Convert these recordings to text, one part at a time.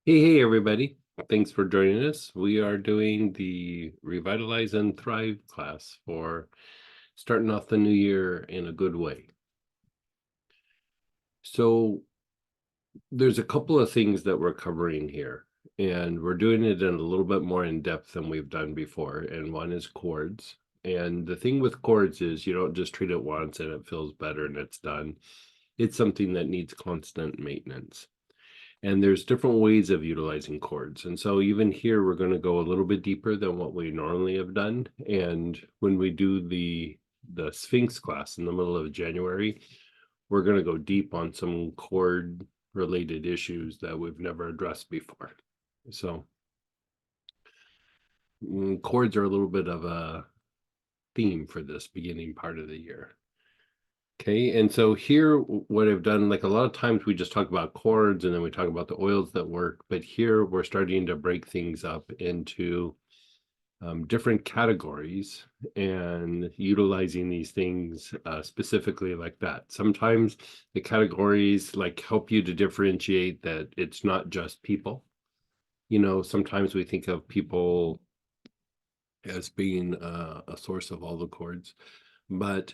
Hey, everybody. Thanks for joining us. We are doing the Revitalize and Thrive class for starting off the new year in a good way. So there's a couple of things that we're covering here, and we're doing it in a little bit more in depth than we've done before. And one is chords. And the thing with chords is you don't just treat it once and it feels better and it's done. It's something that needs constant maintenance. And there's different ways of utilizing chords. And so even here, we're going to go a little bit deeper than what we normally have done. And when we do the Sphinx class in the middle of January, we're going to go deep on some chord related issues that we've never addressed before. So chords are a little bit of a theme for this beginning part of the year. Okay, and so here, what I've done, like a lot of times we just talk about chords and then we talk about the oils that work, but here we're starting to break things up into different categories and utilizing these things specifically like that. Sometimes the categories like help you to differentiate that it's not just people. Sometimes we think of people as being a source of all the chords, but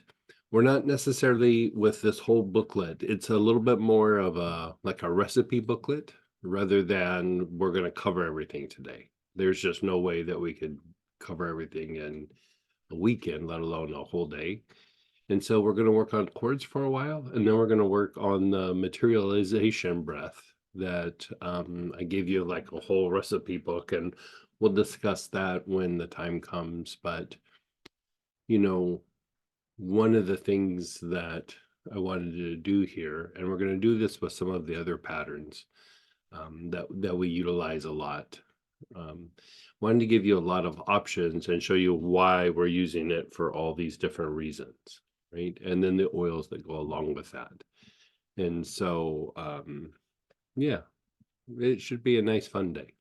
we're not necessarily with this whole booklet. It's a little bit more of a recipe booklet rather than we're going to cover everything today. There's just no way that we could cover everything in a weekend, let alone a whole day. And so we're going to work on chords for a while, and then we're going to work on the materialization breath that I gave you like a whole recipe book, and we'll discuss that when the time comes. But, you know, one of the things that I wanted to do here, and we're going to do this with some of the other patterns that we utilize a lot. Wanted to give you a lot of options and show you why we're using it for all these different reasons, right? And then the oils that go along with that. And so, yeah, it should be a nice fun day,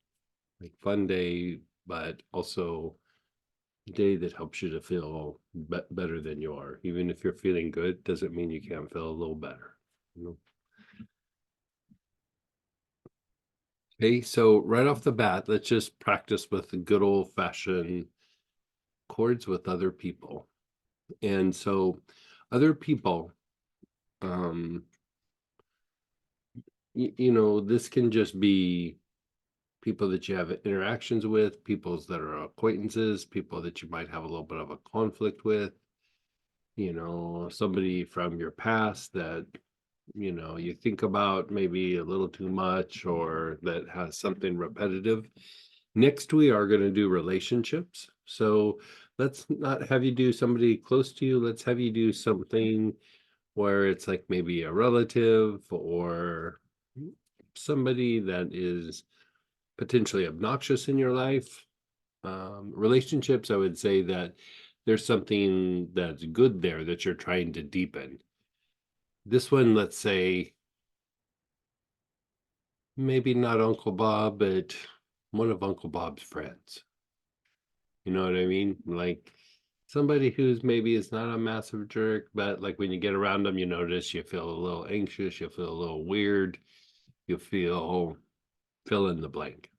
like fun day, but also day that helps you to feel better than you are. Even if you're feeling good, doesn't mean you can't feel a little better. You know? Okay, so right off the bat, let's just practice with the good old fashioned chords with other people. And so, other people, um, this can just be people that you have interactions with, people's that are acquaintances, people that you might have a little bit of a conflict with, somebody from your past that you think about maybe a little too much or that has something repetitive. Next, we are going to do relationships. So let's not have you do somebody close to you. Let's have you do something where it's like maybe a relative or somebody that is potentially obnoxious in your life. Relationships, I would say that there's something that's good there that you're trying to deepen. This one, let's say, maybe not Uncle Bob, but one of Uncle Bob's friends. You know what I mean? Like somebody who's maybe is not a massive jerk, but like when you get around them, you notice you feel a little anxious, you feel a little weird, you feel fill in the blank.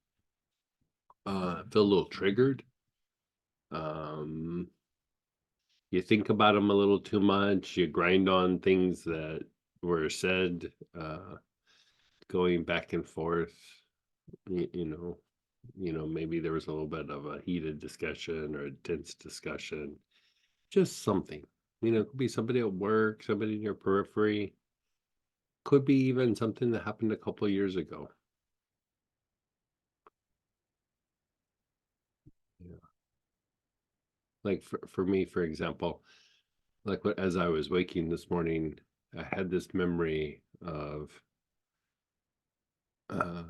Feel a little triggered. Um, you think about them a little too much, you grind on things that were said, going back and forth, you, you know, maybe there was a little bit of a heated discussion or a tense discussion, just something, it could be somebody at work, somebody in your periphery, could be even something that happened a couple of years ago. Yeah. Like for me, for example, like as I was waking this morning, I had this memory of uh,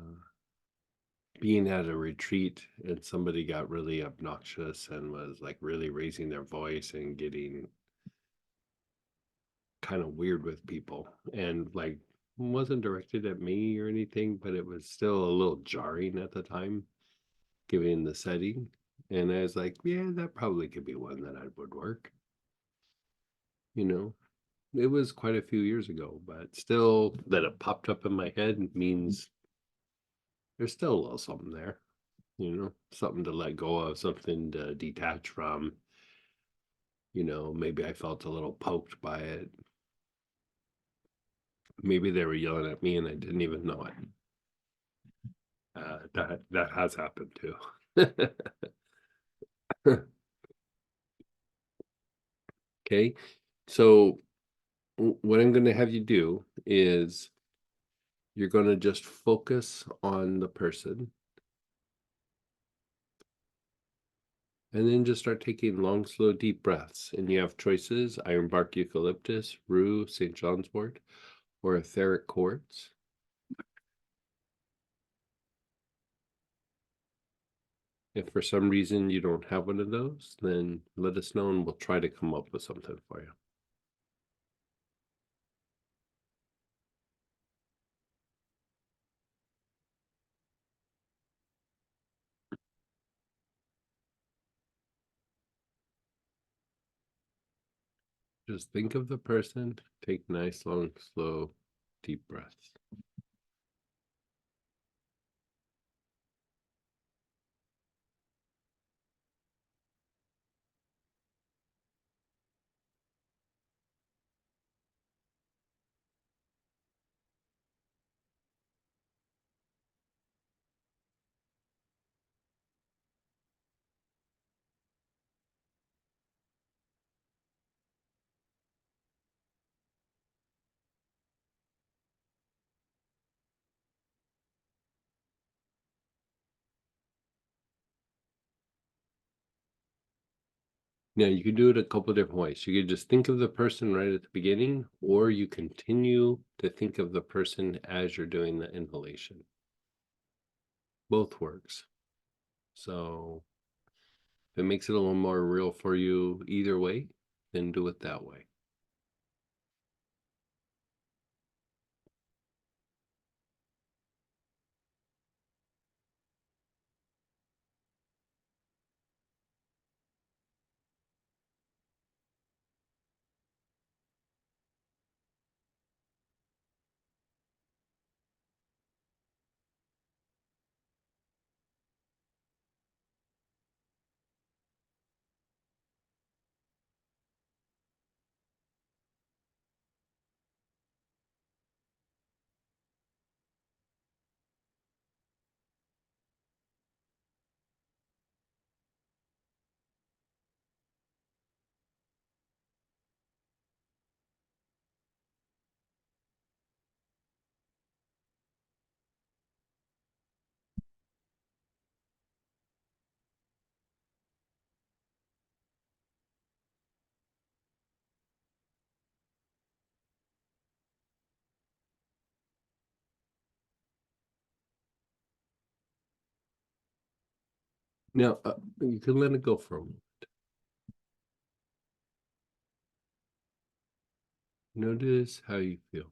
being at a retreat and somebody got really obnoxious and was like really raising their voice and getting kind of weird with people and like wasn't directed at me or anything, but it was still a little jarring at the time, given the setting. And I was like, yeah, that probably could be one that I would work. You know, it was quite a few years ago, but still that it popped up in my head means there's still a little something there, something to let go of, something to detach from. Maybe I felt a little poked by it. Maybe they were yelling at me and I didn't even know it. That has happened too. Okay, so what I'm going to have you do is you're going to just focus on the person and then just start taking long, slow, deep breaths. And you have choices: ironbark eucalyptus, rue, St. John's wort, or etheric quartz. If for some reason you don't have one of those, then let us know and we'll try to come up with something for you. Just think of the person, take nice, long, slow, deep breaths. Now, you can do it a couple different ways. You could just think of the person right at the beginning, or you continue to think of the person as you're doing the inhalation. Both works. So if it makes it a little more real for you either way, then do it that way. Now, you can let it go for a moment. Notice how you feel.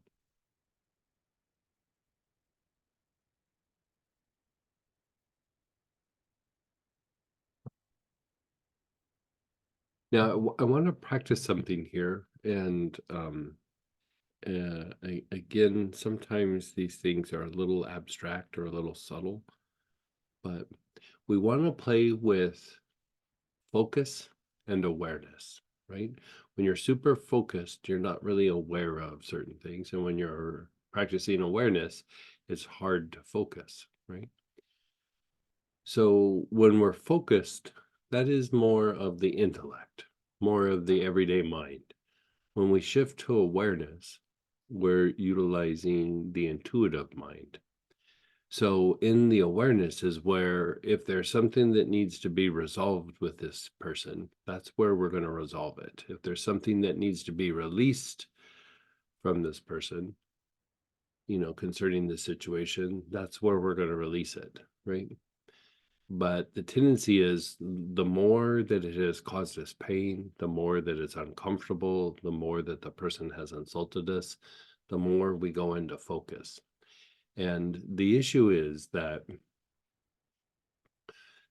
Now, I want to practice something here. And again, sometimes these things are a little abstract or a little subtle, but we want to play with focus and awareness, right? When you're super focused, you're not really aware of certain things. And when you're practicing awareness, it's hard to focus, right? So when we're focused, that is more of the intellect, more of the everyday mind. When we shift to awareness, we're utilizing the intuitive mind. So in the awareness is where if there's something that needs to be resolved with this person, that's where we're going to resolve it. If there's something that needs to be released from this person, concerning the situation, that's where we're going to release it, right? But the tendency is the more that it has caused us pain, the more that it's uncomfortable, the more that the person has insulted us, the more we go into focus. And the issue is that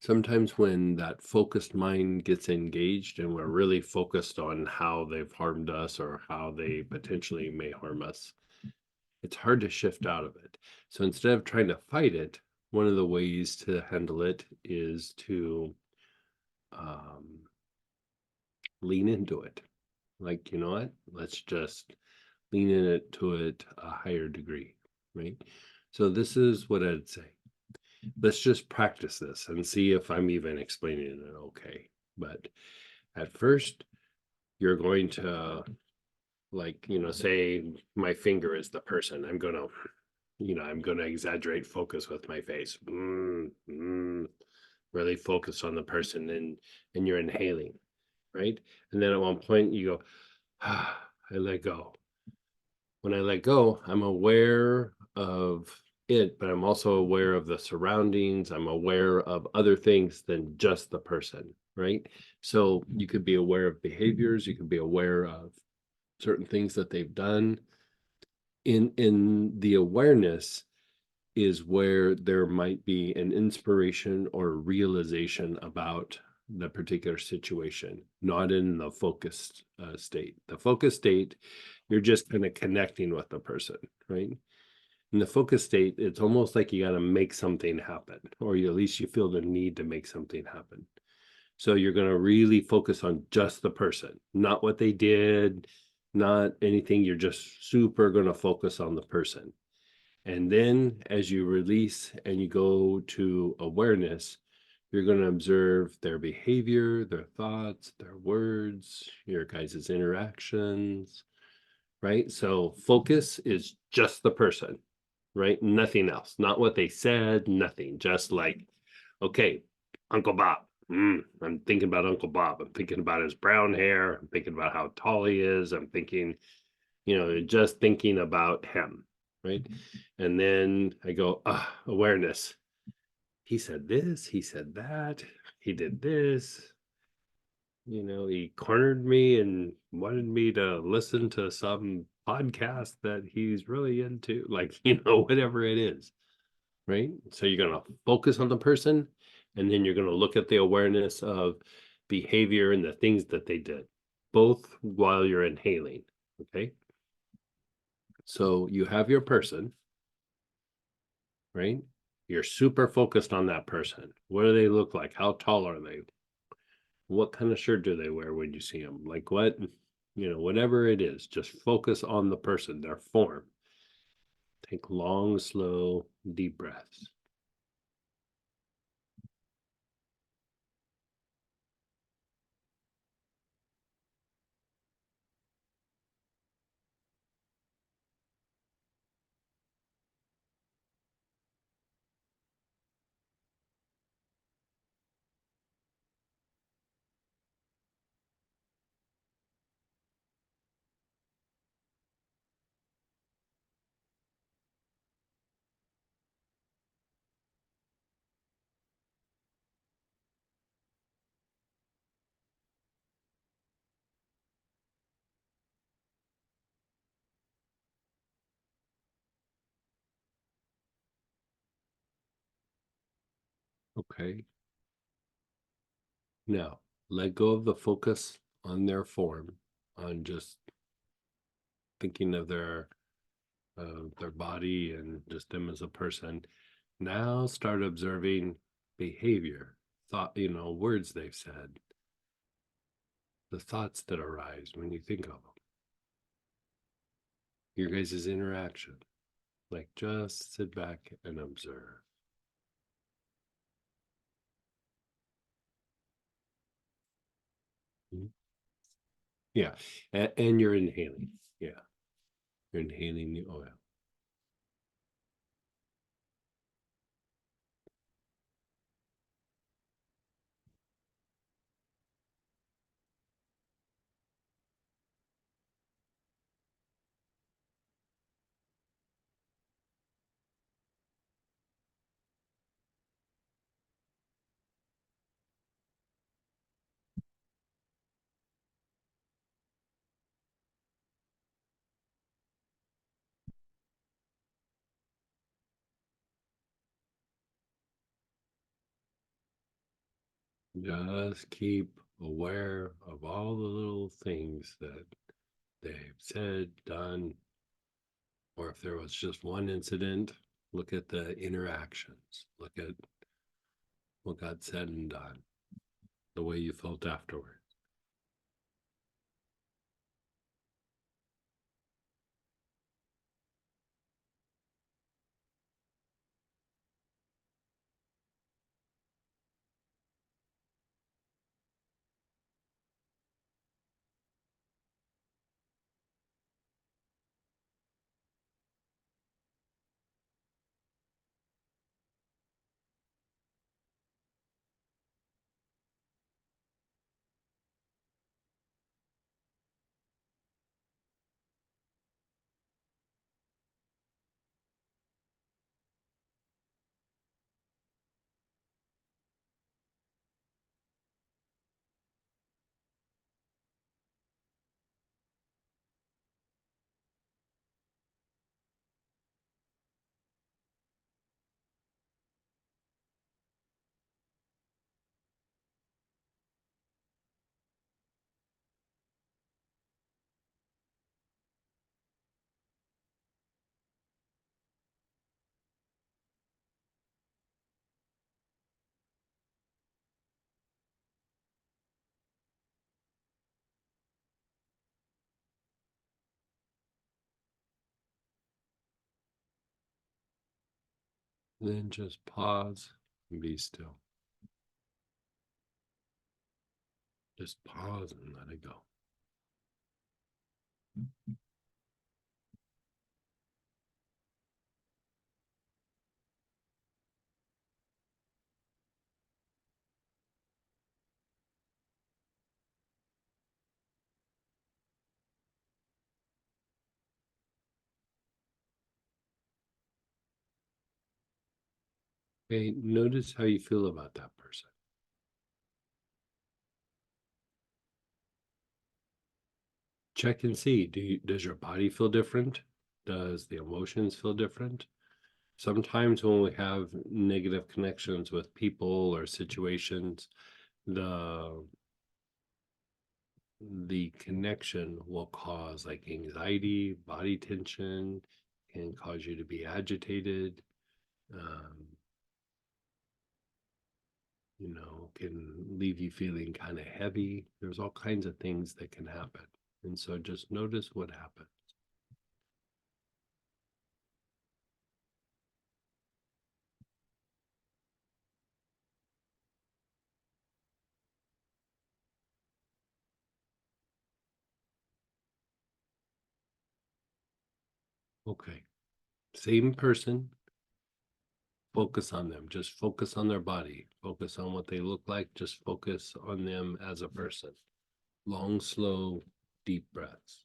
sometimes when that focused mind gets engaged and we're really focused on how they've harmed us or how they potentially may harm us, it's hard to shift out of it. So instead of trying to fight it, one of the ways to handle it is to um, lean into it. Like, you know what? Let's just lean in it to it a higher degree, right? So this is what I'd say. Let's just practice this and see if I'm even explaining it okay. But at first, you're going to, like, say my finger is the person. I'm going to exaggerate focus with my face. Really focus on the person, and you're inhaling, right? And then at one point you go, I let go. When I let go, I'm aware of it, but I'm also aware of the surroundings. I'm aware of other things than just the person, right? So you could be aware of behaviors, you could be aware of certain things that they've done. In the awareness is where there might be an inspiration or realization about the particular situation, not in the focused state. The focused state, you're just kind of connecting with the person, right? In the focused state, it's almost like you got to make something happen, or at least you feel the need to make something happen. So you're going to really focus on just the person, not what they did, not anything. You're just super going to focus on the person. And then as you release and you go to awareness, you're going to observe their behavior, their thoughts, their words, your guys' interactions, right? So focus is just the person, right? Nothing else, not what they said, nothing. Just like, okay, Uncle Bob. I'm thinking about Uncle Bob. I'm thinking about his brown hair. I'm thinking about how tall he is. I'm thinking, just thinking about him, right? And then I go, awareness. He said this, he said that, he did this, he cornered me and wanted me to listen to some podcast that he's really into, like, whatever it is, right? So you're going to focus on the person, and then you're going to look at the awareness of behavior and the things that they did, both while you're inhaling, okay? So you have your person, right? You're super focused on that person. What do they look like? How tall are they? What kind of shirt do they wear when you see them? Like what, whatever it is, just focus on the person, their form. Take long, slow, deep breaths. Okay. Now, let go of the focus on their form, on just thinking of their body and just them as a person. Now start observing behavior, thought, words they've said, the thoughts that arise when you think of them, your guys' interaction. Like just sit back and observe. Mhm. Yeah. And you're inhaling. Yeah. You're inhaling the oil. Just keep aware of all the little things that they've said, done, or if there was just one incident, Look at the interactions. Look at what got said and done, the way you felt afterward. Then just pause and be still. Just pause and let it go. Okay, notice how you feel about that person. Check and see. Does your body feel different? Does the emotions feel different? Sometimes when we have negative connections with people or situations, the connection will cause like anxiety, body tension, can cause you to be agitated, um, can leave you feeling kind of heavy. There's all kinds of things that can happen. And so just notice what happens. Okay. Same person, focus on them. Just focus on their body. Focus on what they look like. Just focus on them as a person. Long, slow, deep breaths.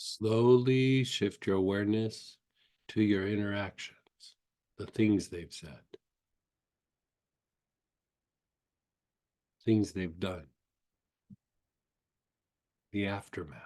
Slowly shift your awareness to your interactions, the things they've said, things they've done, the aftermath.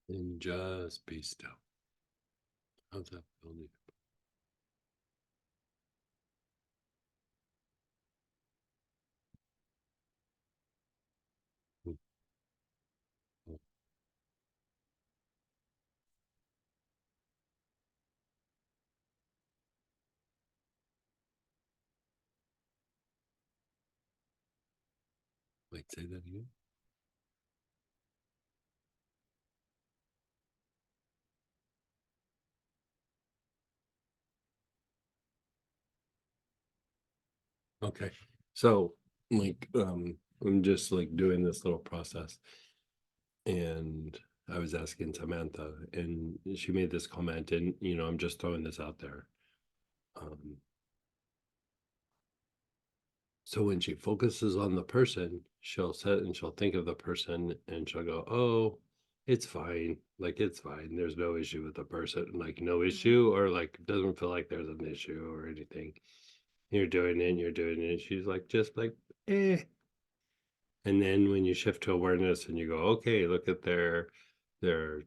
And just be still. How's that feeling? Wait, say that again. Okay. So like I'm just like doing this little process, and I was asking Samantha, and she made this comment, and I'm just throwing this out there. Um so when she focuses on the person, she'll sit and she'll think of the person and she'll go, "Oh, it's fine. Like it's fine. There's no issue with the person. Like no issue, or like doesn't feel like there's an issue or anything. You're doing it, you're doing it." She's like, just like, eh. And then when you shift to awareness and you go, okay, look at their their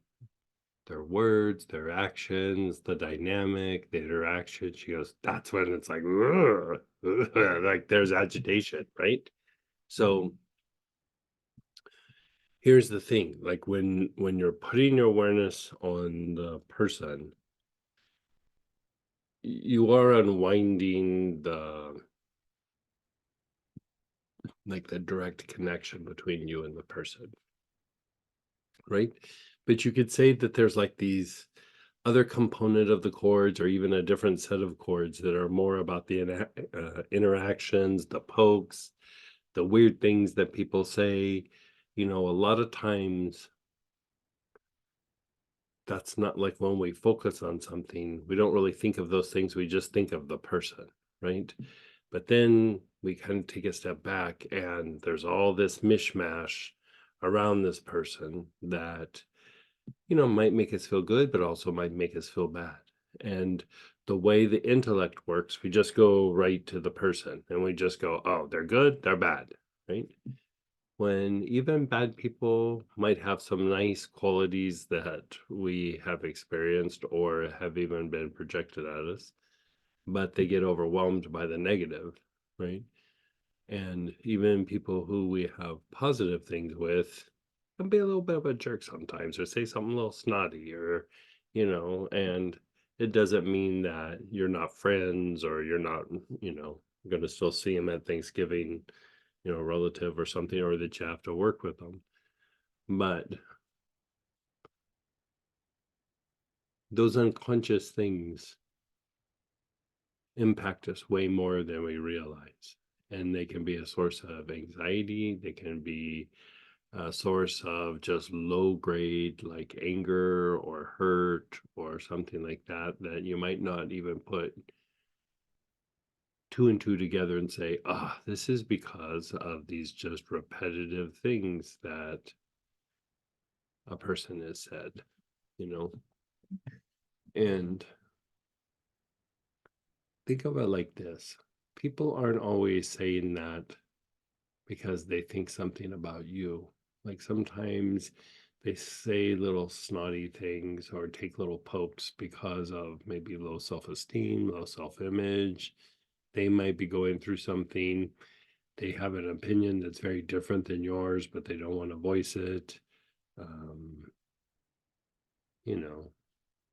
words, their actions, the dynamic, the interaction, she goes, that's when it's like, "Ugh, ugh," like there's agitation, right? So here's the thing, like when you're putting your awareness on the person, you are unwinding the like the direct connection between you and the person, right? But you could say that there's like these other component of the chords, or even a different set of chords that are more about the interactions, the pokes, the weird things that people say. A lot of times that's not like when we focus on something, we don't really think of those things. We just think of the person, right? But then we kind of take a step back and there's all this mishmash around this person that might make us feel good, but also might make us feel bad. And the way the intellect works, we just go right to the person and we just go, oh, they're good, they're bad, right? When even bad people might have some nice qualities that we have experienced or have even been projected at us, but they get overwhelmed by the negative, right? And even people who we have positive things with can be a little bit of a jerk sometimes, or say something a little snotty, or and it doesn't mean that you're not friends, or you're not going to still see them at Thanksgiving, relative or something, or that you have to work with them. But those unconscious things impact us way more than we realize, and they can be a source of anxiety. They can be a source of just low grade, like anger or hurt or something like that, that you might not even put two and two together and say, ah, this is because of these just repetitive things that a person has said, you know. And think of it like this: people aren't always saying that because they think something about you. Like sometimes they say little snotty things or take little pokes because of maybe low self esteem, low self image. They might be going through something. They have an opinion that's very different than yours, but they don't want to voice it. Um, you know,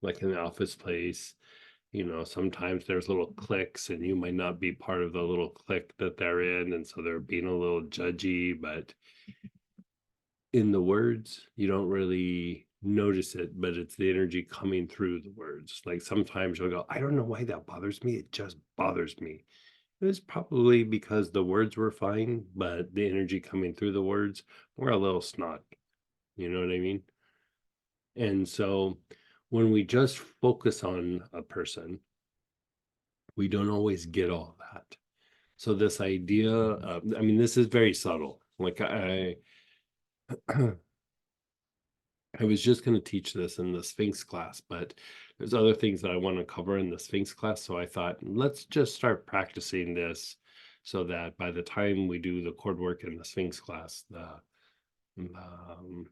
like in the office place, sometimes there's little cliques and you might not be part of the little clique that they're in. And so they're being a little judgy, but in the words, you don't really notice it, but it's the energy coming through the words. Like sometimes you'll go, I don't know why that bothers me. It just bothers me. It was probably because the words were fine, but the energy coming through the words were a little snot. You know what I mean? And so when we just focus on a person, we don't always get all that. So this idea of, I mean, this is very subtle. Like I was just going to teach this in the Sphinx class, but there's other things that I want to cover in the Sphinx class. So I thought, let's just start practicing this so that by the time we do the chord work in the Sphinx class, um,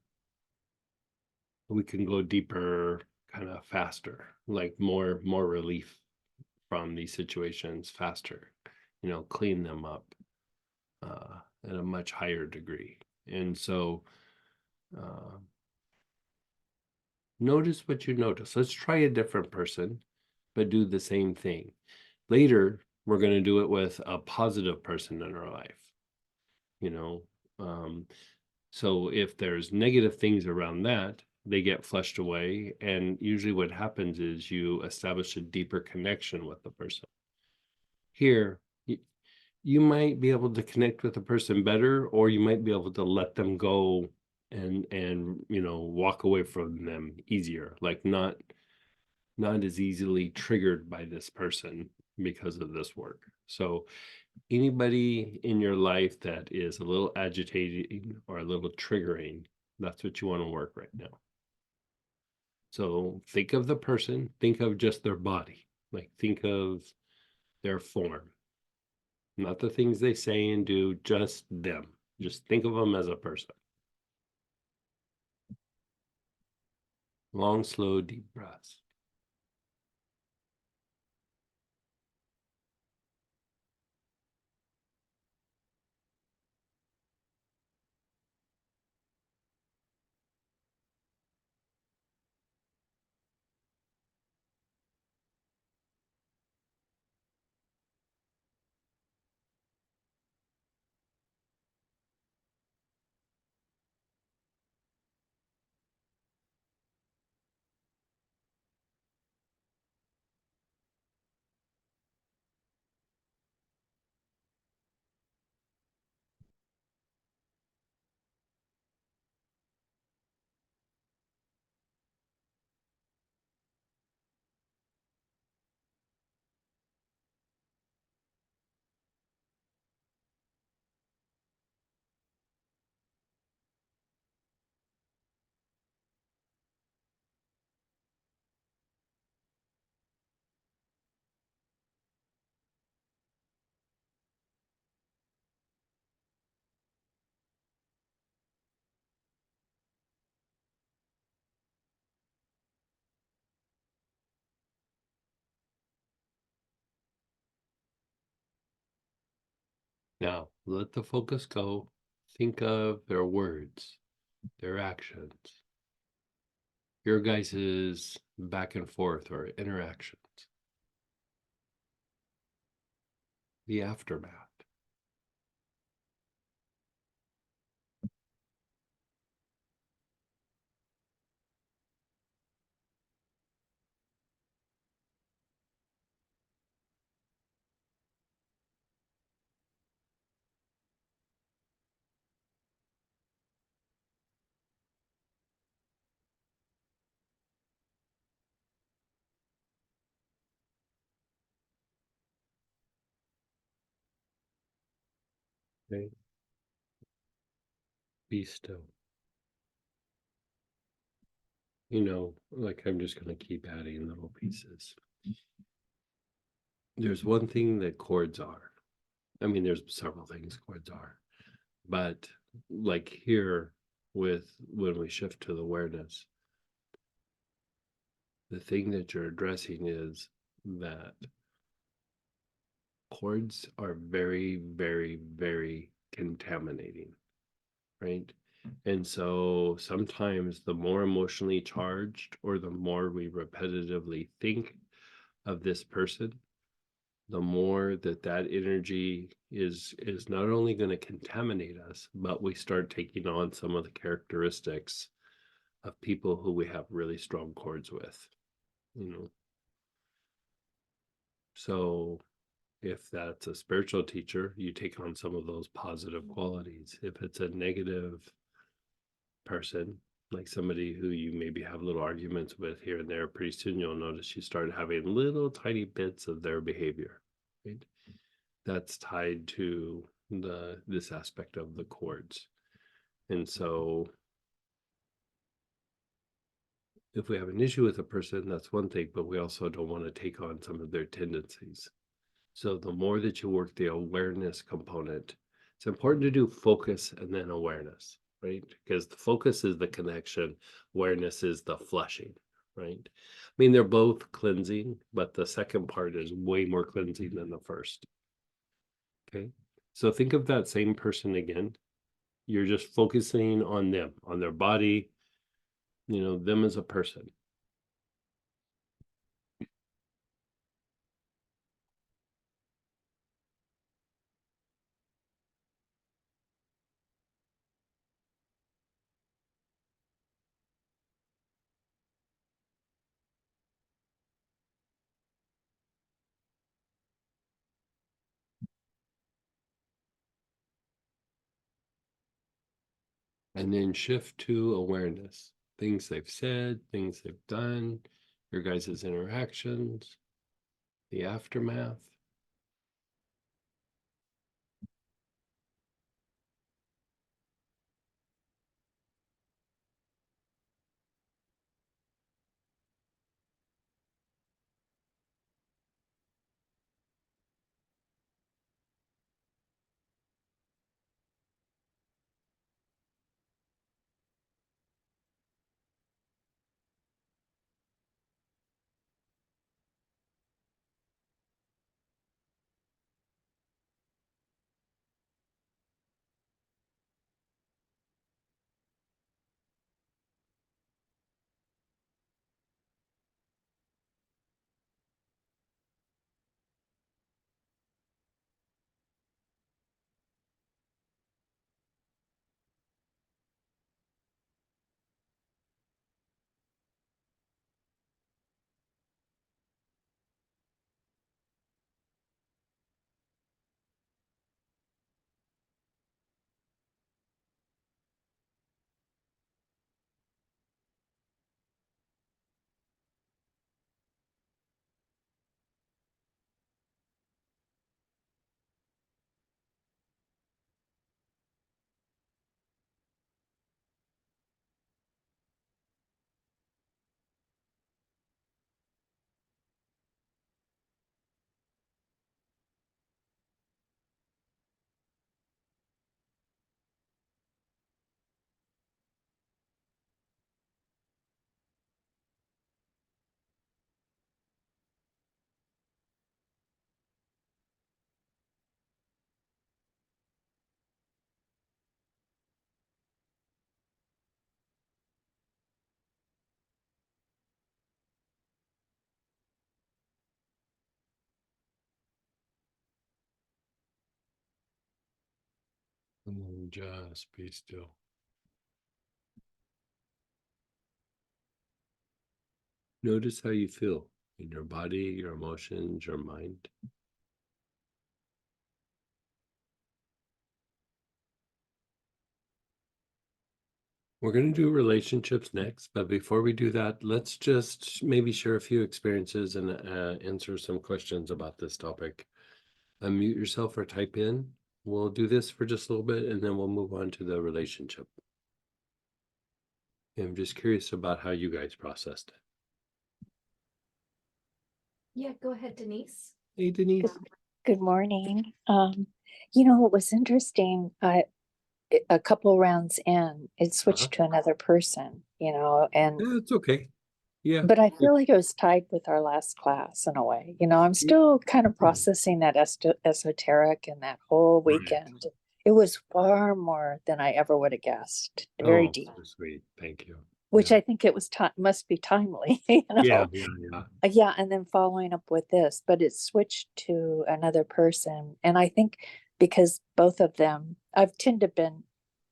we can go deeper kind of faster, like more relief from these situations faster, clean them up at a much higher degree. And so uh, notice what you notice. Let's try a different person, but do the same thing. Later, we're going to do it with a positive person in our life, you know. So if there's negative things around that, they get flushed away. And usually what happens is you establish a deeper connection with the person. Here, you might be able to connect with the person better, or you might be able to let them go and walk away from them easier, like not as easily triggered by this person because of this work. So anybody in your life that is a little agitating or a little triggering, that's what you want to work right now. So think of the person, think of just their body, like think of their form, not the things they say and do, just them. Just think of them as a person. Long, slow, deep breaths. Now, let the focus go. Think of their words, their actions, your guys's back and forth or interactions, the aftermath. Okay? Be still. Like I'm just going to keep adding little pieces. There's one thing that chords are. I mean, there's several things chords are, but like here with when we shift to the awareness, the thing that you're addressing is that chords are very, very, very contaminating, right? And so sometimes the more emotionally charged or the more we repetitively think of this person, the more that energy is not only going to contaminate us, but we start taking on some of the characteristics of people who we have really strong chords with, you know. So if that's a spiritual teacher, you take on some of those positive qualities. If it's a negative person, like somebody who you maybe have little arguments with here and there, pretty soon you'll notice you start having little tiny bits of their behavior, right? That's tied to this aspect of the chords. And so if we have an issue with a person, that's one thing, but we also don't want to take on some of their tendencies. So the more that you work the awareness component, it's important to do focus and then awareness. right? Because the focus is the connection, awareness is the flushing, right? I mean, they're both cleansing, but the second part is way more cleansing than the first. Okay. So think of that same person again. You're just focusing on them, on their body, them as a person. And then shift to awareness. Things they've said, things they've done, your guys' interactions, the aftermath. And then just be still. Notice how you feel in your body, your emotions, your mind. We're going to do relationships next, but before we do that, let's just maybe share a few experiences and answer some questions about this topic. Unmute yourself or type in. We'll do this for just a little bit and then we'll move on to the relationship. I'm just curious about how you guys processed it. Yeah, go ahead, Denise. Hey, Denise. Good morning. It was interesting. A couple rounds in, it switched to another person, and Yeah, it's okay. Yeah. but I feel like it was tied with our last class in a way. I'm still kind of processing that esoteric and that whole Right. weekend. It was far more than I ever would have guessed. Very deep, So sweet. Thank you. which Yeah. I think it was must be timely, Yeah. Yeah, and then following up with this, but it switched to another person, and I think because both of them, I've tend to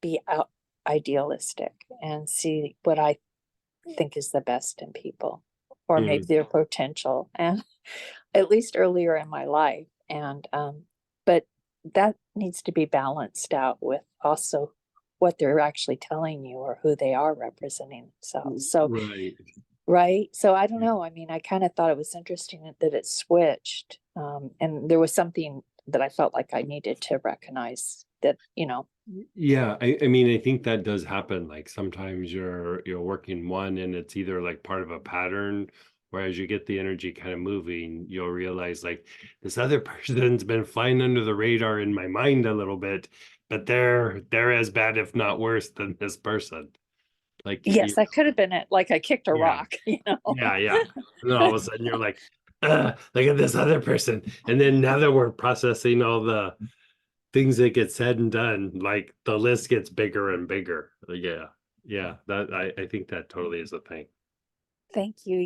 be out idealistic and see what I think is the best in people, or maybe their potential, and at least earlier in my life, and but that needs to be balanced out with also what they're actually telling you or who they are representing themselves. So Right. right. So I don't know. I mean, I kind of thought it was interesting that it switched. And there was something that I felt like I needed to recognize that, Yeah, I mean, I think that does happen. Like sometimes you're working one and it's either like part of a pattern, whereas you get the energy kind of moving, you'll realize like this other person's been flying under the radar in my mind a little bit. but they're as bad, if not worse, than this person. Like, Yes, that could have been it. Like I kicked a Yeah. rock, you know? yeah. And then all of a sudden you're like, look at this other person. And then now that we're processing all the things that get said and done, like the list gets bigger and bigger. Yeah. That I think that totally is a thing. Thank you.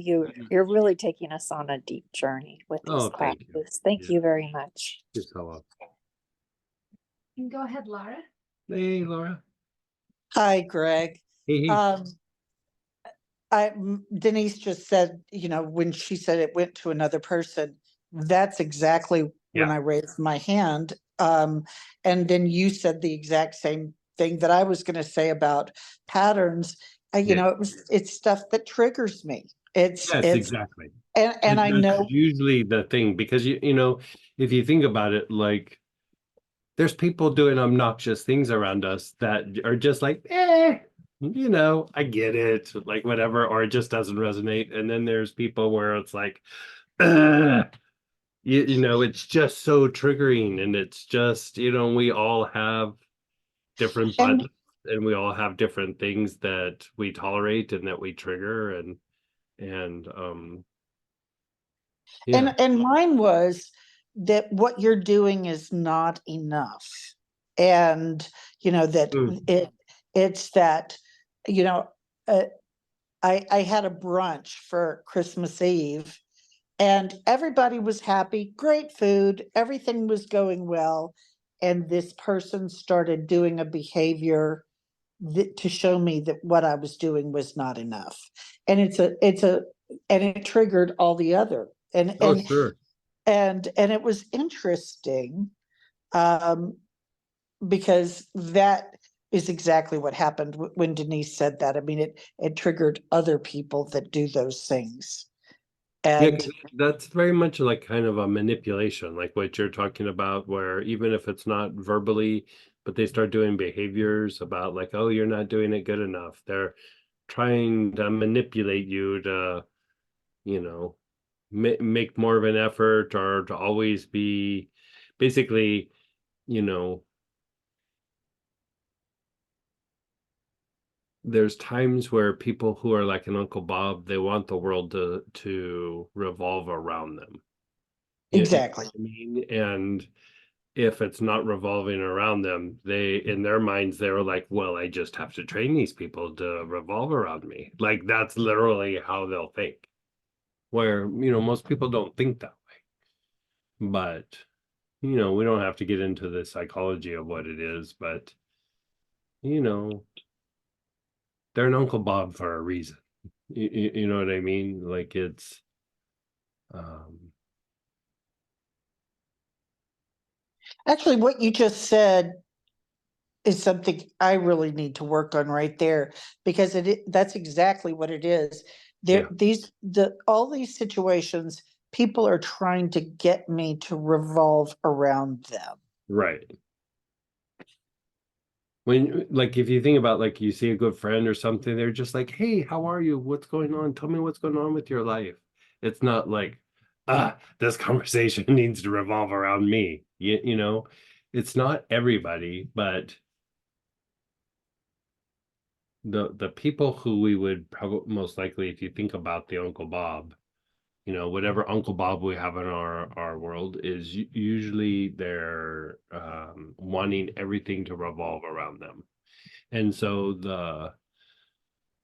You're really taking us on a deep journey with these Oh, thank you. classes. Thank Yeah. you very much. Just hello. And go ahead, Laura. Hey, Laura. Hi, Greg. Hey. Denise just said, when she said it went to another person, that's exactly when Yeah. I raised my hand. And then you said the exact same thing that I was going to say about patterns. Yeah. It's stuff that triggers me. Yes, exactly. And I That's know, usually the thing, because you know, if you think about it, like there's people doing obnoxious things around us that are just like, I get it, like whatever, or it just doesn't resonate. And then there's people where it's like, it's just so triggering, and it's just, we all have different and buttons, and we all have different things that we tolerate and that we trigger, and yeah. and mine was that what you're doing is not enough. And that Mm. it's that, you know, uh, I had a brunch for Christmas Eve and everybody was happy, great food, everything was going well. And this person started doing a behavior to show me that what I was doing was not enough. And and it triggered all the other. And Oh, sure. and it was interesting, um, because that is exactly what happened when Denise said that. I mean, it triggered other people that do those things. Yeah, And 'cause that's very much like kind of a manipulation, like what you're talking about, where even if it's not verbally, but they start doing behaviors about like, oh, you're not doing it good enough. They're trying to manipulate you to, you know, make more of an effort, or to always be basically, you know, there's times where people who are like an Uncle Bob, they want the world to revolve around them. You know exactly. what I mean? And if it's not revolving around them, they, in their minds, they were like, well, I just have to train these people to revolve around me. Like that's literally how they'll think. Where, most people don't think that way. But, we don't have to get into the psychology of what it is, but you know, they're an Uncle Bob for a reason. You know what I mean? Like it's um Actually, what you just said is something I really need to work on right there, because that's exactly what it is. Yeah. All these situations, people are trying to get me to revolve around them. Right. When, like, if you think about, like, you see a good friend or something, they're just like, hey, how are you? What's going on? Tell me what's going on with your life. It's not like, this conversation needs to revolve around me. It's not everybody, but the people who we would probably most likely, if you think about the Uncle Bob, whatever Uncle Bob we have in our world is usually they're wanting everything to revolve around them. And so the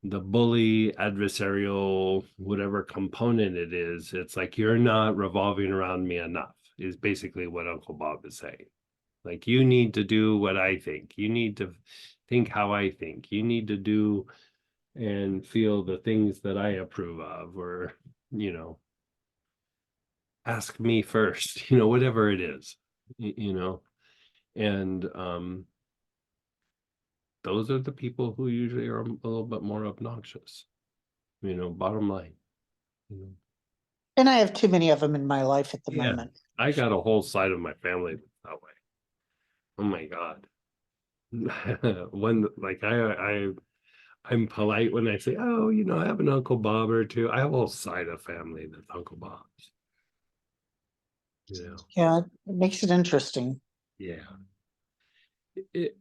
bully, adversarial, whatever component it is, it's like, you're not revolving around me enough, is basically what Uncle Bob is saying. Like, you need to do what I think. You need to think how I think. You need to do and feel the things that I approve of, or, ask me first, whatever it is, and those are the people who usually are a little bit more obnoxious, bottom line. And I have too many of them in my life at the Yeah, moment. I got a whole side of my family that way. Oh my God. When, like, I'm polite when I say, oh, I have an Uncle Bob or two. I have a whole side of family that's Uncle Bob's. Yeah, it makes it interesting. Yeah. it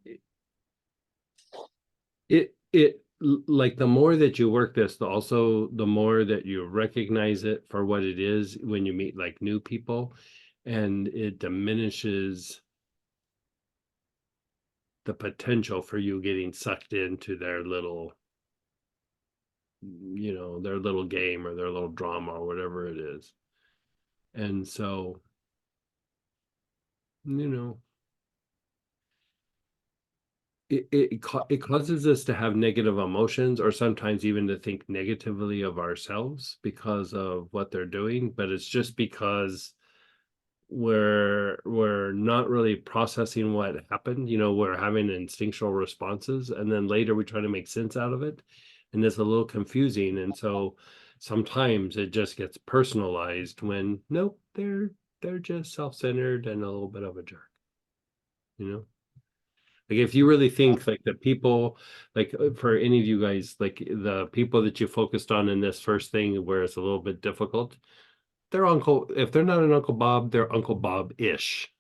like the more that you work this, the more that you recognize it for what it is when you meet like new people, and it diminishes the potential for you getting sucked into their little, their little game or their little drama or whatever it is. And so, it causes us to have negative emotions, or sometimes even to think negatively of ourselves because of what they're doing. But it's just because we're not really processing what happened. We're having instinctual responses, and then later we try to make sense out of it, and it's a little confusing. And so sometimes it just gets personalized when nope, they're just self-centered and a little bit of a jerk. Like if you really think like the people, like for any of you guys, like the people that you focused on in this first thing where it's a little bit difficult, if they're not an Uncle Bob, they're Uncle Bob-ish.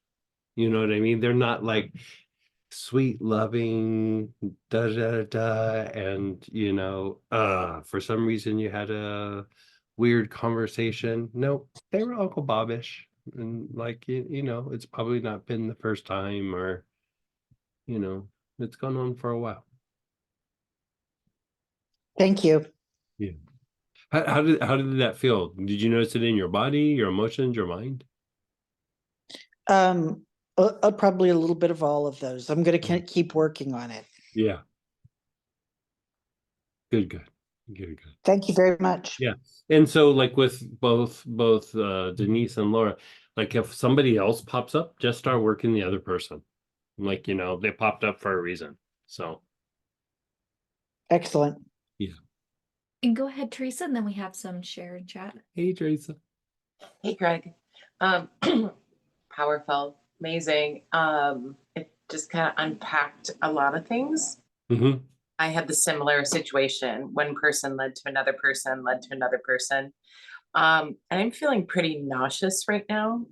You know what I mean? They're not like sweet, loving, da da da, and for some reason you had a weird conversation. No, they were Uncle Bob-ish. And like it's probably not been the first time, or it's gone on for a while. Thank you. Yeah. How did that feel? Did you notice it in your body, your emotions, your mind? Probably a little bit of all of those. I'm going to keep working on it. Yeah. Good. Thank you very much. Yeah. And so like with both Denise and Laura, like if somebody else pops up, just start working the other person. Like, they popped up for a reason. So Excellent. yeah. And go ahead, Teresa, and then we have some share and chat. Hey, Teresa. Hey, Greg. Powerful, amazing. It just kind of unpacked a lot of things. Mm-hmm. I had the similar situation. One person led to another person, led to another person. And I'm feeling pretty nauseous right now.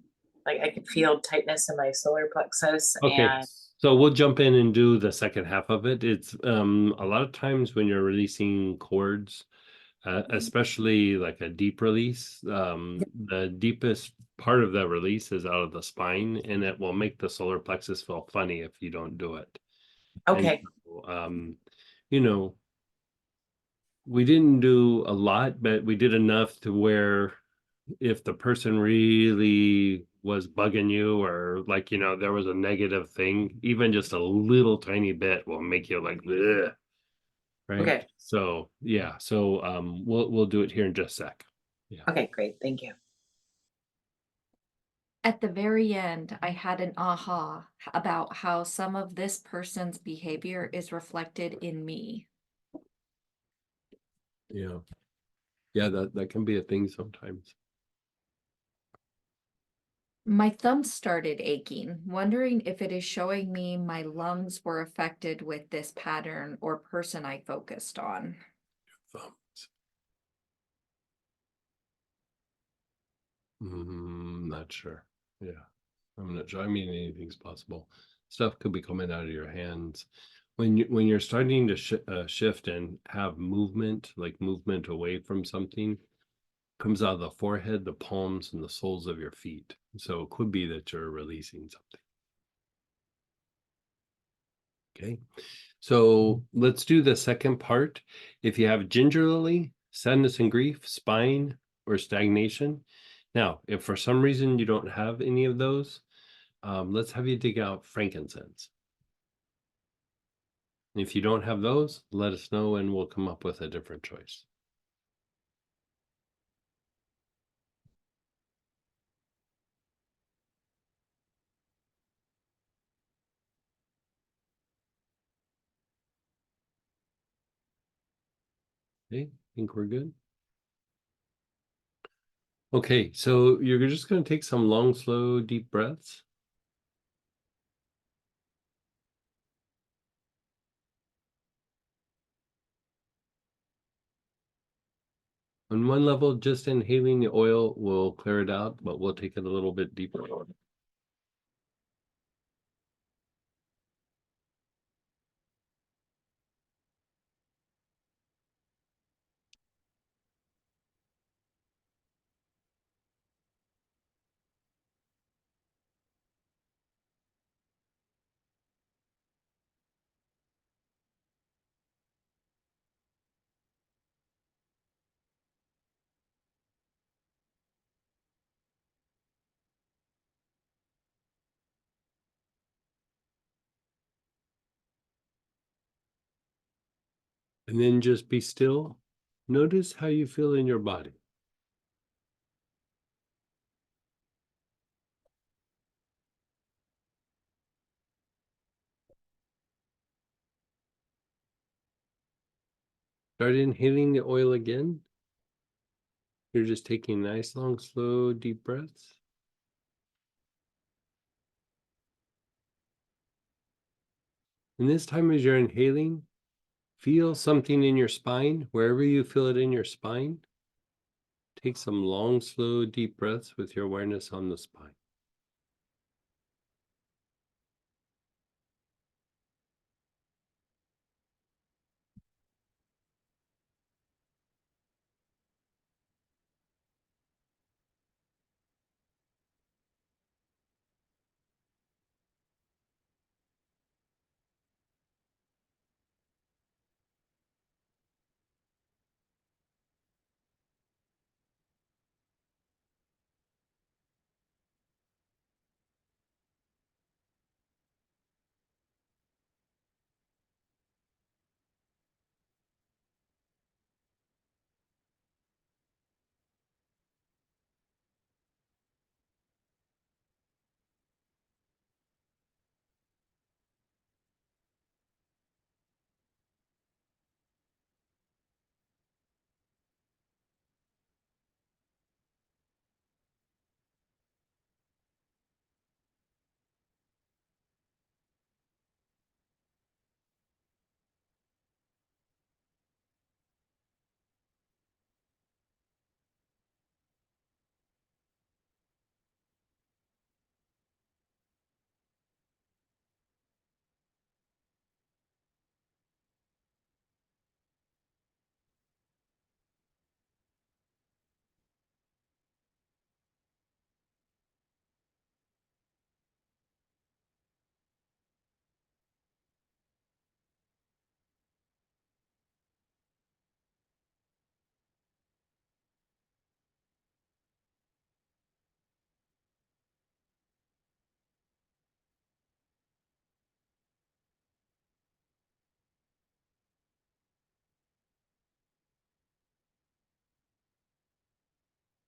Like I could feel tightness in my solar plexus. Okay. And So we'll jump in and do the second half of it. It's a lot of times when you're releasing chords, especially like a deep release, the deepest part of that release is out of the spine, and it will make the solar plexus feel funny if you don't do it. okay. And so, we didn't do a lot, but we did enough to where if the person really was bugging you, or like, there was a negative thing, even just a little tiny bit will make you like, ugh, right? Okay. So yeah. So we'll do it here in just a sec. Yeah. Okay, great. Thank you. At the very end, I had an aha about how some of this person's behavior is reflected in me. Yeah. Yeah, that can be a thing sometimes. My thumb started aching, wondering if it is showing me my lungs were affected with this pattern or person I focused on. Thumbs. Not sure. Yeah, I'm not sure. I mean, anything's possible. Stuff could be coming out of your hands when you're starting to shift and have movement, like movement away from something. Comes out of the forehead, the palms, and the soles of your feet. So it could be that you're releasing something. Okay, so let's do the second part. If you have gingerly, sadness and grief, spine, or stagnation. Now, if for some reason you don't have any of those, let's have you dig out frankincense. And if you don't have those, let us know and we'll come up with a different choice. Okay, I think we're good. Okay, so you're just going to take some long, slow, deep breaths. On one level, just inhaling the oil will clear it out, but we'll take it a little bit deeper. And then just be still. Notice how you feel in your body. Start inhaling the oil again. You're just taking nice, long, slow, deep breaths. And this time as you're inhaling, feel something in your spine, wherever you feel it in your spine. Take some long, slow, deep breaths with your awareness on the spine.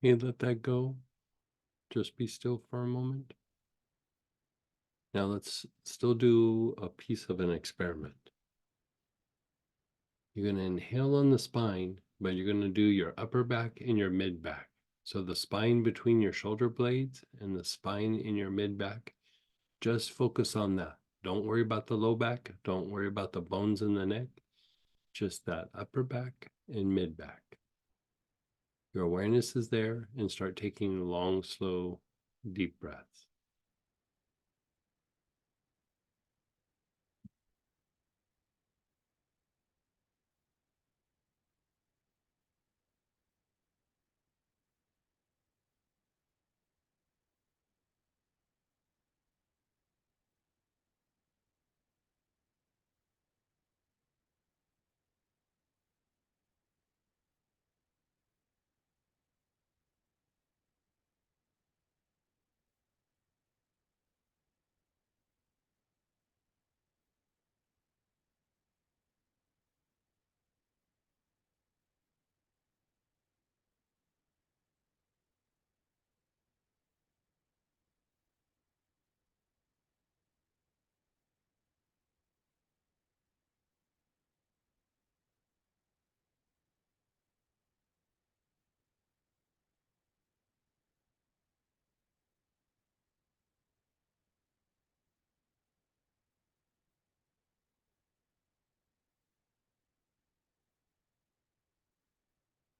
You let that go. Just be still for a moment. Now let's still do a piece of an experiment. You're going to inhale on the spine, but you're going to do your upper back and your mid back. So the spine between your shoulder blades and the spine in your mid back, just focus on that. Don't worry about the low back. Don't worry about the bones in the neck. Just that upper back and mid back. Your awareness is there, and start taking long, slow, deep breaths.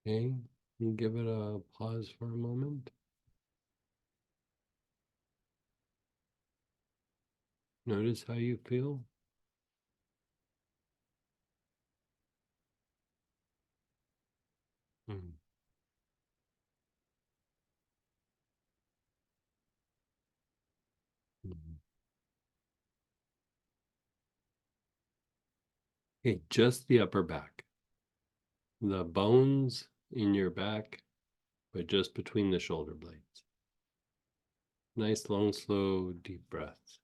Okay, you give it a pause for a moment. Notice how you feel. Mm. Mhm. Okay, just the upper back. The bones in your back, but just between the shoulder blades. Nice, long, slow, deep breaths.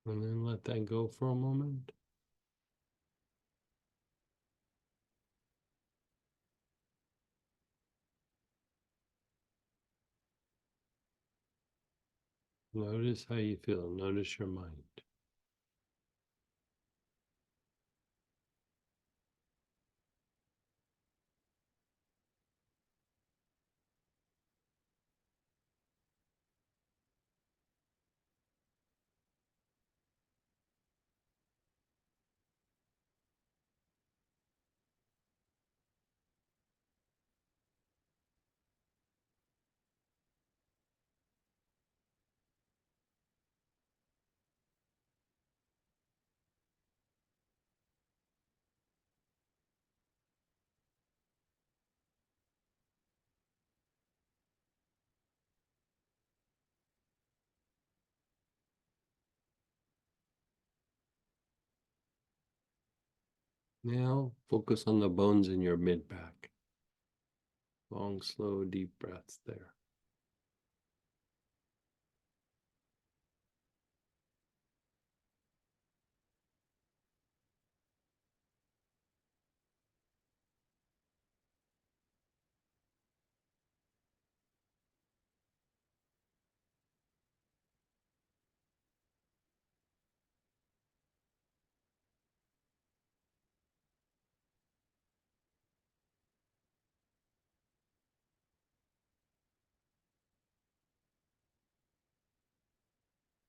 And then let that go for a moment. Notice how you feel. Notice your mind. Now focus on the bones in your mid back. Long, slow, deep breaths there.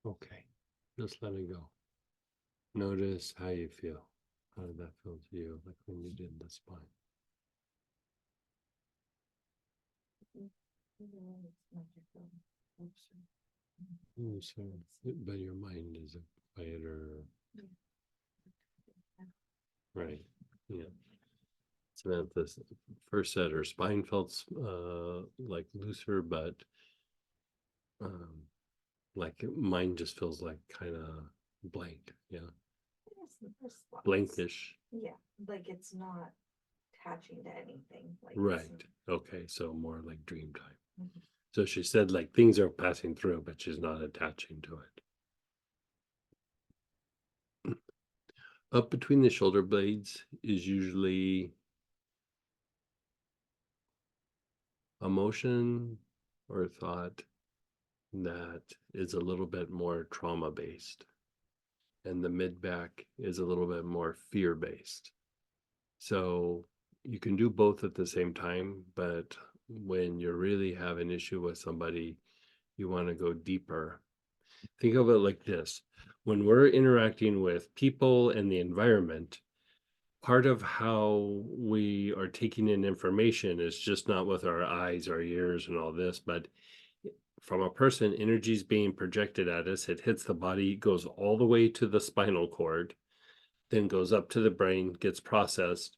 Okay, just let it go. Notice how you feel. How did that feel to you, like when you did the spine? So, but your mind is a quieter, right? Yeah. Samantha's first set, her spine felt like looser, but like mine just feels like kind of blank. Yeah, blankish. Yeah, like it's not attaching to anything. Like Right. Okay. So more like dream time. Mhm. So she said like things are passing through, but she's not attaching to it. Up between the shoulder blades is usually emotion or thought that is a little bit more trauma based. And the mid back is a little bit more fear based. So you can do both at the same time, but when you really have an issue with somebody, you want to go deeper. Think of it like this. When we're interacting with people and the environment, part of how we are taking in information is just not with our eyes, our ears, and all this, but from a person, energy is being projected at us. It hits the body, goes all the way to the spinal cord, then goes up to the brain, gets processed,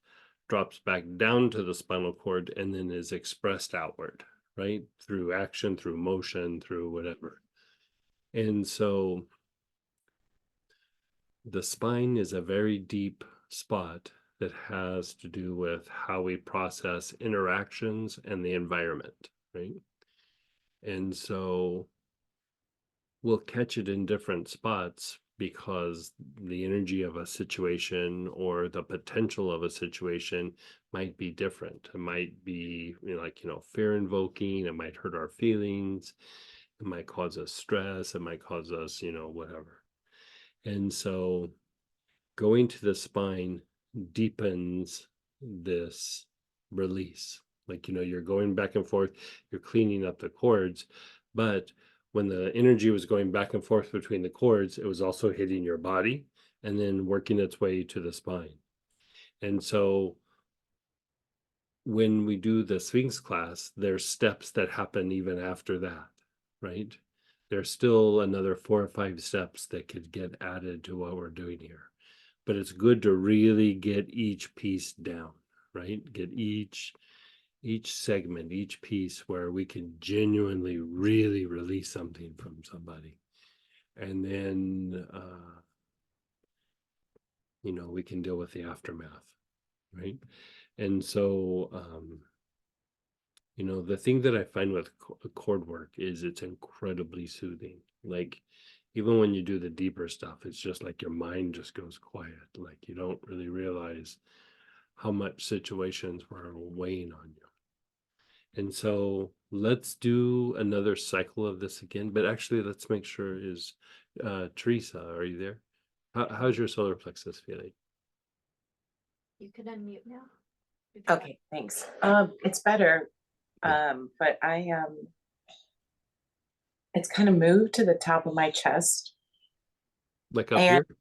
drops back down to the spinal cord, and then is expressed outward, right? Through action, through motion, through whatever. And so the spine is a very deep spot that has to do with how we process interactions and the environment, right? And so we'll catch it in different spots because the energy of a situation or the potential of a situation might be different. It might be fear invoking, it might hurt our feelings, it might cause us stress, it might cause us, whatever. And so going to the spine deepens this release. Like, you're going back and forth, you're cleaning up the cords, but when the energy was going back and forth between the cords, it was also hitting your body and then working its way to the spine. And so when we do the Sphinx class, there's steps that happen even after that, right? There's still another 4 or 5 steps that could get added to what we're doing here. But it's good to really get each piece down, right? Get each segment, each piece where we can genuinely really release something from somebody. And then, we can deal with the aftermath, right? And so, the thing that I find with cord work is it's incredibly soothing. Like even when you do the deeper stuff, it's just like your mind just goes quiet. Like you don't really realize how much situations were weighing on you. And so let's do another cycle of this again. But actually, let's make sure is Teresa, are you there? How's your solar plexus feeling? You can unmute now. if you Okay, thanks. It's better. Yeah. But it's kind of moved to the top of my chest. Like up And here?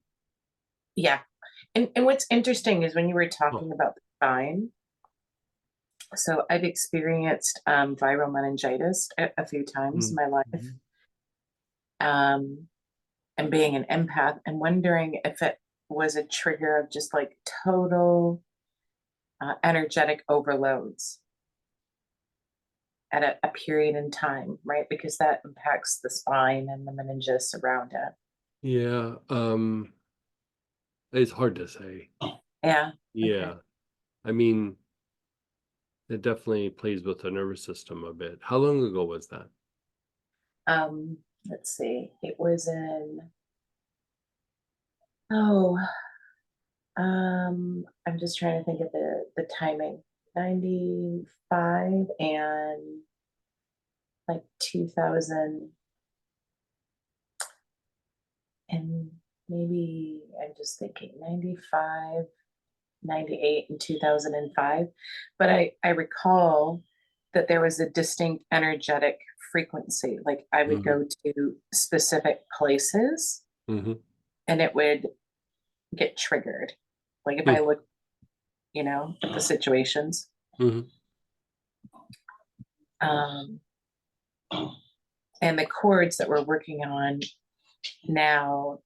yeah. And what's interesting is when you were talking about the spine. So I've experienced viral meningitis a few times in my life. Mhm. And being an empath and wondering if it was a trigger of just like total energetic overloads at a period in time, right? Because that impacts the spine and the meninges around it. Yeah. It's hard to say. Yeah. Yeah. I mean, it definitely plays with the nervous system a bit. How long ago was that? Let's see. It was in, oh, I'm just trying to think of the timing. 95 and like 2000 and maybe I'm just thinking 95, 98 and 2005. But I recall that there was a distinct energetic frequency. Like I would go to specific places Mm-hmm. and it would get triggered. Like if I look, at the situations. Mm-hmm. Um, and the chords that we're working on now,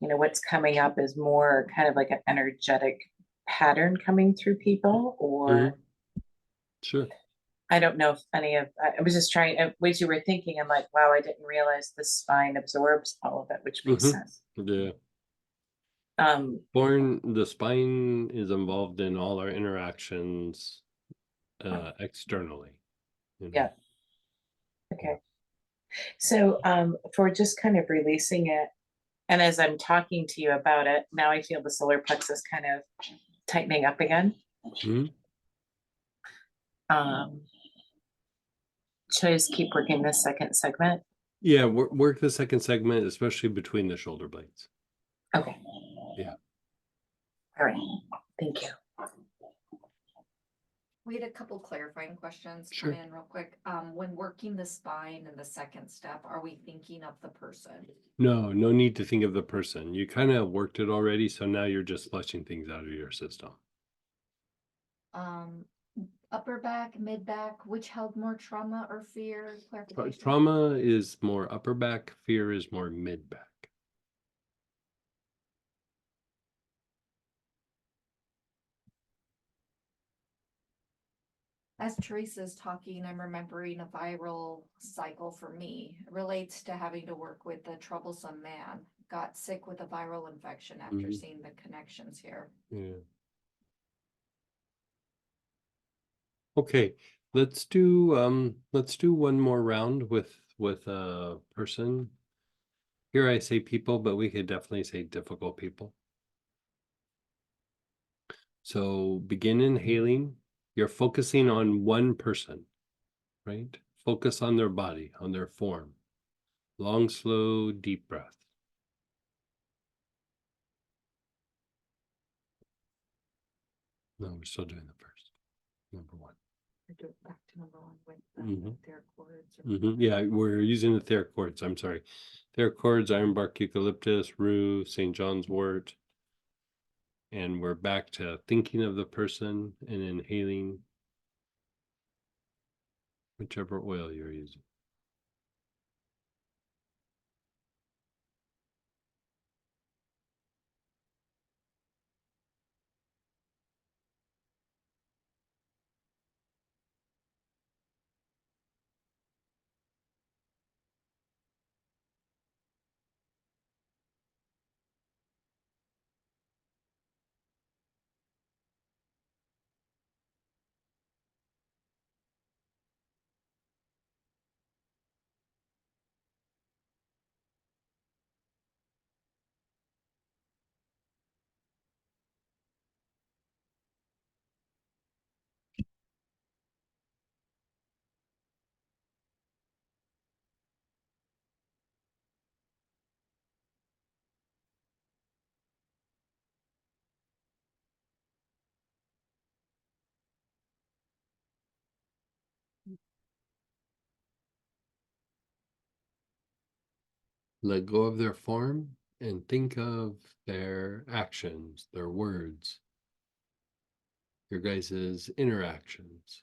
what's coming up is more kind of like an energetic pattern coming through people, or Sure. I don't know if I was just trying, as you were thinking, I'm like, wow, I didn't realize the spine absorbs all of it, which makes sense. Yeah. Um, The spine is involved in all our interactions externally. yeah, okay. So for just kind of releasing it, and as I'm talking to you about it, now I feel the solar plexus kind of tightening up again. Mhm. Should I just keep working this second segment? Yeah, work the second segment, especially between the shoulder blades. Okay. Yeah. All right. Thank you. We had a couple clarifying questions Sure. come in real quick. When working the spine in the second step, are we thinking of the person? No need to think of the person. You kind of worked it already, so now you're just flushing things out of your system. Upper back, mid back, which held more trauma or fear? Clarification. Trauma is more upper back, fear is more mid back. As Teresa's talking, I'm remembering a viral cycle for me. It relates to having to work with a troublesome man. Got sick with a viral infection after seeing the connections here. Yeah. Okay, let's do one more round with a person. Here I say people, but we could definitely say difficult people. So begin inhaling. You're focusing on one person, right? Focus on their body, on their form. Long, slow, deep breath. No, we're still doing the first. Number one. I do it back to number one with Mhm. theracords. Yeah, we're using the theracords. I'm sorry. Theracords, ironbark, eucalyptus, rue, St. John's wort. And we're back to thinking of the person and inhaling whichever oil you're using. Let go of their form and think of their actions, their words, your guys' interactions.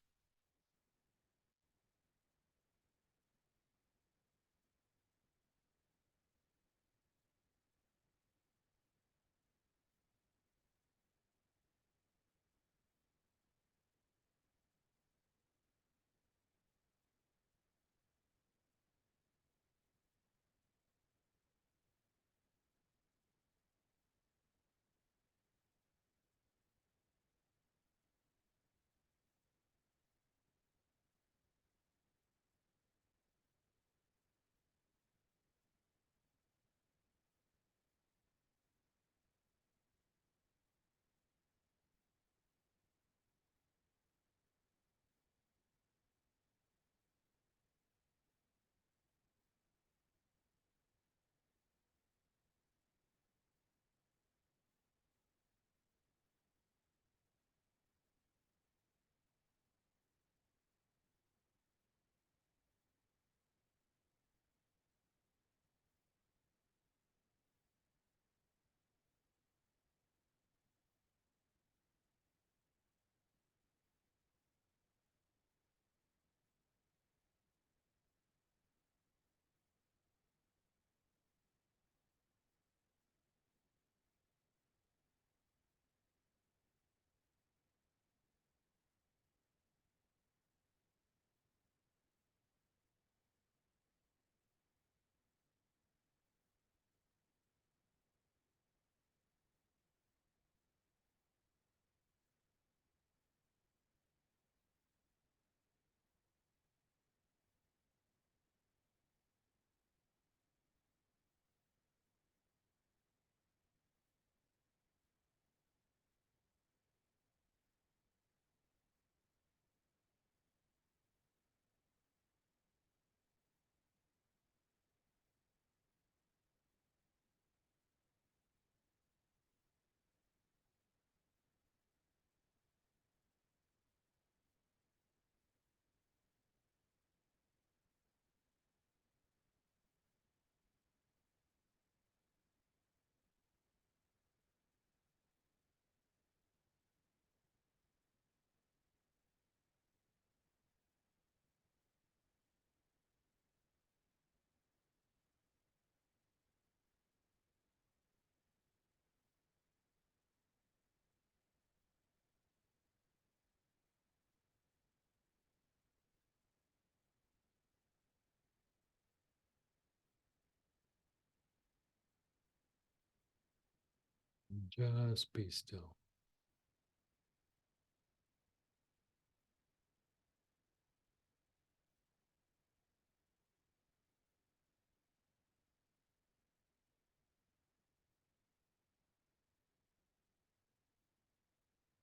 Just be still.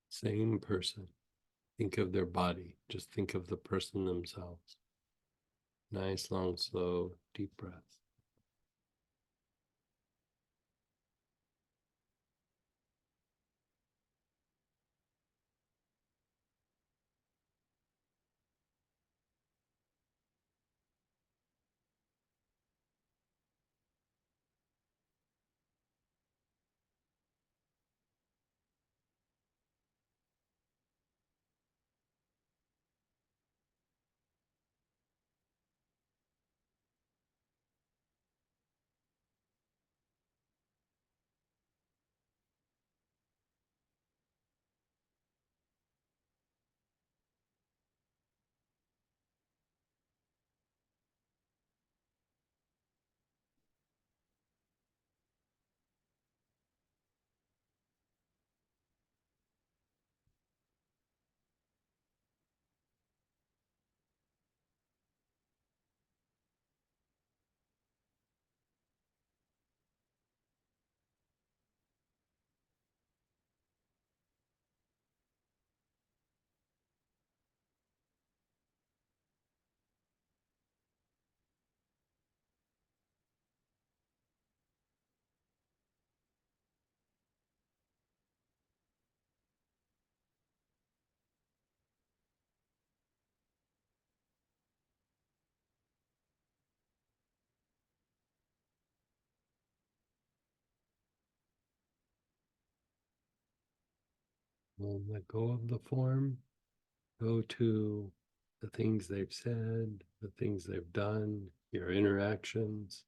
Same person. Think of their body. Just think of the person themselves. Nice, long, slow, deep breath. Let go of the form. Go to the things they've said, the things they've done, your interactions.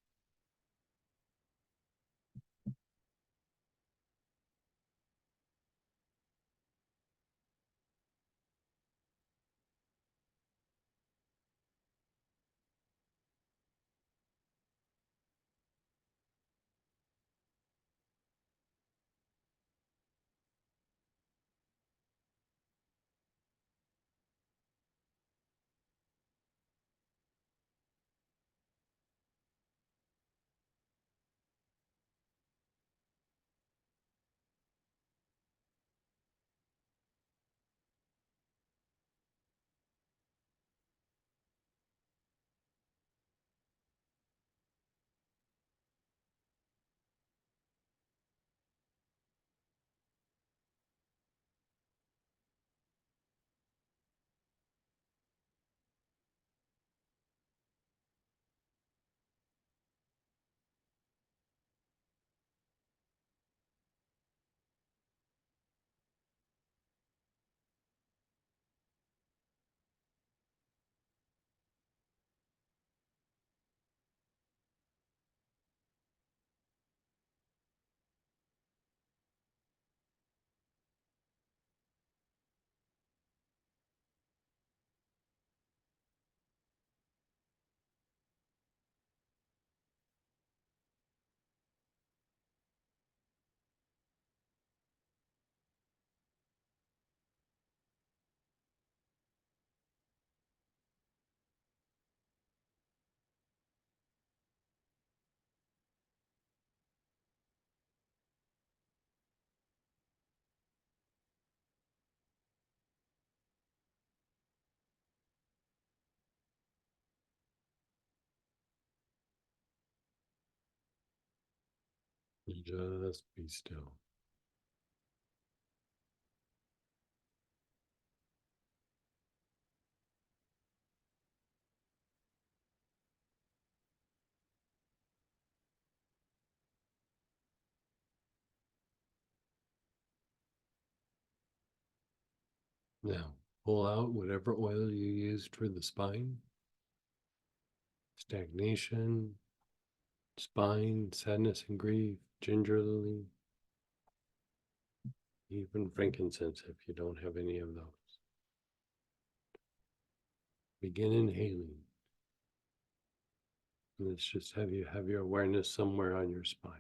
Just be still. Now, pull out whatever oil you used for the spine. Stagnation, spine, sadness and grief, ginger lily, even frankincense if you don't have any of those. Begin inhaling. Let's just have you have your awareness somewhere on your spine.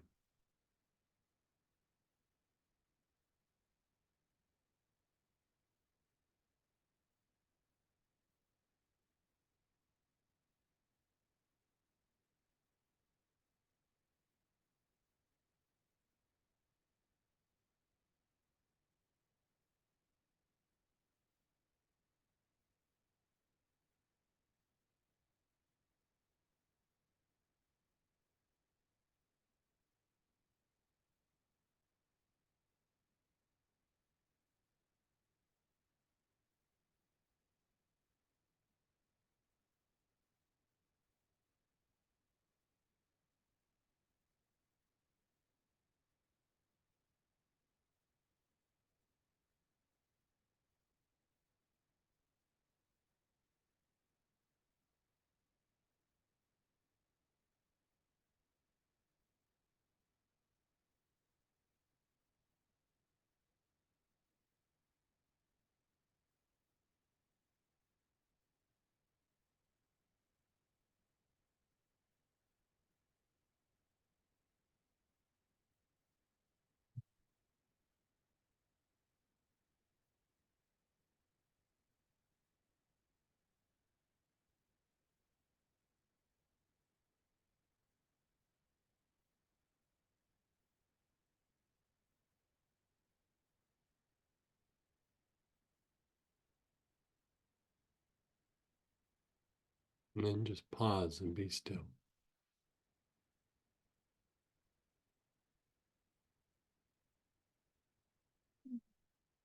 And then just pause and be still.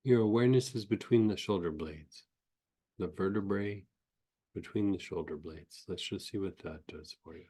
Your awareness is between the shoulder blades, the vertebrae between the shoulder blades. Let's just see what that does for you.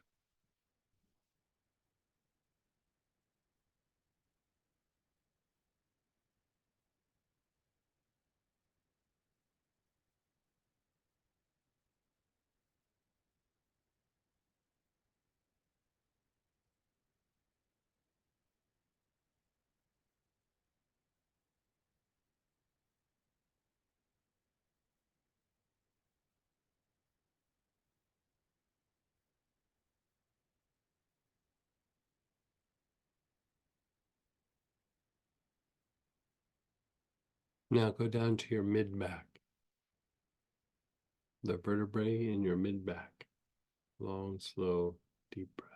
Now go down to your mid back, the vertebrae in your mid back. Long, slow, deep breath.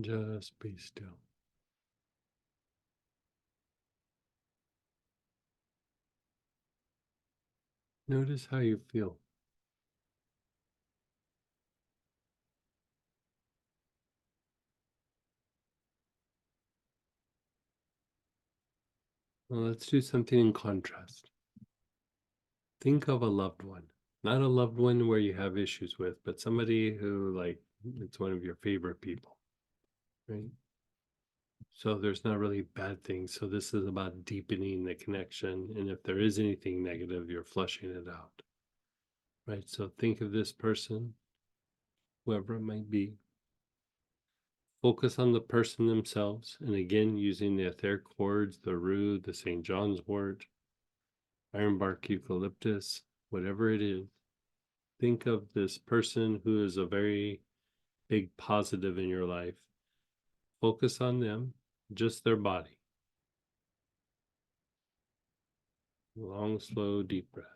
Just be still. Notice how you feel. Well, let's do something in contrast. Think of a loved one, not a loved one where you have issues with, but somebody who, like, it's one of your favorite people, right? So there's not really bad things. So this is about deepening the connection. And if there is anything negative, you're flushing it out, right? So think of this person, whoever it might be. Focus on the person themselves. And again, using the etheric chords, the rue, the St. John's wort, ironbark eucalyptus, whatever it is. Think of this person who is a very big positive in your life. Focus on them, just their body. Long, slow, deep breath.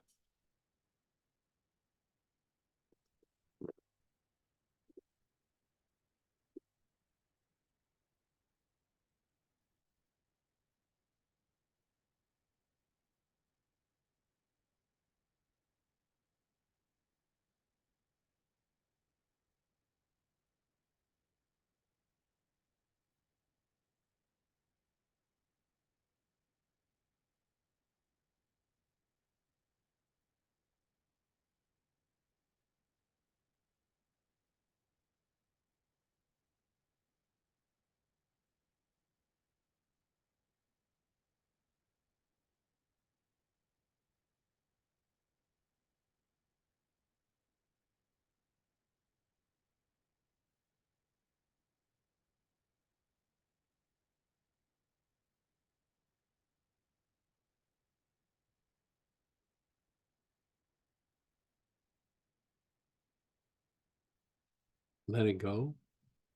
Let it go.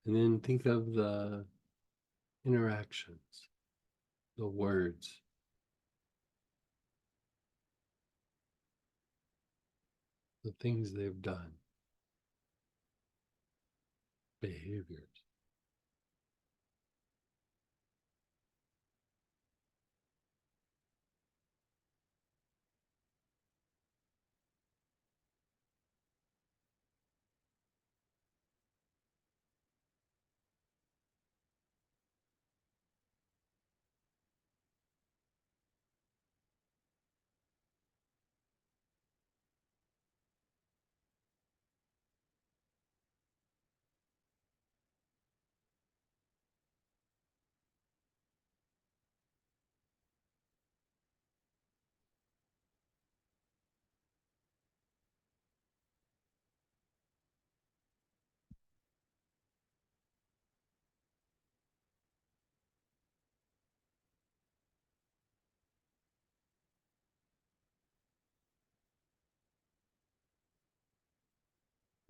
And then think of the interactions, the words, the things they've done, behaviors.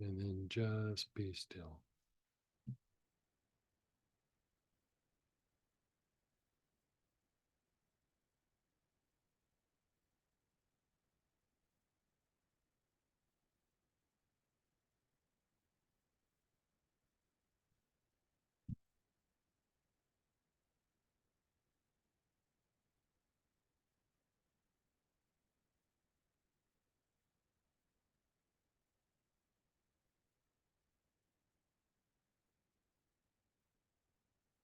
And then just be still.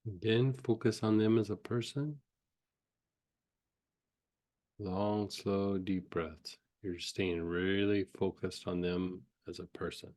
Again, focus on them as a person. Long, slow, deep breaths. You're staying really focused on them as a person.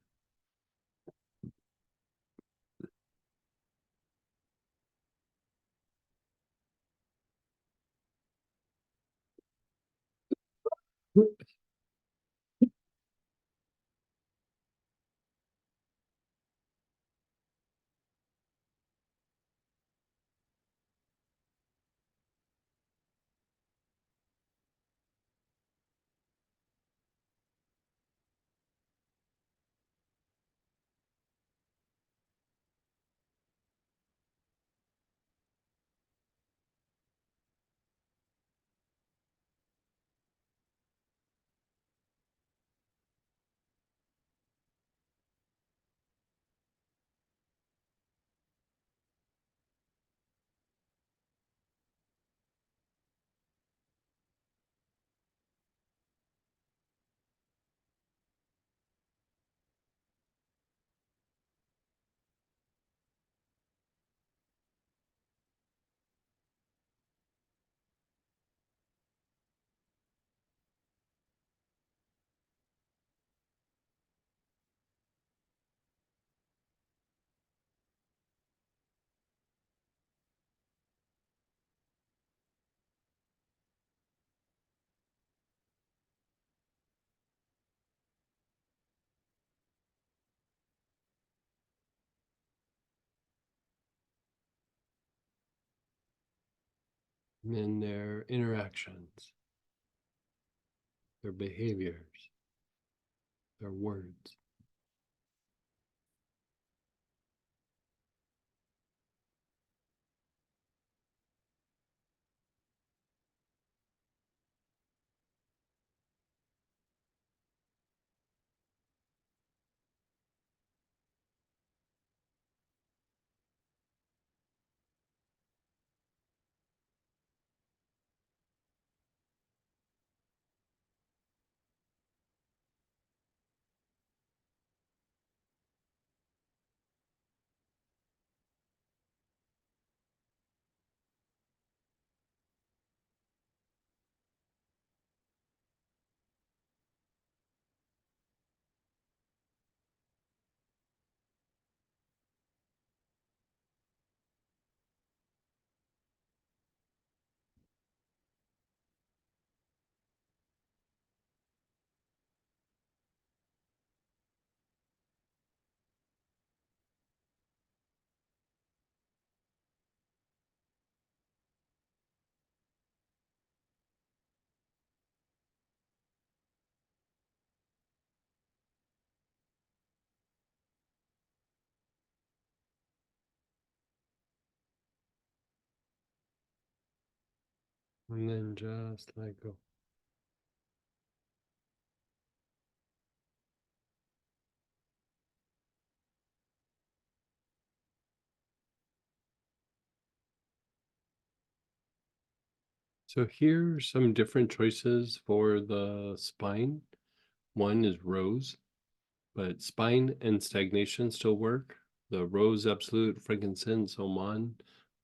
And then their interactions, their behaviors, their words. And then just let go. So here are some different choices for the spine. One is rose, but spine and stagnation still work. The rose absolute, frankincense, oman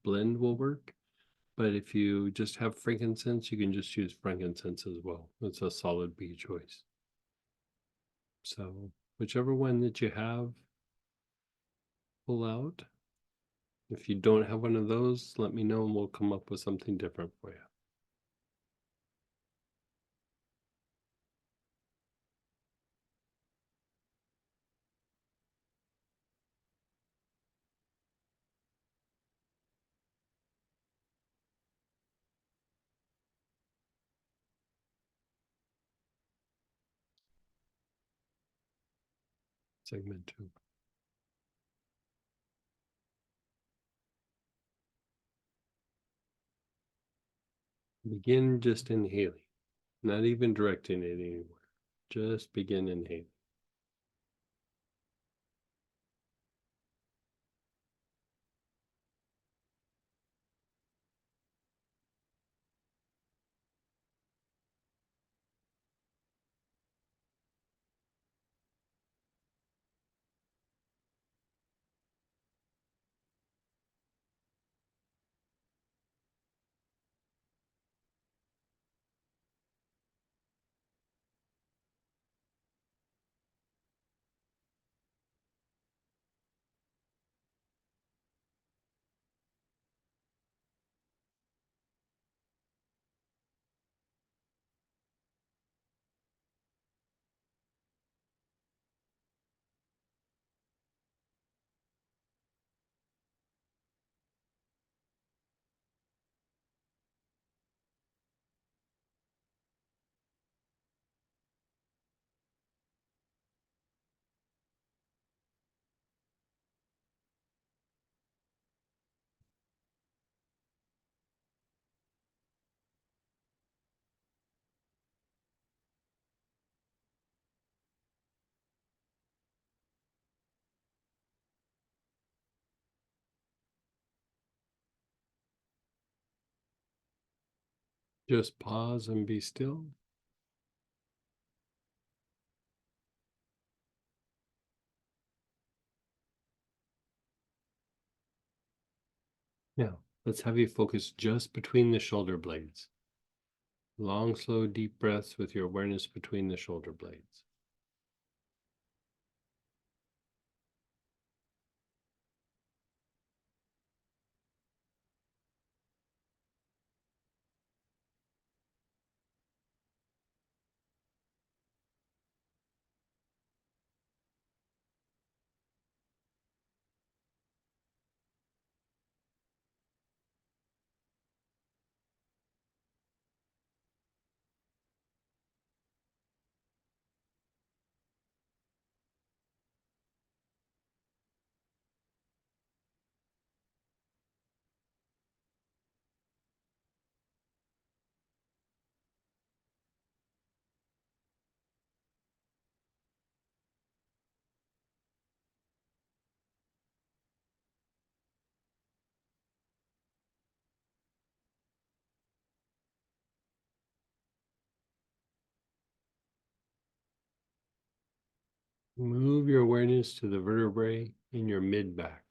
blend will work. But if you just have frankincense, you can just use frankincense as well. It's a solid B choice. So whichever one that you have, pull out. If you don't have one of those, let me know and we'll come up with something different for you. segment 2. Begin just inhaling, not even directing it anywhere. Just begin inhaling. Just pause and be still. Now, let's have you focus just between the shoulder blades. Long, slow, deep breaths with your awareness between the shoulder blades. Move your awareness to the vertebrae in your mid-back.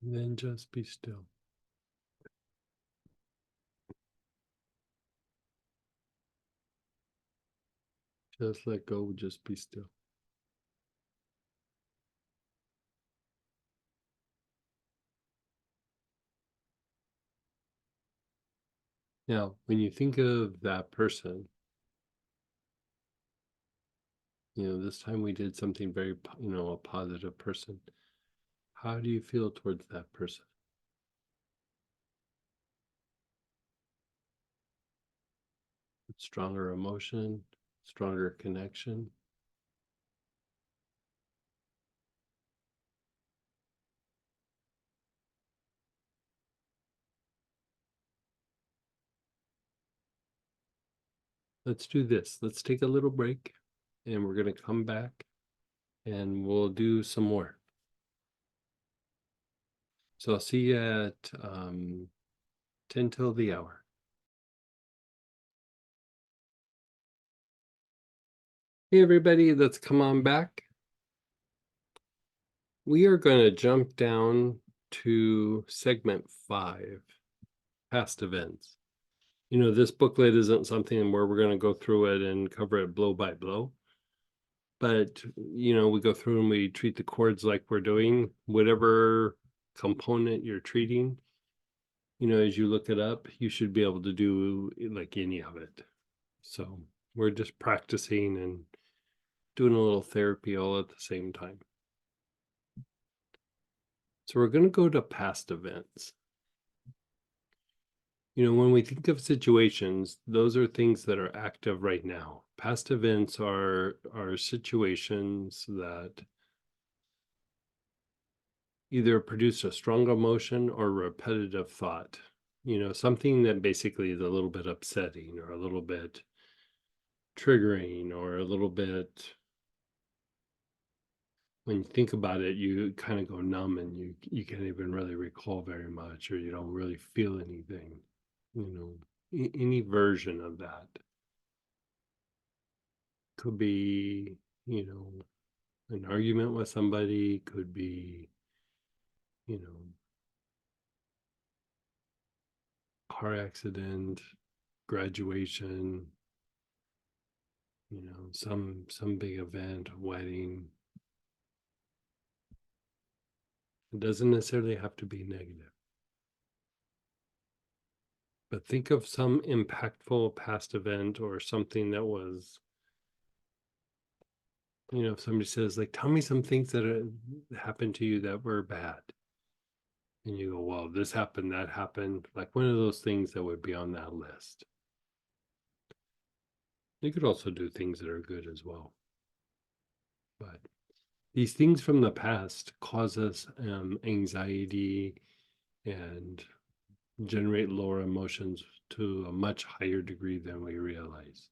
And then just be still. Just let go, just be still. Now, when you think of that person, this time we did something very, a positive person. How do you feel towards that person? Stronger emotion, stronger connection. let's do this. Let's take a little break and we're going to come back and we'll do some more. So I'll see you at 10 till the hour. Hey everybody, let's come on back. We are going to jump down to segment 5, past events. You know, this booklet isn't something where we're going to go through it and cover it blow by blow. But, you know, we go through and we treat the chords like we're doing whatever component you're treating. You know, as you look it up, you should be able to do like any of it. So we're just practicing and doing a little therapy all at the same time. So we're going to go to past events. You know, when we think of situations, those are things that are active right now. Past events are situations that either produce a strong emotion or repetitive thought. You know, something that basically is a little bit upsetting or a little bit triggering or a little bit, when you think about it, you kind of go numb and you can't even really recall very much, or you don't really feel anything. You know, any version of that could be, you know, an argument with somebody, could be, you know, car accident, graduation, you know, some big event, a wedding. It doesn't necessarily have to be negative. But think of some impactful past event or something that was, you know, if somebody says, like, tell me some things that happened to you that were bad. And you go, well, this happened, that happened. Like one of those things that would be on that list. You could also do things that are good as well. But these things from the past cause us anxiety and generate lower emotions to a much higher degree than we realize.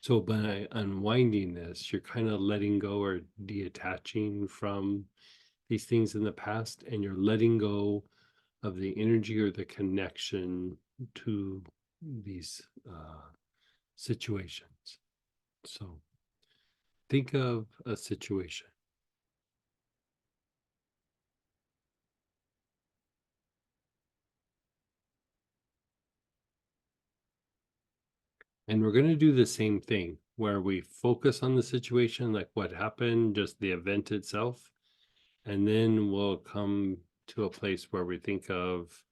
So by unwinding this, you're kind of letting go or detaching from these things in the past, and you're letting go of the energy or the connection to these situations. So think of a situation. And we're going to do the same thing where we focus on the situation, like what happened, just the event itself. And then we'll come to a place where we think of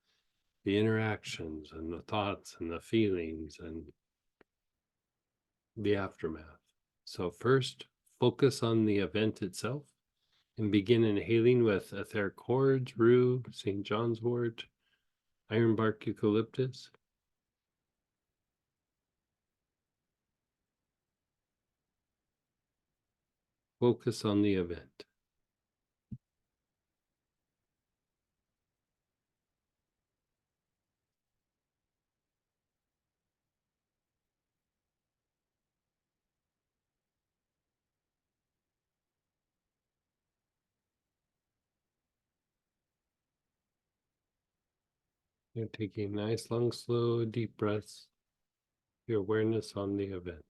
the interactions and the thoughts and the feelings and the aftermath. So first, focus on the event itself and begin inhaling with etheric cords, rue, St. John's wort, ironbark eucalyptus. Focus on the event. You're taking nice, long, slow, deep breaths. Your awareness on the event.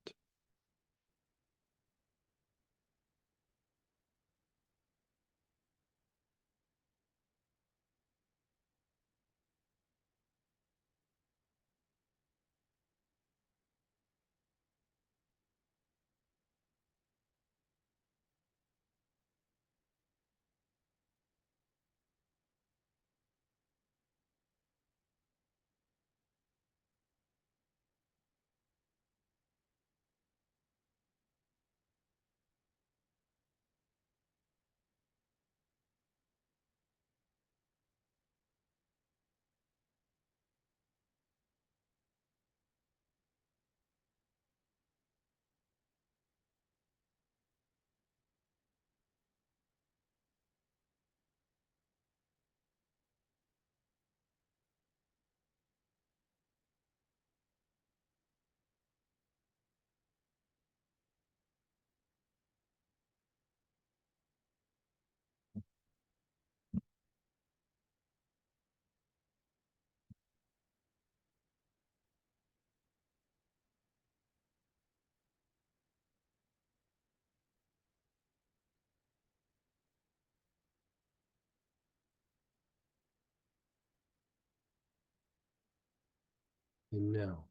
And now,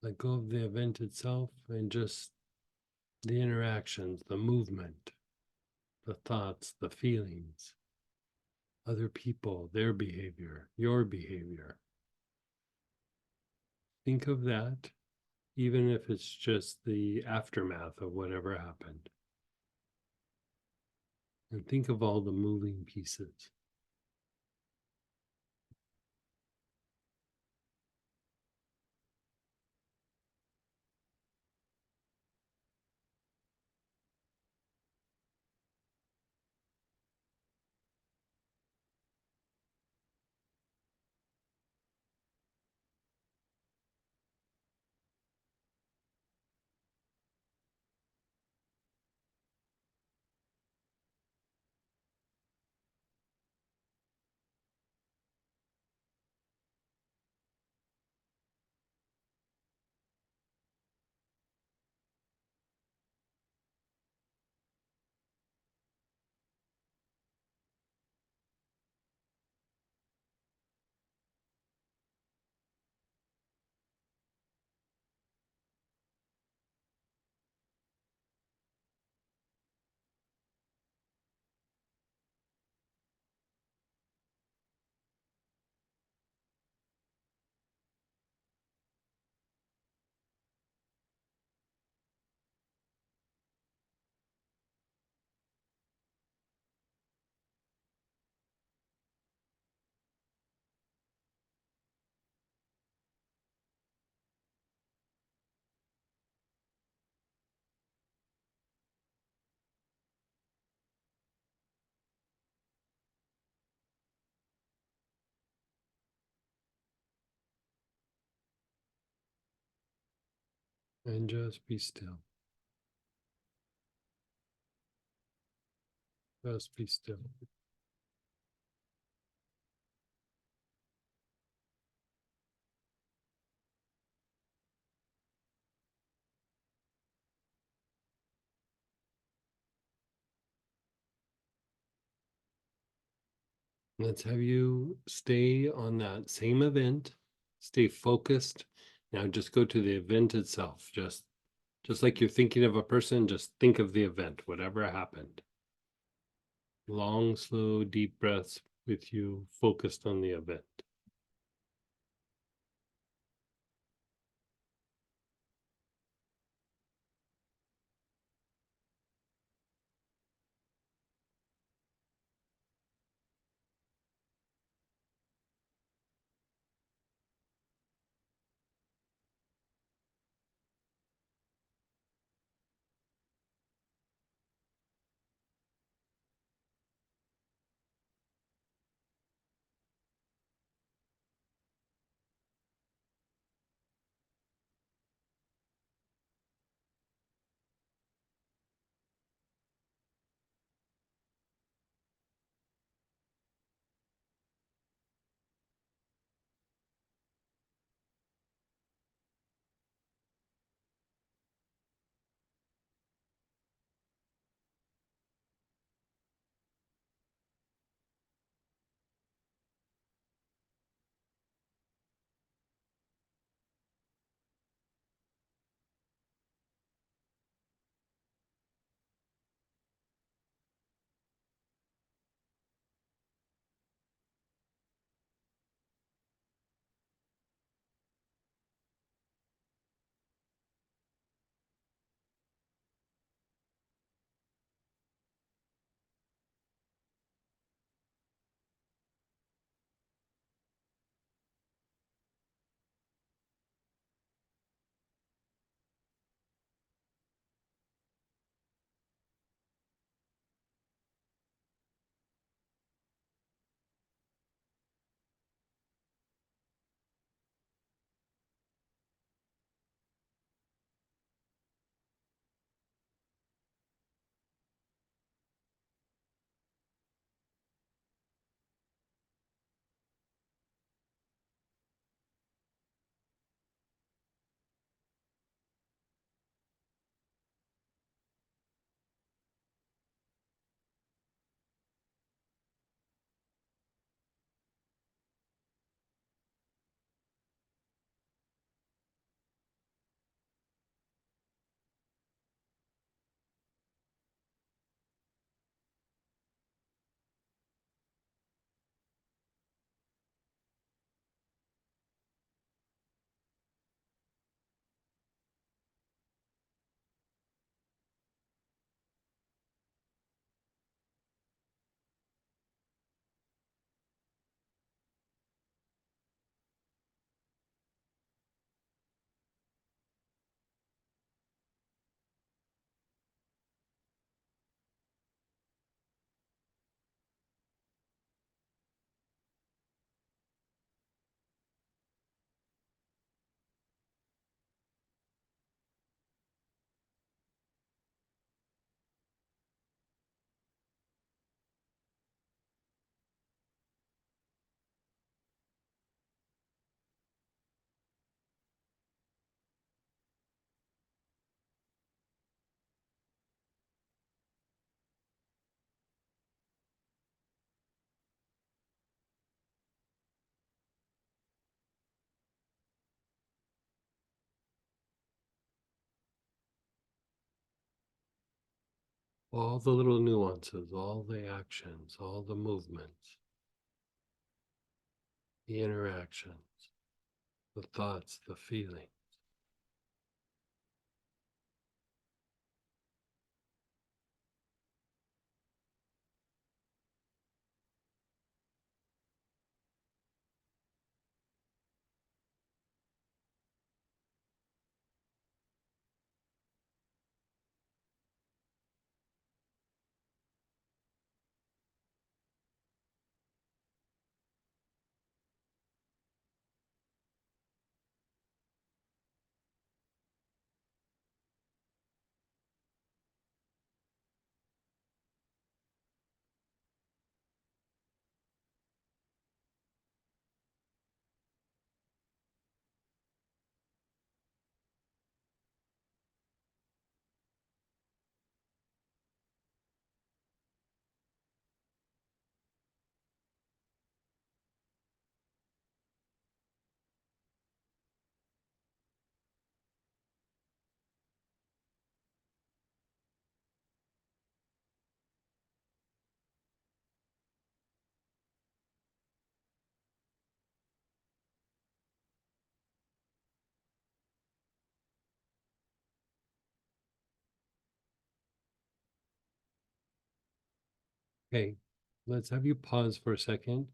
let go of the event itself and just the interactions, the movement, the thoughts, the feelings, other people, their behavior, your behavior. Think of that, even if it's just the aftermath of whatever happened. And think of all the moving pieces. And just be still. Just be still. Let's have you stay on that same event, stay focused. Now just go to the event itself. Just like you're thinking of a person, just think of the event, whatever happened. Long, slow, deep breaths with you focused on the event. All the little nuances, all the actions, all the movements, the interactions, the thoughts, the feelings. Okay, let's have you pause for a second.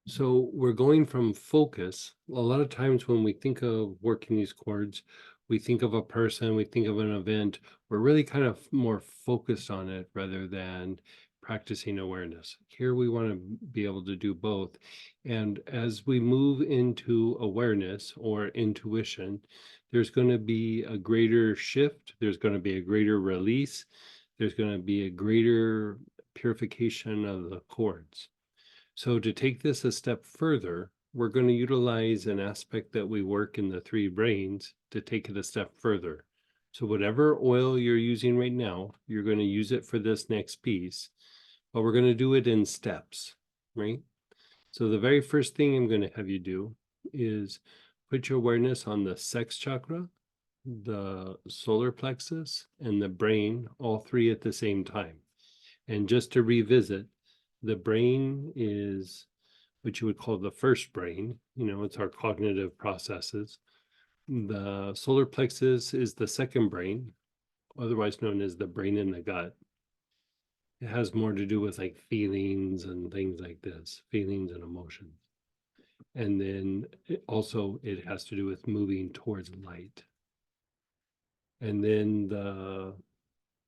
So we're going from focus. A lot of times when we think of working these chords, we think of a person, we think of an event. We're really kind of more focused on it rather than practicing awareness. Here we want to be able to do both. And as we move into awareness or intuition, there's going to be a greater shift. There's going to be a greater release. There's going to be a greater purification of the chords. So to take this a step further, we're going to utilize an aspect that we work in the three brains to take it a step further. So whatever oil you're using right now, you're going to use it for this next piece, but we're going to do it in steps, right? So the very first thing I'm going to have you do is put your awareness on the sex chakra, the solar plexus, and the brain, all three at the same time. And just to revisit, the brain is what you would call the first brain. It's our cognitive processes. The solar plexus is the second brain, otherwise known as the brain in the gut. It has more to do with like feelings and things like this, feelings and emotions. And then it has to do with moving towards light. And then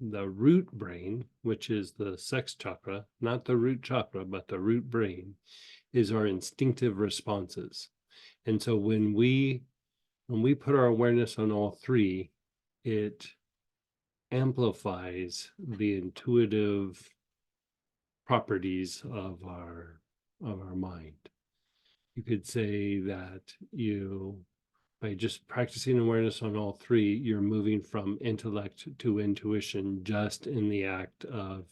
the root brain, which is the sex chakra, not the root chakra, but the root brain, is our instinctive responses. And so when we put our awareness on all three, it amplifies the intuitive properties of our mind. You could say that by just practicing awareness on all three, you're moving from intellect to intuition just in the act of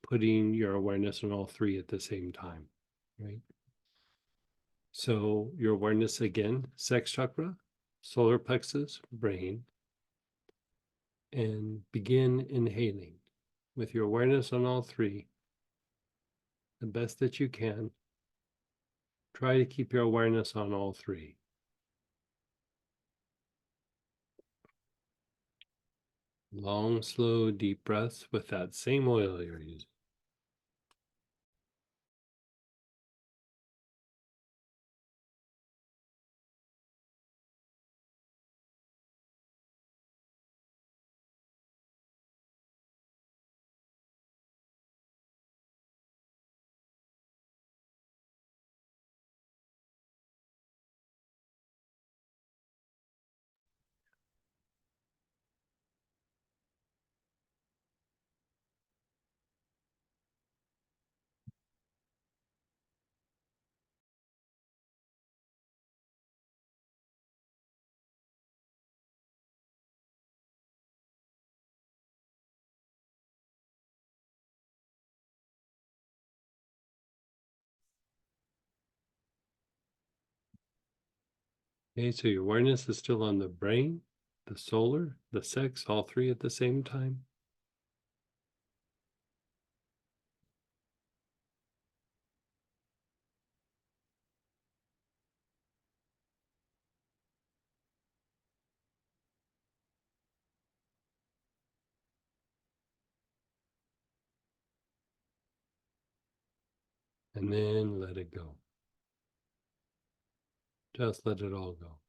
putting your awareness on all three at the same time, right? So your awareness again, sex chakra, solar plexus, brain, and begin inhaling with your awareness on all three, the best that you can. Try to keep your awareness on all three. Long, slow, deep breaths with that same oil you're using. Okay, so your awareness is still on the brain, the solar, the sex, all three at the same time. And then let it go. Just let it all go.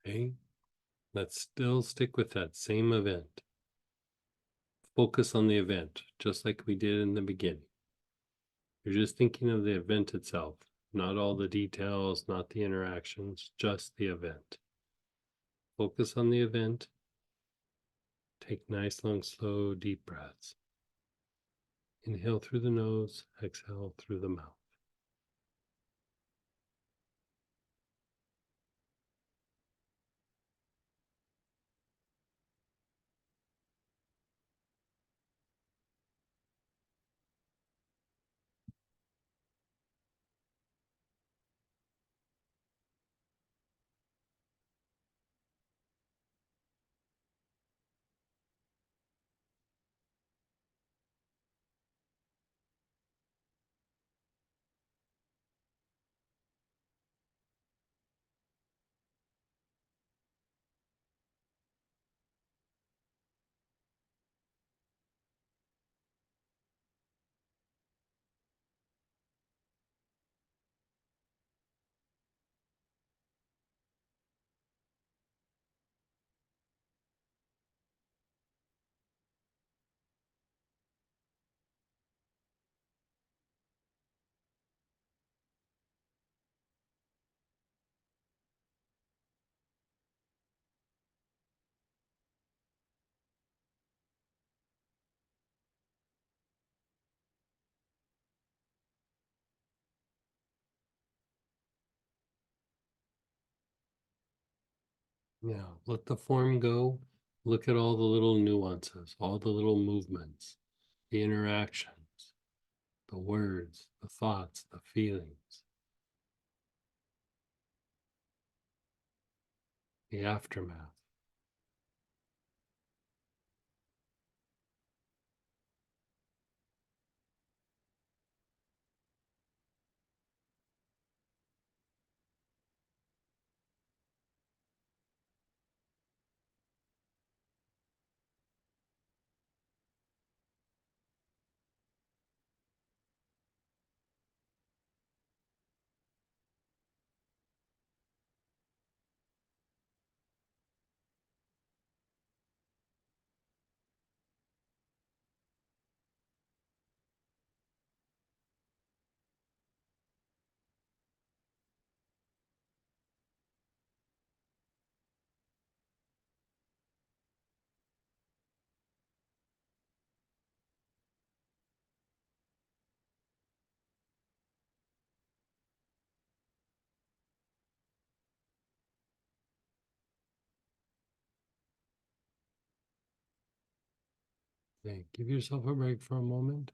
Okay. Let's still stick with that same event. Focus on the event, just like we did in the beginning. You're just thinking of the event itself, not all the details, not the interactions, just the event. Focus on the event. Take nice, long, slow, deep breaths. Inhale through the nose, exhale through the mouth. Now, let the form go. Look at all the little nuances, all the little movements, the interactions, the words, the thoughts, the feelings, the aftermath. Okay, give yourself a break for a moment.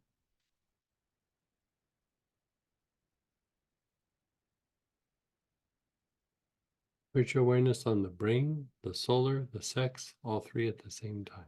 Put your awareness on the brain, the solar, the sex, all three at the same time.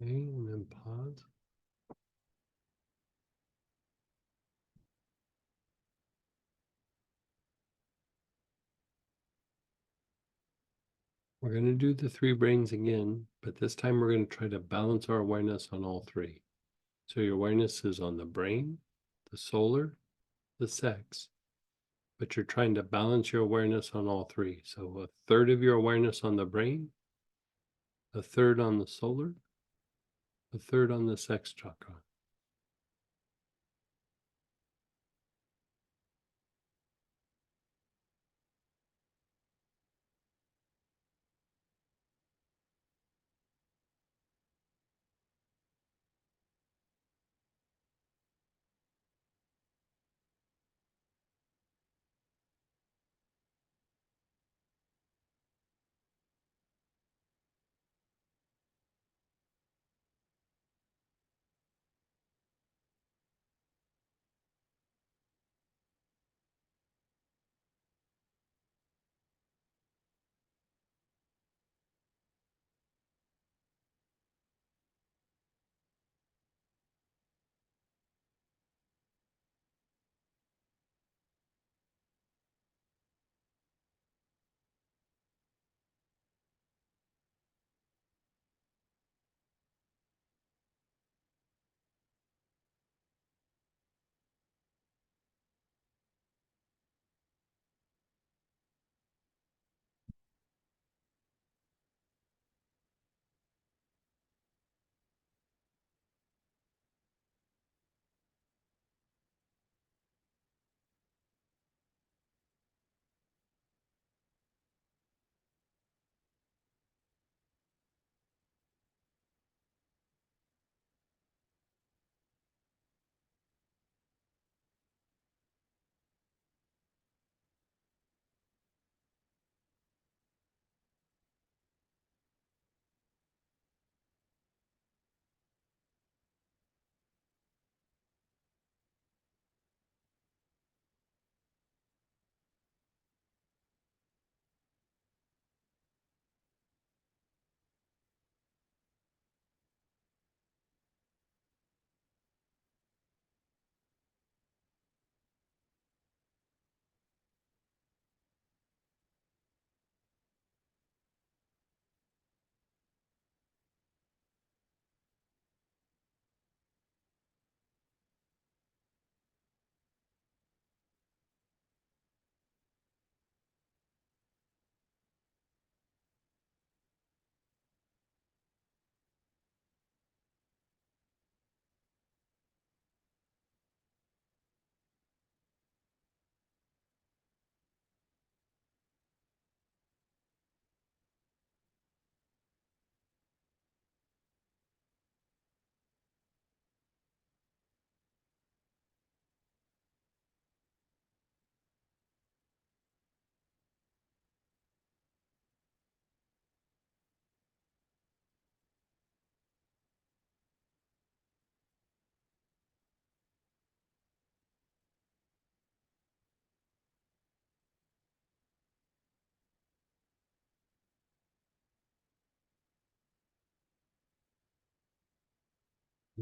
Okay, and then pause. We're going to do the three brains again, but this time we're going to try to balance our awareness on all three. So your awareness is on the brain, the solar, the sex, but you're trying to balance your awareness on all three. So a third of your awareness on the brain, a third on the solar, a third on the sex chakra.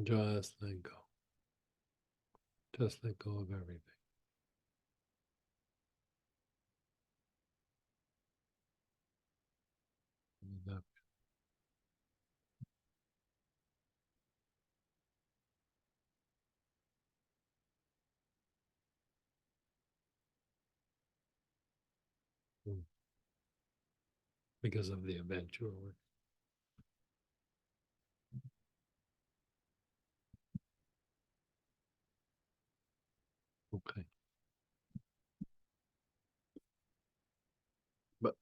Just let go. Just let go of everything. That- Because of the event you were okay. But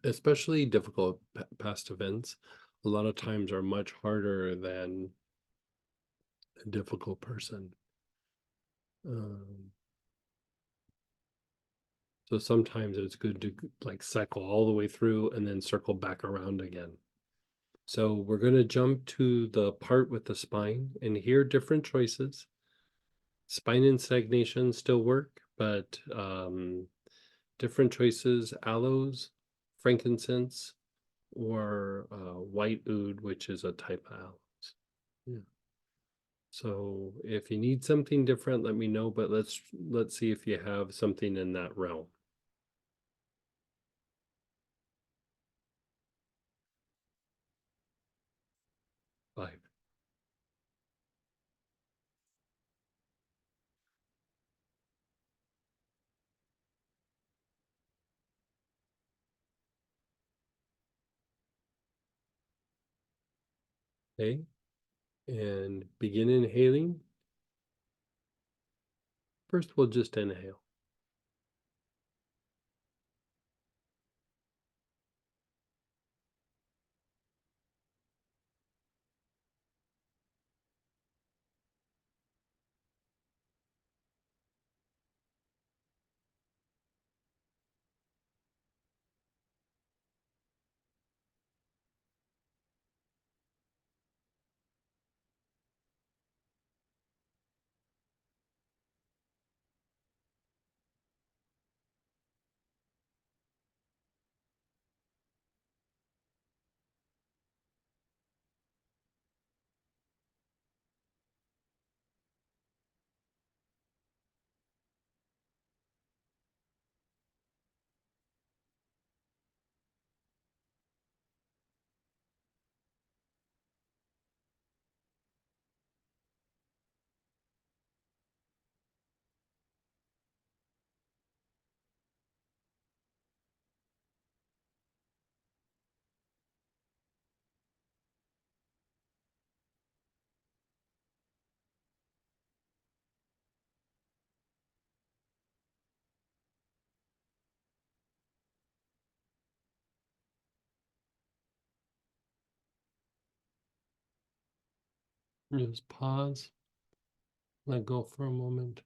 especially difficult past events, a lot of times are much harder than a difficult person. Um, so sometimes it's good to like cycle all the way through and then circle back around again. So we're going to jump to the part with the spine, and here different choices. Spine and stagnation still work, but different choices: aloes, frankincense, or white oud, which is a type of aloes. So if you need something different, let me know, but let's see if you have something in that realm. Five. Okay, and begin inhaling. First, we'll just inhale. Just pause, let go for a moment.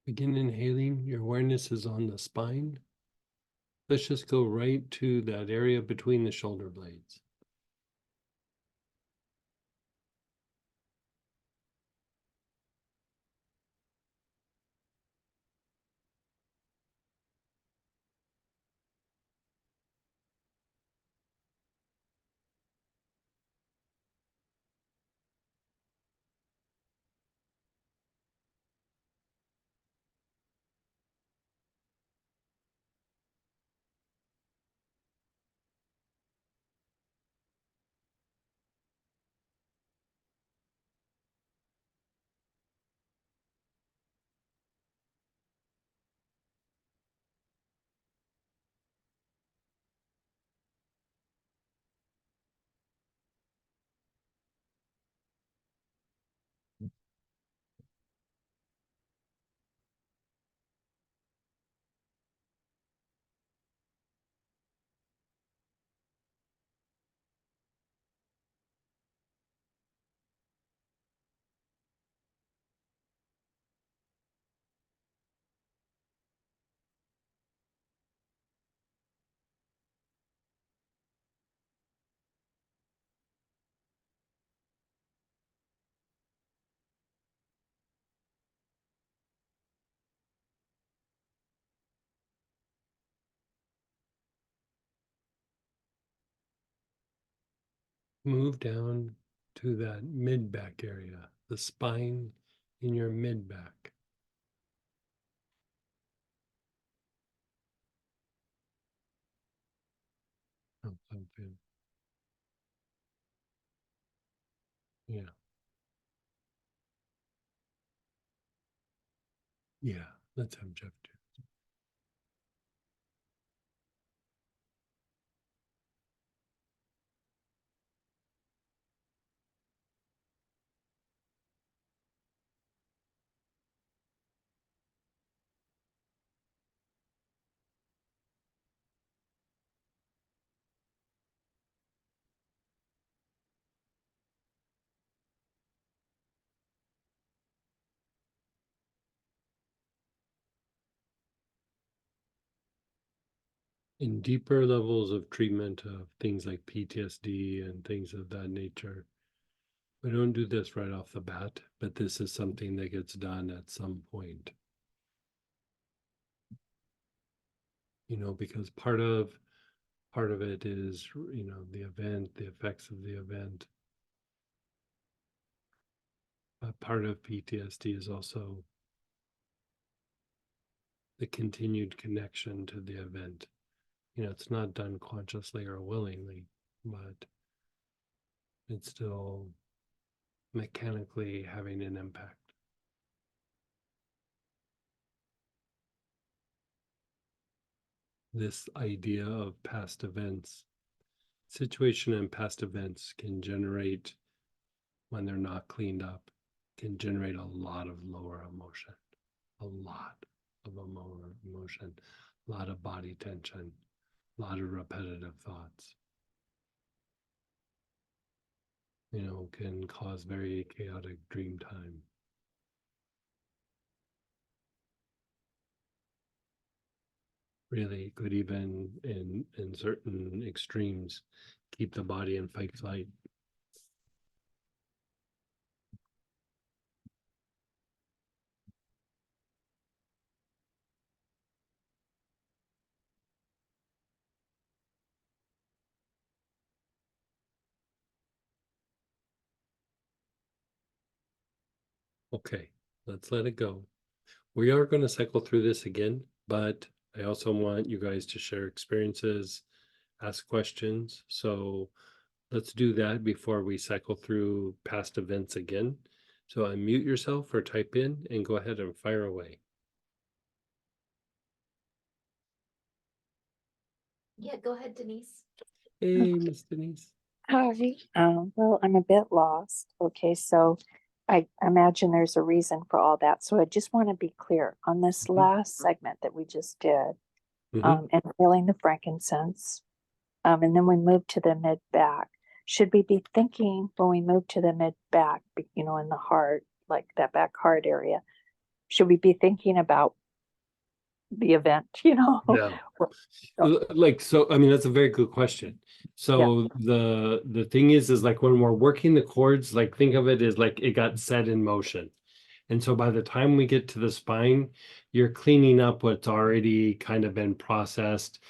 Begin inhaling, your awareness is on the spine. Let's just go right to that area between the shoulder blades. Move down to that mid back area, the spine in your mid back. Oh, something. Yeah. Yeah. Let's have Jeff do. In deeper levels of treatment of things like PTSD and things of that nature, we don't do this right off the bat, but this is something that gets done at some point. You know, because part of it is, you know, the event, the effects of the event. But part of PTSD is also the continued connection to the event. You know, it's not done consciously or willingly, but it's still mechanically having an impact. This idea of past events, situation and past events can generate, when they're not cleaned up, can generate a lot of lower emotion, a lot of emotion, a lot of body tension, a lot of repetitive thoughts. You know, can cause very chaotic dream time. Really could even, in certain extremes, keep the body in fight flight. Okay, let's let it go. We are going to cycle through this again, but I also want you guys to share experiences, ask questions. So let's do that before we cycle through past events again. So unmute yourself or type in and go ahead and fire away. Yeah, go ahead, Denise. Hey, Miss Denise. Hi. Well, I'm a bit lost. Okay, so I imagine there's a reason for all that. So I just want to be clear on this Mhm. last segment that we just did, Mhm. and feeling the frankincense. And then we move to the mid back. Should we be thinking when we move to the mid back, you know, in the heart, like that back heart area, should we be thinking about the event, you know? No. Or- Like, so I mean, that's a very good question. So the thing is like when we're working the chords, like think of it as like it got set in motion. And so by the time we get to the spine, you're cleaning up what's already kind of been processed.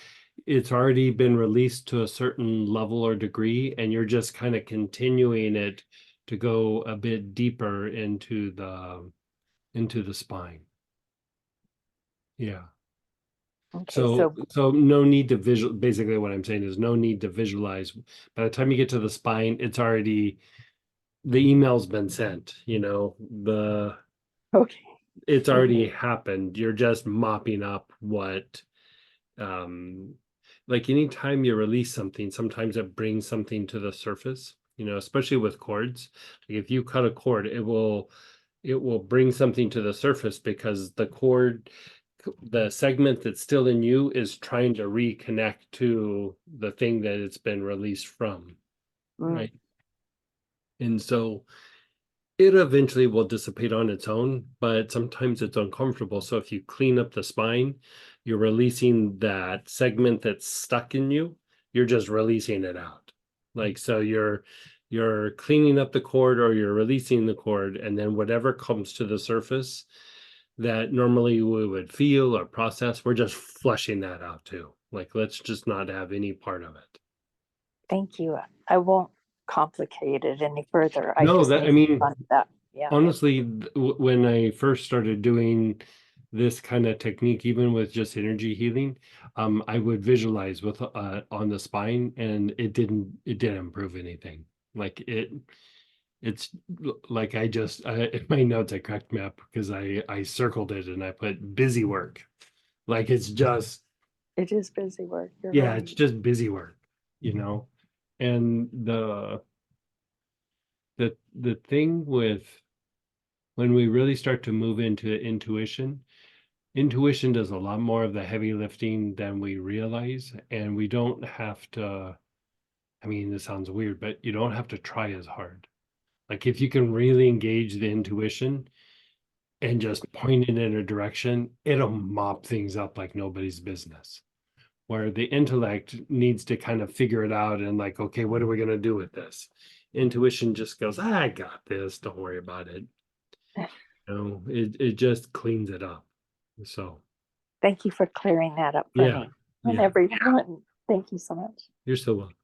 It's already been released to a certain level or degree, and you're just kind of continuing it to go a bit deeper into the spine. Yeah. Okay, So no need to visual, basically what I'm saying is no need to visualize. By the time you get to the spine, it's already, the email's been sent, you know, okay, it's already happened. You're just mopping up what, um, like anytime you release something, sometimes it brings something to the surface, you know, especially with chords. Like if you cut a cord, it will bring something to the surface because the segment that's still in you is trying to reconnect to the thing that it's been released from, right? And so it eventually will dissipate on its own, but sometimes it's uncomfortable. So if you clean up the spine, you're releasing that segment that's stuck in you. You're just releasing it out. Like, so you're cleaning up the cord or you're releasing the cord, and then whatever comes to the surface that normally we would feel or process, we're just flushing that out too. Like, let's just not have any part of it. thank you. I won't complicate it any further. I No, just that, need I mean, fun with that. Yeah. honestly, when I first started doing this kind of technique, even with just energy healing, I would visualize with on the spine, and it didn't improve anything. Like it's like in my notes I cracked me up because I circled it and I put busy work. Like it's just, It is busy work. You're yeah, right. it's just busy work, you know. And the thing with when we really start to move into intuition does a lot more of the heavy lifting than we realize, and we don't have to, I mean, this sounds weird, but you don't have to try as hard. Like if you can really engage the intuition and just point it in a direction, it'll mop things up like nobody's business. Where the intellect needs to kind of figure it out and like, okay, what are we going to do with this? Intuition just goes, I got this, don't worry about it. You know, it just cleans it up. So Thank you for clearing that up for yeah, me. And Yeah. everyone, thank you so much. You're so welcome.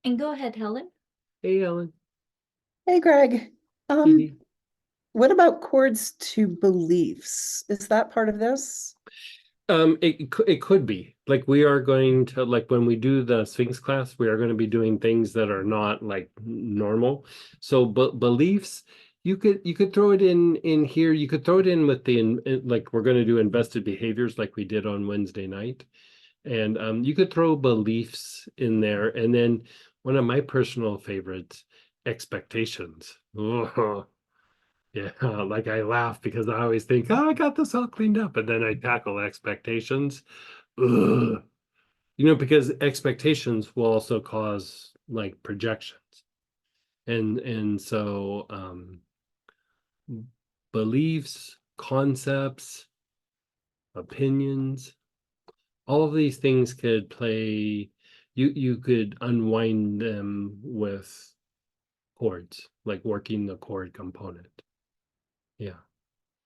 And go ahead, Helen. Hey, Ellen. Hey, Greg. Edie. What about chords to beliefs? Is that part of this? It could be like we are going to like when we do the Sphinx class, we are going to be doing things that are not like normal. So, but beliefs, you could throw it in here. You could throw it in with like we're going to do invested behaviors like we did on Wednesday night, and you could throw beliefs in there, and then one of my personal favorites, expectations. Oh, yeah, like I laugh because I always think, oh, I got this all cleaned up, and then I tackle expectations. Ugh. Because expectations will also cause like projections. And so beliefs, concepts, opinions, all of these things could play, you could unwind them with chords, like working the chord component. Yeah.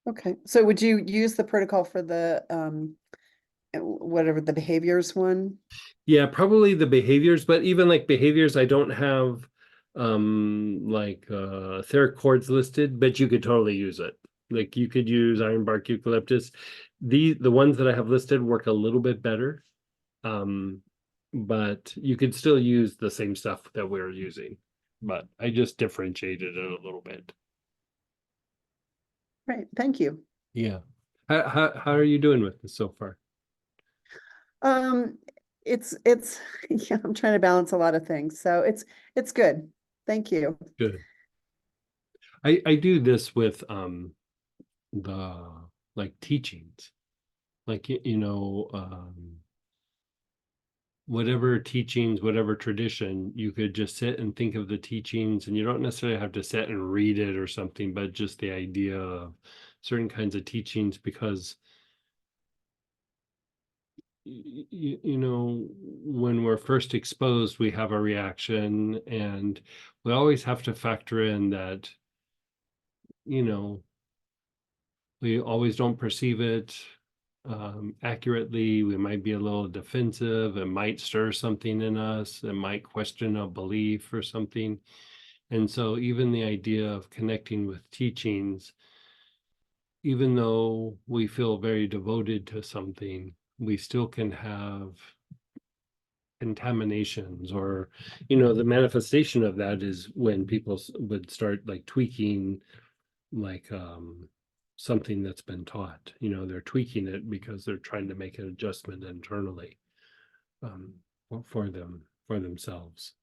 Okay, so would you use the protocol for the whatever the behaviors one? Yeah, probably the behaviors, but even like behaviors, I don't have like etheric chords listed, but you could totally use it. Like you could use ironbark, eucalyptus. The ones that I have listed work a little bit better. But you could still use the same stuff that we're using. But I just differentiated it a little bit. Right, thank you. Yeah. How are you doing with this so far? It's yeah, I'm trying to balance a lot of things, so it's good. Thank you. Good. I do this with the like teachings, like whatever teachings, whatever tradition, you could just sit and think of the teachings, and you don't necessarily have to sit and read it or something, but just the idea of certain kinds of teachings, because when we're first exposed, we have a reaction, and we always have to factor in that we always don't perceive it accurately. We might be a little defensive. It might stir something in us. It might question a belief or something. And so even the idea of connecting with teachings, even though we feel very devoted to something, we still can have contaminations, or the manifestation of that is when people would start like tweaking like something that's been taught. They're tweaking it because they're trying to make an adjustment internally for themselves.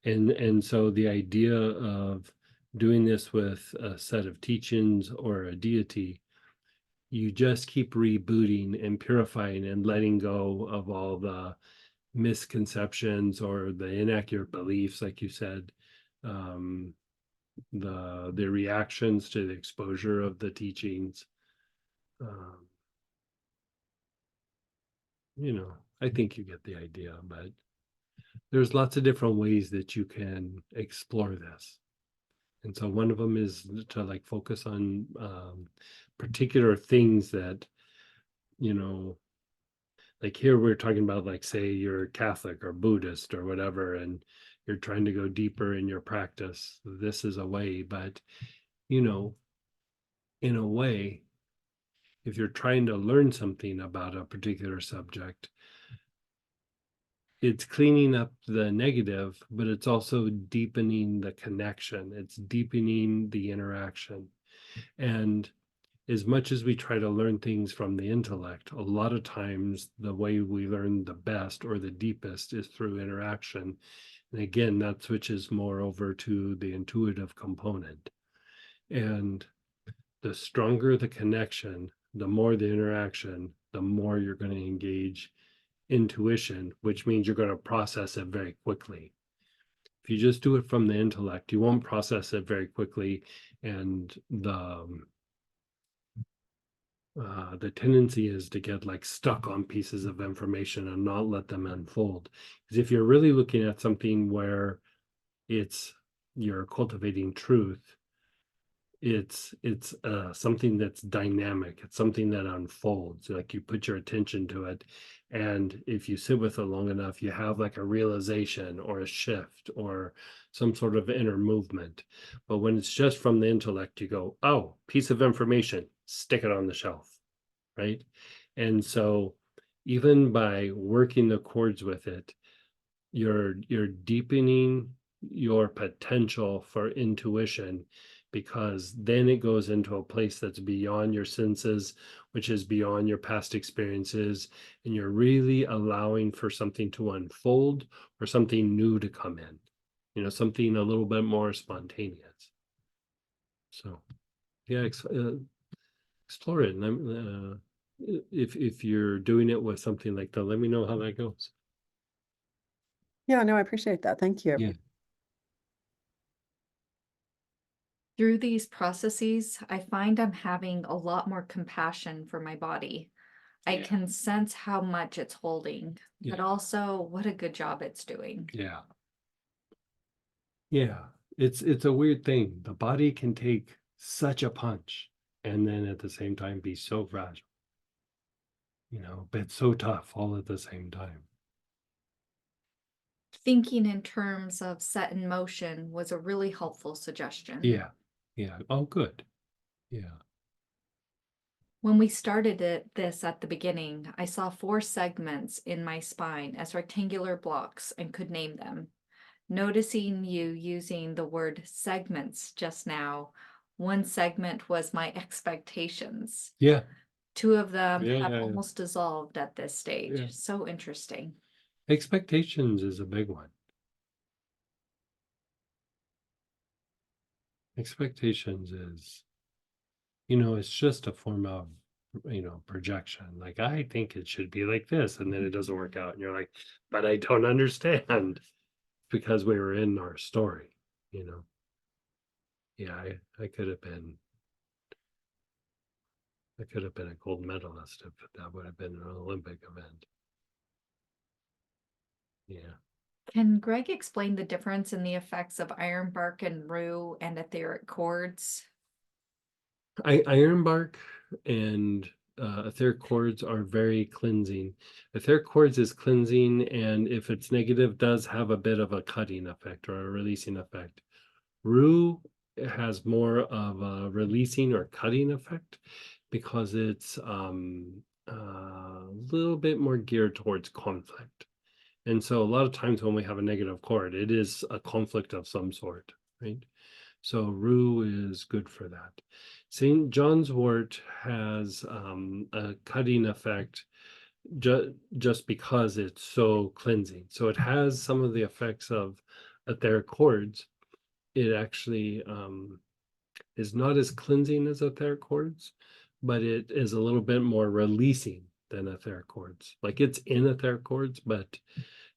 And so the idea of doing this with a set of teachings or a deity, you just keep rebooting and purifying and letting go of all the misconceptions or the inaccurate beliefs, like you said, the reactions to the exposure of the teachings. I think you get the idea, but there's lots of different ways that you can explore this. And so one of them is to like focus on particular things that, like here we're talking about, like, say you're Catholic or Buddhist or whatever, and you're trying to go deeper in your practice. This is a way, but in a way, if you're trying to learn something about a particular subject, it's cleaning up the negative, but it's also deepening the connection. It's deepening the interaction. And as much as we try to learn things from the intellect, a lot of times the way we learn the best or the deepest is through interaction. And again, that switches more over to the intuitive component. And the stronger the connection, the more the interaction, the more you're going to engage intuition, which means you're going to process it very quickly. If you just do it from the intellect, you won't process it very quickly, and the tendency is to get like stuck on pieces of information and not let them unfold. Because if you're really looking at something where you're cultivating truth, it's something that's dynamic. It's something that unfolds. Like you put your attention to it, and if you sit with it long enough, you have like a realization or a shift or some sort of inner movement. But when it's just from the intellect, you go, oh, piece of information, stick it on the shelf, right? And so even by working the chords with it, you're deepening your potential for intuition, because then it goes into a place that's beyond your senses, which is beyond your past experiences, and you're really allowing for something to unfold or something new to come in, something a little bit more spontaneous. So yeah, explore it. And if you're doing it with something like that, let me know how that goes. Yeah, no, I appreciate that. Thank you. Yeah. Through these processes, I find I'm having a lot more compassion for my body. I Yeah. can sense how much it's holding, but Yeah. also what a good job it's doing. Yeah. Yeah. It's a weird thing. The body can take such a punch and then at the same time be so fragile. But it's so tough all at the same time. Thinking in terms of set in motion was a really helpful suggestion. Yeah. Yeah. Oh, good. Yeah. When we started this at the beginning, I saw 4 segments in my spine as rectangular blocks and could name them. Noticing you using the word segments just now, one segment was my expectations. Yeah. 2 of them Yeah, have yeah, yeah. almost dissolved at this stage. Yeah. So interesting. Expectations is a big one. Expectations is, it's just a form of, projection. Like, I think it should be like this, and then it doesn't work out. And you're like, but I don't understand, because we were in our story, Yeah, I could have been a gold medalist if that would have been an Olympic event. Yeah. Can Greg explain the difference in the effects of ironbark and rue and etheric chords? Ironbark and etheric chords are very cleansing. Etheric chords is cleansing, and if it's negative, does have a bit of a cutting effect or a releasing effect. Rue has more of a releasing or cutting effect because it's a little bit more geared towards conflict. And so a lot of times when we have a negative chord, it is a conflict of some sort, right? So rue is good for that. St. John's wort has a cutting effect just because it's so cleansing. So it has some of the effects of etheric chords. It actually is not as cleansing as etheric chords, but it is a little bit more releasing than etheric chords. Like, it's in etheric chords, but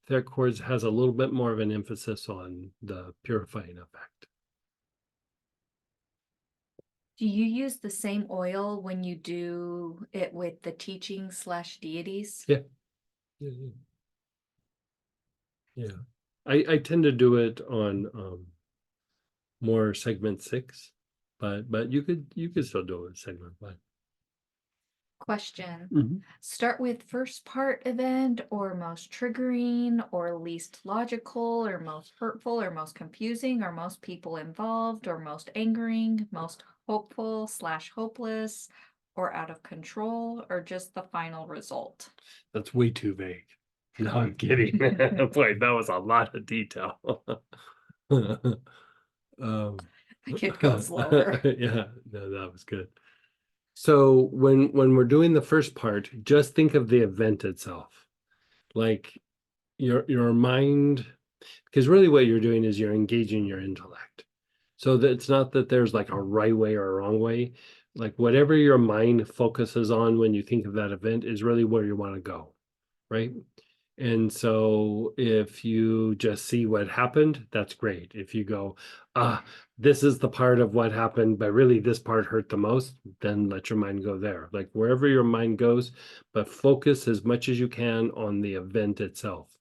etheric chords has a little bit more of an emphasis on the purifying effect. Do you use the same oil when you do it with the teaching/deities? Yeah. Yeah. Yeah. I tend to do it on more segment 6, but you could still do it with segment 5. Question. Start with first part event or most triggering or least logical or most hurtful or most confusing or most people involved or most angering, most hopeful/hopeless or out of control, or just the final result? That's way too vague. No, I'm kidding. Boy, that was a lot of detail. I could go slower. Yeah, no, that was good. So when we're doing the first part, just think of the event itself. Like your mind, because really what you're doing is you're engaging your intellect. So that it's not that there's like a right way or a wrong way. Like, whatever your mind focuses on when you think of that event is really where you want to go, right? And so if you just see what happened, that's great. If you go, this is the part of what happened, but really this part hurt the most, then let your mind go there. Like, wherever your mind goes, but focus as much as you can on the event itself.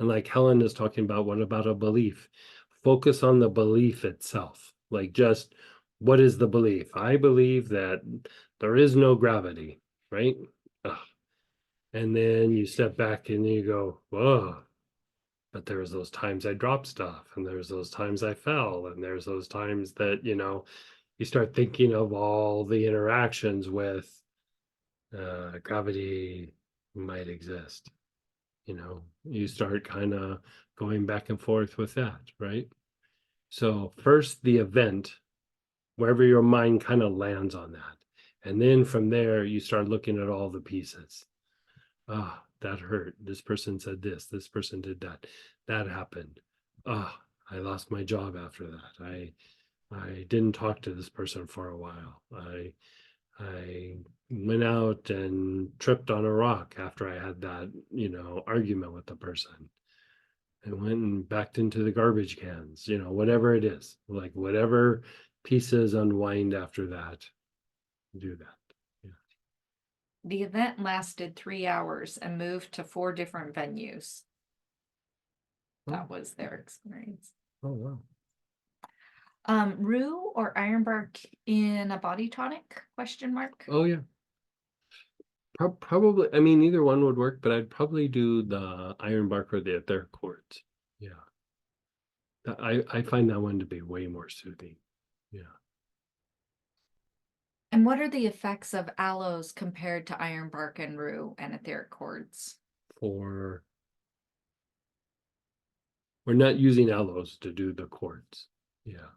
And like Helen is talking about, what about a belief? Focus on the belief itself. Like, just what is the belief? I believe that there is no gravity, right? Ugh. And then you step back and you go, whoa, but there's those times I dropped stuff, and there's those times I fell, and there's those times that, you start thinking of all the interactions with gravity might exist. You start kind of going back and forth with that, right? So first the event, wherever your mind kind of lands on that. And then from there, you start looking at all the pieces. Ah, that hurt. This person said this person did that. That happened. Ah, I lost my job after that. I didn't talk to this person for a while. I went out and tripped on a rock after I had that, argument with the person. I went and backed into the garbage cans, whatever it is, like whatever pieces unwind after that, do that. Yeah. The event lasted 3 hours and moved to 4 different venues. That was their experience. Oh, wow. Rue or Ironbark in a body tonic? Question mark. Oh, yeah. Probably, I mean, either one would work, but I'd probably do the Ironbark or the etheric quartz. Yeah. I find that one to be way more soothing. Yeah. And what are the effects of aloes compared to Ironbark and Rue and etheric cords? We're not using aloes to do the cords. Yeah.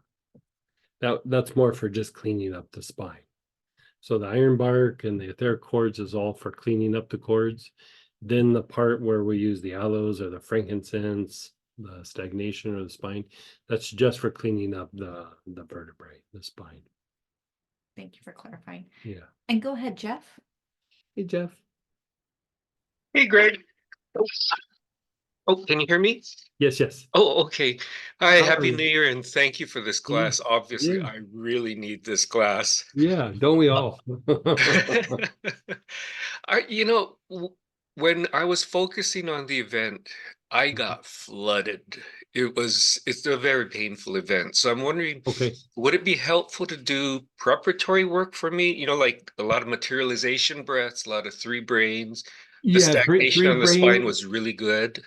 That's more for just cleaning up the spine. So the Ironbark and the etheric cords is all for cleaning up the cords. Then the part where we use the aloes or the frankincense, the stagnation or the spine, that's just for cleaning up the vertebrae, the spine. Thank you for clarifying. Yeah. And go ahead, Jeff. Hey, Jeff. Hey, Greg. Oh, can you hear me? Yes. Oh, okay. Hi, Happy Hi. New Year, and thank you for this class. Obviously, Yeah. I really need this class. Yeah, don't we all? When I was focusing on the event, I got flooded. It's a very painful event. So I'm wondering, Okay. would it be helpful to do preparatory work for me? Like a lot of materialization breaths, a lot of 3 brains. The Yeah, stagnation on the spine was really good.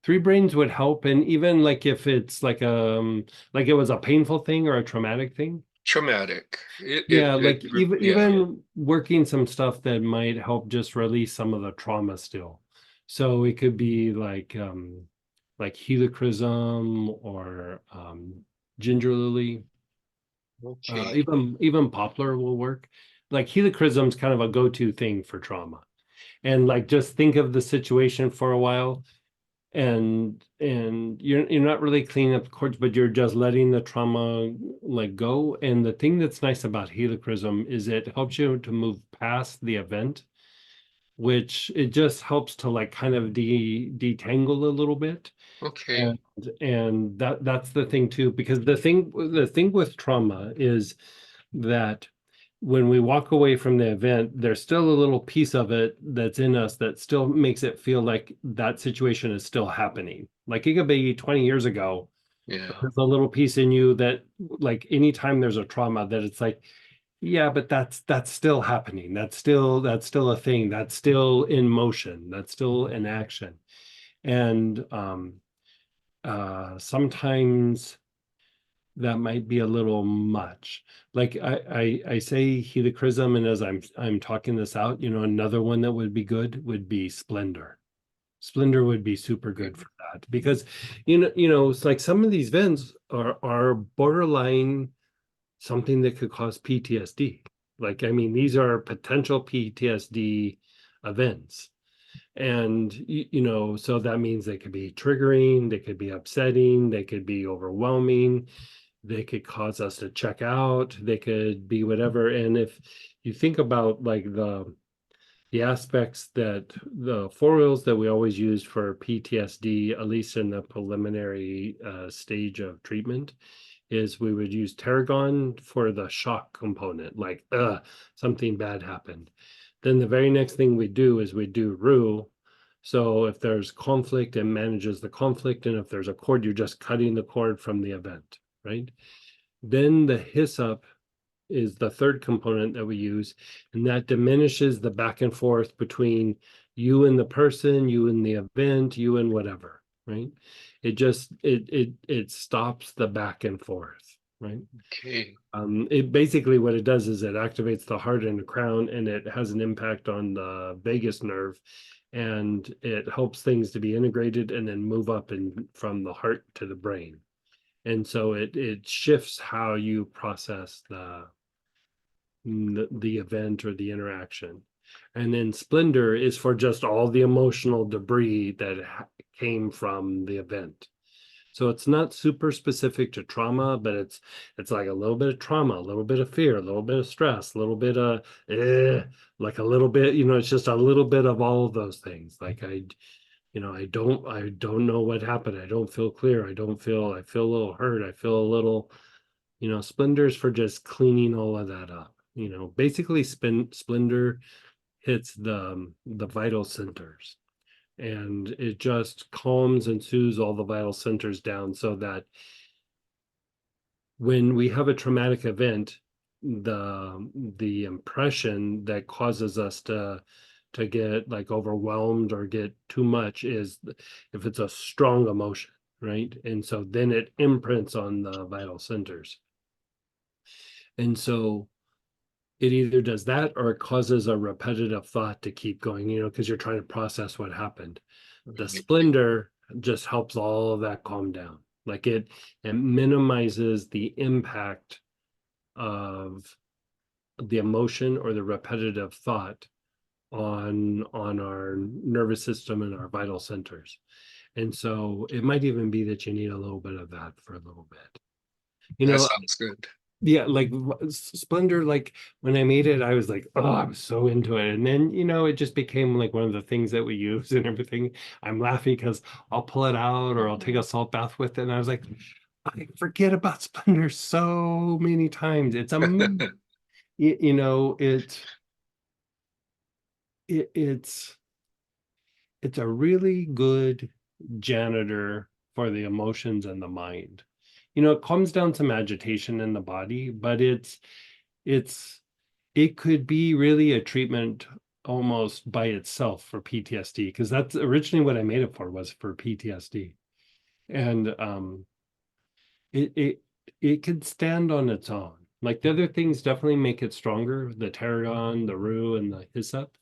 3 brains would help, and even like if it's like it was a painful thing or a traumatic thing. Traumatic. Yeah, like even Yeah. even working some stuff that might help just release some of the trauma still. So it could be like helichrysum or ginger lily. Okay. Even poplar will work. Like helichrysum is kind of a go-to thing for trauma. And like just think of the situation for a while, and you're not really cleaning up the cords, but you're just letting the trauma like go. And the thing that's nice about helichrysum is it helps you to move past the event, which it just helps to like kind of detangle a little bit. Okay. And that's the thing too, because the thing with trauma is that when we walk away from the event, there's still a little piece of it that's in us that still makes it feel like that situation is still happening. Like it could be 20 years ago. Yeah. There's a little piece in you that, like, anytime there's a trauma, that it's like, yeah, but that's still happening. That's still a thing. That's still in motion. That's still in action. And sometimes that might be a little much. Like I say helichrysum, and as I'm talking this out, another one that would be good would be splendor. Splendor would be super good for that, because it's like some of these vents are borderline something that could cause PTSD. Like, I mean, these are potential PTSD events. And so that means they could be triggering, they could be upsetting, they could be overwhelming, they could cause us to check out, they could be whatever. And if you think about like the aspects that the 4 oils that we always use for PTSD, at least in the preliminary stage of treatment, is we would use tarragon for the shock component, like something bad happened. Then the very next thing we do is we do rue. So if there's conflict, it manages the conflict, and if there's a cord, you're just cutting the cord from the event, right? Then the hyssop is the third component that we use, and that diminishes the back and forth between you and the person, you and the event, you and whatever, right? It just it stops the back and forth, right? Okay. It basically what it does is it activates the heart and the crown, and it has an impact on the vagus nerve, and it helps things to be integrated and then move up and from the heart to the brain. And so it shifts how you process the event or the interaction. And then splendor is for just all the emotional debris that came from the event. So it's not super specific to trauma, but it's like a little bit of trauma, a little bit of fear, a little bit of stress, a little bit of like a little bit, it's just a little bit of all of those things. Like I don't know what happened. I don't feel clear. I feel a little hurt. I feel a little, splendors for just cleaning all of that up. Basically splendor hits the vital centers, and it just calms and soothes all the vital centers down so that when we have a traumatic event, the impression that causes us to get like overwhelmed or get too much is if it's a strong emotion, right? And so then it imprints on the vital centers. And so it either does that or it causes a repetitive thought to keep going, because you're trying to process what happened. The Right. splendor just helps all of that calm down. Like it minimizes the impact of the emotion or the repetitive thought on our nervous system and our vital centers. And so it might even be that you need a little bit of that for a little bit. That sounds good. Yeah, like Splendor, like when I made it, I was like, oh, I was so into it. And then, it just became like one of the things that we use and everything. I'm laughing because I'll pull it out or I'll take a salt bath with it. And I was like, I forget about Splendor so many times. It's it's a really good janitor for the emotions and the mind. It calms down some agitation in the body, but it could be really a treatment almost by itself for PTSD, because that's originally what I made it for, was for PTSD. And it could stand on its own. Like the other things definitely make it stronger, the tarragon, the rue, and the hyssop,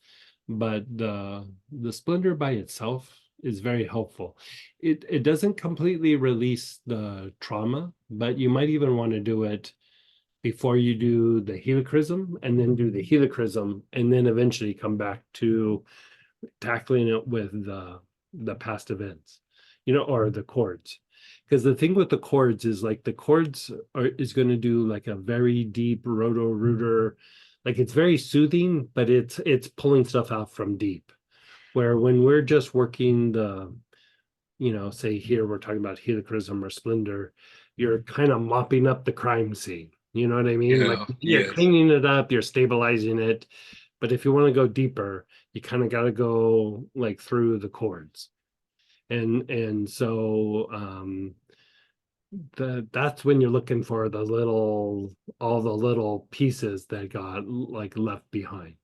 but the splendor by itself is very helpful. It doesn't completely release the trauma, but you might even want to do it before you do the helichrysum, and then do the helichrysum, and then eventually come back to tackling it with the past events, or the chords. Because the thing with the chords is like the chords is going to do like a very deep roto rooter, like it's very soothing, but it's pulling stuff out from deep. Where when we're just working say here we're talking about helichrysum or splendor, you're kind of mopping up the crime scene. You know what I mean? Like Yeah, you're yes. cleaning it up, you're stabilizing it. But if you want to go deeper, you kind of got to go like through the chords. And so that's when you're looking for all the little pieces that got like left behind.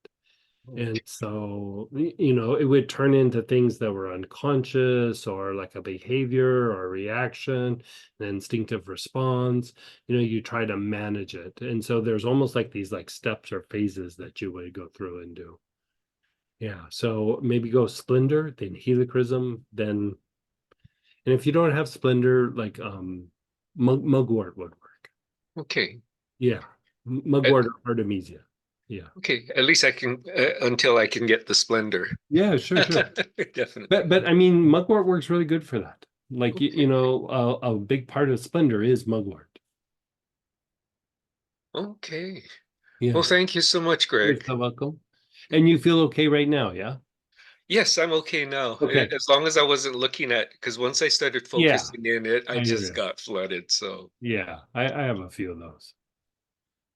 And so, it would turn into things that were unconscious or like a behavior or a reaction, an instinctive response. You try to manage it. And so there's almost like these like steps or phases that you would go through and do. Yeah. So maybe go splendor, then helichrysum, then, and if you don't have splendor, like mugwort would work. Okay. Yeah. Uh, Mugwort or artemisia. Yeah. Okay. At least I can until I can get the splendor. Yeah, sure. Definitely. But I mean, mugwort works really good for that. Like Okay. a big part of splendor is mugwort. Okay. Yeah, Well, thank you so much, you're Greg. so welcome. And you feel okay right now, yeah? Yes, I'm okay now. Okay. As long as I wasn't looking at, because once I started Yeah, focusing in it, I I hear just you. got flooded. So, Yeah, I have a few of those.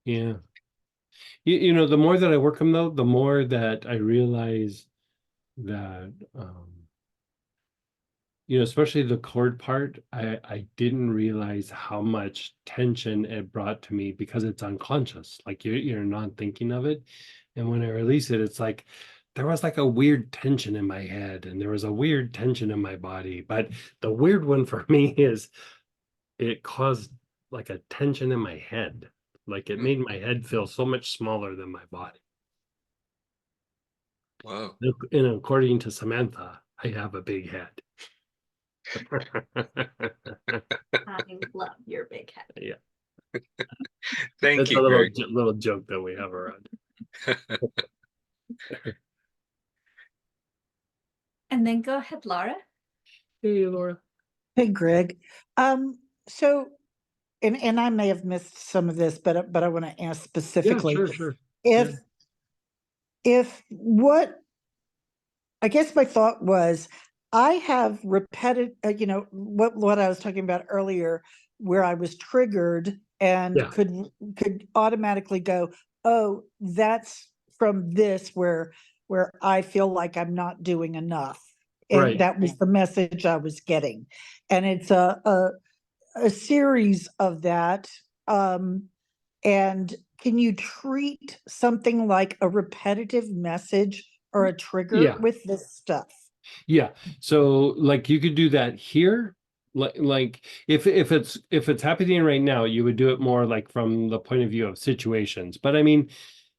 Yeah. The more that I work them though, the more that I realize that you know, especially the cord part, I didn't realize how much tension it brought to me because it's unconscious. Like you're not thinking of it. And when I release it, it's like there was like a weird tension in my head and there was a weird tension in my body. But the weird one for me is it caused like a tension in my head. Like it made my head feel so much smaller than my body. Wow. And according to Samantha, I have a big head. I love your big head. Yeah, Thank that's a you, little Greg. little joke that we have around. And then go ahead, Laura. Hey, Laura. Hey, Greg. So, and I may have missed some of this, but I want to ask Yeah, specifically sure. if what I guess my thought was I have repeated, you know, what I was talking about earlier, where I was triggered and Yeah. could automatically go, oh, that's from this where I feel like I'm not doing enough. And Right. that was the message I was getting. And it's a series of that. And can you treat something like a repetitive message or a trigger Yeah. with this stuff? Yeah. So like you could do that here. Like if it's happening right now, you would do it more like from the point of view of situations. But I mean,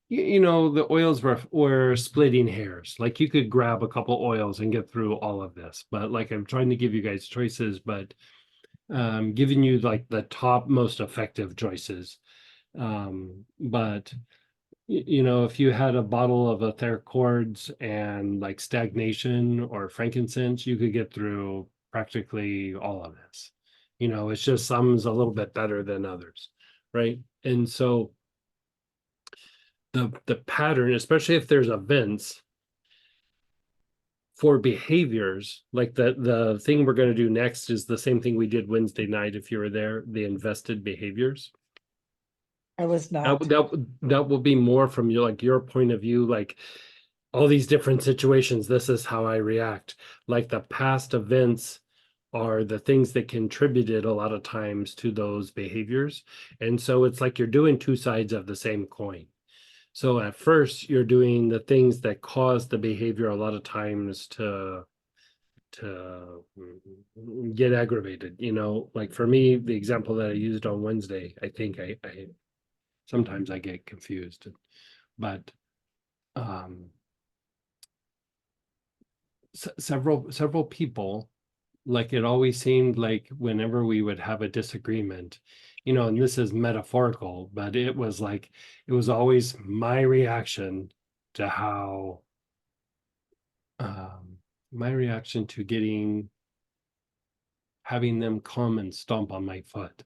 you know, the oils were splitting hairs. Like you could grab a couple oils and get through all of this. But like I'm trying to give you guys choices, but giving you like the top most effective choices. But you know, if you had a bottle of etheric chords and like stagnation or frankincense, you could get through practically all of this. You know, it's just some's a little bit better than others, right? And so the pattern, especially if there's events for behaviors, like the thing we're going to do next is the same thing we did Wednesday night if you were there, the invested behaviors. I was That not. that will be more from your like your point of view, like all these different situations, this is how I react. Like the past events are the things that contributed a lot of times to those behaviors. And so it's like you're doing two sides of the same coin. So at first you're doing the things that cause the behavior a lot of times to get aggravated, you know. Like for me, the example that I used on Wednesday, I think I sometimes I get confused, but several people, like it always seemed like whenever we would have a disagreement, you know, and this is metaphorical, but it was like it was always my reaction to how my reaction to having them come and stomp on my foot.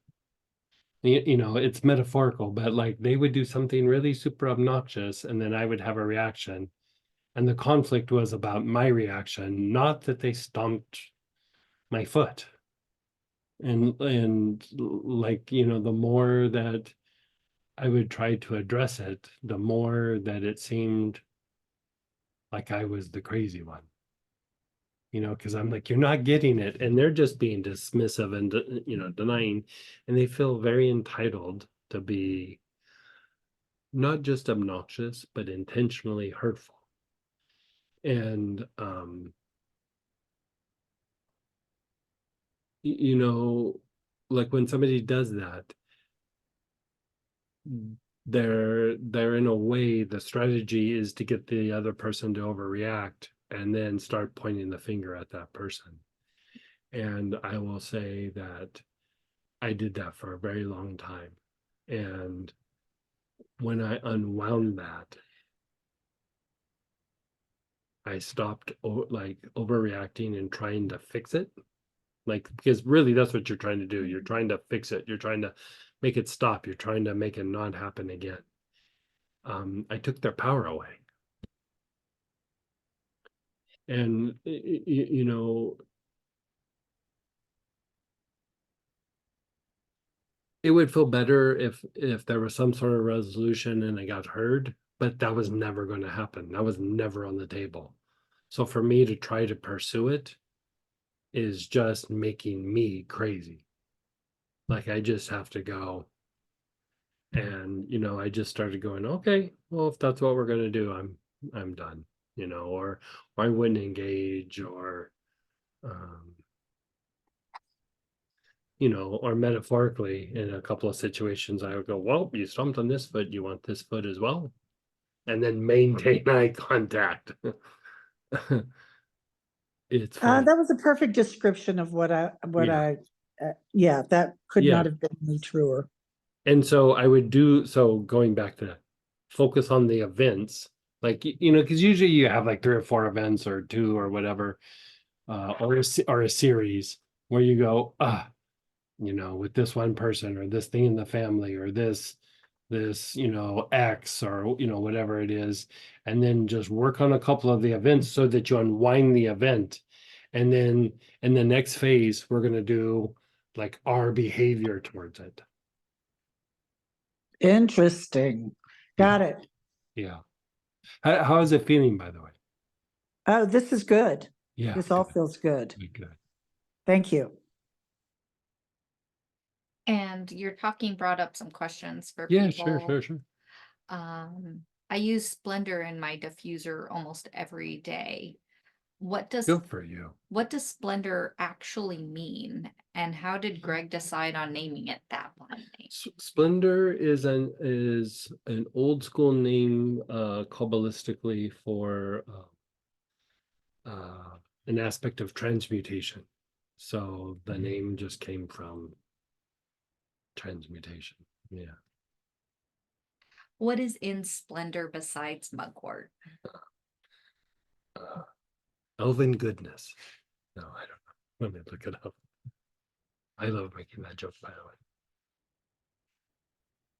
You know, it's metaphorical, but like they would do something really super obnoxious and then I would have a reaction. And the conflict was about my reaction, not that they stomped my foot. And like, you know, the more that I would try to address it, the more that it seemed like I was the crazy one. You know, because I'm like, you're not getting it. And they're just being dismissive and, you know, denying. And they feel very entitled to be not just obnoxious, but intentionally hurtful. And, you know, like when somebody does that, they're in a way, the strategy is to get the other person to overreact and then start pointing the finger at that person. And I will say that I did that for a very long time. And when I unwound that, I stopped like overreacting and trying to fix it. Like, because really that's what you're trying to do. You're trying to fix it. You're trying to make it stop. You're trying to make it not happen again. I took their power away. And, you know, it would feel better if there was some sort of resolution and I got heard, but that was never going to happen. That was never on the table. So for me to try to pursue it is just making me crazy. Like I just have to go. And, you know, I just started going, okay, well, if that's what we're gonna do, I'm done, you know, or I wouldn't engage, or you know, or metaphorically in a couple of situations, I would go, well, you stomped on this foot, you want this foot as well? And then maintain eye contact. It's fun. That was a perfect description of what Yeah. yeah, that could Yeah. not have been any truer. And so I would do, so going back to focus on the events, like, you know, because usually you have like 3 or 4 events or 2 or whatever, or a series where you go, you know, with this one person or this thing in the family or this, you know, X or, you know, whatever it is. And then just work on a couple of the events so that you unwind the event. And then in the next phase, we're going to do like our behavior towards it. Interesting. Got it. Yeah. How is it feeling, by the way? Oh, this is good. Yeah. This all good, feels good. good. Thank you. And your talking brought up some questions for Yeah, people. sure. I use Splendor in my diffuser almost every day. What does Good for you. Splendor actually mean? And how did Greg decide on naming it that one name? Splendor is an old school name, Kabbalistically for an aspect of transmutation. So the name just came from transmutation. Yeah. What is in Splendor besides mugwort? Elven goodness. No, I don't know. Let me look it up. I love making that joke, by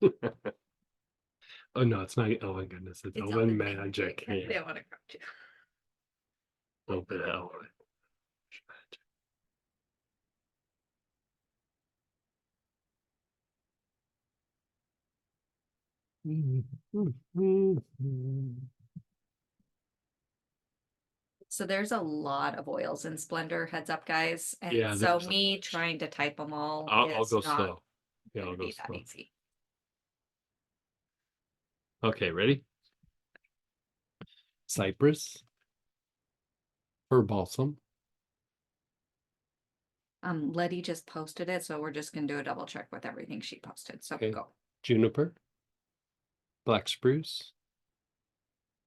the way. Oh no, it's not elven goodness. It's elven magic. I Yeah. didn't want to correct you. Open elven. So there's a lot of oils in Splendor, heads up, guys. And Yeah, so there's a me bunch. trying to type them all I'll is go not slow. Yeah, gonna I'll go be that slow. easy. Okay, ready? Cypress, fir balsam, Letty just posted it, so we're just gonna do a double check with everything she posted. So Okay. go. juniper, black spruce,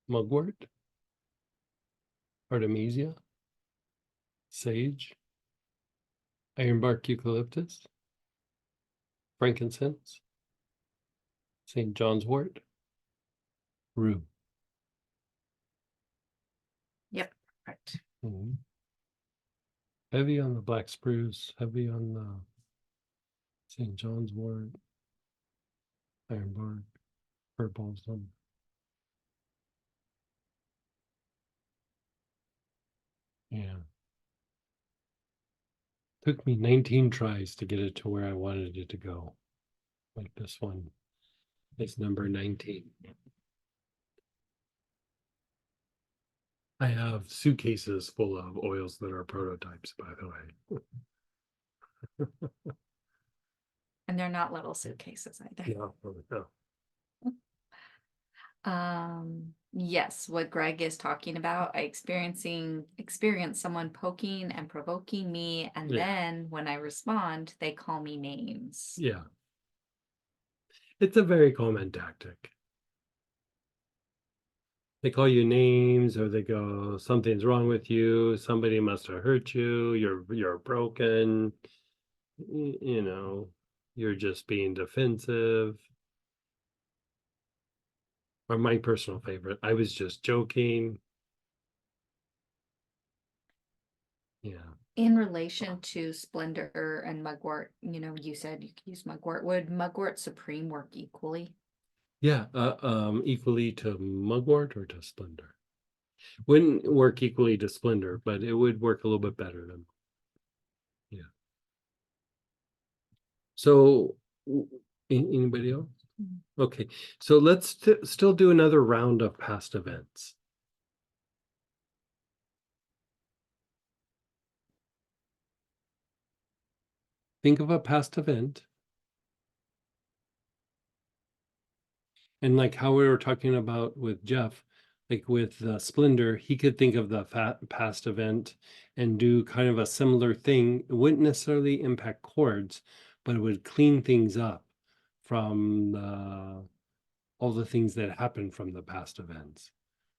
mugwort, artemisia, sage, ironbark eucalyptus, frankincense, St. John's wort, rue. Yep, right. Mhm. Heavy on the black spruce, heavy on the St. John's wort, ironbark, fir balsam. Yeah. Took me 19 tries to get it to where I wanted it to go. Like this one is number 19. I have suitcases full of oils that are prototypes, by the way. And they're not little suitcases either. Yeah. Yes, what Greg is talking about, I experienced someone poking and provoking me, and Yeah. then when I respond, they call me names. Yeah. It's a very common tactic. They call you names, or they go, something's wrong with you, somebody must have hurt you, you're broken, you know, you're just being defensive. Or my personal favorite, I was just joking. Yeah. In relation to Splendor and Mugwort, you said you could use Mugwort. Would Mugwort Supreme work equally? Yeah, equally to mugwort or to splendor. Wouldn't work equally to splendor, but it would work a little bit better than. Yeah. So, anybody else? Okay, so let's still do another round of past events. think of a past event. And like how we were talking about with Jeff, like with Splendor, he could think of the past event and do kind of a similar thing. It wouldn't necessarily impact chords, but it would clean things up from all the things that happened from the past events.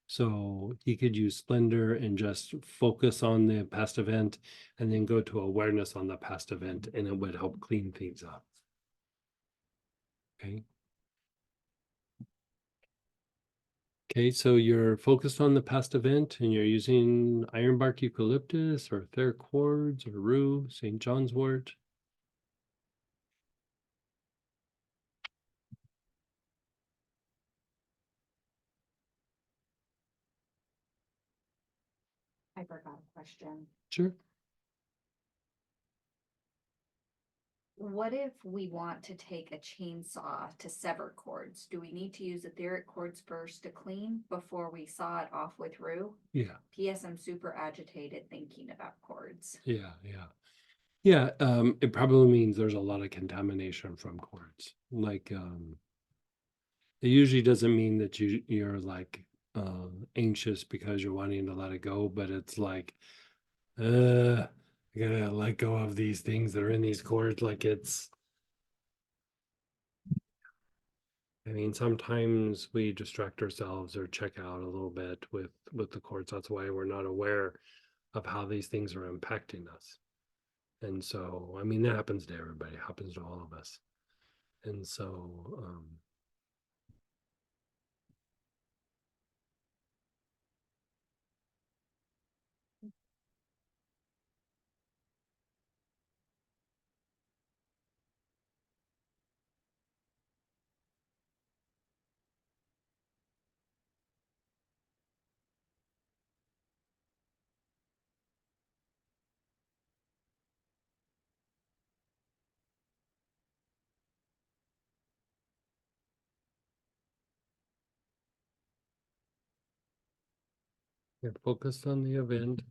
So he could use Splendor and just focus on the past event and then go to awareness on the past event, and it would help clean things up. Okay. Okay, so you're focused on the past event and you're using ironbark eucalyptus or quartz or rue, St. John's wort. I forgot a question. Sure. What if we want to take a chainsaw to sever cords? Do we need to use etheric cords first to clean before we saw it off with rue? Yeah, P.S. I'm super agitated thinking about cords. yeah. Yeah, it probably means there's a lot of contamination from quartz. Like it usually doesn't mean that you're like anxious because you're wanting to let it go, but it's like I gotta let go of these things that are in these cords. Like I mean, sometimes we distract ourselves or check out a little bit with the cords. That's why we're not aware of how these things are impacting us. And so, I mean, that happens to everybody, it happens to all of us. And so, you're focused on the event.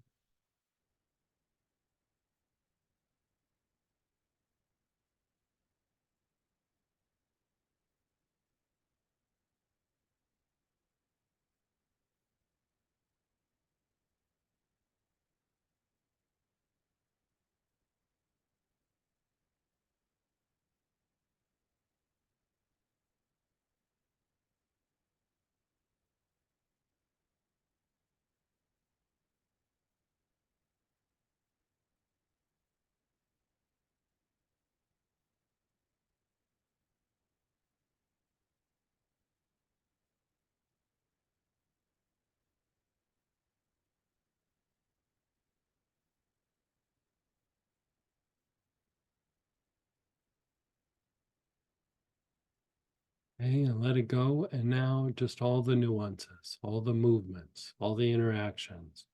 Okay, and let it go. And now just all the nuances, all the movements, all the interactions,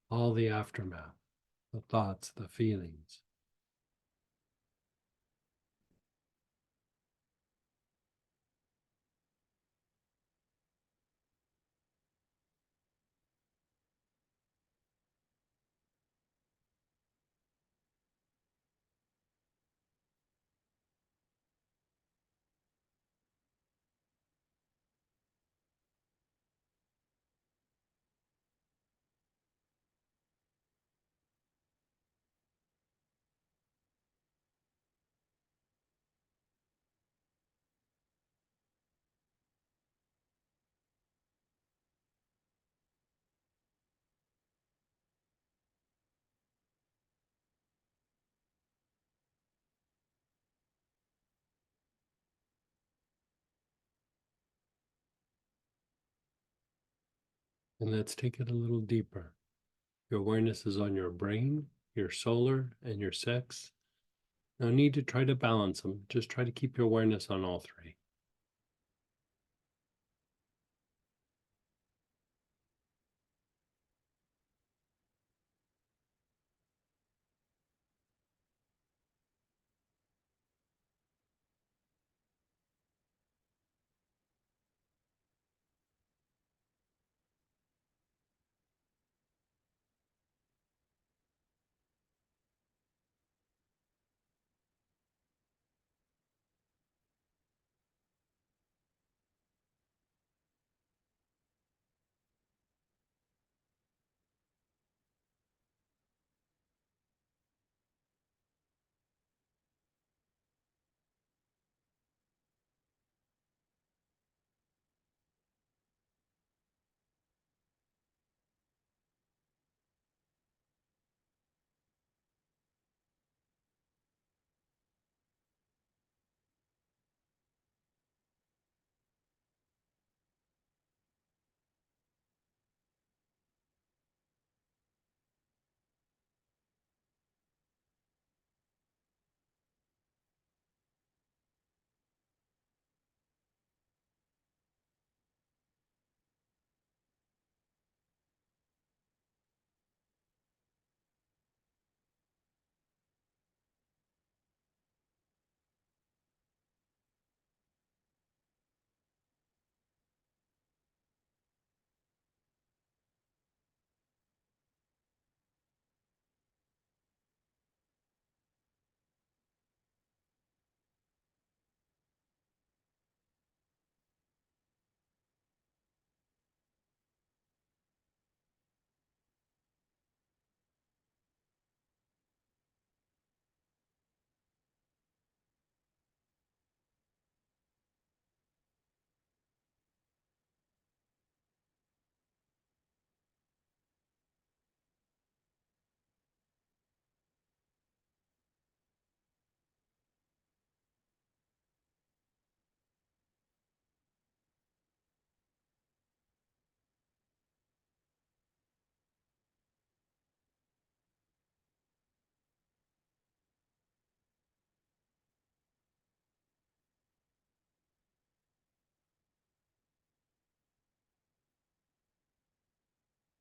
all the aftermath, the thoughts, the feelings. And let's take it a little deeper. Your awareness is on your brain, your solar, and your sex. No need to try to balance them. Just try to keep your awareness on all three.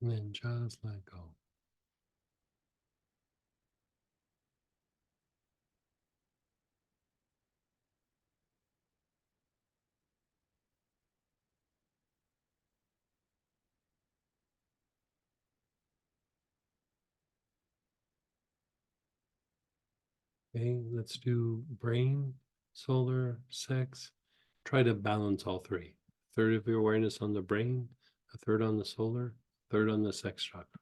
And then just let go. Okay, let's do brain, solar, sex. Try to balance all three. Third of your awareness on the brain, a third on the solar, third on the sex chakra.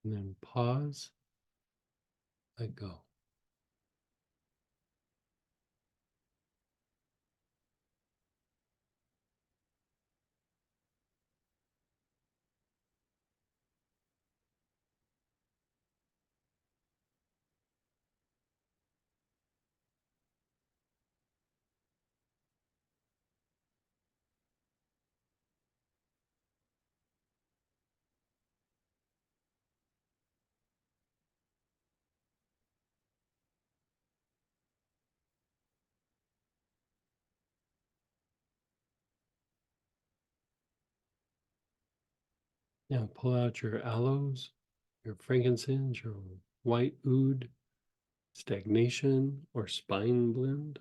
And then pause, let go. Now pull out your aloes, your frankincense, your white oud, stagnation, or spine blend.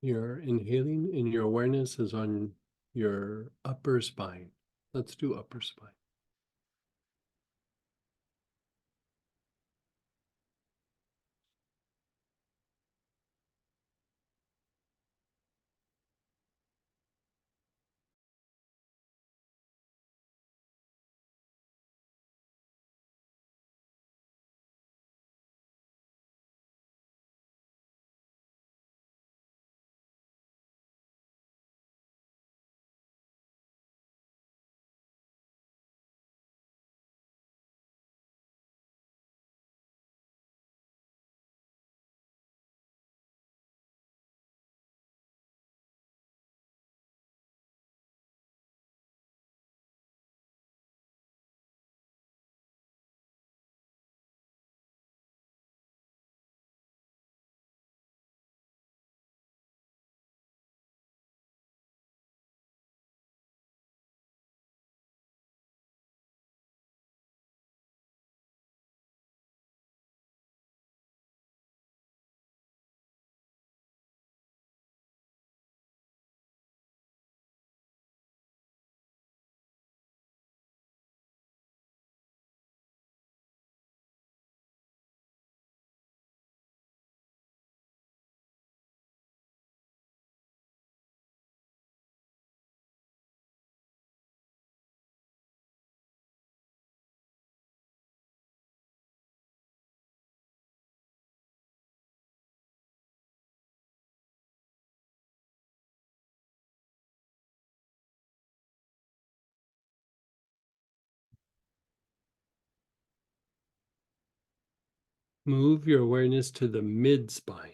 You're inhaling and your awareness is on your upper spine. Let's do upper spine. Move your awareness to the mid spine.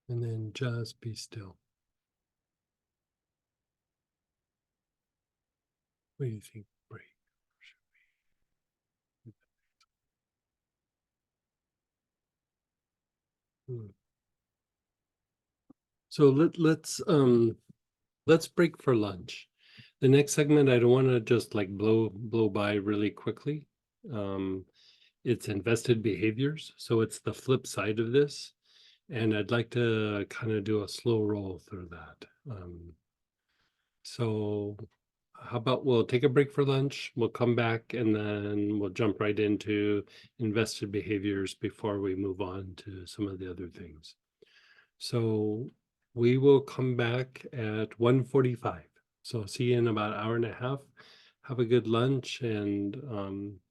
And then just be still. What do you think? Break. So let's break for lunch. The next segment, I don't want to just like blow by really quickly. It's invested behaviors, so it's the flip side of this, and I'd like to kind of do a slow roll through that. So how about we'll take a break for lunch, we'll come back, and then we'll jump right into invested behaviors before we move on to some of the other things. So we will come back at 1:45. So see you in about an hour and a half. Have a good lunch, and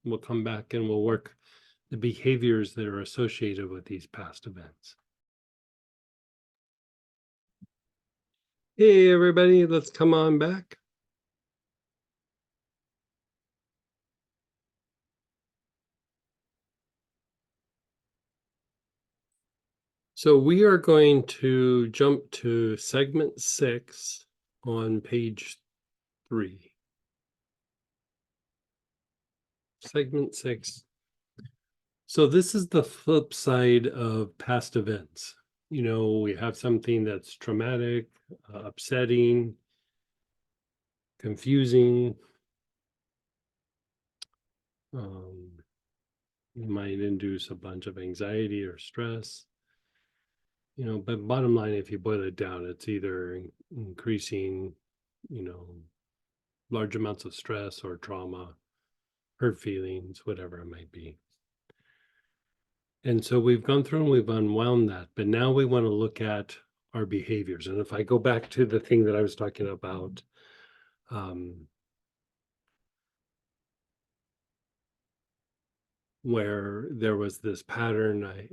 we'll come back and we'll work the behaviors that are associated with these past events. Hey, everybody, let's come on back. So we are going to jump to segment 6 on page 3. Segment 6. So this is the flip side of past events. You know, we have something that's traumatic, upsetting, confusing. It might induce a bunch of anxiety or stress. You know, but bottom line, if you boil it down, it's either increasing, you know, large amounts of stress or trauma, hurt feelings, whatever it might be. And so we've gone through and we've unwound that, but now we want to look at our behaviors. And if I go back to the thing that I was talking about, where there was this pattern I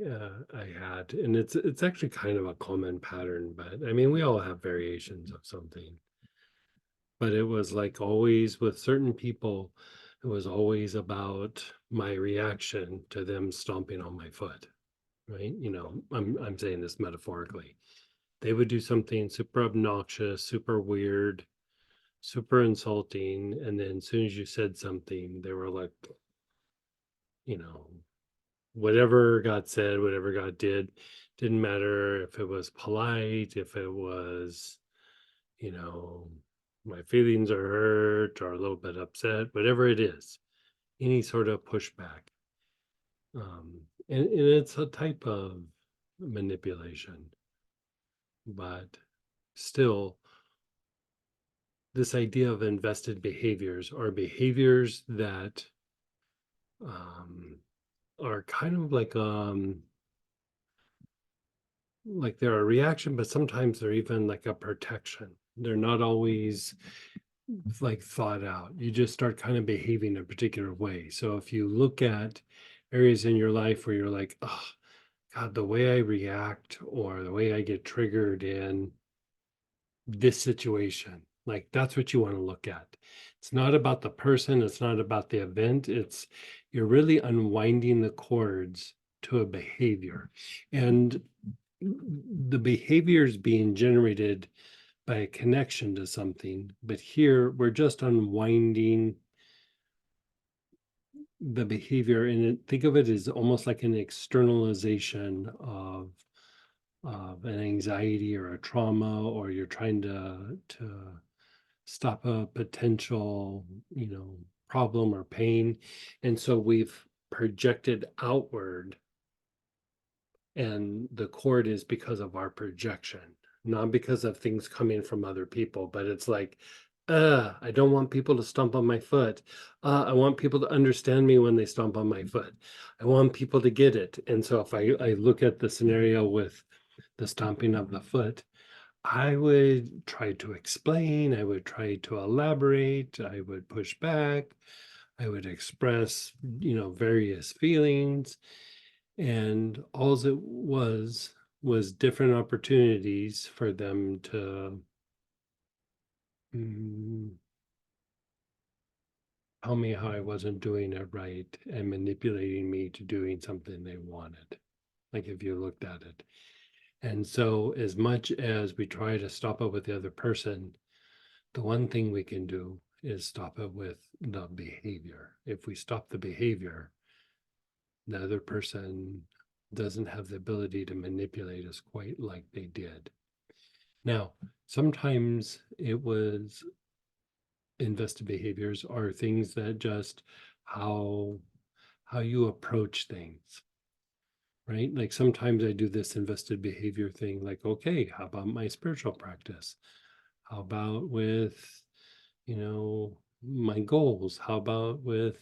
had, and it's actually kind of a common pattern, but I mean, we all have variations of something. But it was like always with certain people, it was always about my reaction to them stomping on my foot, right? You know, I'm saying this metaphorically. They would do something super obnoxious, super weird, super insulting, and then as soon as you said something, they were like, you know, whatever got said, whatever got did, didn't matter if it was polite, if it was, you know, my feelings are hurt or a little bit upset, whatever it is, any sort of pushback. And it's a type of manipulation, but still, this idea of invested behaviors are behaviors that are kind of like they're a reaction, but sometimes they're even like a protection. They're not always like thought out. You just start kind of behaving a particular way. So if you look at areas in your life where you're like, oh God, the way I react or the way I get triggered in this situation, like that's what you want to look at. It's not about the person, it's not about the event, it's you're really unwinding the cords to a behavior. And the behavior is being generated by a connection to something, but here we're just unwinding the behavior, and think of it as almost like an externalization of of an anxiety or a trauma, or you're trying to stop a potential, problem or pain. And so we've projected outward, and the cord is because of our projection, not because of things coming from other people. But it's like, I don't want people to stomp on my foot. I want people to understand me when they stomp on my foot. I want people to get it. And so if I look at the scenario with the stomping of the foot, I would try to explain, I would try to elaborate, I would push back, I would express, various feelings. And all it was different opportunities for them to mm, tell me how I wasn't doing it right and manipulating me to doing something they wanted. Like if you looked at it. And so, as much as we try to stop it with the other person, the one thing we can do is stop it with the behavior. If we stop the behavior, the other person doesn't have the ability to manipulate us quite like they did. Now, sometimes it was invested behaviors are things that just how you approach things, right? Like sometimes I do this invested behavior thing, like, okay, how about my spiritual practice? How about with, my goals? How about with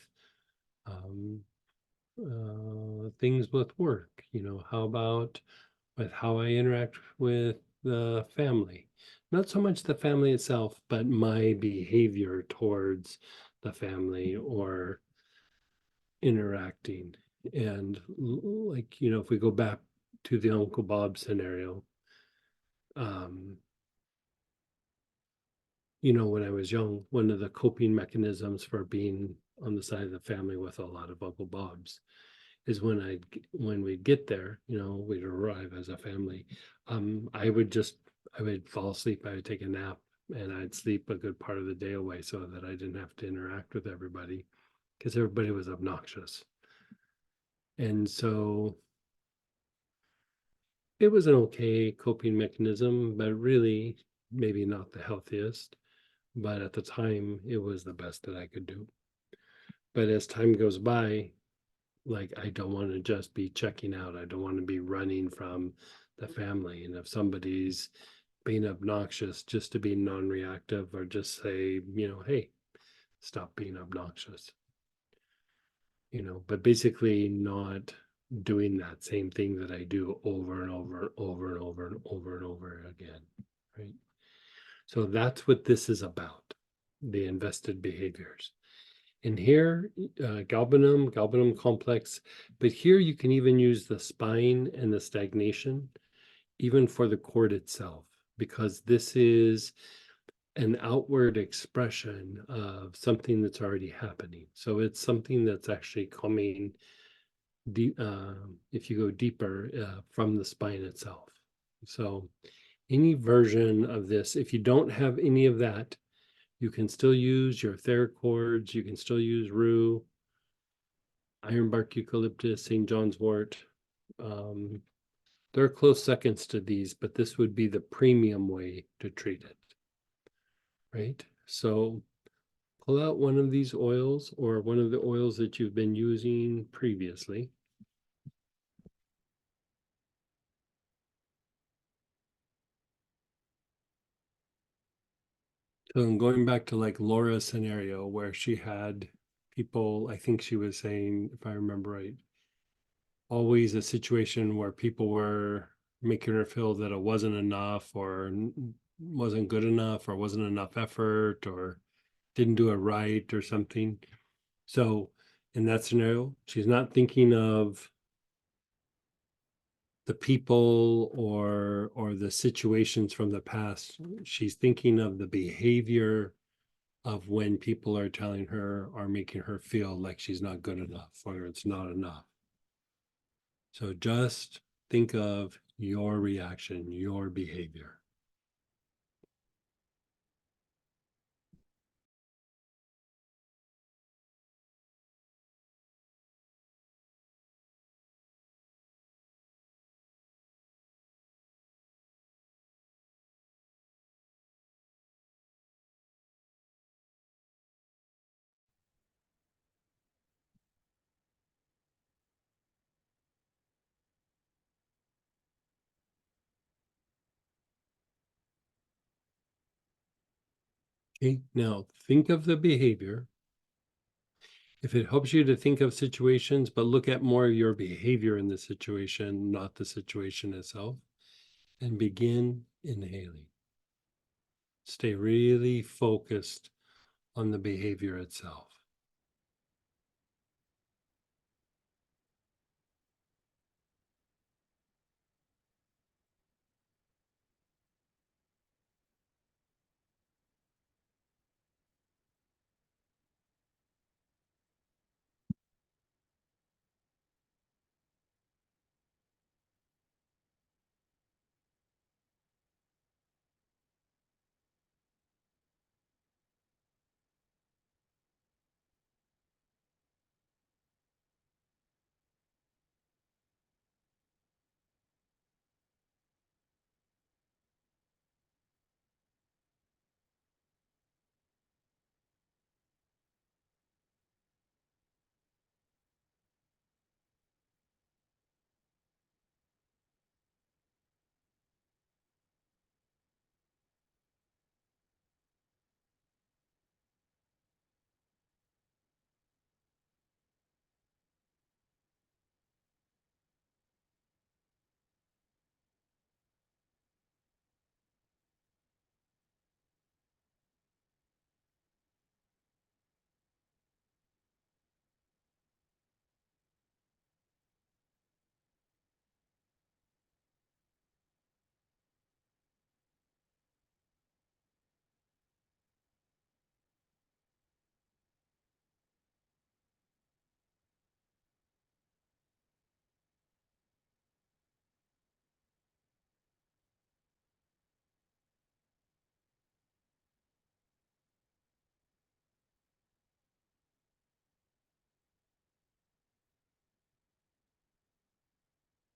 um, things with work? How about with how I interact with the family? Not so much the family itself, but my behavior towards the family or interacting. And like, if we go back to the Uncle Bob scenario, um, when I was young, one of the coping mechanisms for being on the side of the family with a lot of Uncle Bobs is when we'd get there, we'd arrive as a family. I would fall asleep, I would take a nap, and I'd sleep a good part of the day away so that I didn't have to interact with everybody because everybody was obnoxious. And so it was an okay coping mechanism, but really maybe not the healthiest. But at the time, it was the best that I could do. But as time goes by, like I don't want to just be checking out. I don't want to be running from the family. And if somebody's being obnoxious, just to be non-reactive or just say, hey, stop being obnoxious. But basically not doing that same thing that I do over and over and over and over and over and over again. Right. So that's what this is about, the invested behaviors. And here, galbanum complex, but here you can even use the spine and the stagnation, even for the cord itself, because this is an outward expression of something that's already happening. So it's something that's actually coming deep, if you go deeper from the spine itself. So any version of this, if you don't have any of that, you can still use your therichords, you can still use rue, ironbark eucalyptus, St. John's wort. They're close seconds to these, but this would be the premium way to treat it, right? So pull out one of these oils or one of the oils that you've been using previously. So I'm going back to like Laura's scenario where she had people, I think she was saying, if I remember right, always a situation where people were making her feel that it wasn't enough or wasn't good enough or wasn't enough effort or didn't do it right or something. So in that scenario, she's not thinking of the people or the situations from the past. She's thinking of the behavior of when people are telling her or making her feel like she's not good enough or it's not enough. So just think of your reaction, your behavior. Okay, now think of the behavior. If it helps you to think of situations, but look at more of your behavior in the situation, not the situation itself, and begin inhaling. Stay really focused on the behavior itself.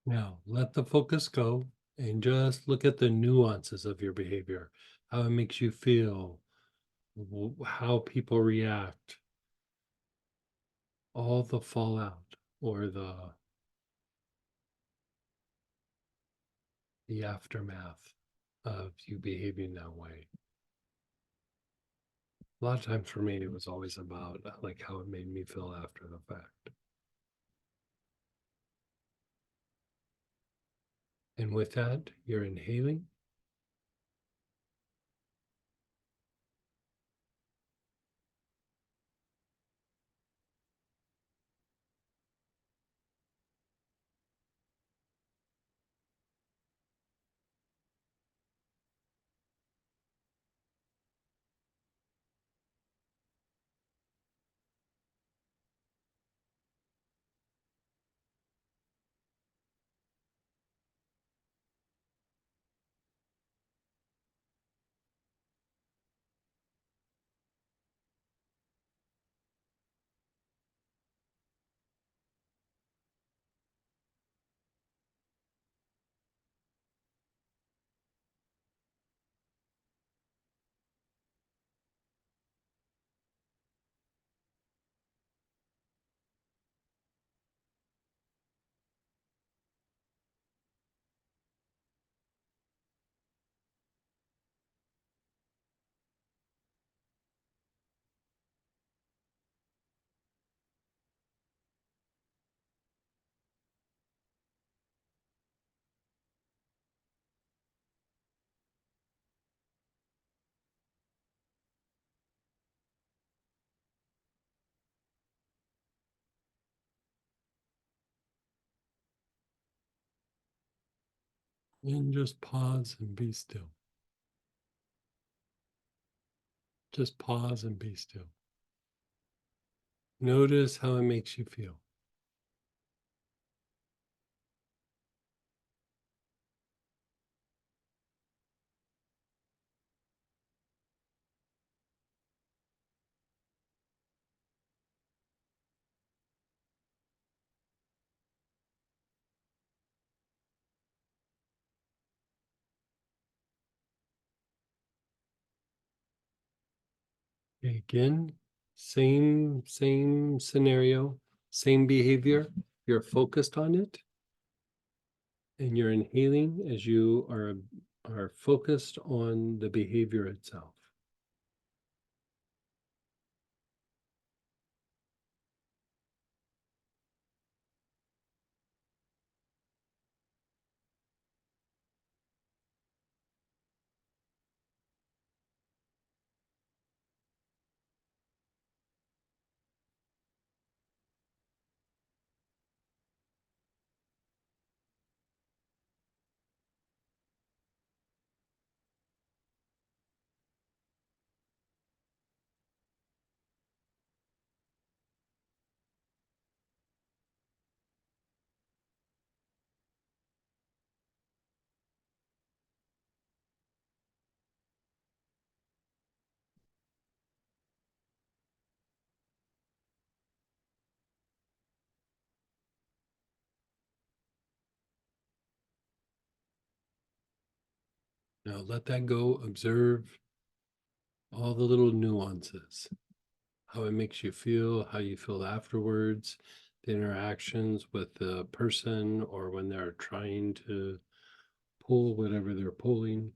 Now, let the focus go and just look at the nuances of your behavior, how it makes you feel, how people react, all the fallout or the aftermath of you behaving that way. A lot of times for me, it was always about like how it made me feel after the fact. And with that, you're inhaling. And just pause and be still. Just pause and be still. Notice how it makes you feel. Again, same scenario, same behavior. You're focused on it, and you're inhaling as you are focused on the behavior itself. Now let that go. Observe all the little nuances, how it makes you feel, how you feel afterwards, the interactions with the person, or when they're trying to pull whatever they're pulling.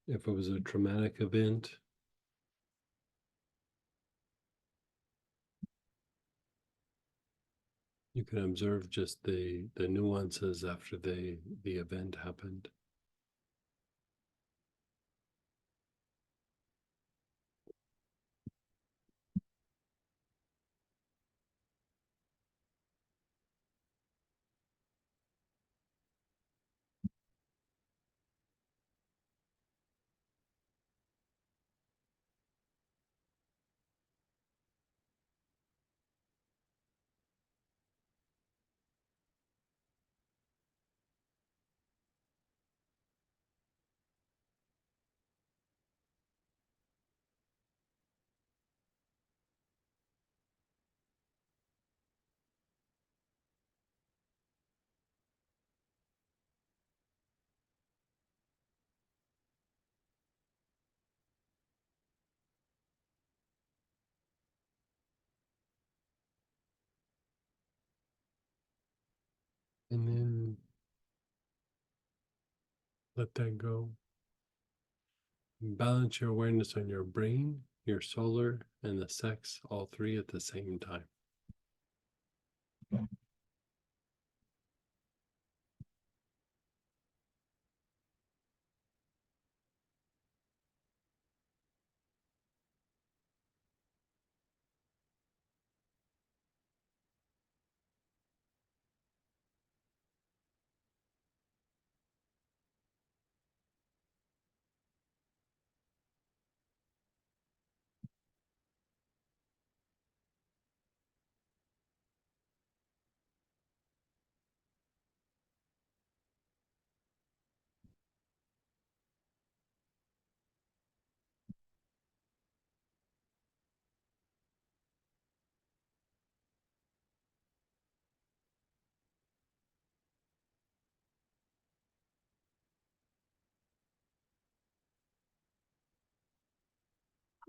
If it was a traumatic event. You can observe just the nuances after the event happened. And then let that go. Balance your awareness on your brain, your solar, and the sex, all three at the same time.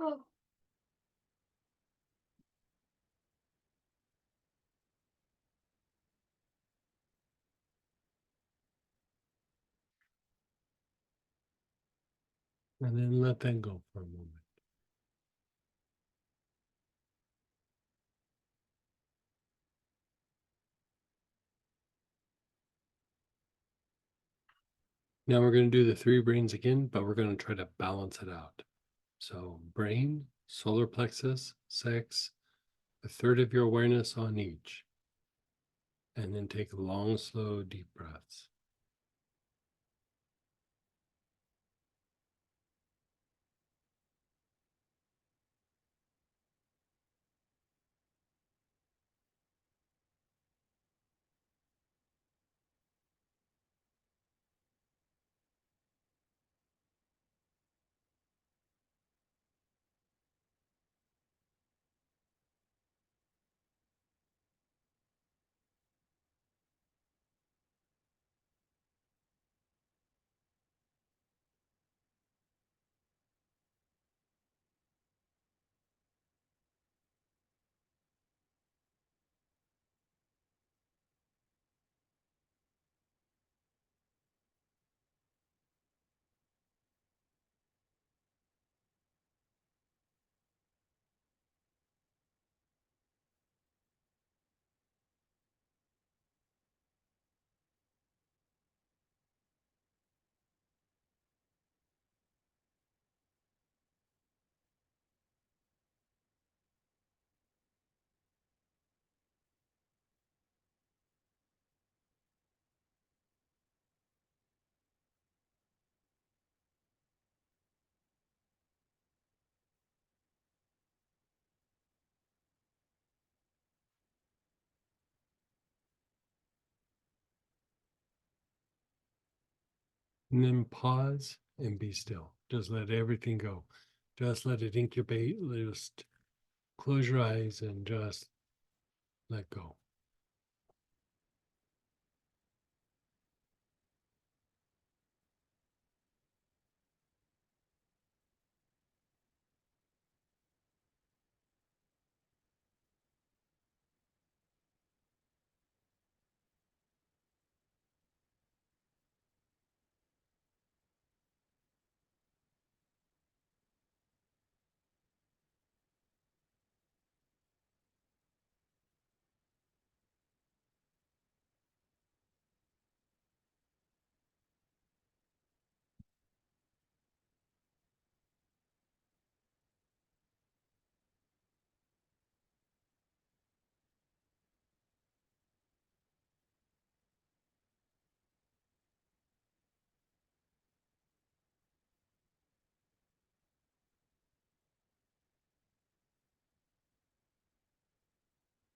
Oh. And then let that go for a moment. Now we're going to do the three brains again, but we're going to try to balance it out. So brain, solar plexus, sex, a third of your awareness on each. And then take long, slow, deep breaths. And then pause and be still. Just let everything go. Just let it incubate. Just close your eyes and just let go.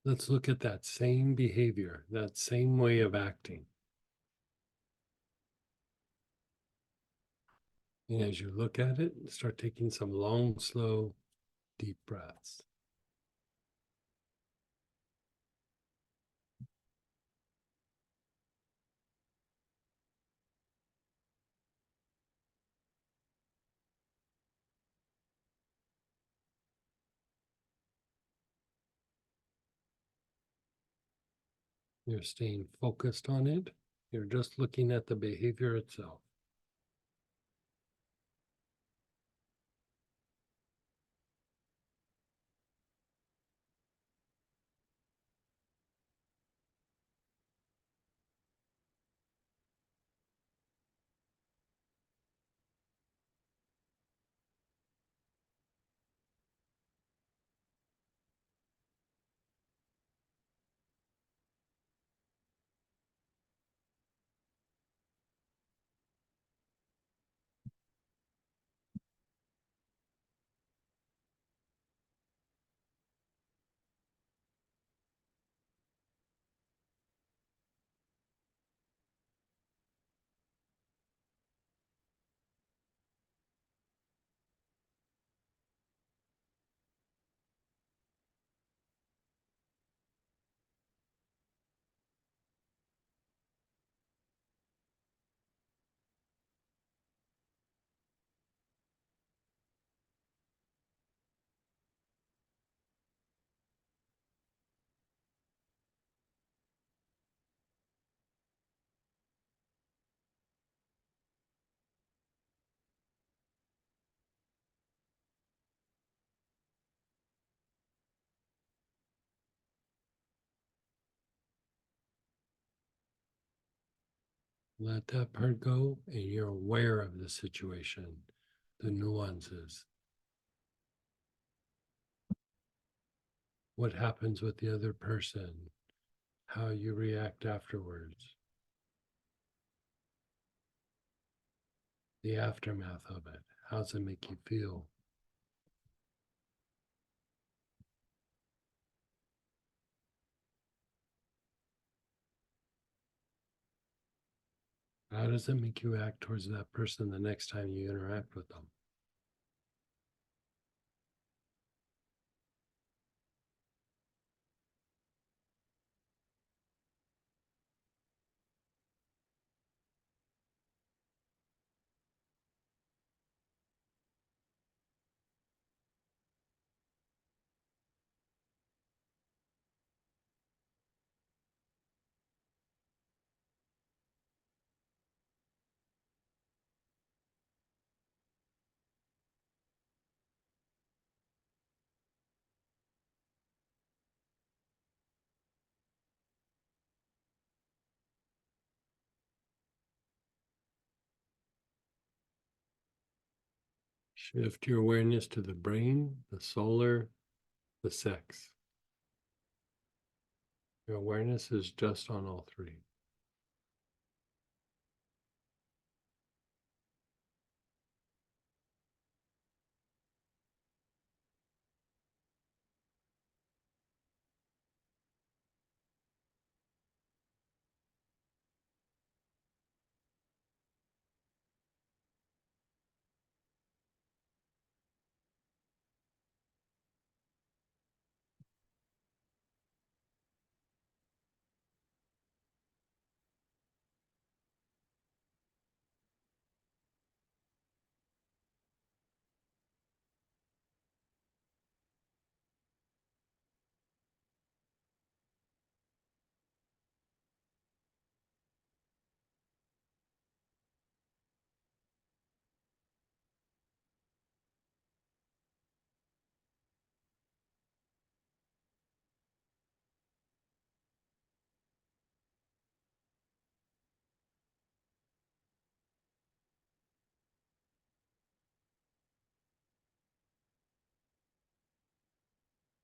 Let's look at that same behavior, that same way of acting. And as you look at it, start taking some long, slow, deep breaths. You're staying focused on it. You're just looking at the behavior itself. Let that part go, and you're aware of the situation, the nuances. What happens with the other person, how you react afterwards, the aftermath of it. How does it make you feel? How does it make you act towards that person the next time you interact with them? Shift your awareness to the brain, the solar, the sex. Your awareness is just on all three.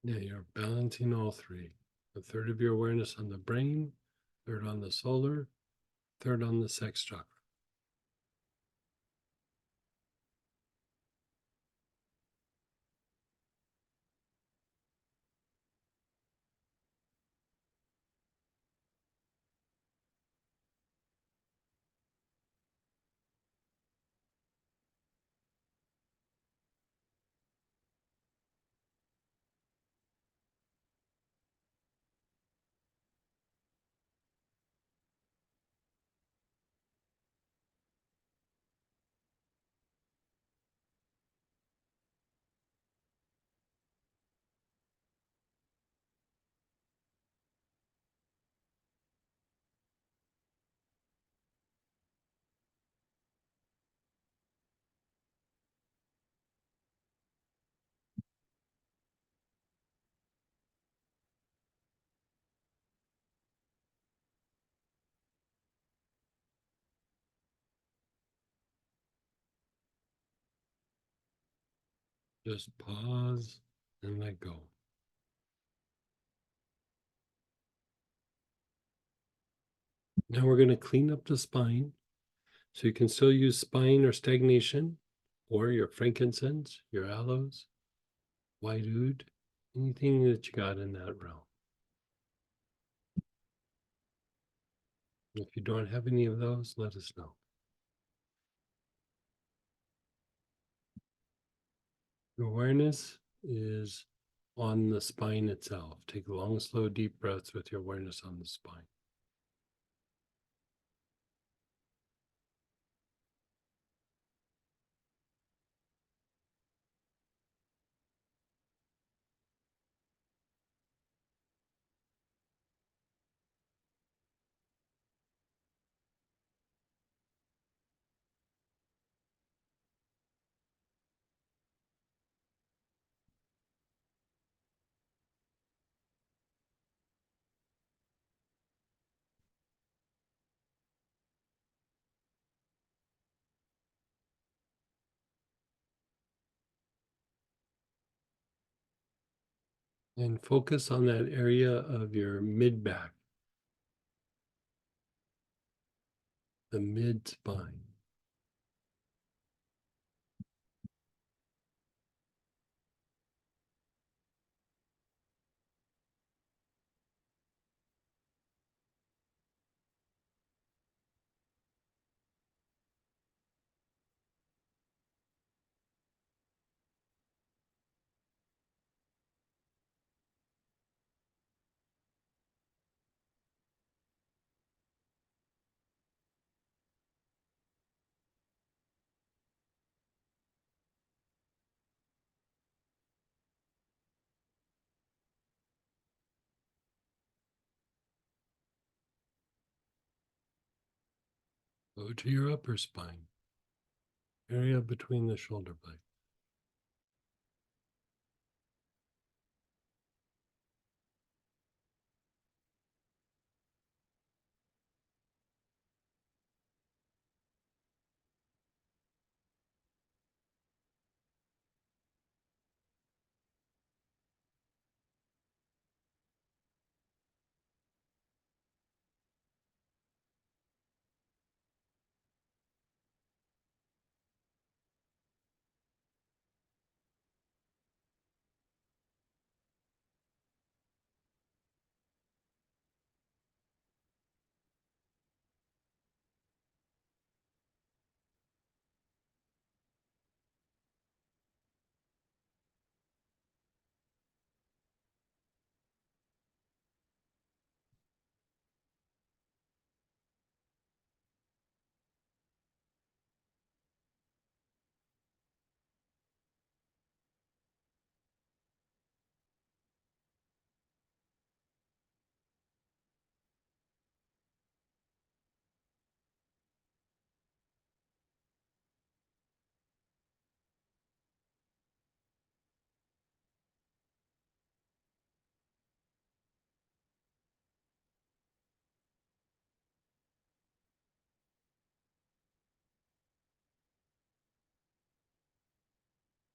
Yeah, you're balancing all three. A third of your awareness on the brain, third on the solar, third on the sex chakra. Just pause and let go. Now we're going to clean up the spine. So you can still use spine or stagnation, or your frankincense, your aloes, white oud, anything that you got in that realm. If you don't have any of those, let us know. Your awareness is on the spine itself. Take long, slow, deep breaths with your awareness on the spine. And focus on that area of your mid back, the mid spine. Go to your upper spine, area between the shoulder blades.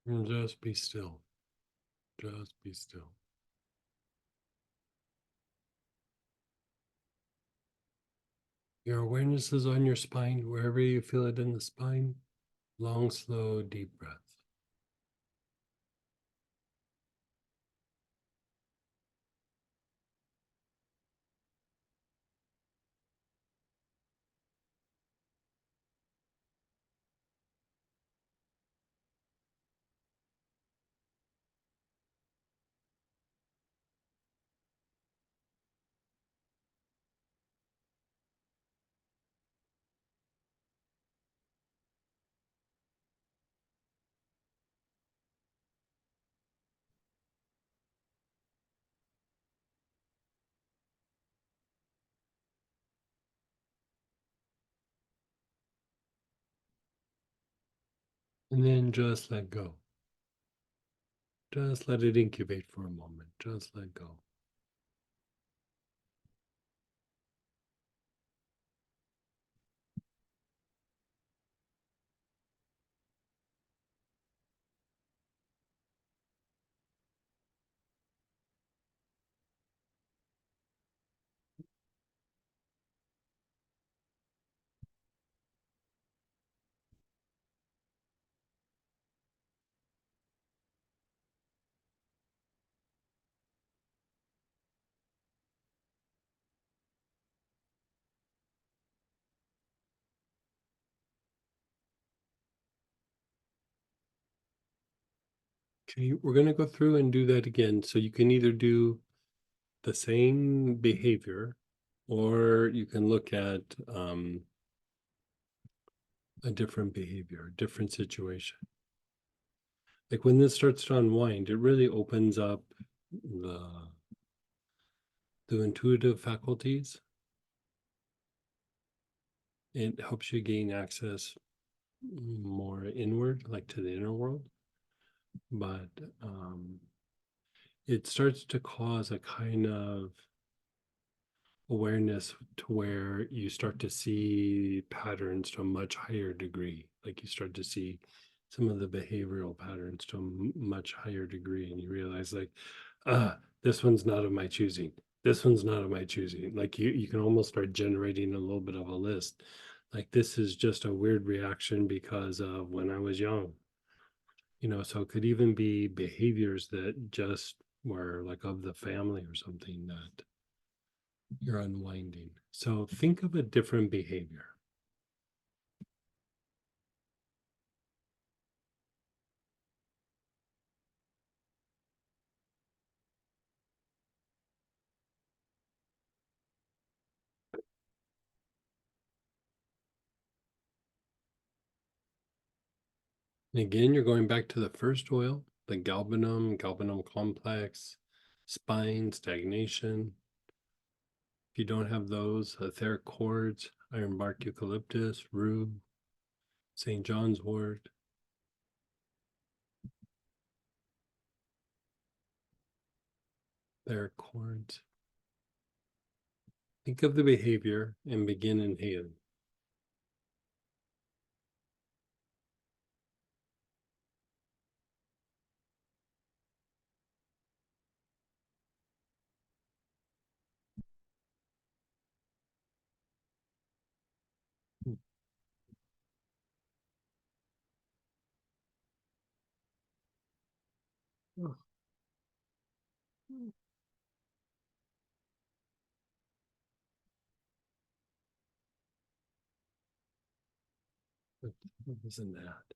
And just be still. Just be still. Your awareness is on your spine, wherever you feel it in the spine. Long, slow, deep breath. And then just let go. Just let it incubate for a moment. Just let go. Okay, we're gonna go through and do that again. So you can either do the same behavior, or you can look at a different behavior, a different situation. Like when this starts to unwind, it really opens up the intuitive faculties. It helps you gain access more inward, like to the inner world. But it starts to cause a kind of awareness to where you start to see patterns to a much higher degree. Like you start to see some of the behavioral patterns to a much higher degree, and you realize like, this one's not of my choosing. This one's not of my choosing. Like you can almost start generating a little bit of a list. Like this is just a weird reaction because of when I was young. So it could even be behaviors that just were like of the family or something that you're unwinding. So think of a different behavior. And again, you're going back to the first oil, the galbanum complex, spine, stagnation. If you don't have those, etheric cords, ironbark eucalyptus, rue, St. John's wort. Etheric cords. Think of the behavior and begin inhaling. Oh. What was in that?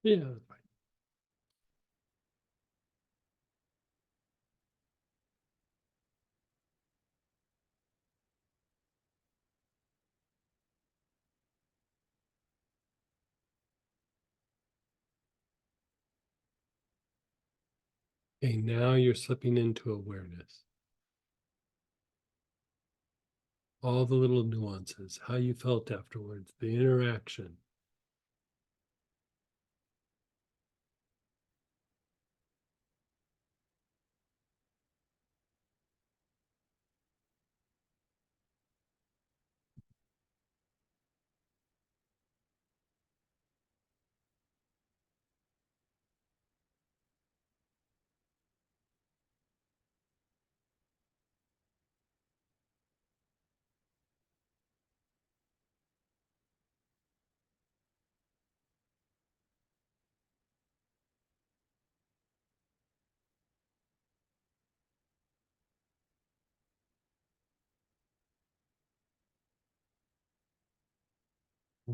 Yeah, that's fine. Okay, now you're slipping into awareness. All the little nuances, how you felt afterwards, the interaction.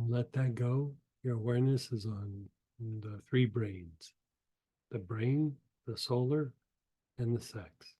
Let that go. Your awareness is on the three brains: the brain, the solar, and the sex.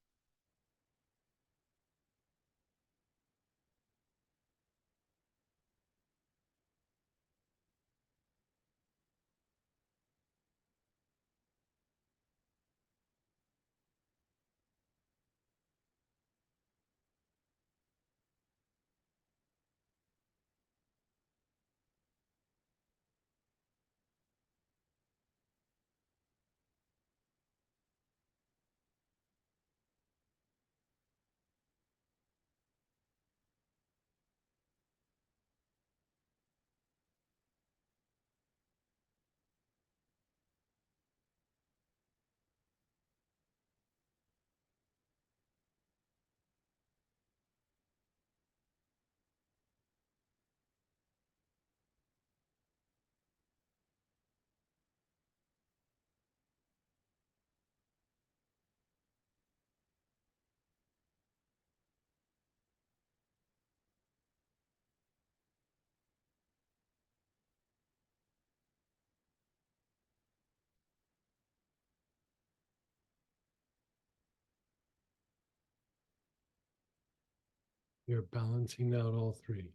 You're balancing out all three,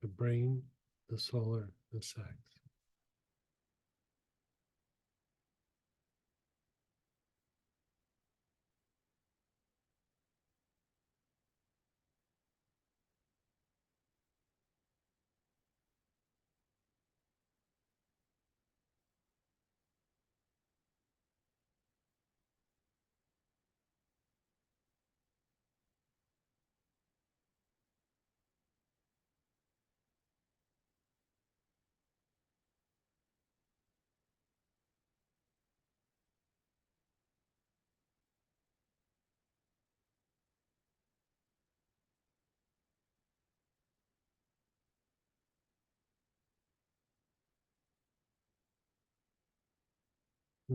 the brain, the solar, the sex.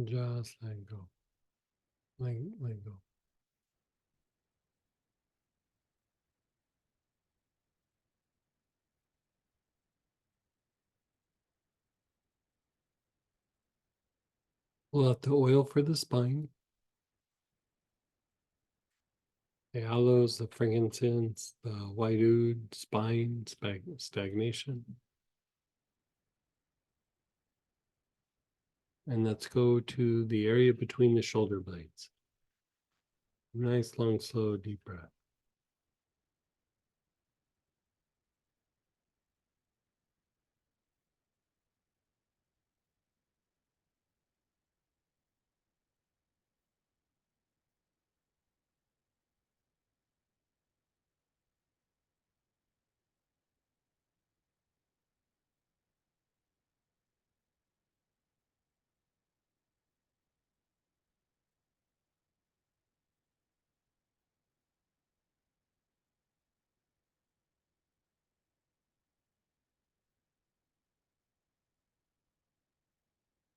Just let go. Let go. Pull out the oil for the spine. The aloes, the frankincense, the white oud, spine, stagnation. And let's go to the area between the shoulder blades. Nice, long, slow, deep breath.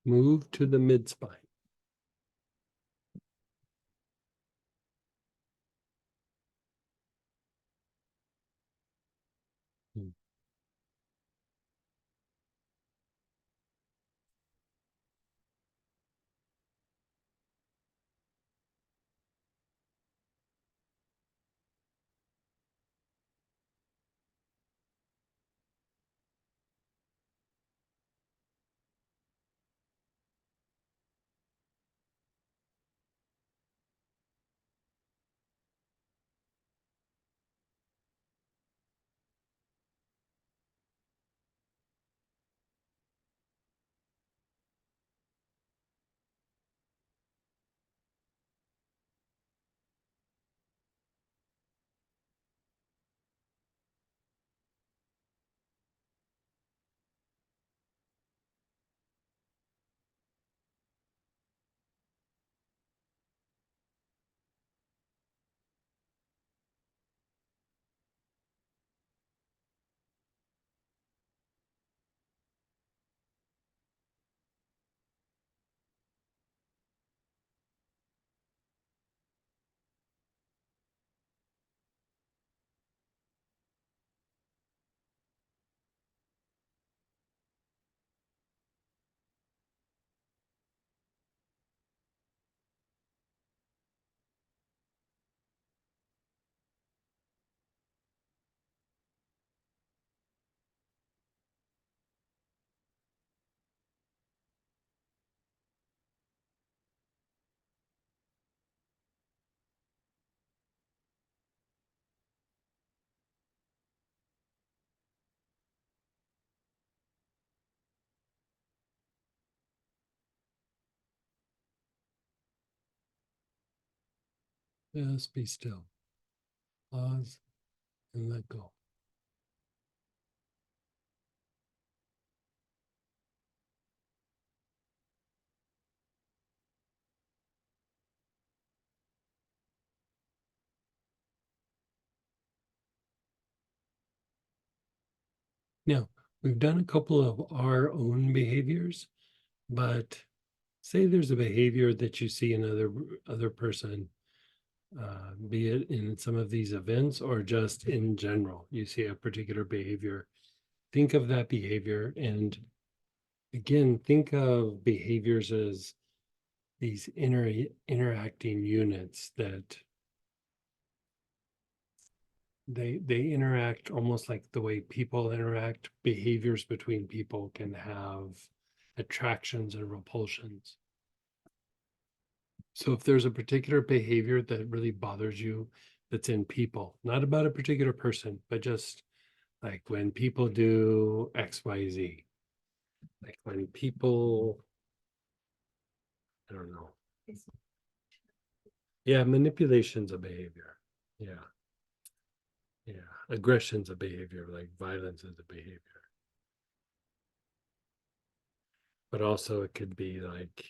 Move to the mid spine. Just be still. Pause and let go. Now, we've done a couple of our own behaviors, but say there's a behavior that you see in other person, be it in some of these events or just in general, you see a particular behavior. Think of that behavior, and again, think of behaviors as these interacting units that they interact almost like the way people interact. Behaviors between people can have attractions and repulsions. So if there's a particular behavior that really bothers you, that's in people, not about a particular person, but just like when people do X, Y, Z, like when people, I don't know. Yeah, manipulation's a behavior. Yeah. Yeah. Aggression's a behavior, like violence is a behavior. But also it could be like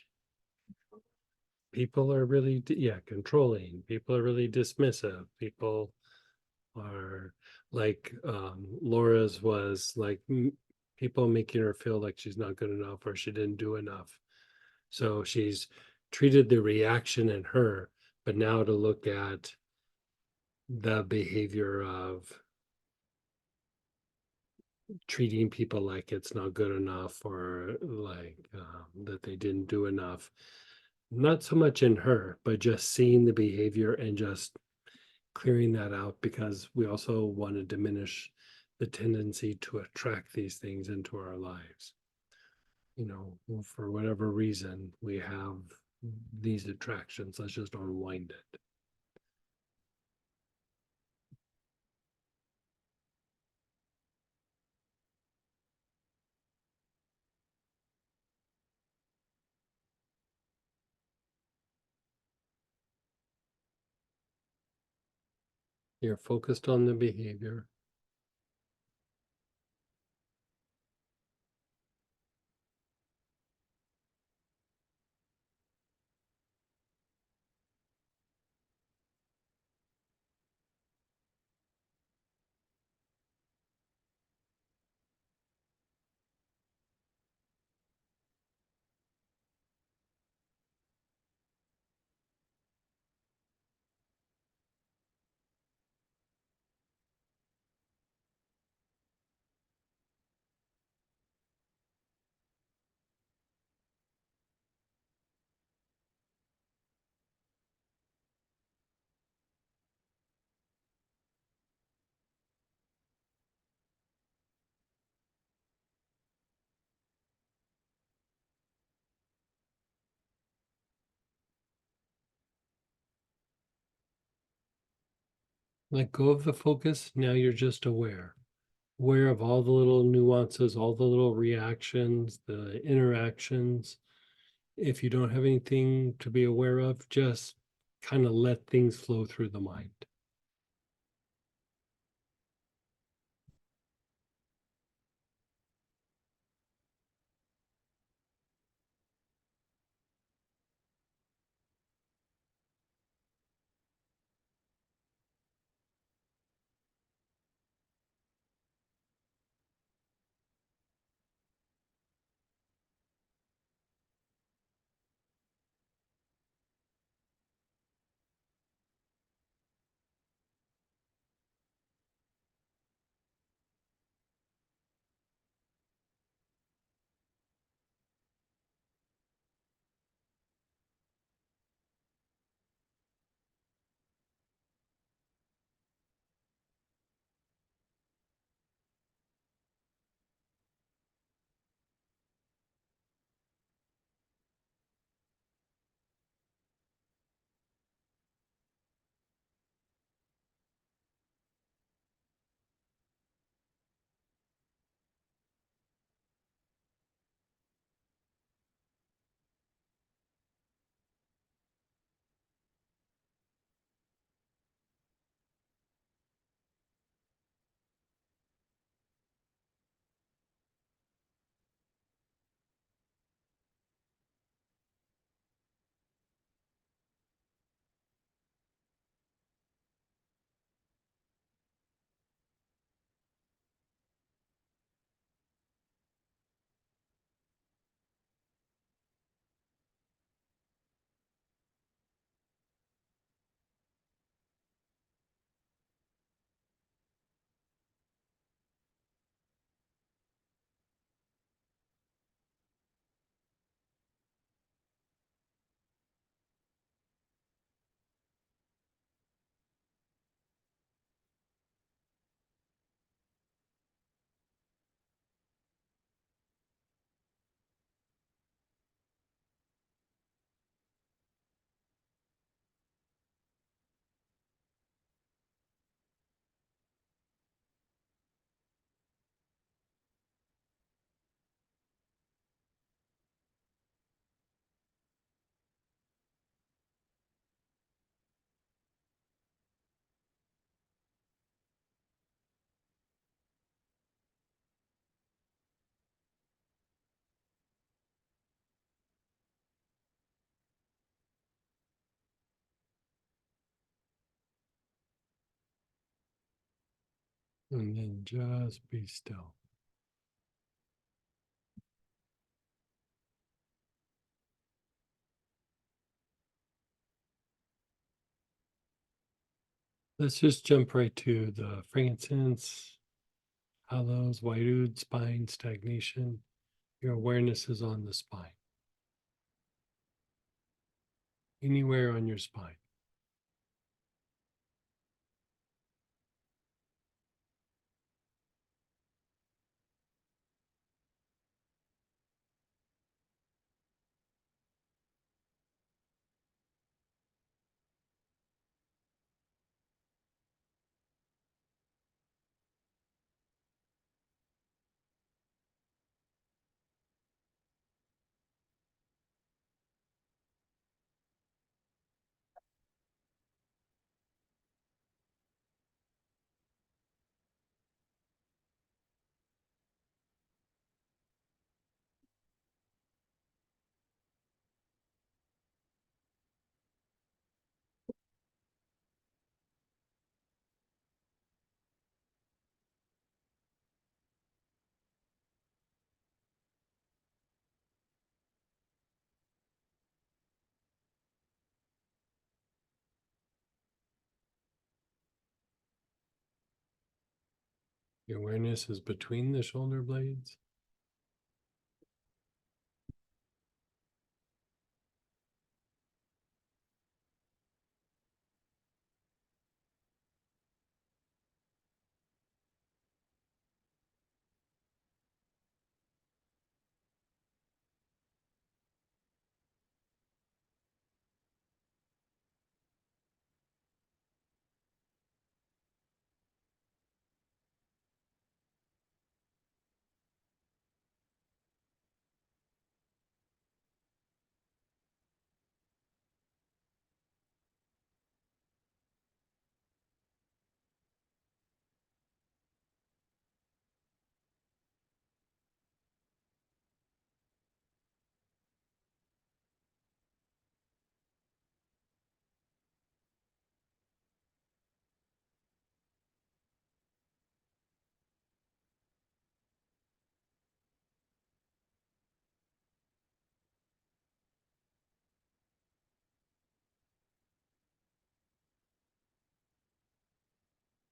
people are really, controlling. People are really dismissive. People are like Laura's was like people making her feel like she's not good enough or she didn't do enough. So she's treated the reaction in her, but now to look at the behavior of treating people like it's not good enough or like that they didn't do enough. Not so much in her, but just seeing the behavior and just clearing that out, because we also want to diminish the tendency to attract these things into our lives. You know, for whatever reason, we have these attractions. Let's just unwind it. You're focused on the behavior. Let go of the focus. Now you're just aware of all the little nuances, all the little reactions, the interactions. If you don't have anything to be aware of, just kind of let things flow through the mind. And then just be still. Let's just jump right to the frankincense, hollows, white oud, spine, stagnation. Your awareness is on the spine. Anywhere on your spine. Your awareness is between the shoulder blades.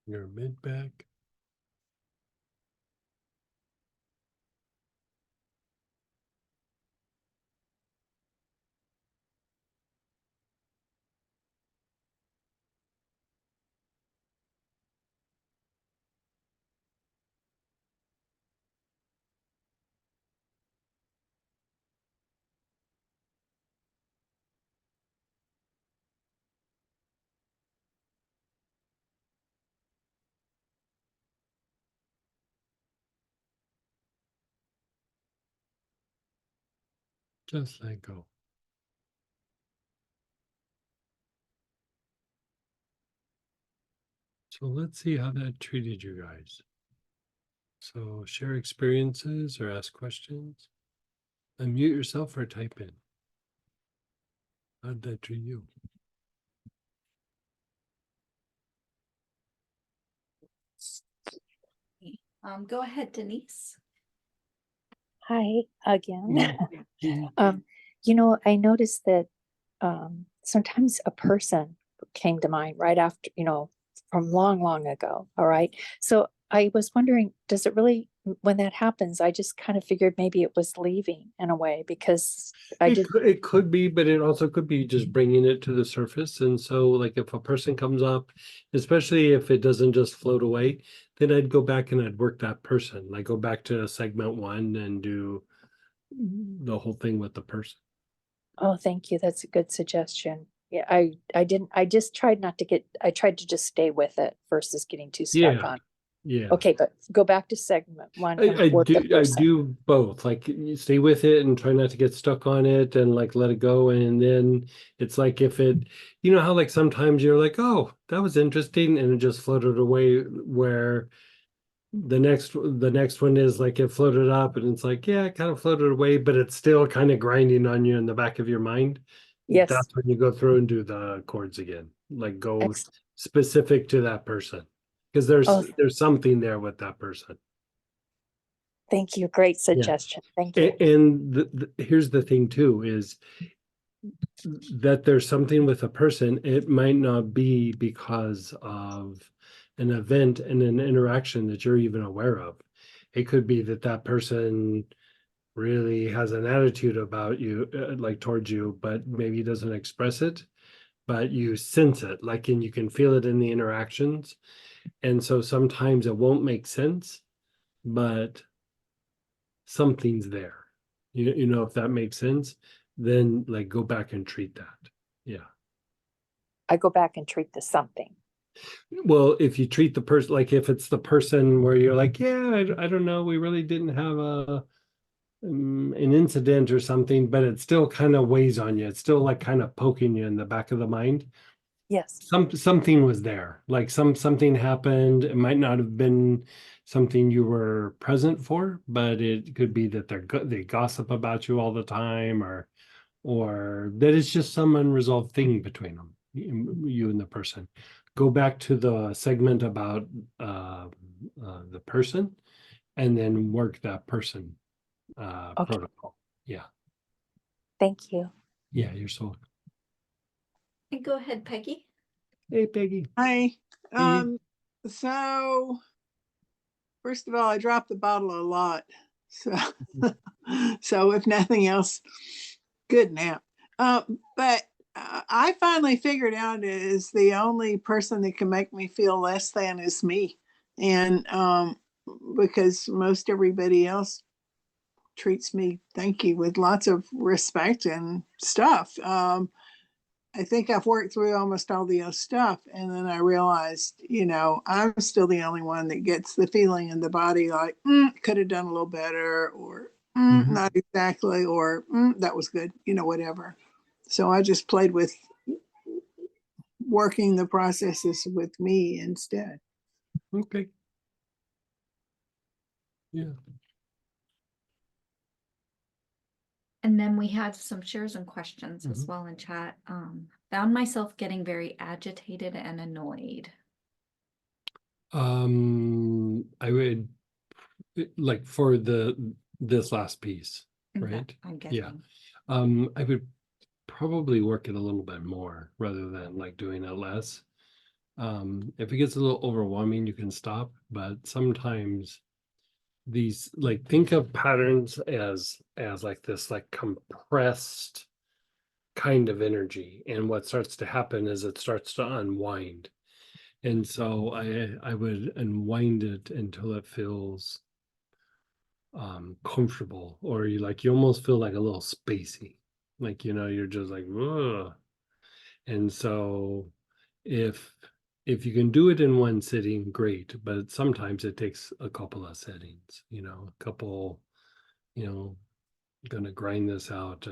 Your mid back. Just let go. So let's see how that treated you guys. So share experiences or ask questions. Unmute yourself or type in. How did that treat you? Go ahead, Denise. Hi again. Mhm. I noticed that sometimes a person came to mind right after, from long, long ago. All right. So I was wondering, does it really, when that happens, I just kind of figured maybe it was leaving in a way because I did. It could be, but it also could be just bringing it to the surface. And so, like, if a person comes up, especially if it doesn't just float away, then I'd go back and I'd work that person. Like, go back to segment one and do the whole thing with the person. Oh, thank you. That's a good suggestion. Yeah, I didn't, I just tried not to get, I tried to just stay with it versus getting too stuck Yeah, on. yeah. Okay, but go back to segment one and I work the do I person. do both. Like, you stay with it and try not to get stuck on it and like let it go. And then it's like if it, you know how like sometimes you're like, oh, that was interesting, and it just floated away. Where the next one is like it floated up and it's like, yeah, it kind of floated away, but it's still kind of grinding on you in the back of your mind. Yes, That's when you go through and do the chords again. Like go ex specific to that person. Because Oh, there's something there with that person. thank you. Great suggestion. Thank you. And here's the thing too, is that there's something with a person. It might not be because of an event and an interaction that you're even aware of. It could be that that person really has an attitude about you, like towards you, but maybe doesn't express it, but you sense it, like, and you can feel it in the interactions. And so sometimes it won't make sense, but something's there. You know, if that makes sense, then like go back and treat that. Yeah. I go back and treat the something. Well, if you treat the person, like if it's the person where you're like, yeah, I don't know, we really didn't have an incident or something, but it still kind of weighs on you. It's still like kind of poking you in the back of the mind. Yes. Something was there, like something happened. It might not have been something you were present for, but it could be that they gossip about you all the time, or that it's just some unresolved thing between them, you and the person. Go back to the segment about the person, and then work that person Okay. protocol. Yeah, Thank you. yeah, you're so. And go ahead, Peggy. Hey, Peggy. Hi. Hey. So first of all, I dropped the bottle a lot. So, so if nothing else, good nap. But I finally figured out is the only person that can make me feel less than is me. And because most everybody else treats me, thank you, with lots of respect and stuff. I think I've worked through almost all the stuff. And then I realized, I'm still the only one that gets the feeling in the body like, could have done a little better, or not exactly, or that was good, whatever. So I just played with working the processes with me instead. Okay. Yeah. And then we had some shares and questions as well in chat. Found myself getting very agitated and annoyed. I would like for this last piece, right? I'm Yeah. guessing. I would probably work it a little bit more rather than like doing it less. If it gets a little overwhelming, you can stop, but sometimes these, like, think of patterns as like this like compressed kind of energy, and what starts to happen is it starts to unwind. And so I would unwind it until it feels comfortable, or you almost feel like a little spacey, like, you're just like, ugh. And so if you can do it in one sitting, great, but sometimes it takes a couple of settings, a couple, gonna grind this out.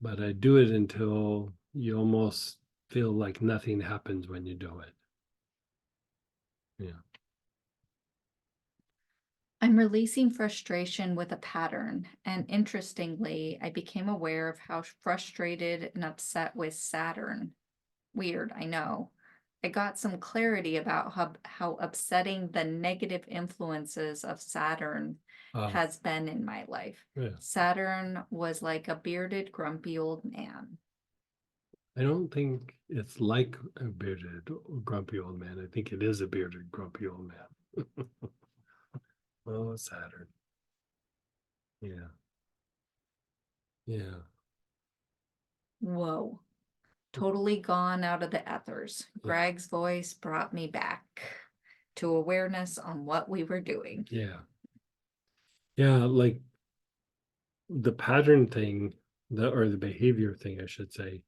But I do it until you almost feel like nothing happens when you do it. Yeah. I'm releasing frustration with a pattern. And interestingly, I became aware of how frustrated and upset with Saturn. Weird, I know. I got some clarity about how upsetting the negative influences of Saturn has been in my life. Yeah. Saturn was like a bearded, grumpy old man. I don't think it's like a bearded, grumpy old man. I think it is a bearded, grumpy old man. Oh, Saturn. Yeah. Yeah. Whoa. Totally gone out of the ethers. Yeah. Greg's voice brought me back to awareness on what we were doing. Yeah. Yeah, like the pattern thing, or the behavior thing, I should say,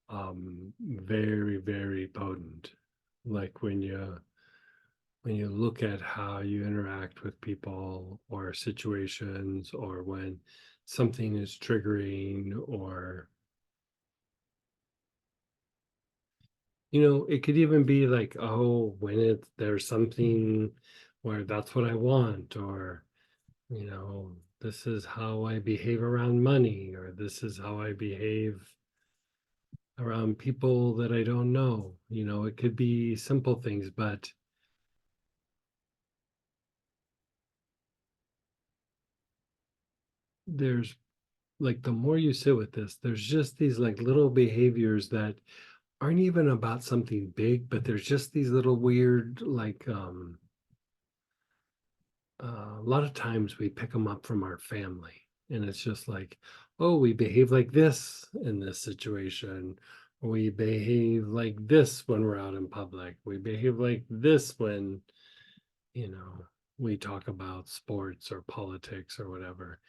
very, very potent. Like when you look at how you interact with people or situations, or when something is triggering, or it could even be like, oh, when there's something where that's what I want, or this is how I behave around money, or this is how I behave around people that I don't know. It could be simple things, but there's like, the more you sit with this, there's just these like little behaviors that aren't even about something big, but there's just these little weird, like, a lot of times we pick them up from our family, and it's just like, oh, we behave like this in this situation, or we behave like this when we're out in public, we behave like this when, we talk about sports or politics or whatever.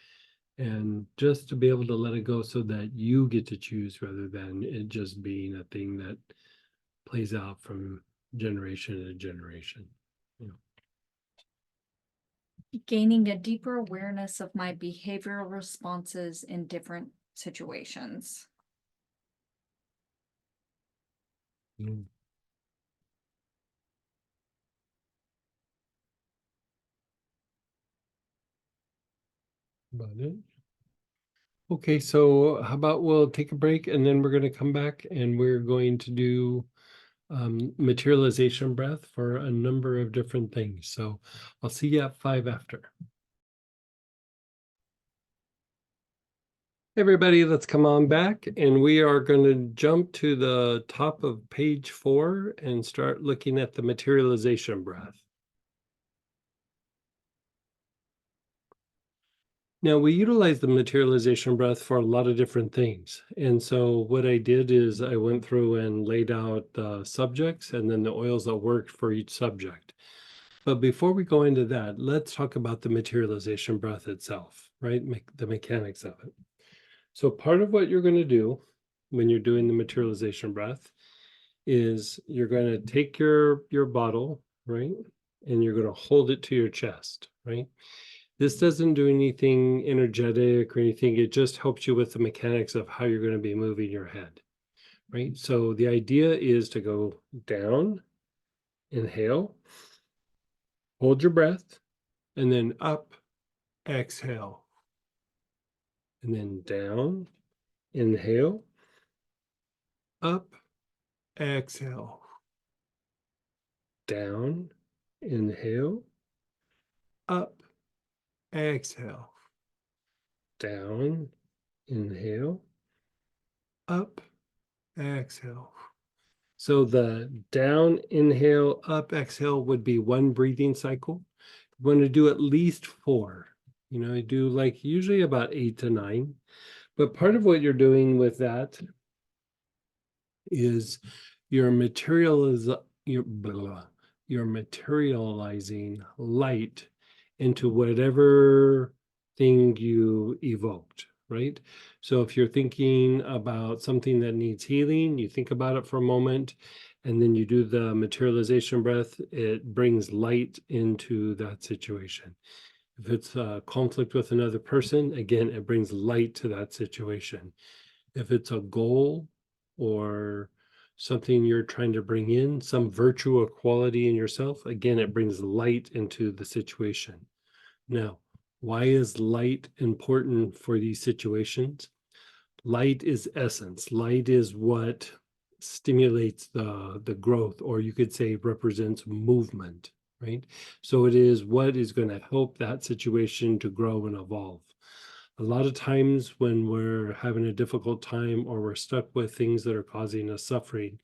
And just to be able to let it go so that you get to choose rather than it just being a thing that plays out from generation to generation. Gaining a deeper awareness of my behavioral responses in different situations. Mm. About it. Okay, so how about we'll take a break and then we're going to come back and we're going to do materialization breath for a number of different things. So I'll see you at 5 after. Hey everybody, let's come on back and we are going to jump to the top of page 4 and start looking at the materialization breath. Now, we utilize the materialization breath for a lot of different things. And so what I did is I went through and laid out the subjects and then the oils that worked for each subject. But before we go into that, let's talk about the materialization breath itself, right? The mechanics of it. So part of what you're going to do when you're doing the materialization breath is you're going to take your bottle, right? And you're going to hold it to your chest, right? This doesn't do anything energetic or anything. It just helps you with the mechanics of how you're going to be moving your head, right? So the idea is to go down, inhale, hold your breath, and then up, exhale. And then down, inhale, up, exhale. Down, inhale, up, exhale. Down, inhale, up, exhale. So the down, inhale, up, exhale would be one breathing cycle. You want to do at least 4. You do like usually about 8 to 9. But part of what you're doing with that is you're materializing light into whatever thing you evoked, right? So if you're thinking about something that needs healing, you think about it for a moment, and then you do the materialization breath, it brings light into that situation. If it's a conflict with another person, again, it brings light to that situation. If it's a goal or something you're trying to bring in, some virtue or quality in yourself, again, it brings light into the situation. Now, why is light important for these situations? Light is essence. Light is what stimulates the growth, or you could say represents movement, right? So it is what is going to help that situation to grow and evolve. A lot of times when we're having a difficult time or we're stuck with things that are causing us suffering,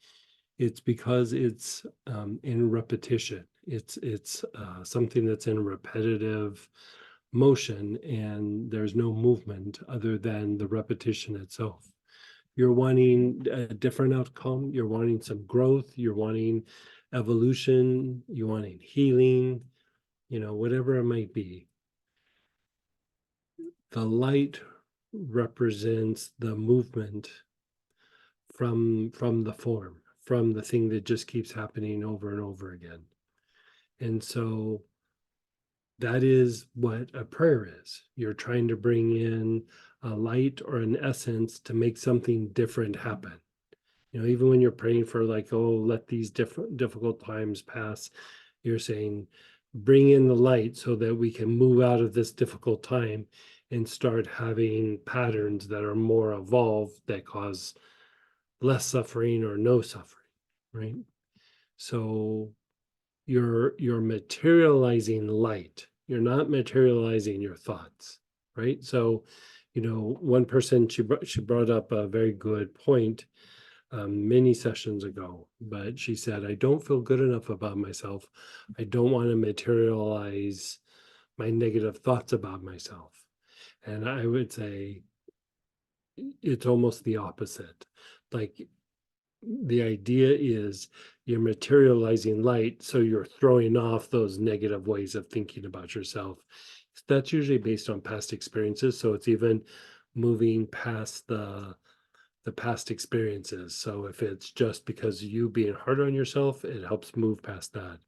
it's because it's in repetition. It's something that's in repetitive motion and there's no movement other than the repetition itself. You're wanting a different outcome, you're wanting some growth, you're wanting evolution, you're wanting healing, whatever it might be. The light represents the movement from the form, from the thing that just keeps happening over and over again. And so that is what a prayer is. You're trying to bring in a light or an essence to make something different happen. Even when you're praying for like, oh, let these difficult times pass, you're saying, bring in the light so that we can move out of this difficult time and start having patterns that are more evolved that cause less suffering or no suffering, right? So you're materializing light. You're not materializing your thoughts, right? So, you know, one person, she brought up a very good point many sessions ago, but she said, I don't feel good enough about myself. I don't want to materialize my negative thoughts about myself. And I would say it's almost the opposite. Like, the idea is you're materializing light, so you're throwing off those negative ways of thinking about yourself. That's usually based on past experiences, so it's even moving past the past experiences. So if it's just because you being hard on yourself, it helps move past that.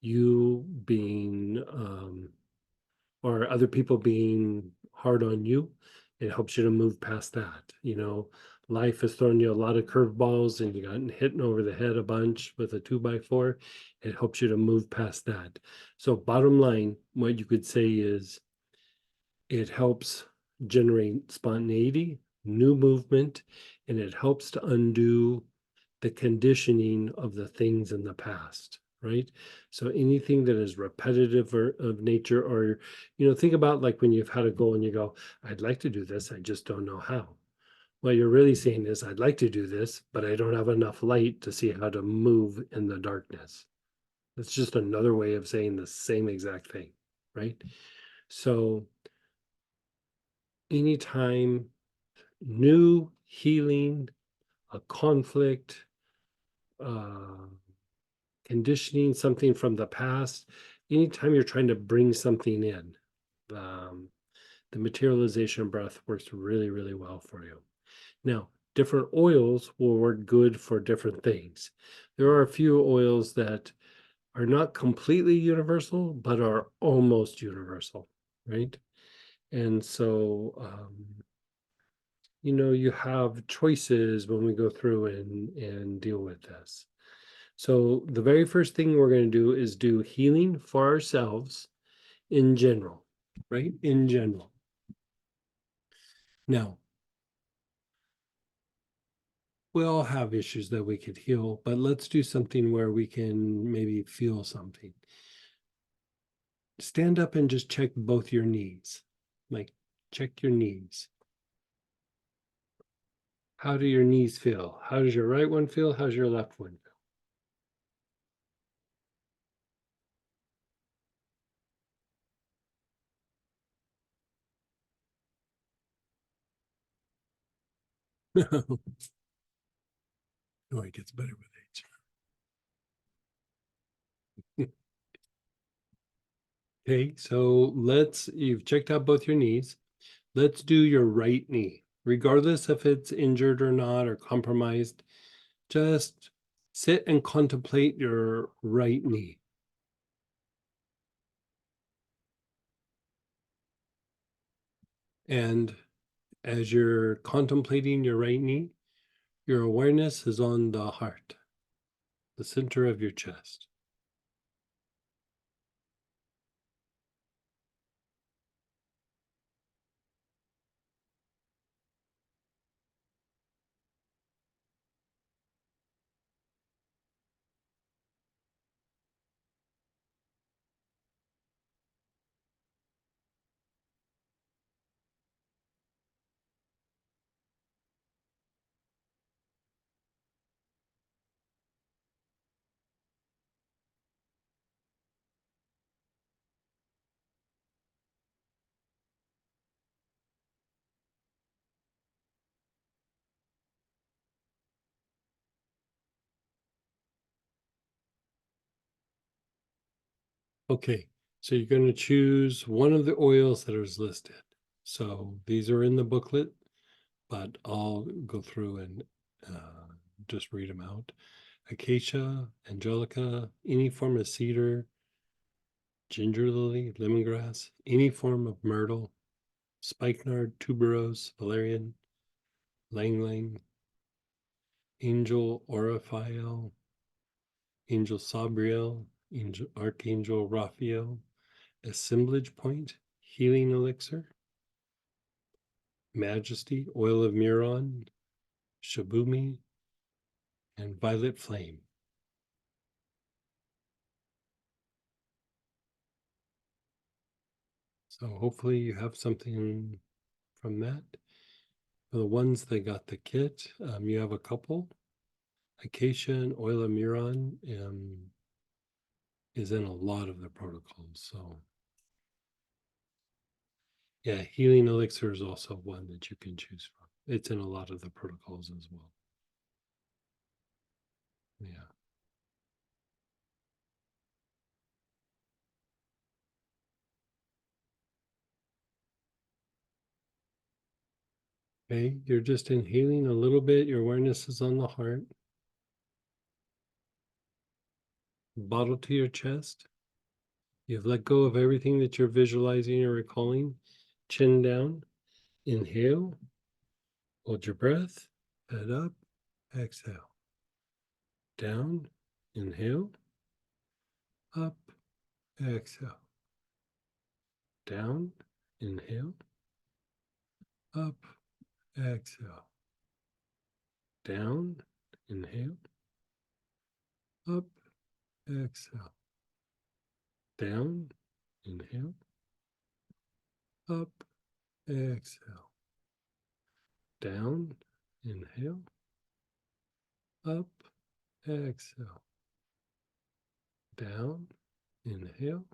You being or other people being hard on you, it helps you to move past that. You know, life has thrown you a lot of curveballs and you gotten hit over the head a bunch with a 2x4. It helps you to move past that. So bottom line, what you could say is it helps generate spontaneity, new movement, and it helps to undo the conditioning of the things in the past, right? So anything that is repetitive or of nature, or, you know, think about like when you've had a goal and you go, I'd like to do this, I just don't know how. What you're really saying is, I'd like to do this, but I don't have enough light to see how to move in the darkness. It's just another way of saying the same exact thing, right? So anytime new healing, a conflict, conditioning, something from the past, anytime you're trying to bring something in, um, the materialization breath works really, really well for you. Now, different oils will work good for different things. There are a few oils that are not completely universal, but are almost universal, right? And so, you know, you have choices when we go through and deal with this. So the very first thing we're going to do is do healing for ourselves in general, right? In general. Now, we all have issues that we could heal, but let's do something where we can maybe feel something. Stand up and just check both your knees. Like, check your knees. How do your knees feel? How does your right one feel? How's your left one feel? Oh, it gets better with age. Okay, so you've checked out both your knees. Let's do your right knee. Regardless if it's injured or not or compromised, just sit and contemplate your right knee. And as you're contemplating your right knee, your awareness is on the heart, the center of your chest. Okay, so you're going to choose one of the oils that is listed. So these are in the booklet, but I'll go through and just read them out. Acacia, angelica, any form of cedar, ginger lily, lemongrass, any form of myrtle, spikenard, tuberose, valerian, lang lang, angel oriphiel, angel sabriel, angel archangel Raphael, assemblage point, healing elixir, majesty, oil of Muron, shabumi, and violet flame. So hopefully you have something from that. For the ones that got the kit, you have a couple. Acacia and Oil of Muron is in a lot of the protocols. So yeah, Healing Elixir is also one that you can choose from. It's in a lot of the protocols as well. Yeah. Okay, you're just inhaling a little bit. Your awareness is on the heart. Bottle to your chest. You've let go of everything that you're visualizing or recalling. Chin down. Inhale. Hold your breath. Head up. Exhale. Down. Inhale. Up. Exhale. Down. Inhale. Up. Exhale. Down. Inhale. Up. Exhale. Down. Inhale. Up. Exhale. Down. Inhale. Up. Exhale. Down. Inhale.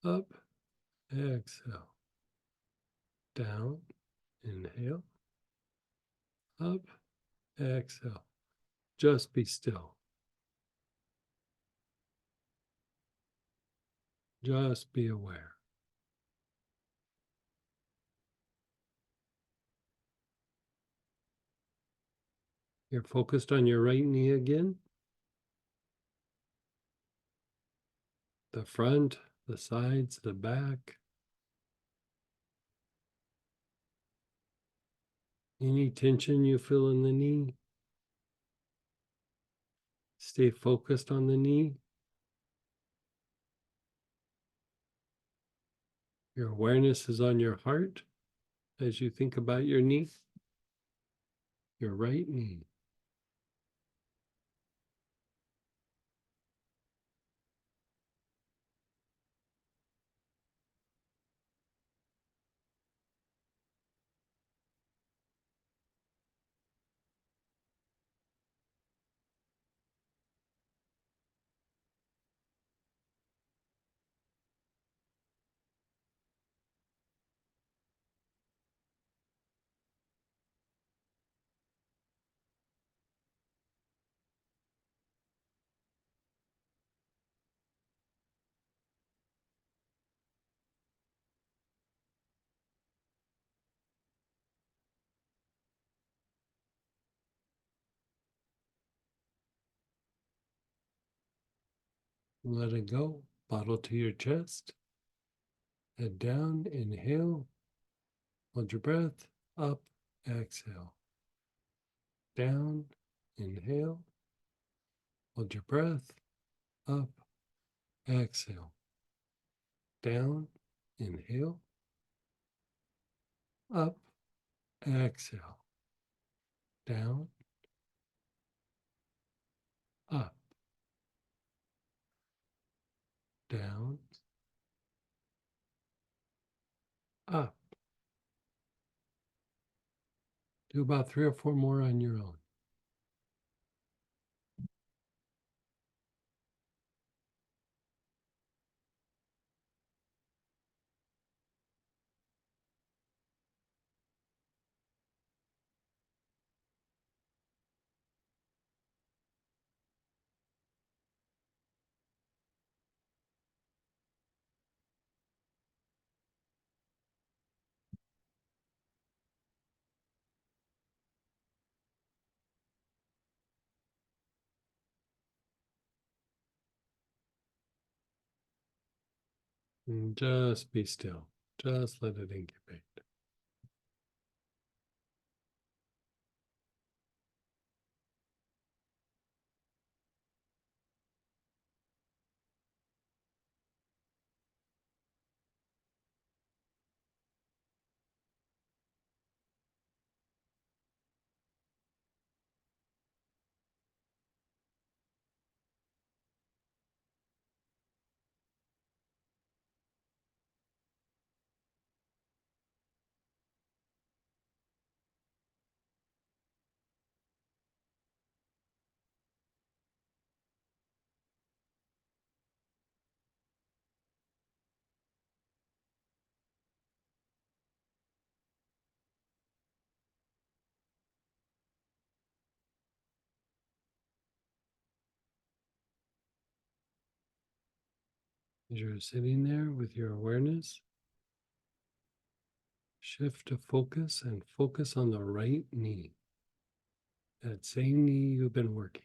Up. Exhale. Down. Inhale. Up. Exhale. Just be still. Just be aware. You're focused on your right knee again. The front, the sides, the back. Any tension you feel in the knee. Stay focused on the knee. Your awareness is on your heart as you think about your knee, your right knee. Let it go. Bottle to your chest. Head down. Inhale. Hold your breath. Up. Exhale. Down. Inhale. Hold your breath. Up. Exhale. Down. Inhale. Up. Exhale. Down. Up. Down. Up. Do about 3 or 4 more on your own. And just be still. Just let it incubate. As you're sitting there with your awareness, shift to focus and focus on the right knee. That same knee you've been working.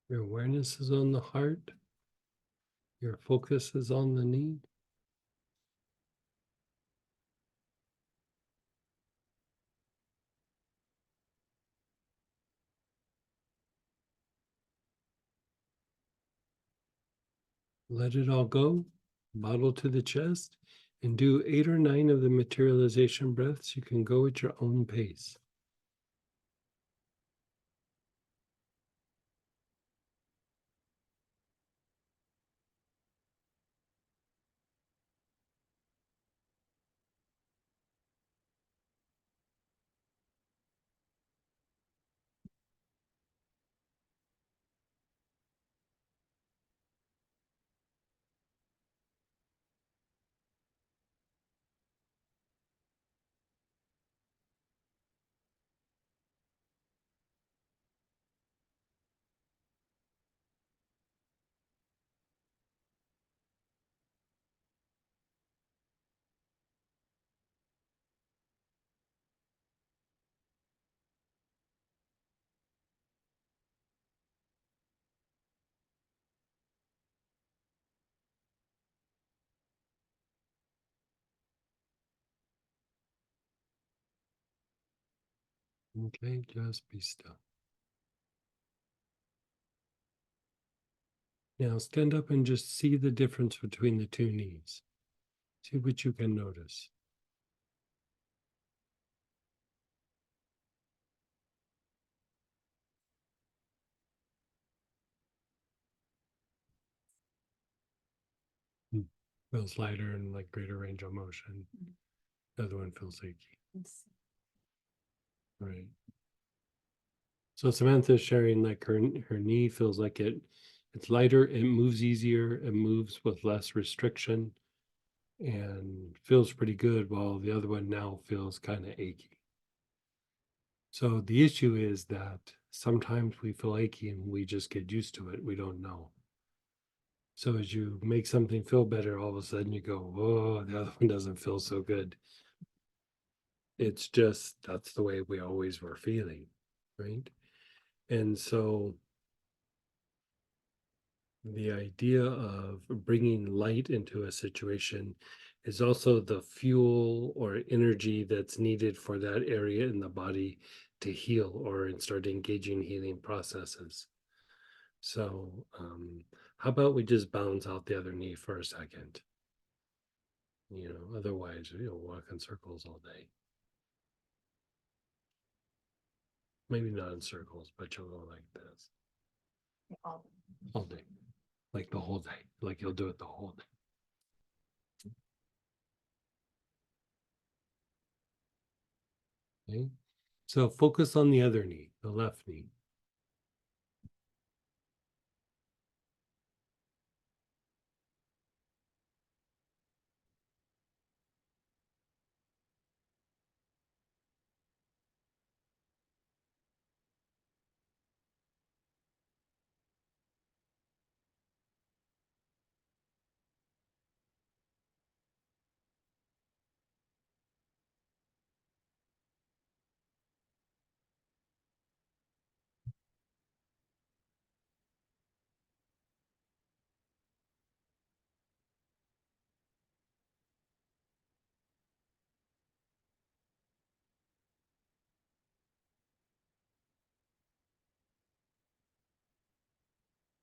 Your awareness is on the heart. Your focus is on the knee. Let it all go, bottle to the chest, and do 8 or 9 of the materialization breaths. You can go at your own pace. Okay, just be still. Now stand up and just see the difference between the two knees. See what you can notice. Feels lighter and like greater range of motion. The other one feels achy. Right. So Samantha's sharing like her knee feels like it's lighter, it moves easier, it moves with less restriction and feels pretty good, while the other one now feels kind of achy. So the issue is that sometimes we feel achy and we just get used to it. We don't know. So as you make something feel better, all of a sudden you go, whoa, the other one doesn't feel so good. It's just, that's the way we always were feeling, right? And so the idea of bringing light into a situation is also the fuel or energy that's needed for that area in the body to heal or start engaging healing processes. So how about we just balance out the other knee for a second? You know, otherwise you'll walk in circles all day. Maybe not in circles, but you'll go like this all day, like the whole day, like you'll do it the whole day. Okay. So focus on the other knee, the left knee.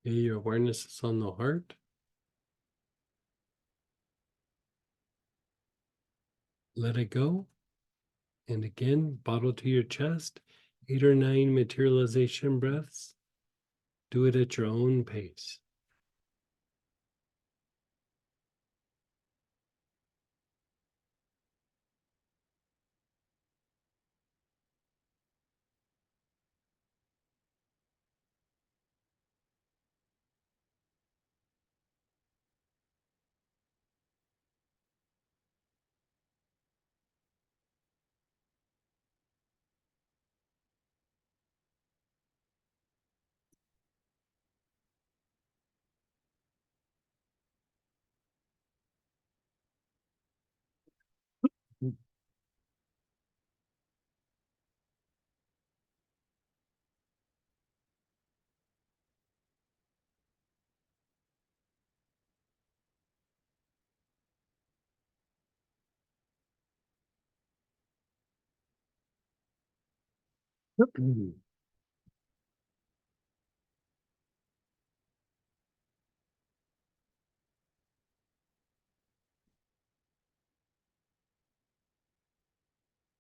Okay, your awareness is on the heart. let it go. And again, bottle to your chest, 8 or 9 materialization breaths. Do it at your own pace.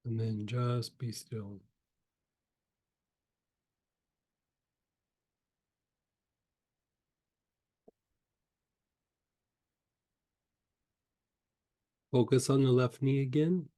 And then just be still. Focus on the left knee again.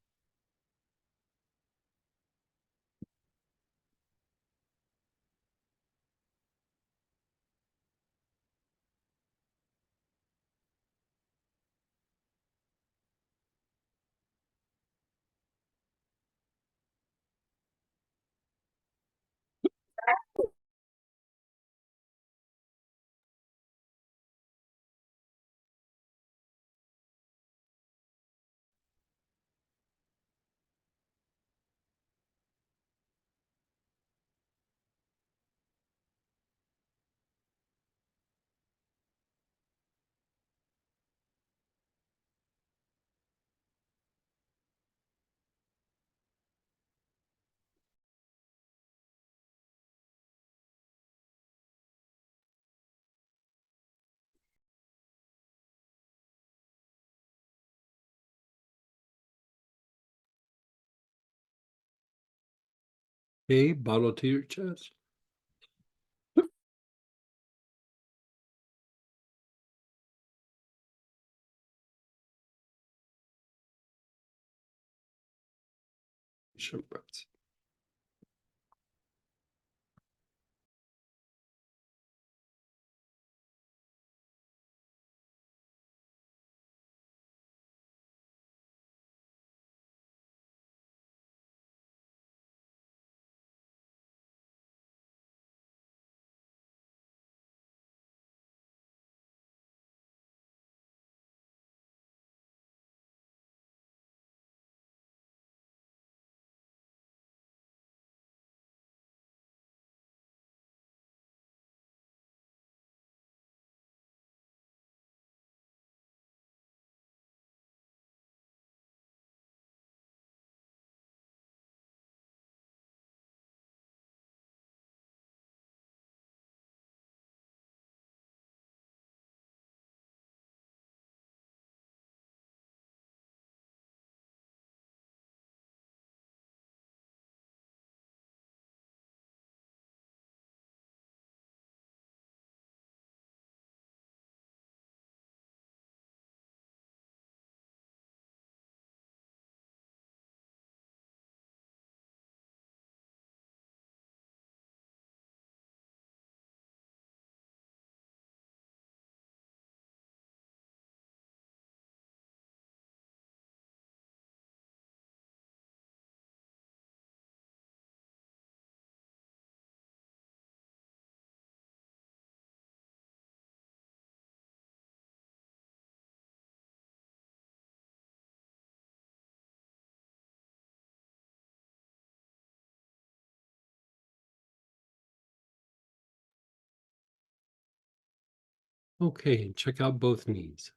Okay, bottle to your chest. Short breaths. Okay, check out both knees.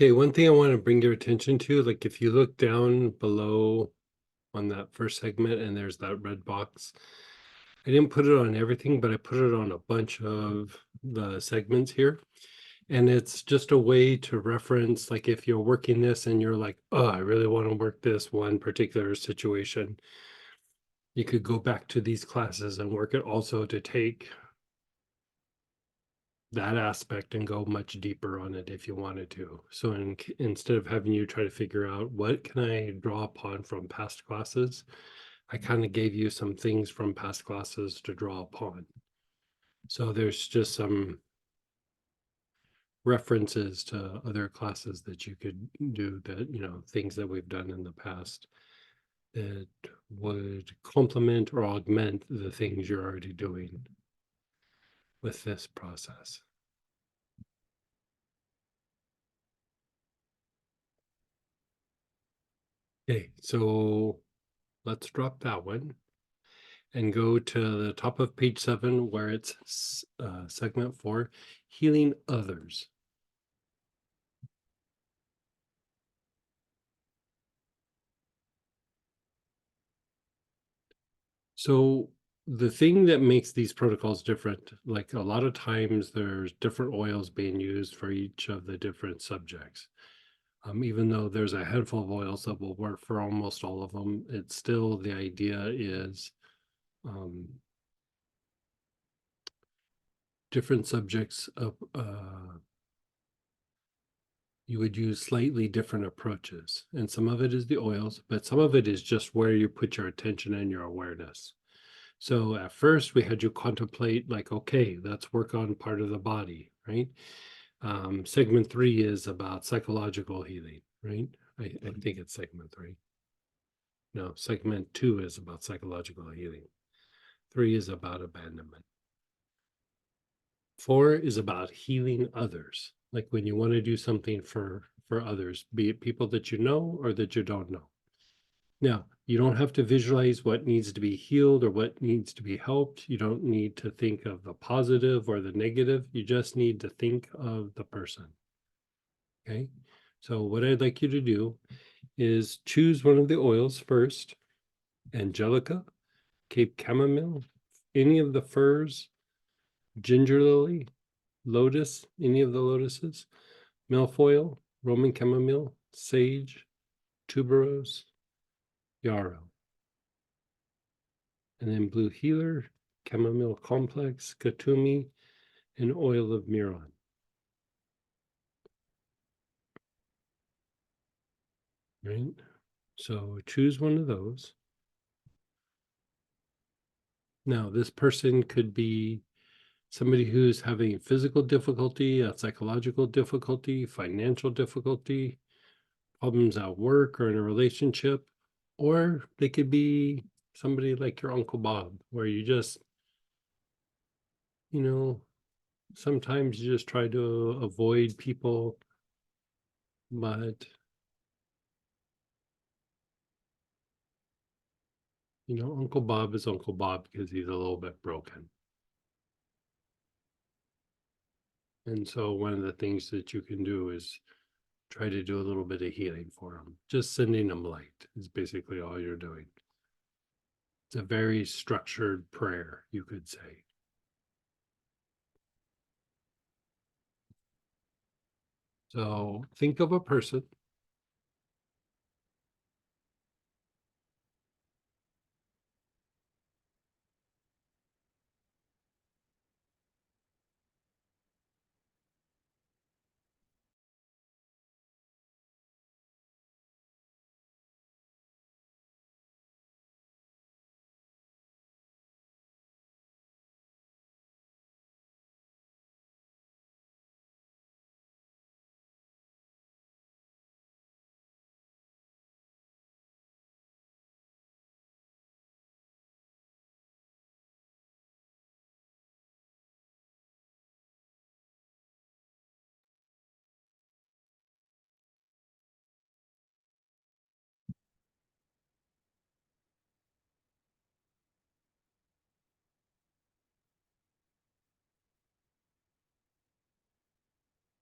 Okay, one thing I want to bring your attention to, like if you look down below on that first segment and there's that red box, I didn't put it on everything, but I put it on a bunch of the segments here. And it's just a way to reference, like if you're working this and you're like, oh, I really want to work this one particular situation, you could go back to these classes and work it also to take that aspect and go much deeper on it if you wanted to. So instead of having you try to figure out what can I draw upon from past classes, I kind of gave you some things from past classes to draw upon. So there's just some references to other classes that you could do that, you know, things that we've done in the past that would complement or augment the things you're already doing with this process. Okay, so let's drop that one and go to the top of page 7 where it's segment 4, healing others. So the thing that makes these protocols different, like a lot of times there's different oils being used for each of the different subjects. Even though there's a handful of oils that will work for almost all of them, it's still the idea is different subjects of you would use slightly different approaches. And some of it is the oils, but some of it is just where you put your attention and your awareness. So at first we had you contemplate like, okay, let's work on part of the body, right? Segment 3 is about psychological healing, right? I think it's segment 3. No, segment 2 is about psychological healing. 3 is about abandonment. 4 is about healing others. Like when you want to do something for others, be it people that you know or that you don't know. Now, you don't have to visualize what needs to be healed or what needs to be helped. You don't need to think of the positive or the negative. You just need to think of the person. Okay. So what I'd like you to do is choose one of the oils first. Angelica, Cape Chamomile, any of the firs, ginger lily, lotus, any of the lotuses, milfoil, Roman chamomile, sage, tuberose, yarrow. And then blue healer, chamomile complex, katumi, and oil of miron. Right? So choose one of those. Now, this person could be somebody who's having physical difficulty, a psychological difficulty, financial difficulty, problems at work or in a relationship, or they could be somebody like your Uncle Bob, where you just, you know, sometimes you just try to avoid people, but you know, Uncle Bob is Uncle Bob because he's a little bit broken. And so one of the things that you can do is try to do a little bit of healing for him. Just sending him light is basically all you're doing. It's a very structured prayer, you could say. So think of a person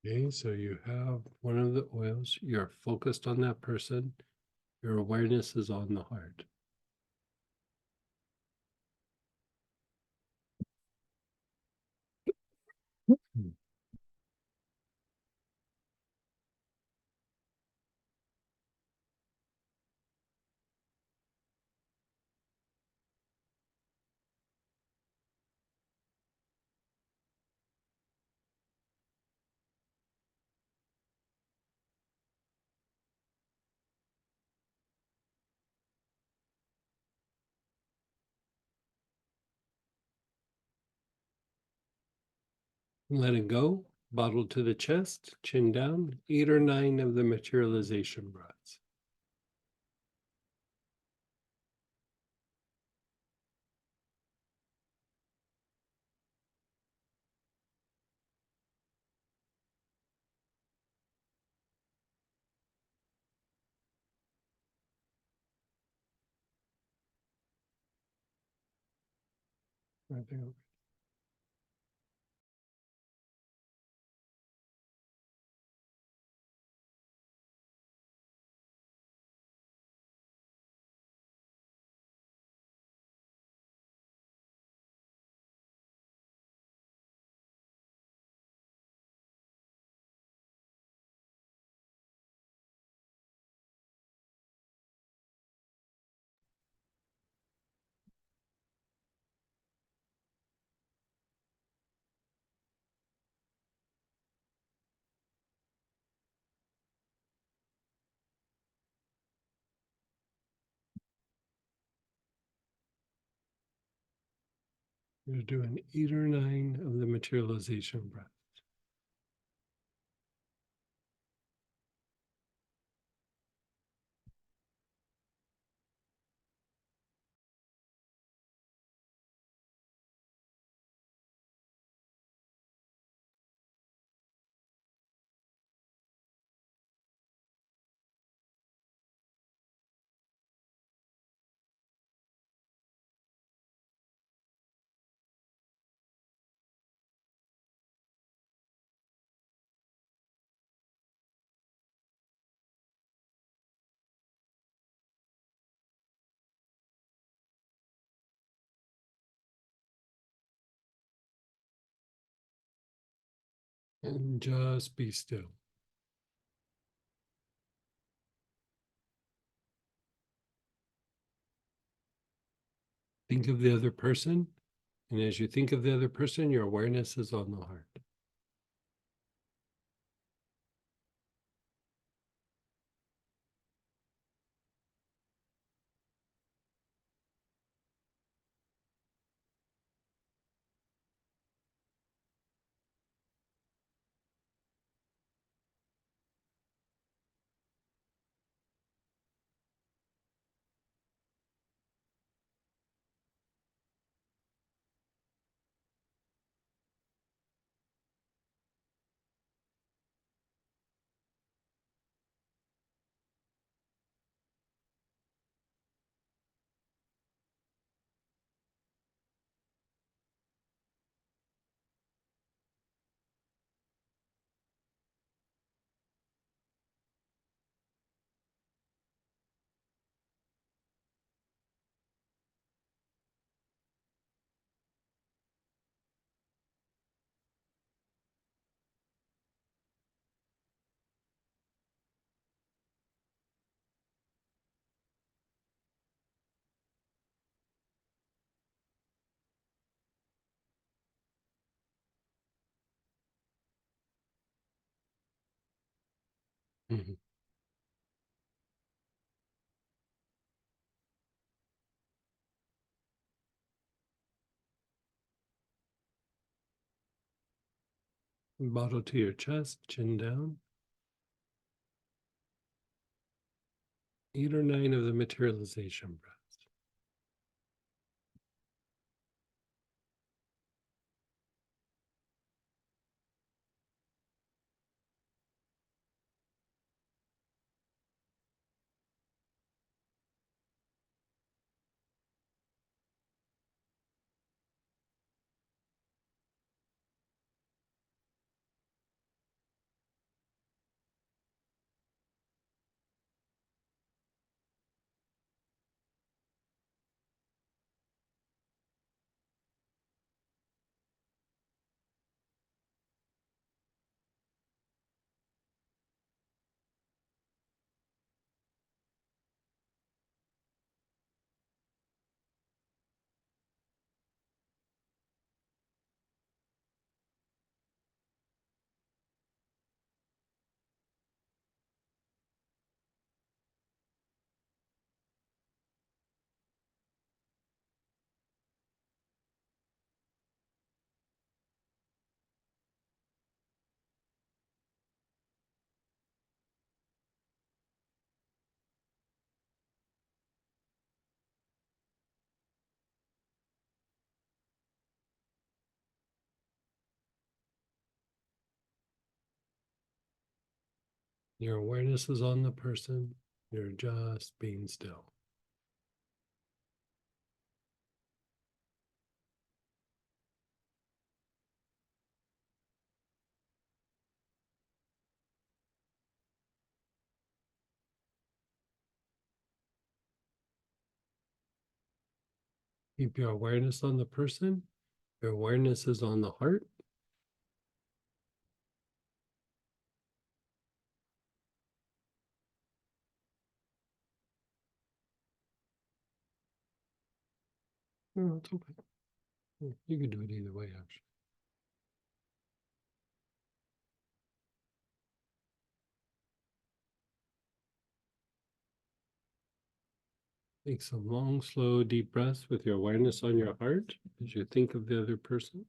Okay, so you have one of the oils, you're focused on that person, your awareness is on the heart. Let it go, bottle to the chest, chin down, 8 or 9 of the materialization breaths. I think. You're doing 8 or 9 of the materialization breath. And just be still. Think of the other person. And as you think of the other person, your awareness is on the heart. Mhm. Bottle to your chest, chin down. 8 or 9 of the materialization breaths. Your awareness is on the person. You're just being still. Keep your awareness on the person. Your awareness is on the heart. No, it's okay. You can do it either way, actually. Take some long, slow, deep breaths with your awareness on your heart as you think of the other person.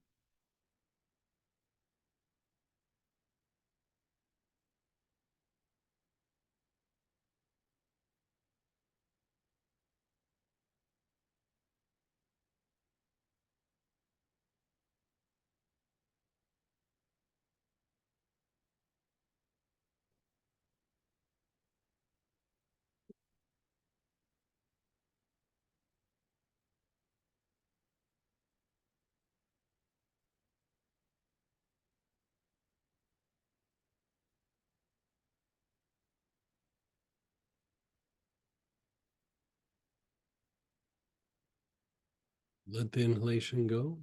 Let the inhalation go.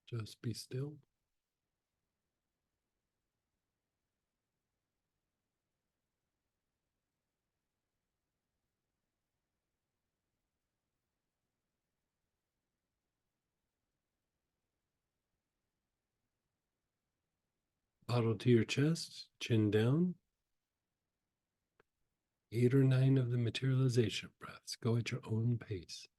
Just be still. Bottle to your chest, chin down. 8 or 9 of the materialization breaths. Go at your own pace.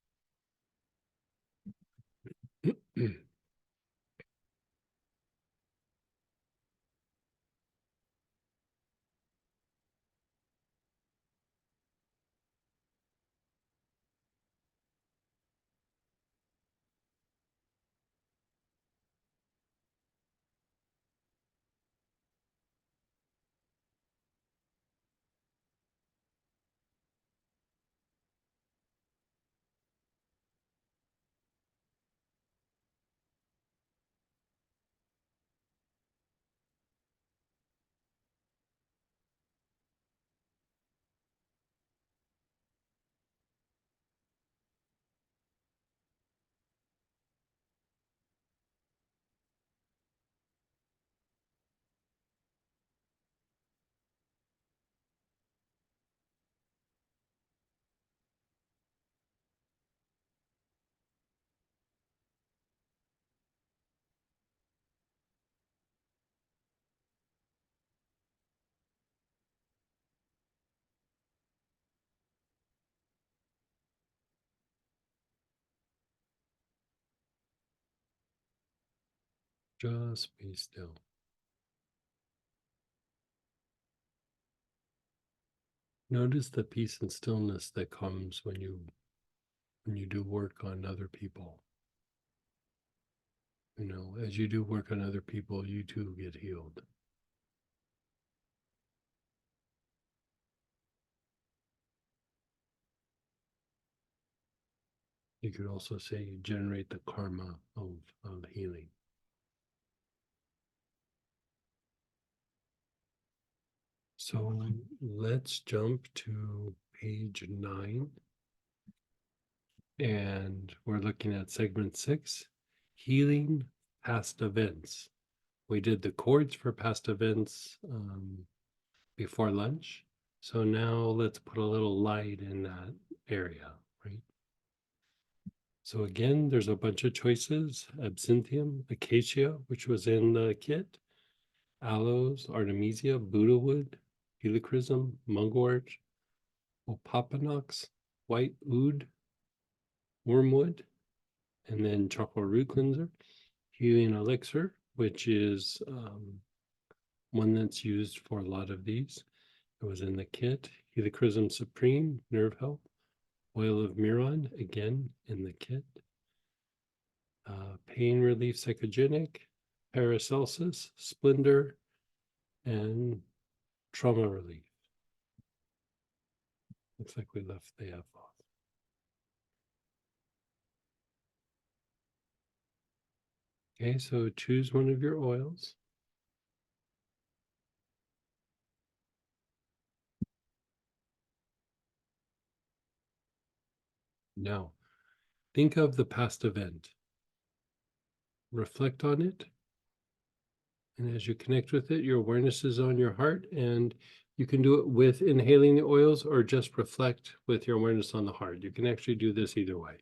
Just be still. Notice the peace and stillness that comes when you do work on other people. You know, as you do work on other people, you too get healed. You could also say you generate the karma of healing. So let's jump to page 9. And we're looking at segment 6, healing past events. We did the chords for past events before lunch. So now let's put a little light in that area, right? So again, there's a bunch of choices: absinthium, acacia, which was in the kit, aloes, artemisia, Buddha wood, helichrysum, mugwort, opopanox, white oud, wormwood, and then charcoal root cleanser, healing elixir, which is one that's used for a lot of these. It was in the kit. Helichrysum supreme, nerve health, oil of Miron, again in the kit. Pain relief psychogenic, Paracelsus, Splendor, and trauma relief. Looks like we left the F off. Okay, so choose one of your oils. Now, think of the past event. Reflect on it. And as you connect with it, your awareness is on your heart, and you can do it with inhaling the oils or just reflect with your awareness on the heart. You can actually do this either way.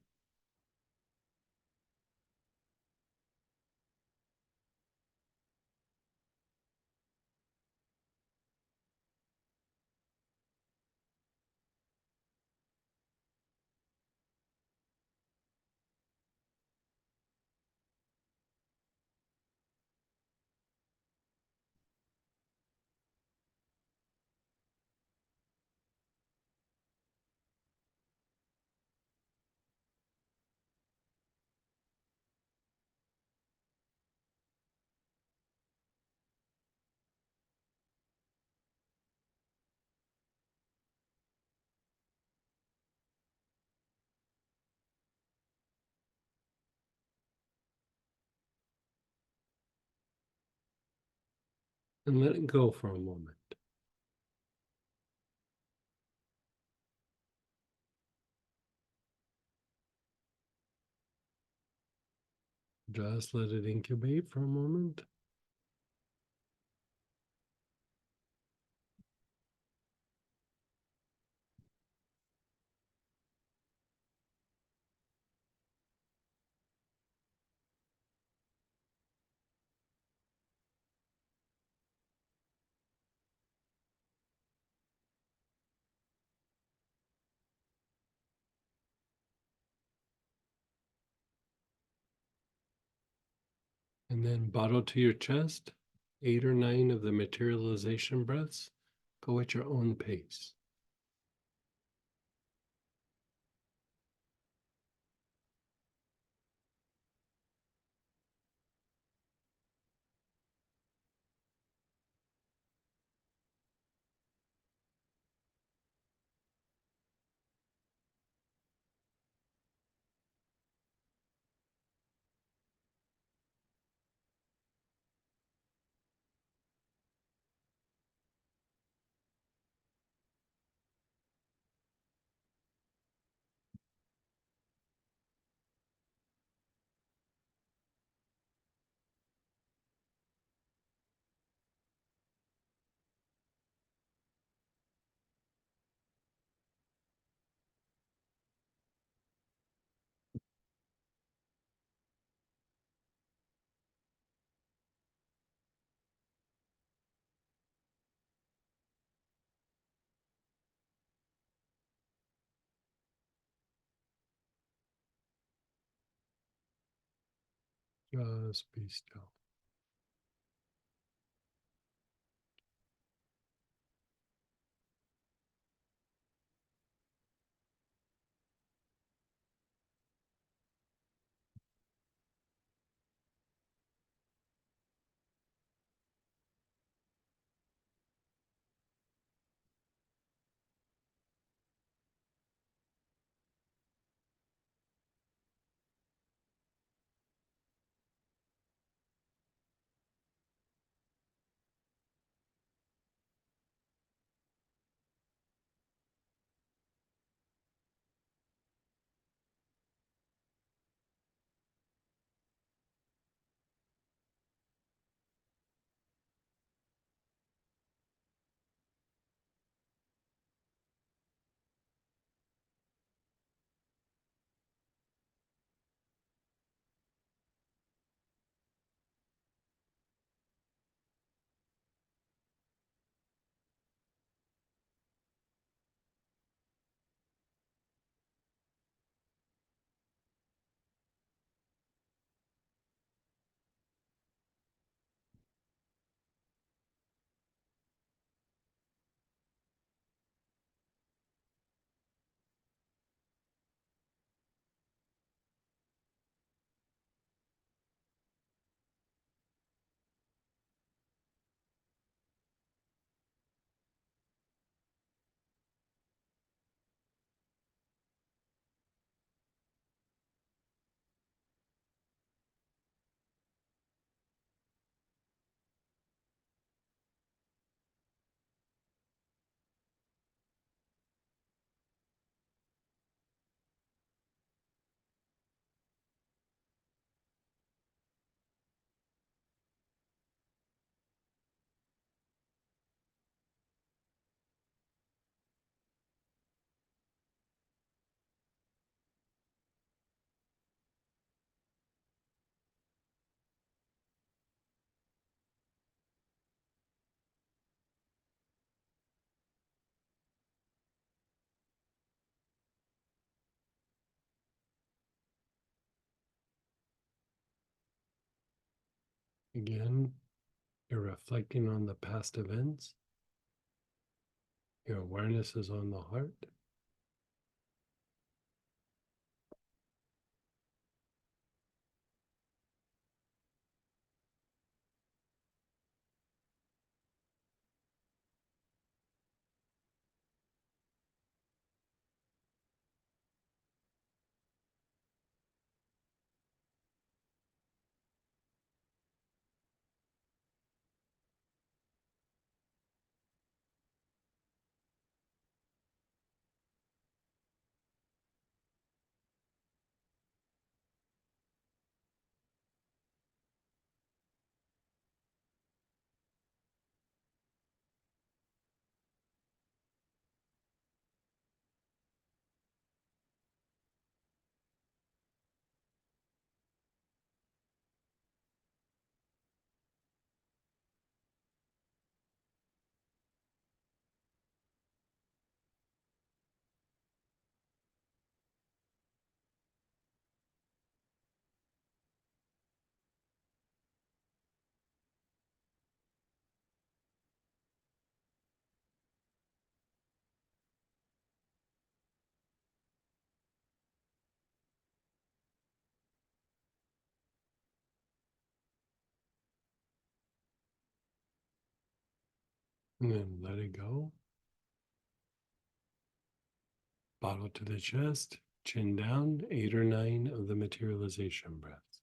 And let it go for a moment. Just let it incubate for a moment. And then bottle to your chest. 8 or 9 of the materialization breaths. Go at your own pace. Just be still. Again, you're reflecting on the past events. Your awareness is on the heart. And then let it go. Bottle to the chest, chin down, 8 or 9 of the materialization breaths.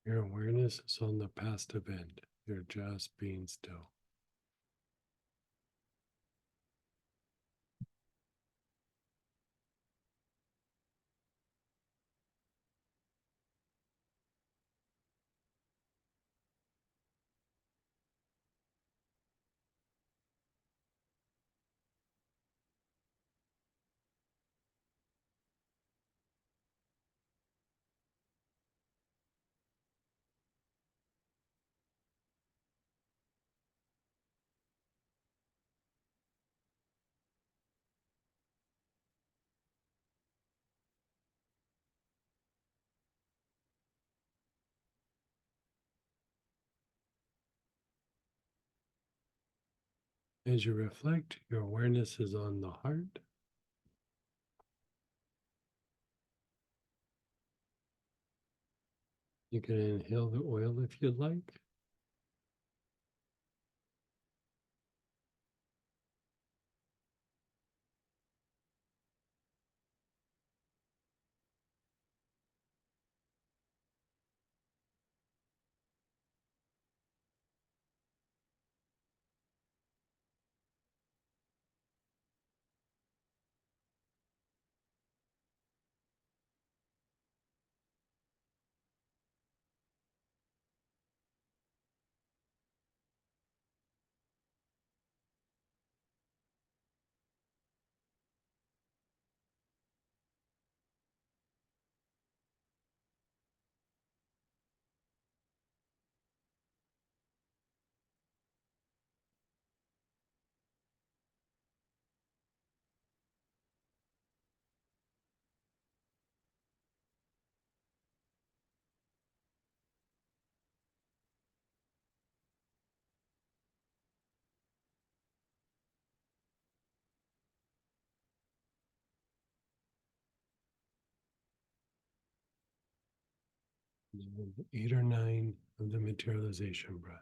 Your awareness is on the past event. You're just being still. As you reflect, your awareness is on the heart. You can inhale the oil if you'd like. 8 or 9 of the materialization breath.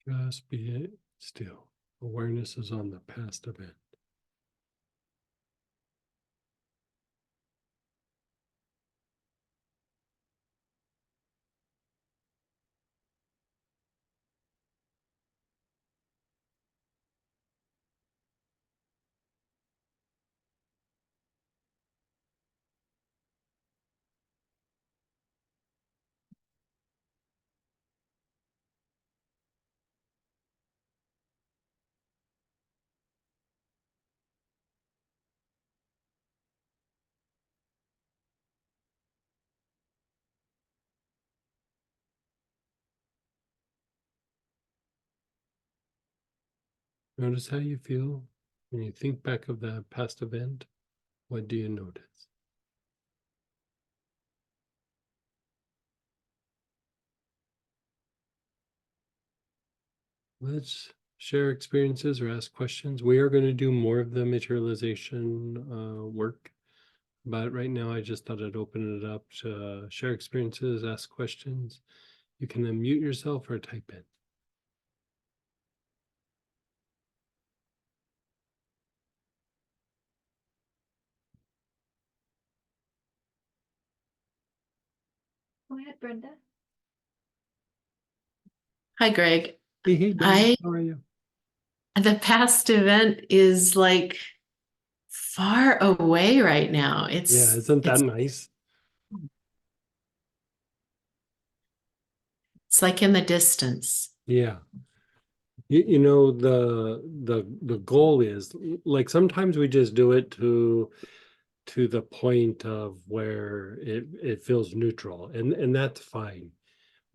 Just be it still. Awareness is on the past event. Notice how you feel when you think back of that past event. What do you notice? Let's share experiences or ask questions. We are going to do more of the materialization work, but right now I just thought I'd open it up to share experiences, ask questions. You can unmute yourself or type in. Go ahead, Brenda. Hi, Greg. Hey, Brenda, how are you? The past event is like far away right now. Yeah, It's isn't that it's nice? it's like in the distance. Yeah. You know, the goal is like sometimes we just do it to the point of where it feels neutral, and that's fine.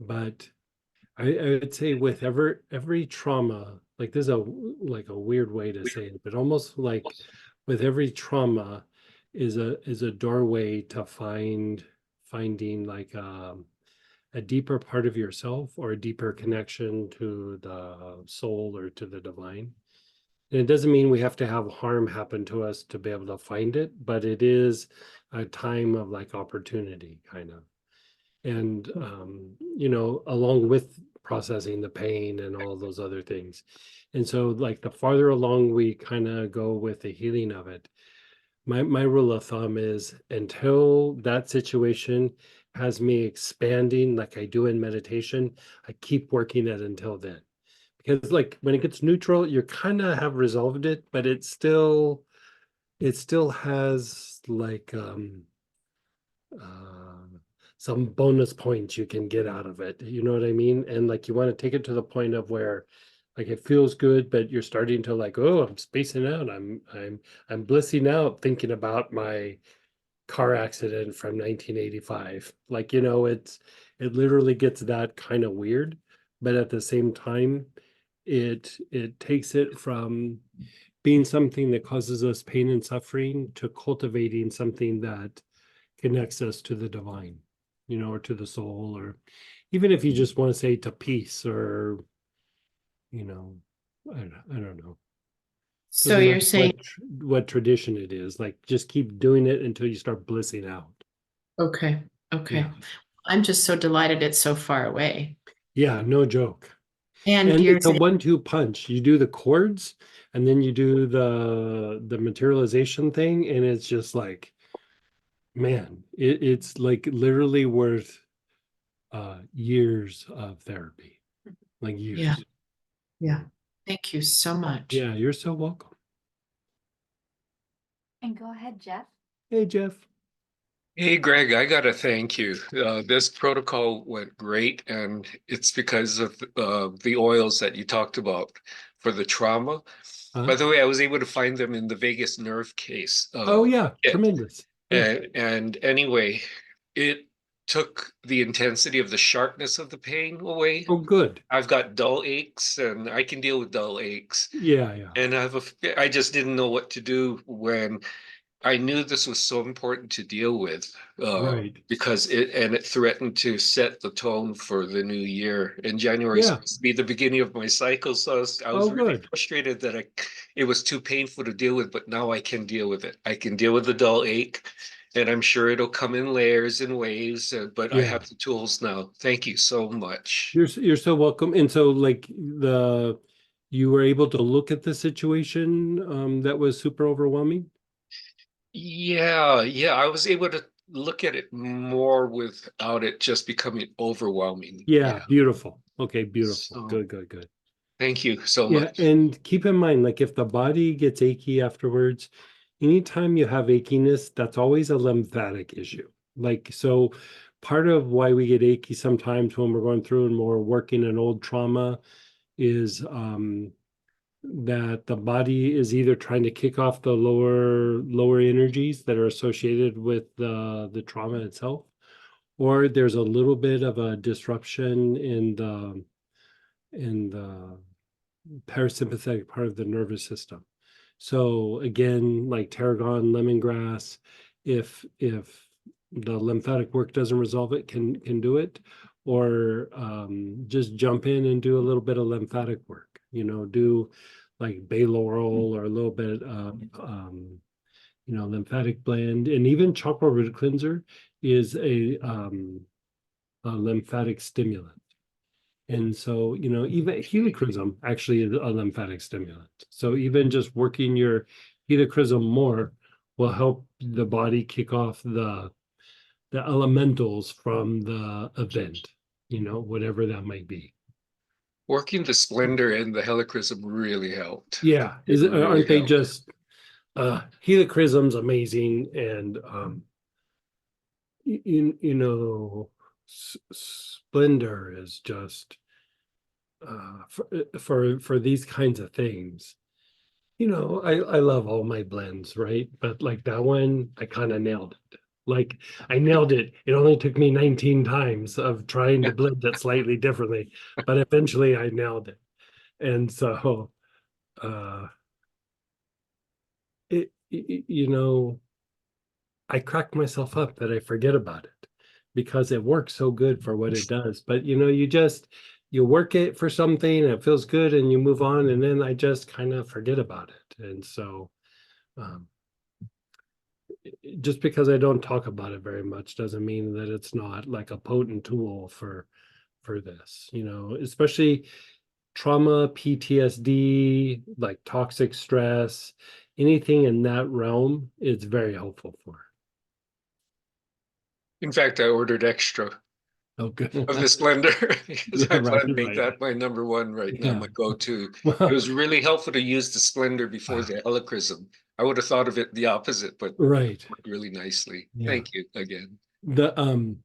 But I would say with every trauma, like there's like a weird way to say it, but almost like with every trauma is a doorway to finding like a deeper part of yourself or a deeper connection to the soul or to the divine. And it doesn't mean we have to have harm happen to us to be able to find it, but it is a time of like opportunity, kind of. And, you know, along with processing the pain and all those other things. And so, like, the farther along we kind of go with the healing of it, my rule of thumb is until that situation has me expanding like I do in meditation, I keep working it until then. Because like when it gets neutral, you kind of have resolved it, but it still has like uh some bonus points you can get out of it. You know what I mean? And like you want to take it to the point of where like it feels good, but you're starting to like, oh, I'm spacing out. I'm blissing out thinking about my car accident from 1985. Like, you know, it literally gets that kind of weird, but at the same time, it takes it from being something that causes us pain and suffering to cultivating something that connects us to the divine, you know, or to the soul, or even if you just want to say to peace or, you know, I don't know. So So then you're that's saying, what tradition it is, like just keep doing it until you start blissing out. okay, okay. Yeah. I'm just so delighted it's so far away. Yeah, no joke. And And you're it's a saying, 1-2 punch. You do the chords and then you do the materialization thing, and it's just like, man, it's like literally worth years of therapy. Like years. yeah, yeah. Thank you so much. Yeah, you're so welcome. And go ahead, Jeff. Hey, Jeff. Hey, Greg, I gotta thank you. This protocol went great, and it's because of the oils that you talked about for the trauma. By the way, I was able to find them in the Vegas nerve case. Oh yeah, kit. tremendous. Yeah. And anyway, it took the intensity of the sharpness of the pain away. Oh, good. I've got dull aches, and I can deal with dull aches. Yeah, yeah. And I just didn't know what to do when I knew this was so important to deal with, Right. because it threatened to set the tone for the new year. And January is Yeah. supposed to be the beginning of my cycle, so I was Oh, really good. frustrated that it was too painful to deal with. But now I can deal with it. I can deal with the dull ache, and I'm sure it'll come in layers and waves. But I Yeah. have the tools now. Thank you so much. You're so welcome. And so like you were able to look at the situation that was super overwhelming? Yeah, I was able to look at it more without it just becoming overwhelming. Yeah, beautiful. Okay, beautiful. So Good. thank you so Yeah, much. and keep in mind, like if the body gets achy afterwards, anytime you have achiness, that's always a lymphatic issue. Like, so part of why we get achy sometimes when we're going through and we're working an old trauma is that the body is either trying to kick off the lower energies that are associated with the trauma itself, or there's a little bit of a disruption in the parasympathetic part of the nervous system. So again, like tarragon, lemongrass, if the lymphatic work doesn't resolve it, can do it, or just jump in and do a little bit of lymphatic work. Do like bay laurel or a little bit of lymphatic blend, and even chakra root cleanser is a lymphatic stimulant. And so, even helichrysum actually is a lymphatic stimulant. So even just working your helichrysum more will help the body kick off the elementals from the event, whatever that might be. Working the splendor and the helichrysum really helped. Yeah. Really Aren't they helped. just helichrysum's amazing, and splendor is just for these kinds of things. I love all my blends, right? But like that one, I kind of nailed it. Like I nailed it. It only took me 19 times of trying to blend it slightly differently, but eventually I nailed it. And so I crack myself up that I forget about it because it works so good for what it does. But you work it for something, it feels good, and you move on, and then I just kind of forget about it. And so just because I don't talk about it very much doesn't mean that it's not like a potent tool for this, especially trauma, PTSD, like toxic stress, anything in that realm, it's very helpful for. In fact, I ordered extra Oh, good. of the splendor because Yeah, I plan to right. make that my number one right now, Yeah. my go-to. Well, It was really helpful to use the splendor before the helichrysum. I would have thought of it the opposite, but right. worked really nicely. Yeah. Thank you again. The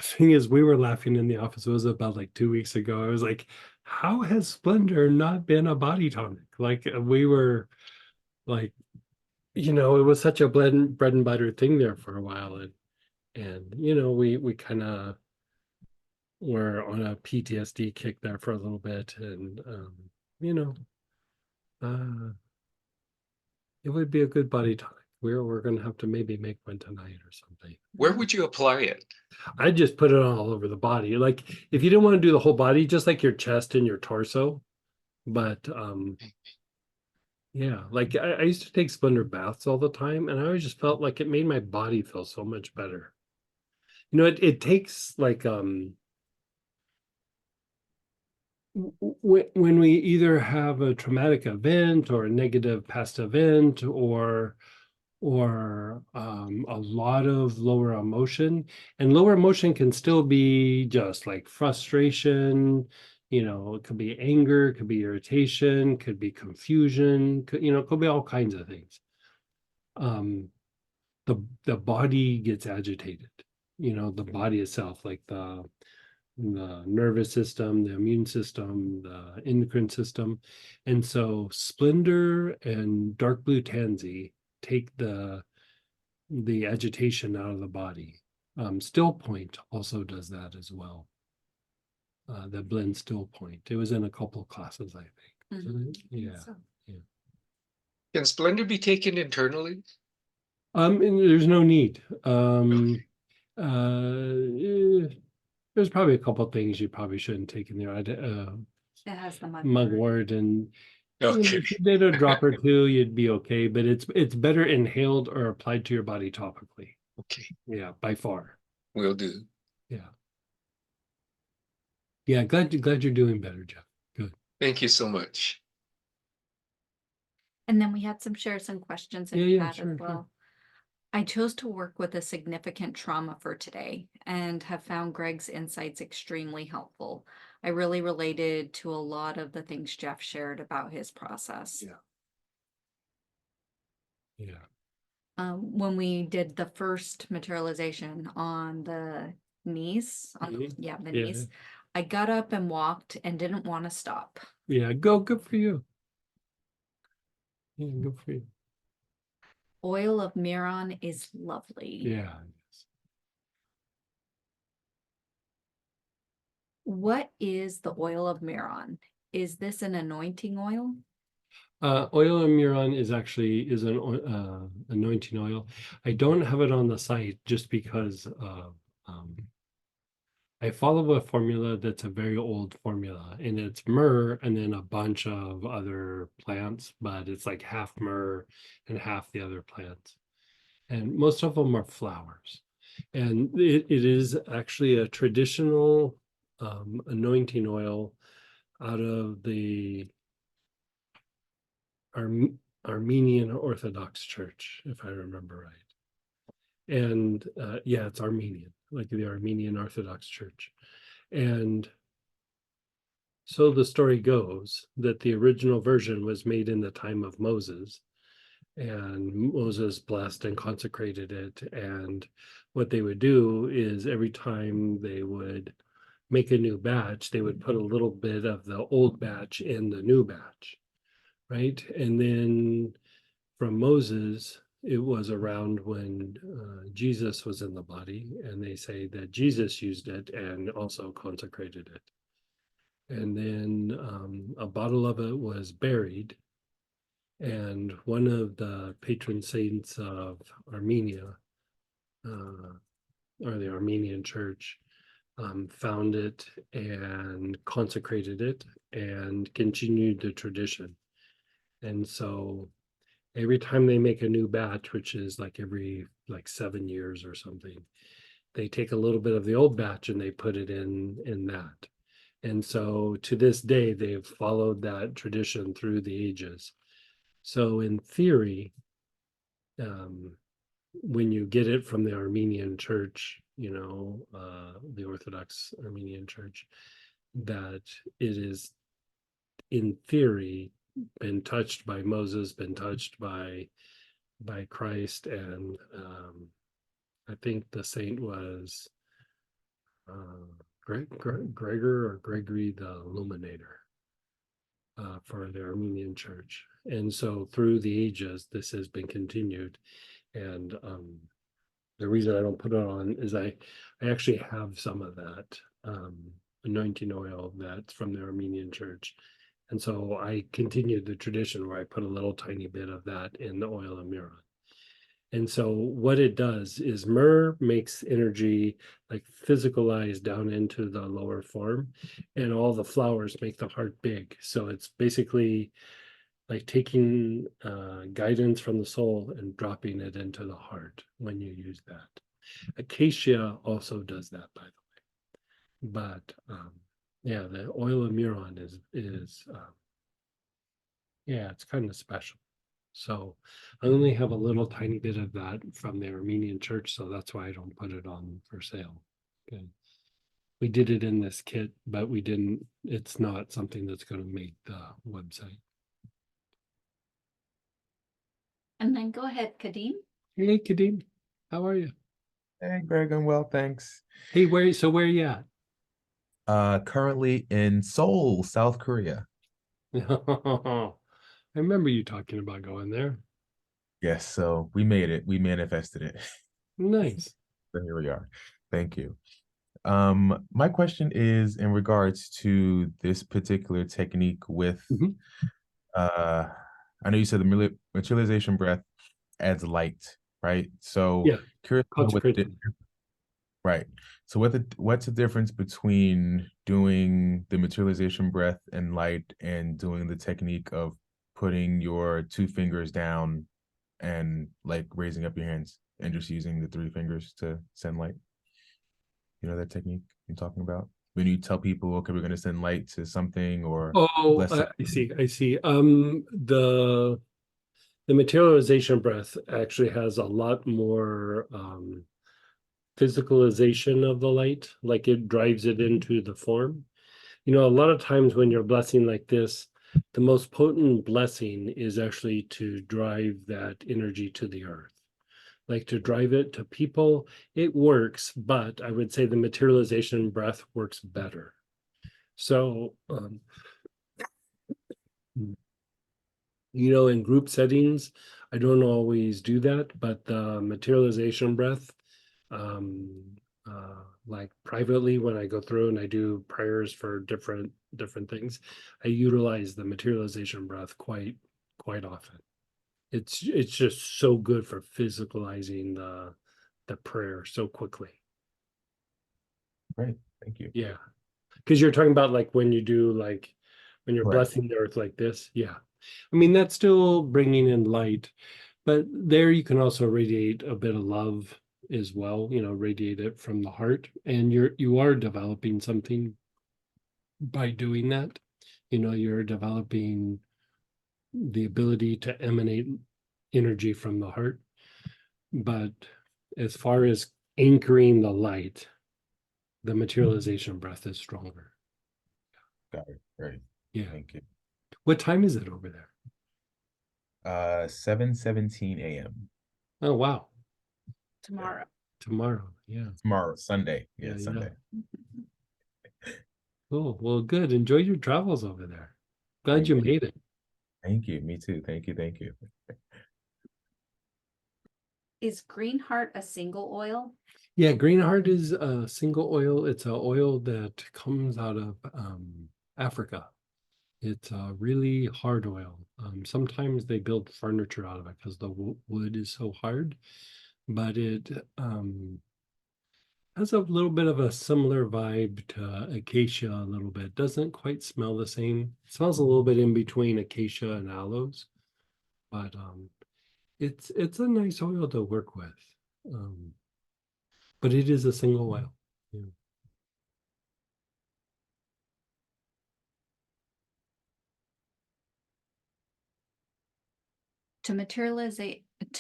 thing is, we were laughing in the office. It was about like 2 weeks ago. I was like, how has Splendor not been a body tonic? Like we were like, it was such a bread and butter thing there for a while. And we kind of were on a PTSD kick there for a little bit. And, it would be a good body tonic. We're going to have to maybe make one tonight or something. Where would you apply it? I just put it all over the body. Like if you didn't want to do the whole body, just like your chest and your torso, But yeah, like I used to take Splendor baths all the time, and I always just felt like it made my body feel so much better. You know, it takes like when we either have a traumatic event or a negative past event or a lot of lower emotion, and lower emotion can still be just like frustration, you know, it could be anger, it could be irritation, could be confusion, you know, it could be all kinds of things. The body gets agitated, you know, the body itself, like the nervous system, the immune system, the endocrine system. And so Splendor and Dark Blue Tansy take the agitation out of the body. Still Point also does that as well. The blend Still Point. It was in a couple of classes, I think. Yeah. So- Can Splendor be taken internally? And there's no need. There's probably a couple of things you probably shouldn't take in there. It has the Mugwort and you know, Okay. if you did a drop or two, you'd be okay. But it's better inhaled or applied to your body topically. Okay, Yeah, by far. will do. Yeah. Yeah, glad you're doing better, Jeff. Good. Thank you so much. And then we had some shares and questions in Yeah, chat sure, as sure. well. I chose to work with a significant trauma for today and have found Greg's insights extremely helpful. I really related to a lot of the things Jeff shared about his process. Yeah. When we did the first materialization on the knees, the Yeah. knees, I got up and walked and didn't want to stop. Yeah, good for you. Yeah, good for you. Oil of Miron is lovely. Yeah. What is the oil of Miron? Is this an anointing oil? Oil of Miron is actually an anointing oil. I don't have it on the site just because I follow a formula that's a very old formula, and it's myrrh and then a bunch of other plants, but it's like half myrrh and half the other plants. And most of them are flowers. And it is actually a traditional anointing oil out of the Armenian Orthodox Church, if I remember right. And yeah, it's Armenian, like the Armenian Orthodox Church. And so the story goes that the original version was made in the time of Moses, and Moses blessed and consecrated it. And what they would do is every time they would make a new batch, they would put a little bit of the old batch in the new batch, right? And then from Moses, it was around when Jesus was in the body, and they say that Jesus used it and also consecrated it. And then a bottle of it was buried, and one of the patron saints of Armenia, or the Armenian Church, found it and consecrated it and continued the tradition. And so every time they make a new batch, which is like every 7 years or something, they take a little bit of the old batch and they put it in that. And so to this day, they've followed that tradition through the ages. So in theory, when you get it from the Armenian Church, you know, the Orthodox Armenian Church, that it is in theory been touched by Moses, been touched by Christ, and I think the saint was Gregor or Gregory the Illuminator for the Armenian Church. And so through the ages, this has been continued. And the reason I don't put it on is I actually have some of that anointing oil that's from the Armenian Church. And so I continued the tradition where I put a little tiny bit of that in the oil of Miron. And so what it does is myrrh makes energy like physicalized down into the lower form, and all the flowers make the heart big. So it's basically like taking guidance from the soul and dropping it into the heart when you use that. Acacia also does that, by the way. But yeah, the oil of Muron is yeah, it's kind of special. So I only have a little tiny bit of that from the Armenian church, so that's why I don't put it on for sale. Okay. We did it in this kit, but we didn't, it's not something that's going to make the website. And then go ahead, Kadeem. Hey, Kadeem, how are you? Hey Greg, I'm well, thanks. Hey, where you at? Currently in Seoul, South Korea. I remember you talking about going there. Yes, so we made it. We manifested it. Nice. So here we are. Thank you. My question is in regards to this particular technique with Mhm. I know you said the materialization breath adds light, right? So Yeah, curious to know what the consecration. right. So what's the difference between doing the materialization breath and light and doing the technique of putting your two fingers down and like raising up your hands and just using the three fingers to send light? You know that technique I'm talking about? When you tell people, okay, we're gonna send light to something or Oh, bless I see. I see. The materialization breath actually has a lot more physicalization of the light, like it drives it into the form. You know, a lot of times when you're blessing like this, the most potent blessing is actually to drive that energy to the earth. Like to drive it to people, it works, but I would say the materialization breath works better. So, you know, in group settings, I don't always do that, but the materialization breath, um, like privately when I go through and I do prayers for different things, I utilize the materialization breath quite often. It's just so good for physicalizing the prayer so quickly. Great, thank you. Yeah, because you're talking about like when you do like when you're Correct. blessing the earth like this. Yeah, I mean that's still bringing in light, but there you can also radiate a bit of love as well. You know, radiate it from the heart, and you are developing something by doing that. You know, you're developing the ability to emanate energy from the heart. But as far as anchoring the light, the materialization breath is stronger. Got it. Great. Yeah. Thank you. What time is it over there? 7:17 a.m. Oh, wow. Tomorrow. Tomorrow. Yeah. Tomorrow, Sunday. Yeah, Yeah. Sunday. Cool. Well, good. Enjoy your travels over there. Glad you Thank you. made it. Thank you. Me too. Thank you. Thank you. Is Green Heart a single oil? Yeah, Green Heart is a single oil. It's an oil that comes out of Africa. It's a really hard oil. Sometimes they build furniture out of it because the wood is so hard, but it has a little bit of a similar vibe to acacia a little bit. Doesn't quite smell the same. It smells a little bit in between acacia and aloes, but it's a nice oil to work with. Um, but it is a single oil. Yeah. To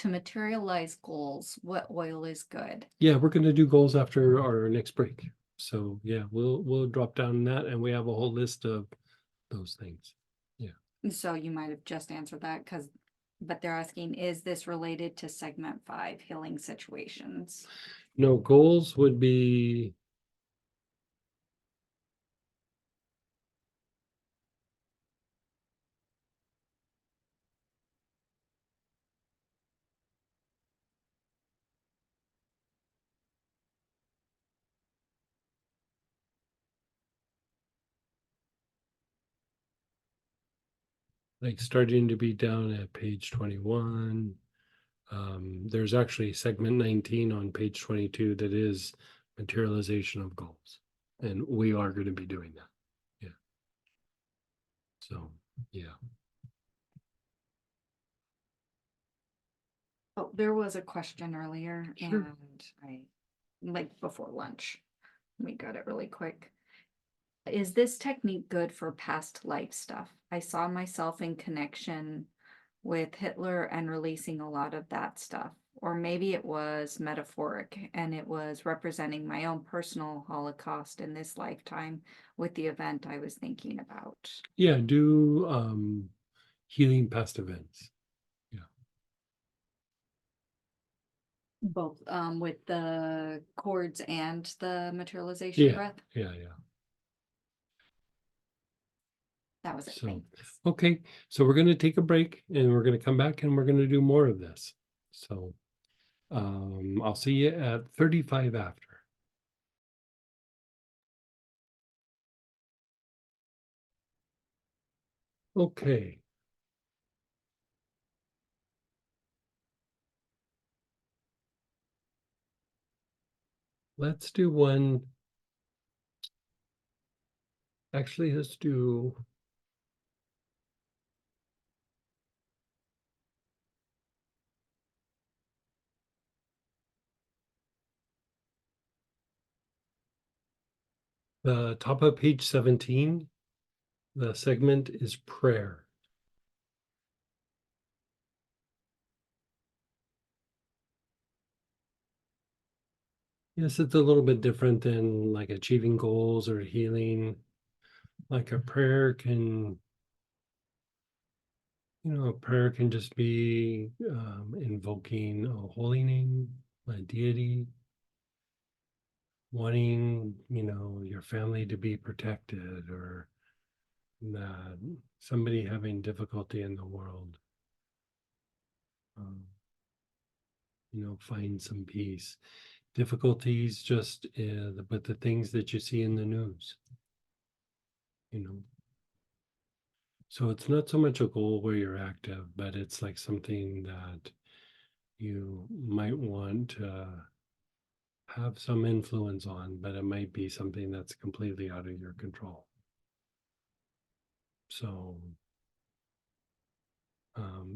materialize goals, what oil is good? Yeah, we're gonna do goals after our next break. So yeah, we'll drop down that and we have a whole list of those things. Yeah. So you might have just answered that but they're asking, is this related to segment 5, healing situations? No, goals would be like starting to be down at page 21. There's actually segment 19 on page 22 that is materialization of goals. And we are going to be doing that. Yeah. So, yeah. Oh, there was a question earlier Sure. and I, like before lunch, we got it really quick. Is this technique good for past life stuff? I saw myself in connection with Hitler and releasing a lot of that stuff. Or maybe it was metaphoric and it was representing my own personal Holocaust in this lifetime with the event I was thinking about. Yeah, do healing past events. Both with the chords and the materialization Yeah, breath. yeah. That was it. So, Thanks. okay, so we're going to take a break and we're going to come back and we're going to do more of this. So, I'll see you at 35 after. Okay. Let's do one. Actually, let's do the top of page 17. The segment is prayer. Yes, it's a little bit different than like achieving goals or healing. Like a prayer can, a prayer can just be invoking a holy name, a deity, wanting, your family to be protected or that somebody having difficulty in the world, um, find some peace. Difficulties just but the things that you see in the news, So it's not so much a goal where you're active, but it's like something that you might want to have some influence on, but it might be something that's completely out of your control. So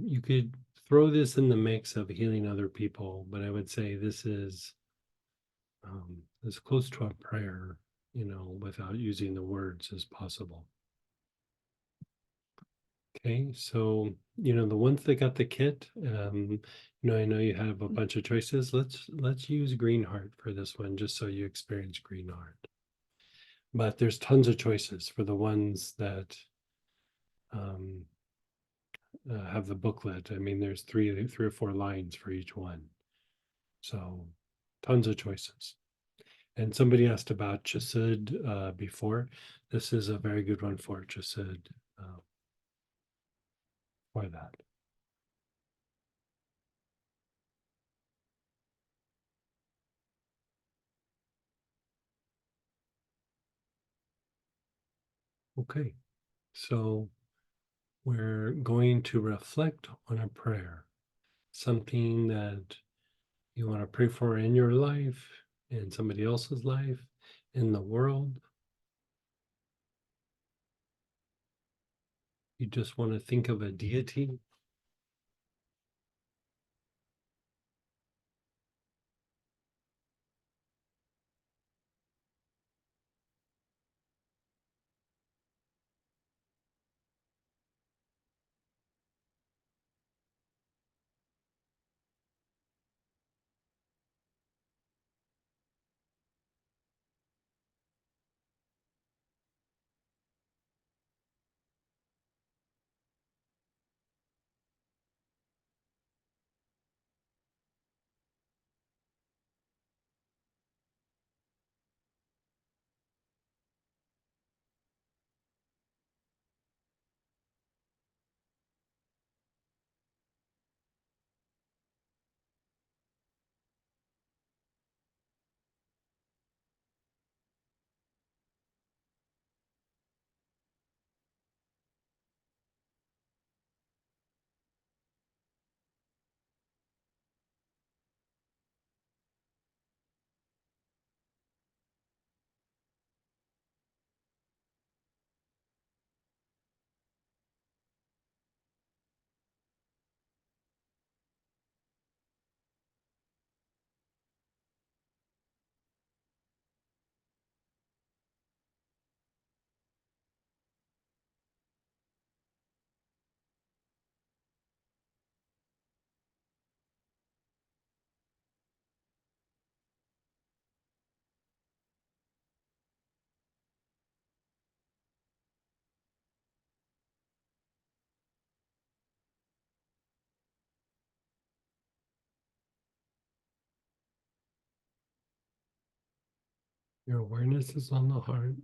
you could throw this in the mix of healing other people, but I would say this is as close to a prayer, without using the words as possible. Okay, so the ones that got the kit, I know you have a bunch of choices. Let's use green heart for this one, just so you experience green heart. But there's tons of choices for the ones that have the booklet. I mean, there's three or four lines for each one, so tons of choices. And somebody asked about Chassid before. This is a very good one for Chassid for that. Okay, so we're going to reflect on a prayer, something that you want to pray for in your life, in somebody else's life, in the world. You just want to think of a deity. Your awareness is on the heart.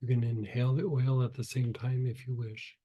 You can inhale the oil at the same time if you wish.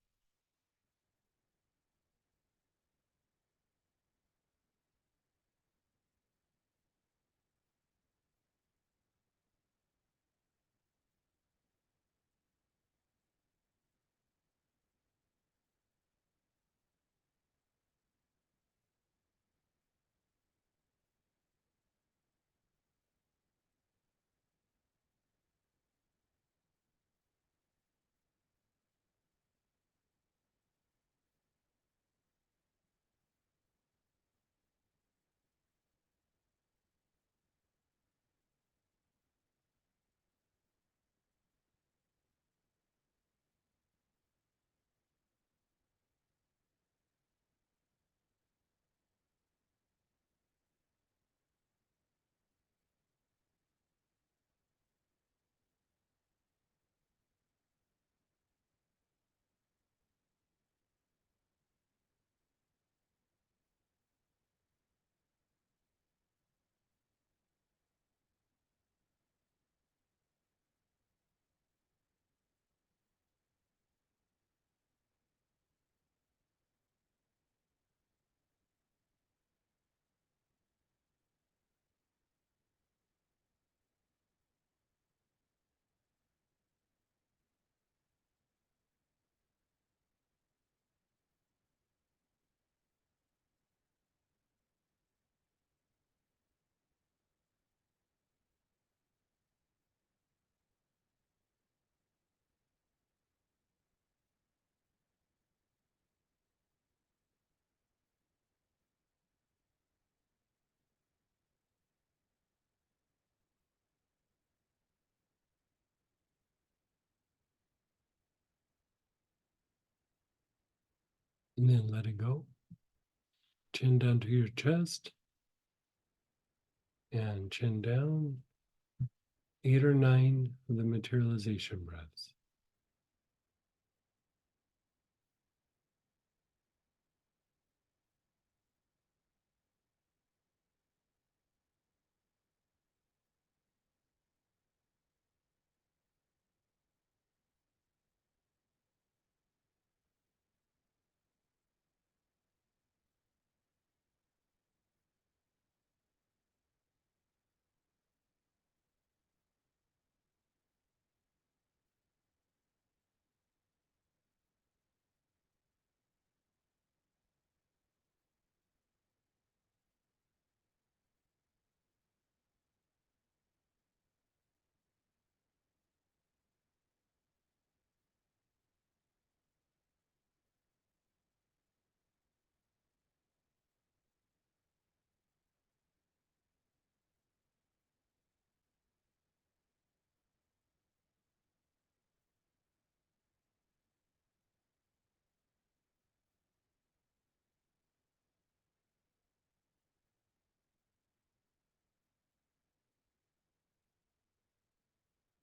And then let it go. Chin down to your chest. And chin down. 8 or 9 of the materialization breaths.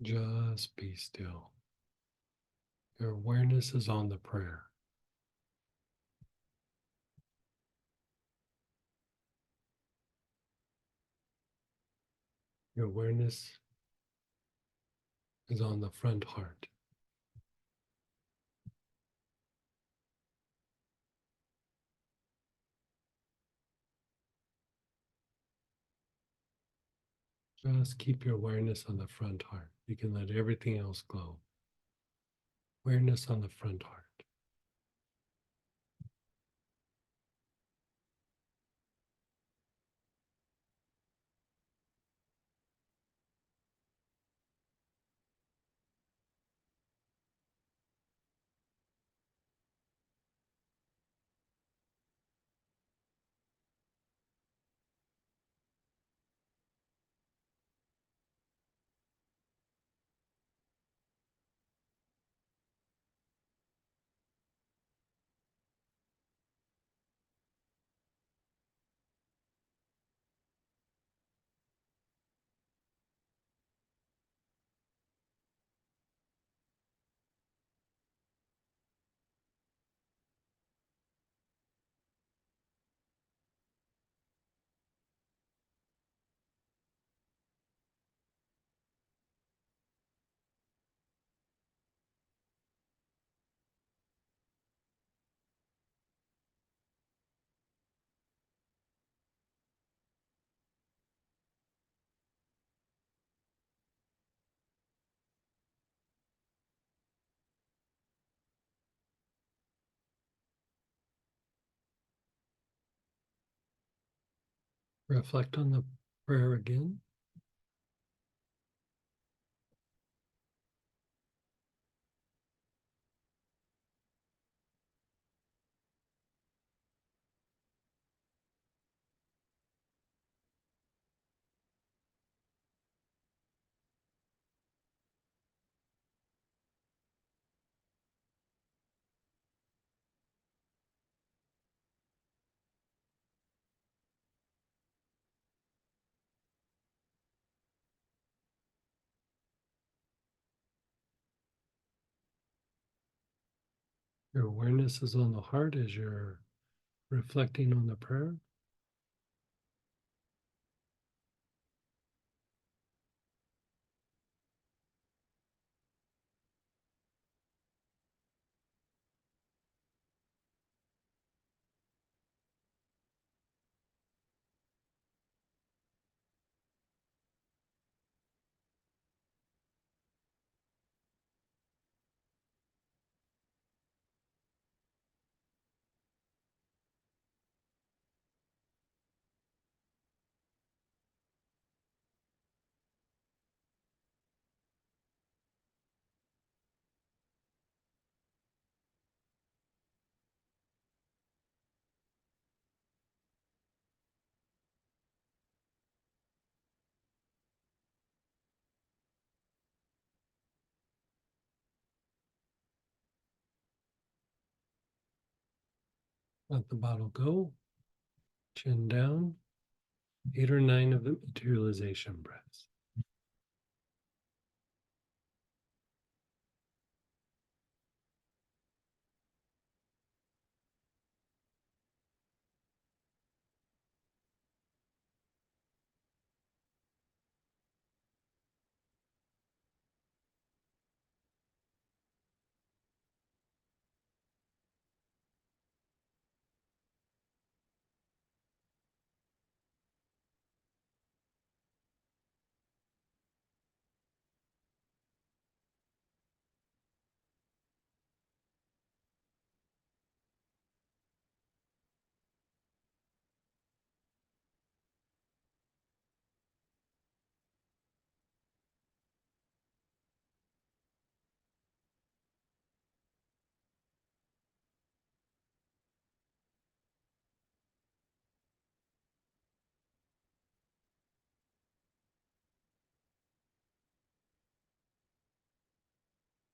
Just be still. Your awareness is on the prayer. Your awareness is on the front heart. Just keep your awareness on the front heart. You can let everything else go. Awareness on the front heart. Reflect on the prayer again. Your awareness is on the heart as you're reflecting on the prayer. Let the bottle go. Chin down. 8 or 9 of the materialization breaths.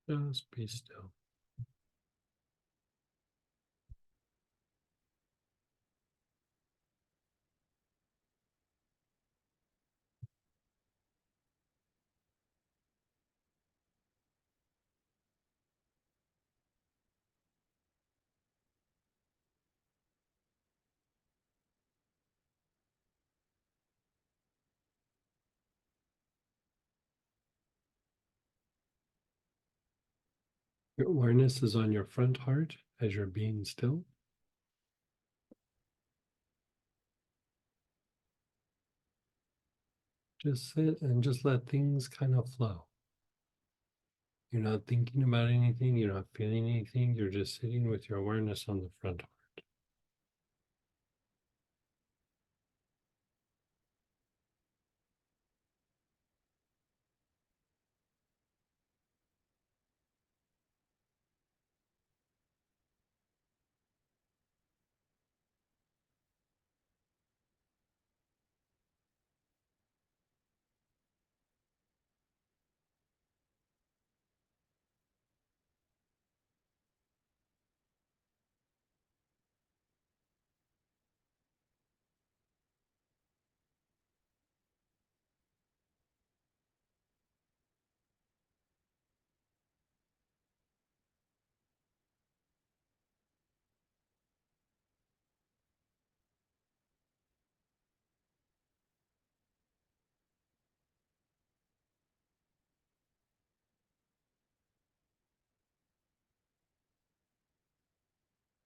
Just be still. Your awareness is on your front heart as you're being still. Just sit and just let things kind of flow. You're not thinking about anything, you're not feeling anything, you're just sitting with your awareness on the front heart.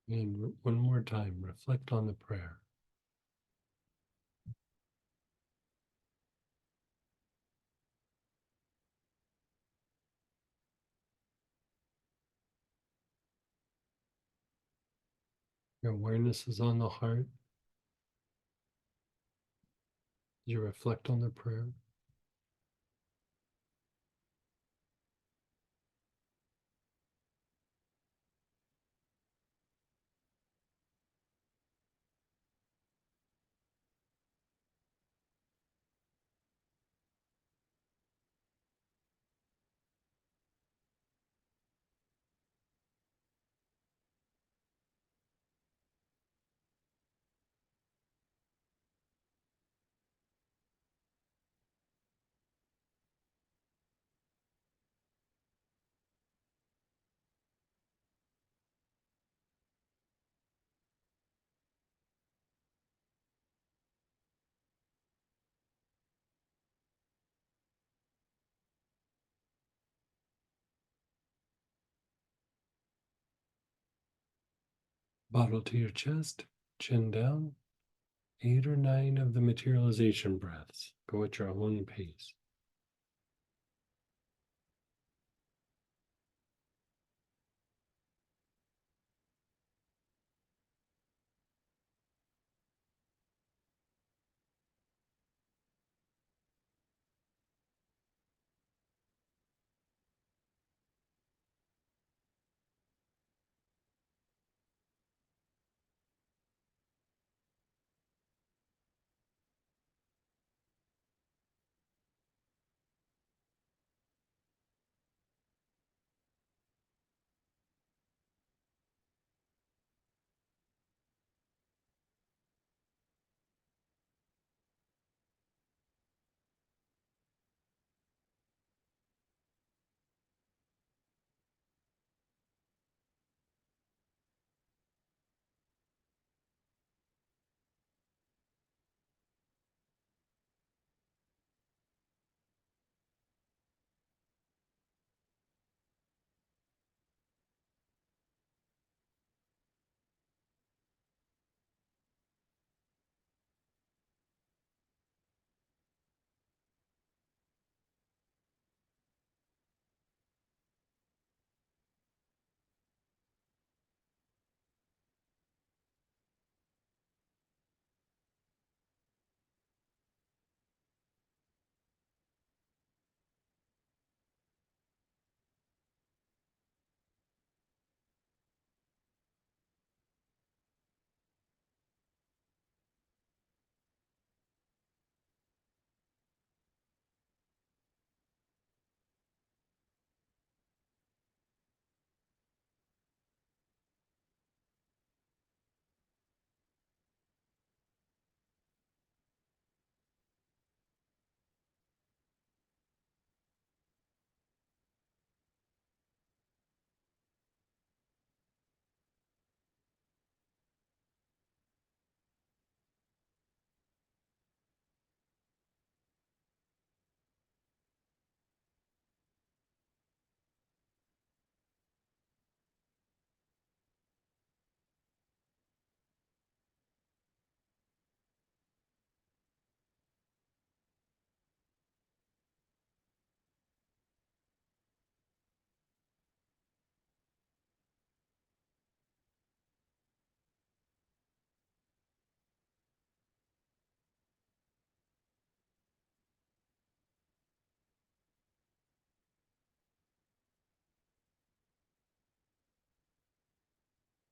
And one more time, reflect on the prayer. Your awareness is on the heart. You reflect on the prayer. Bottle to your chest, chin down. 8 or 9 of the materialization breaths. Go at your own pace.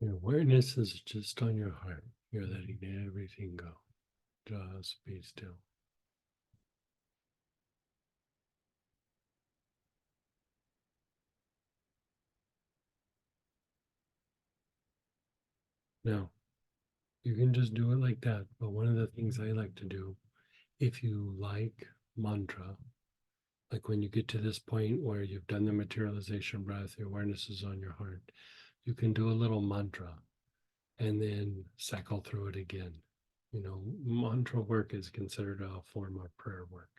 Your awareness is just on your heart. You're letting everything go. Just be still. Now, you can just do it like that. But one of the things I like to do, if you like mantra, like when you get to this point where you've done the materialization breath, your awareness is on your heart, you can do a little mantra and then cycle through it again. You know, mantra work is considered a form of prayer work.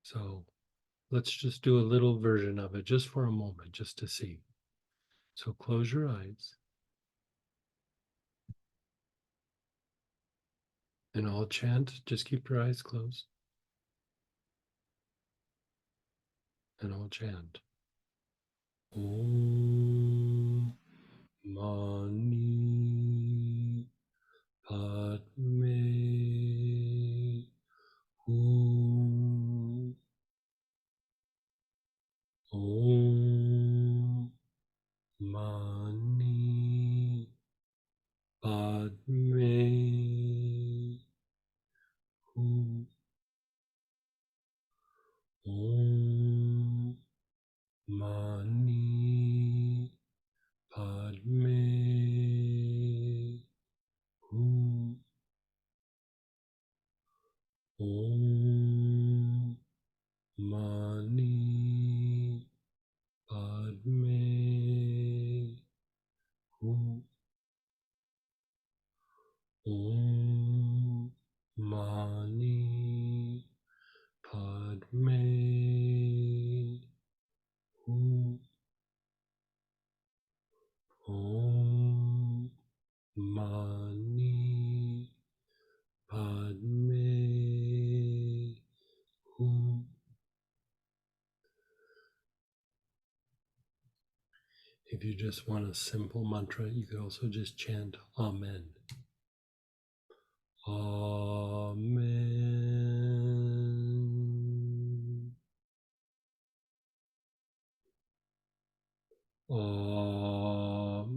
So let's just do a little version of it just for a moment, just to see. So close your eyes. And I'll chant, just keep your eyes closed. And I'll chant. Om Mani Padme Om Mani Padme Hum. Om Mani Padme Hum. Om Mani Padme Hum. If you just want a simple mantra, you could also just chant Amen. Amen. Amen.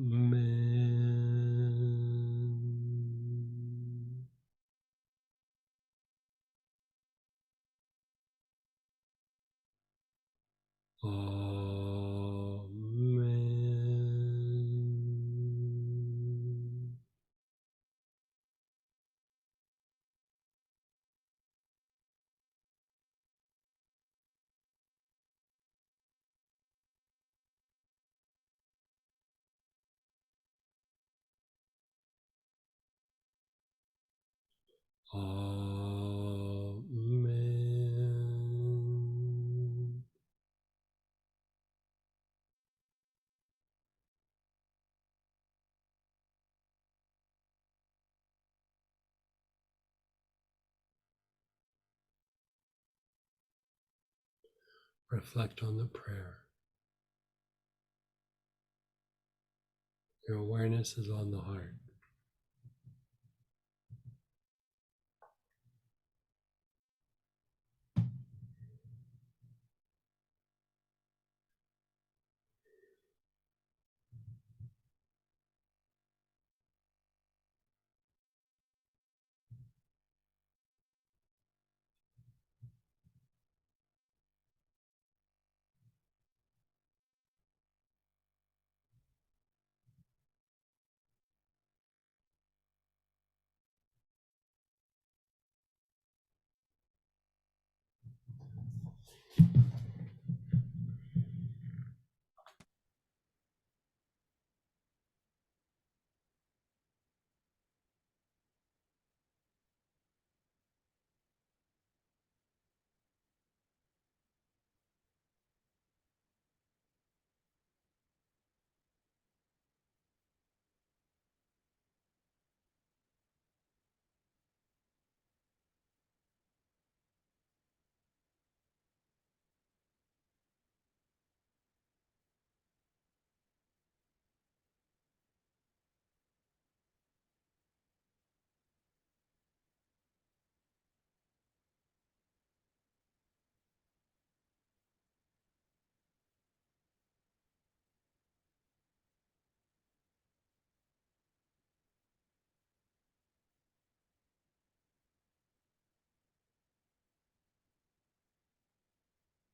Amen. Amen. Reflect on the prayer. Your awareness is on the heart.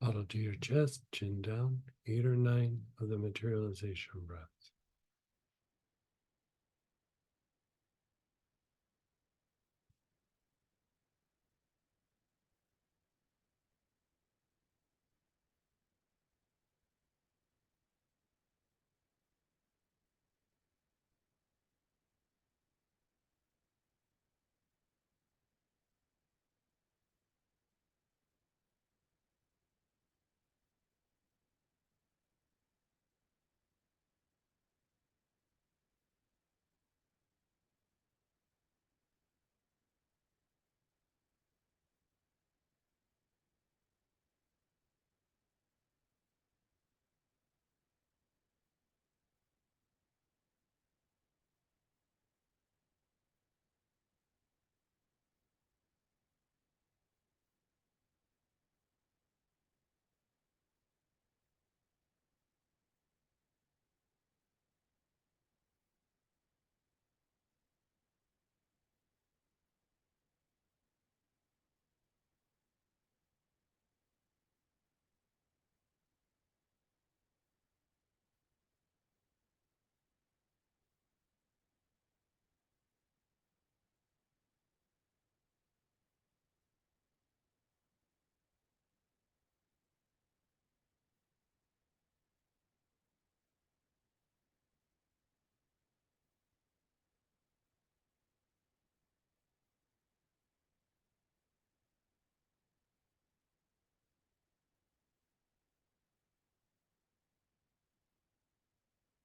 Bottle to your chest, chin down, 8 or 9 of the materialization breaths.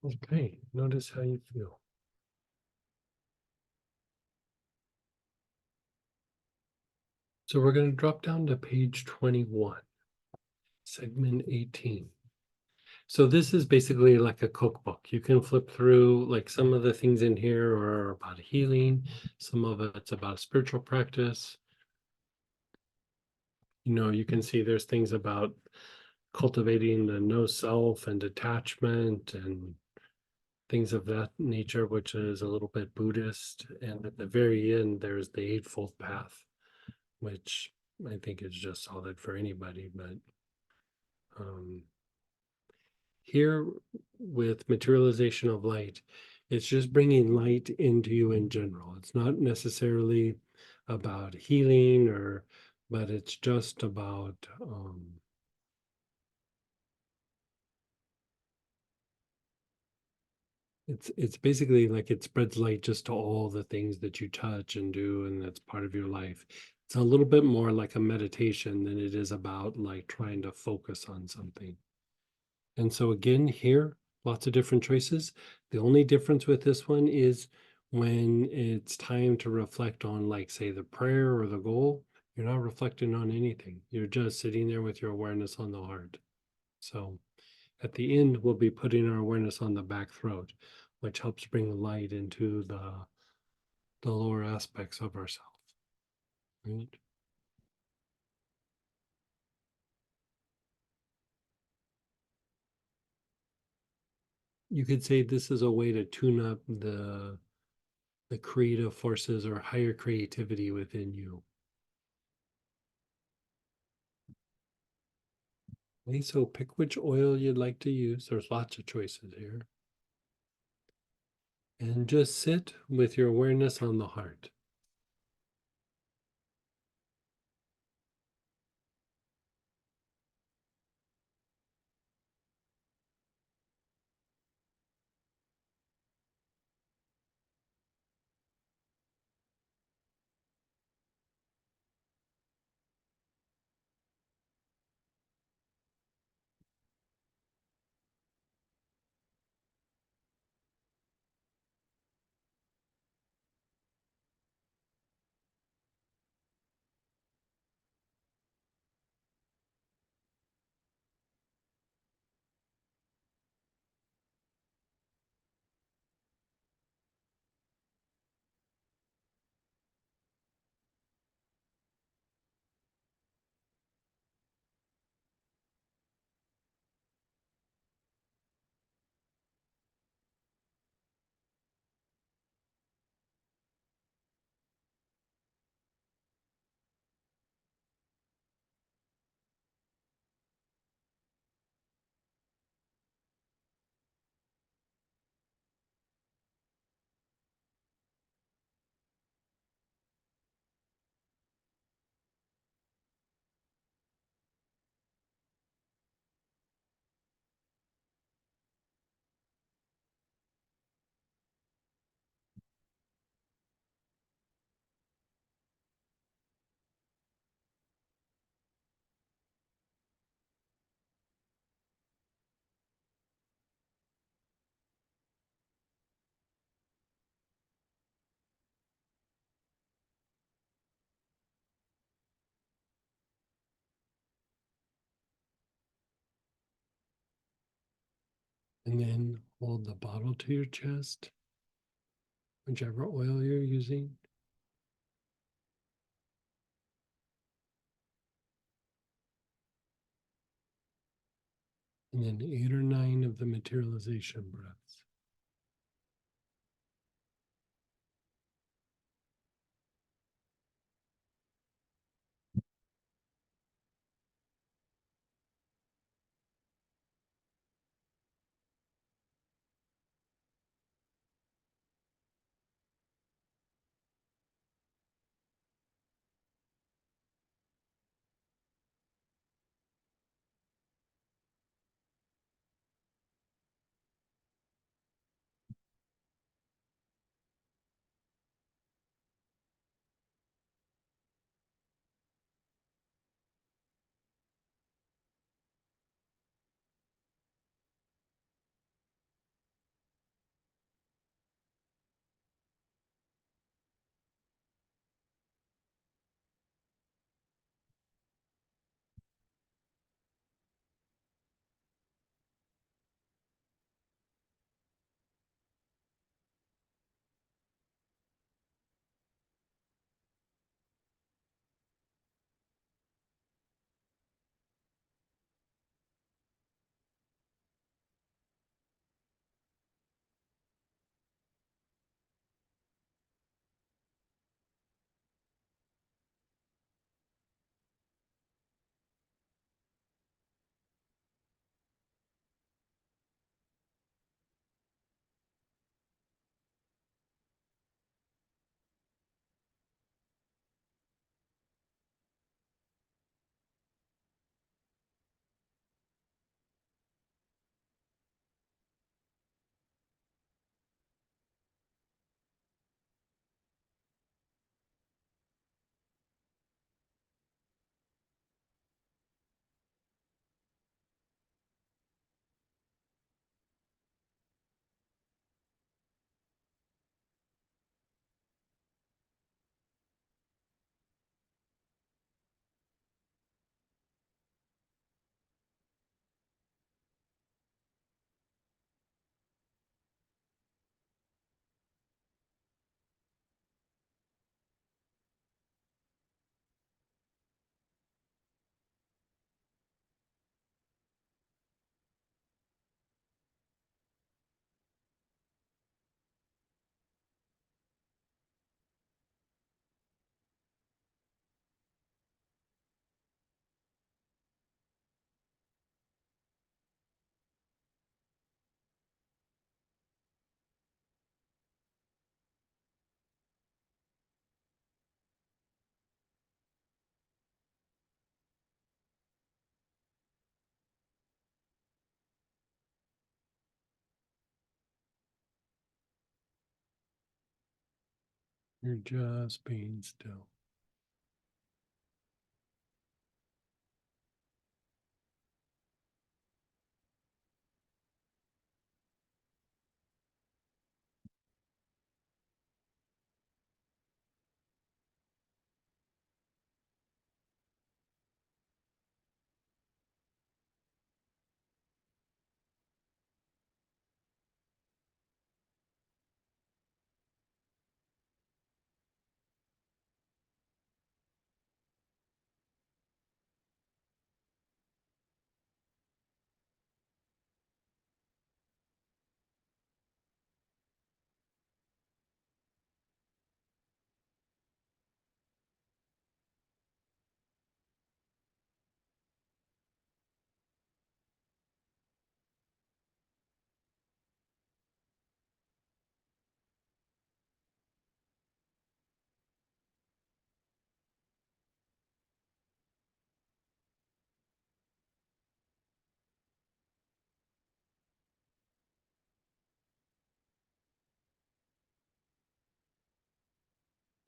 Okay, notice how you feel. So we're going to drop down to page 21, segment 18. So this is basically like a cookbook. You can flip through, like, some of the things in here are about healing, some of it's about spiritual practice. You know, you can see there's things about cultivating the no self and detachment and things of that nature, which is a little bit Buddhist. And at the very end, there's the Eightfold Path, which I think is just solid for anybody. But here with materialization of light, it's just bringing light into you in general. It's not necessarily about healing but it's just about it's basically like it spreads light just to all the things that you touch and do, and that's part of your life. It's a little bit more like a meditation than it is about like trying to focus on something. And so again, here, lots of different choices. The only difference with this one is when it's time to reflect on, like, say, the prayer or the goal, you're not reflecting on anything. You're just sitting there with your awareness on the heart. So at the end, we'll be putting our awareness on the back throat, which helps bring light into the lower aspects of ourselves. Right? You could say this is a way to tune up the creative forces or higher creativity within you. Okay, so pick which oil you'd like to use. There's lots of choices here. And just sit with your awareness on the heart. And then hold the bottle to your chest, whichever oil you're using. And then 8 or 9 of the materialization breaths. You're just being still.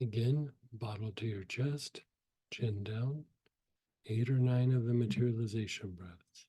Again, bottle to your chest, chin down, 8 or 9 of the materialization breaths.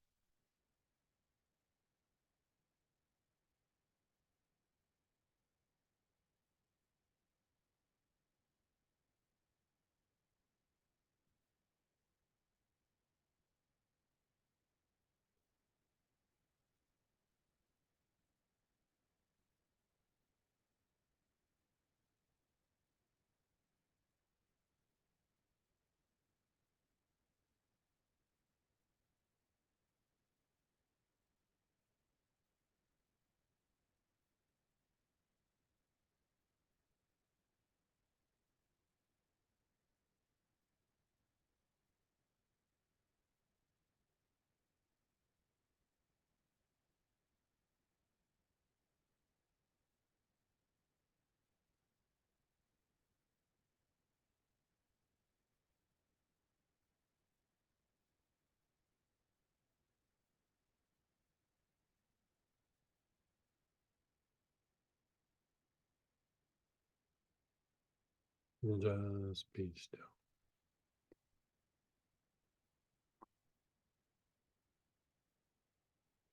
Just be still.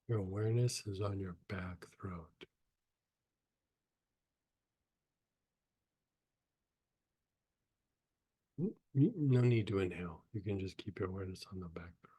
Your awareness is on your back throat. No need to inhale. You can just keep your awareness on the back throat.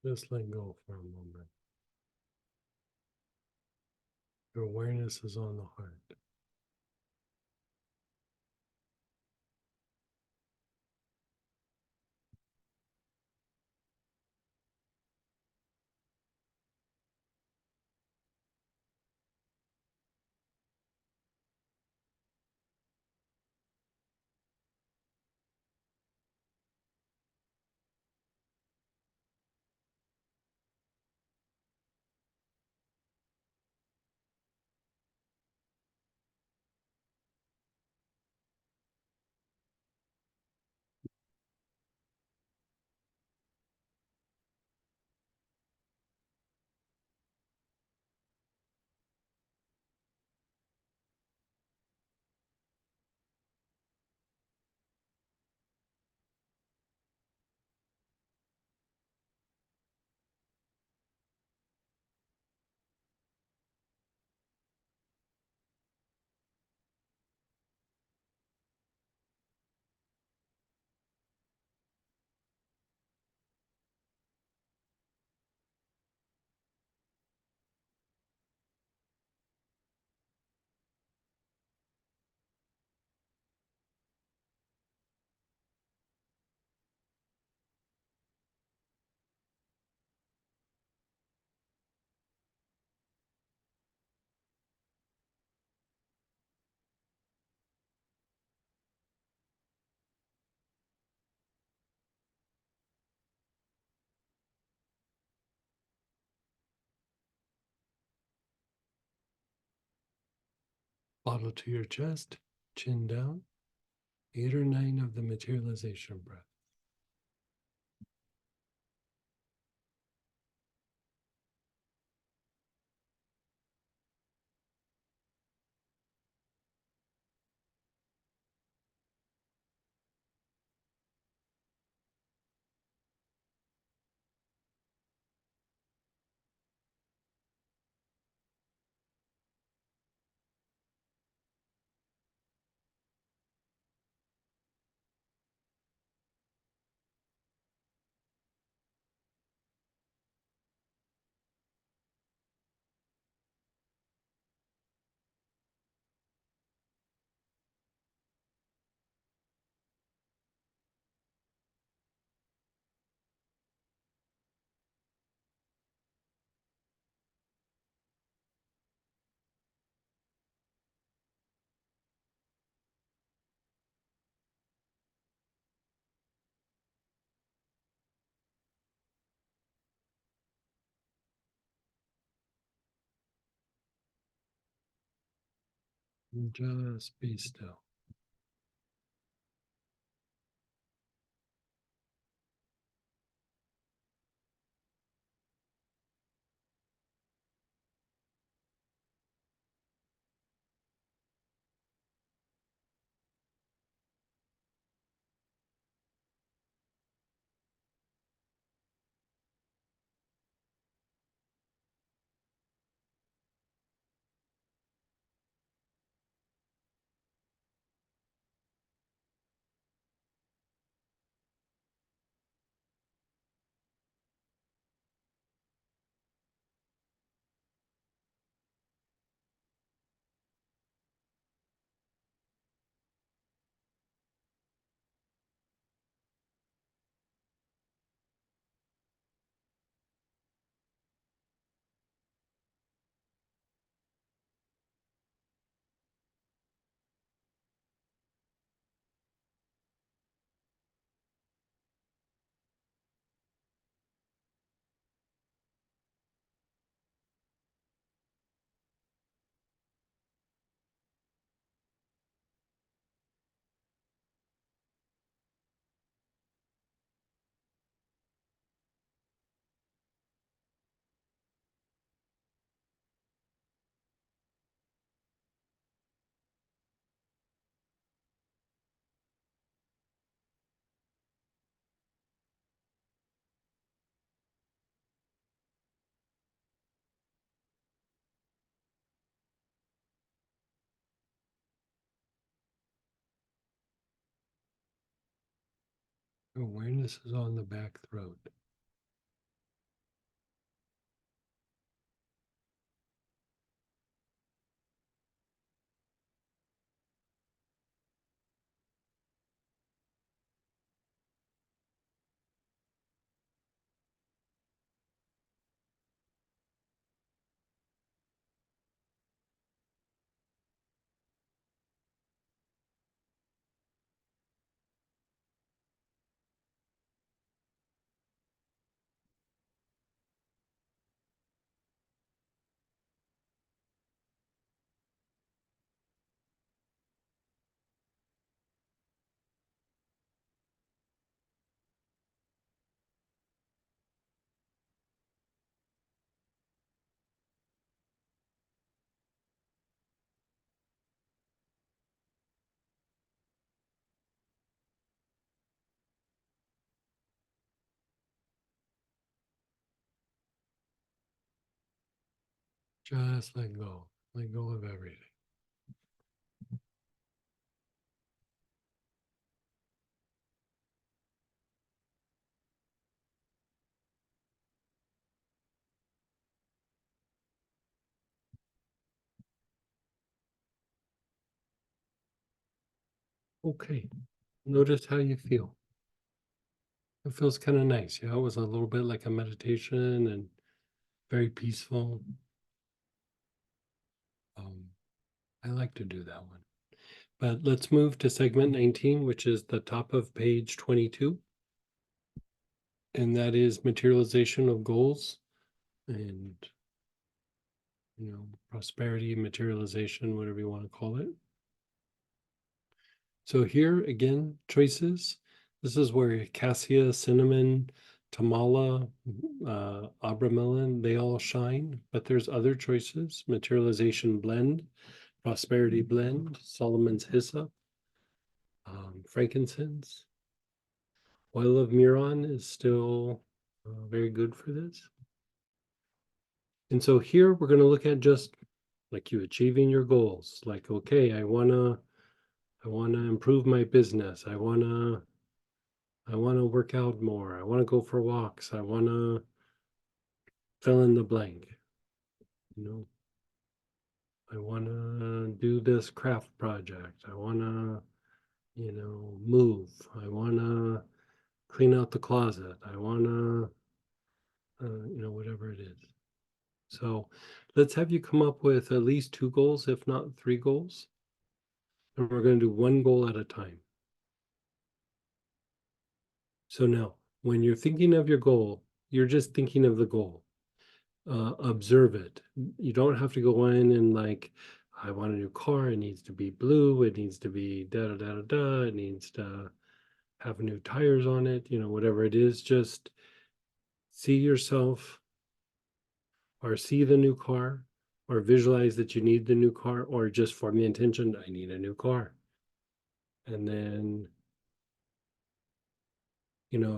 Just let go for a moment. Your awareness is on the heart. Bottle to your chest, chin down. 8 or 9 of the materialization breath. And just be still. Awareness is on the back throat. Just let go. Let go of everything. Okay. Notice how you feel. It feels kind of nice. Yeah, it was a little bit like a meditation and very peaceful. I like to do that one. But let's move to segment 19, which is the top of page 22. And that is materialization of goals. And prosperity, materialization, whatever you want to call it. So here again, choices. This is where cassia, cinnamon, tamala, abramelin, they all shine, but there's other choices. Materialization blend, prosperity blend, Solomon's hyssop, frankincense. Oil of Miron is still very good for this. And so here we're going to look at just like you achieving your goals. Like, okay, I wanna improve my business. I wanna work out more. I wanna go for walks. I wanna fill in the blank. I wanna do this craft project. I wanna, move. I wanna clean out the closet. I wanna, whatever it is. So let's have you come up with at least 2 goals, if not 3 goals. And we're going to do 1 goal at a time. So now, when you're thinking of your goal, you're just thinking of the goal. Observe it. You don't have to go in and like, I want a new car. It needs to be blue. It needs to be da da da da da. It needs to have new tires on it. Whatever it is, just see yourself or see the new car or visualize that you need the new car or just form the intention, I need a new car. And then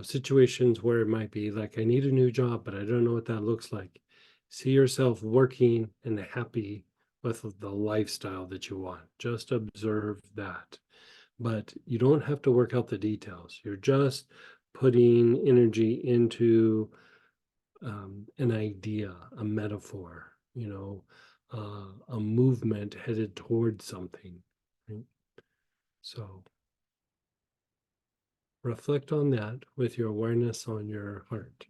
situations where it might be like, I need a new job, but I don't know what that looks like. See yourself working and happy with the lifestyle that you want. Just observe that. But you don't have to work out the details. You're just putting energy into an idea, a metaphor, a movement headed towards something. Right? So reflect on that with your awareness on your heart.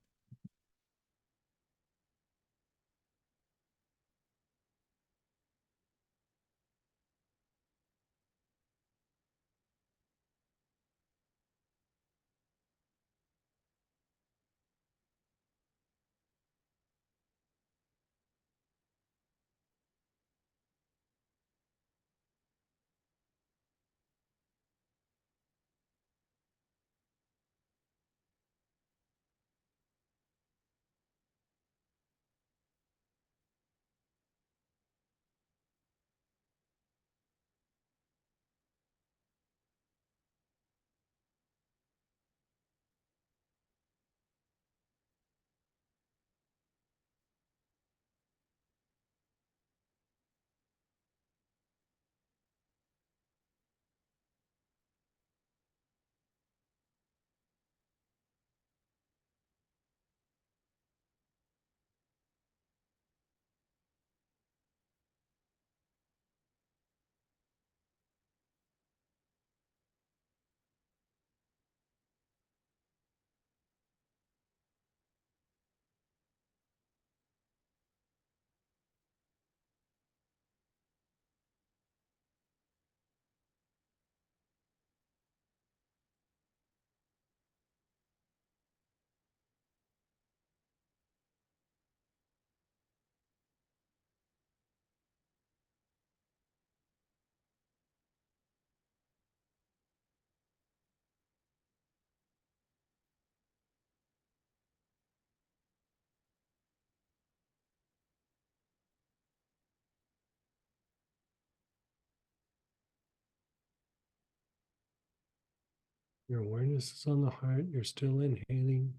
Your awareness is on the heart. You're still inhaling.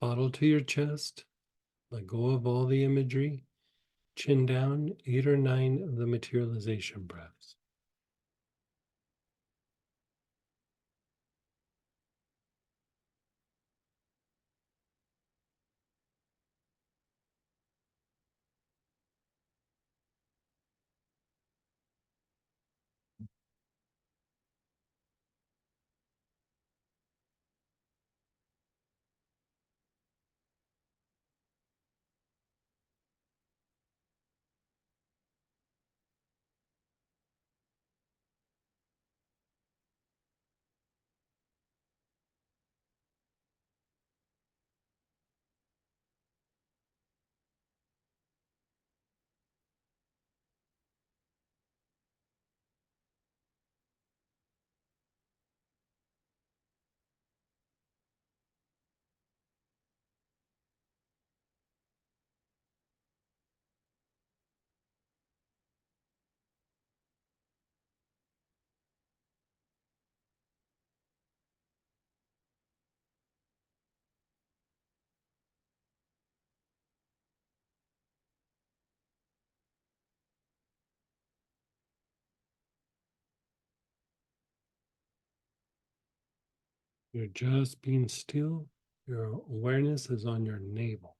Bottle to your chest. Let go of all the imagery. Chin down, 8 or 9 of the materialization breaths. You're just being still. Your awareness is on your navel.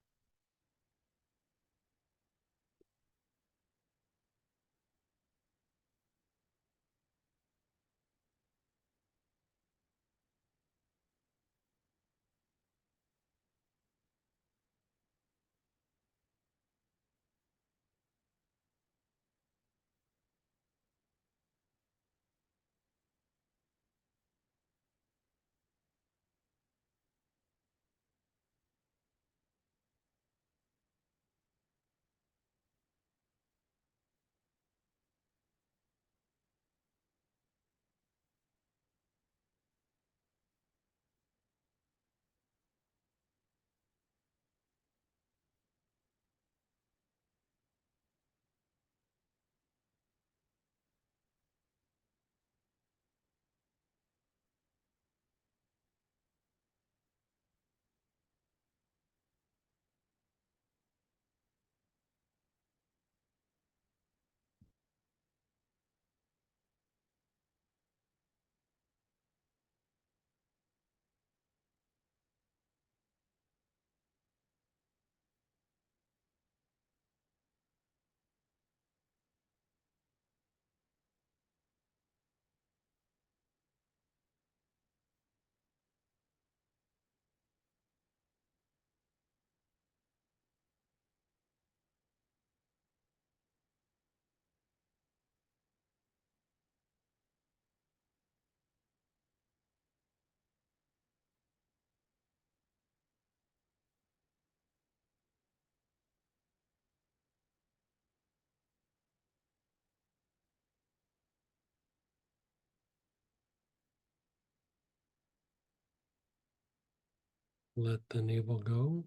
Let the navel go.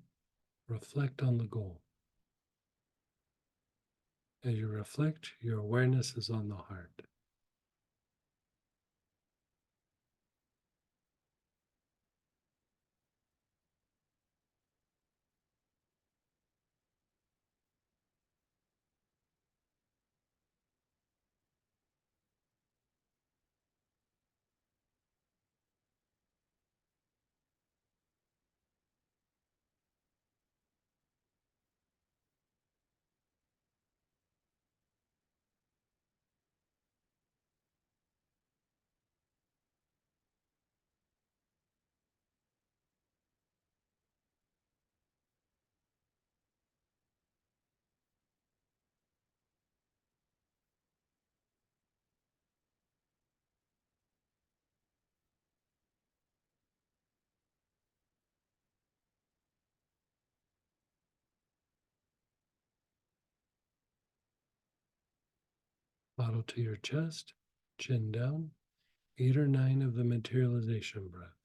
Reflect on the goal. As you reflect, your awareness is on the heart. Bottle to your chest, chin down, 8 or 9 of the materialization breath.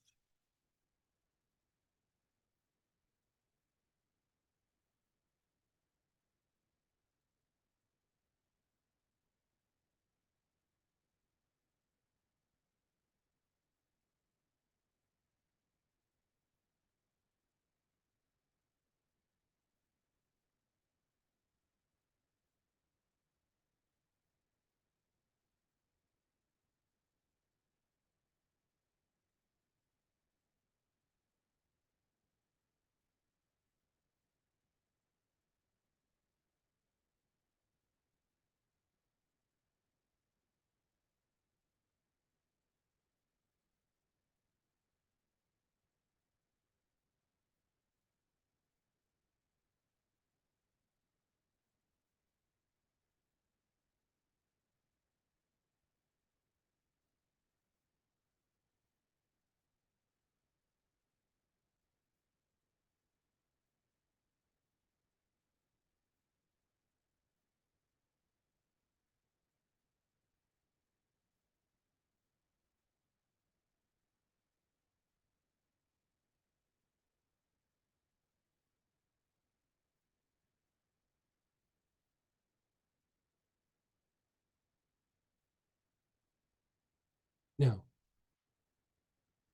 Now,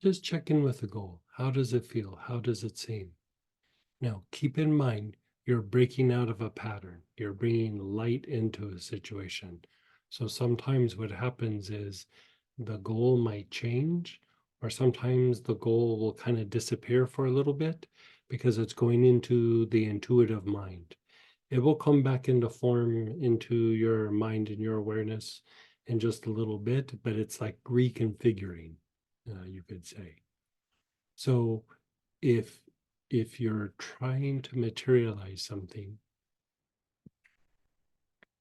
just check in with the goal. How does it feel? How does it seem? Now, keep in mind, you're breaking out of a pattern. You're bringing light into a situation. So sometimes what happens is the goal might change, or sometimes the goal will kind of disappear for a little bit because it's going into the intuitive mind. It will come back into form into your mind and your awareness in just a little bit, but it's like reconfiguring, you could say. So if you're trying to materialize something,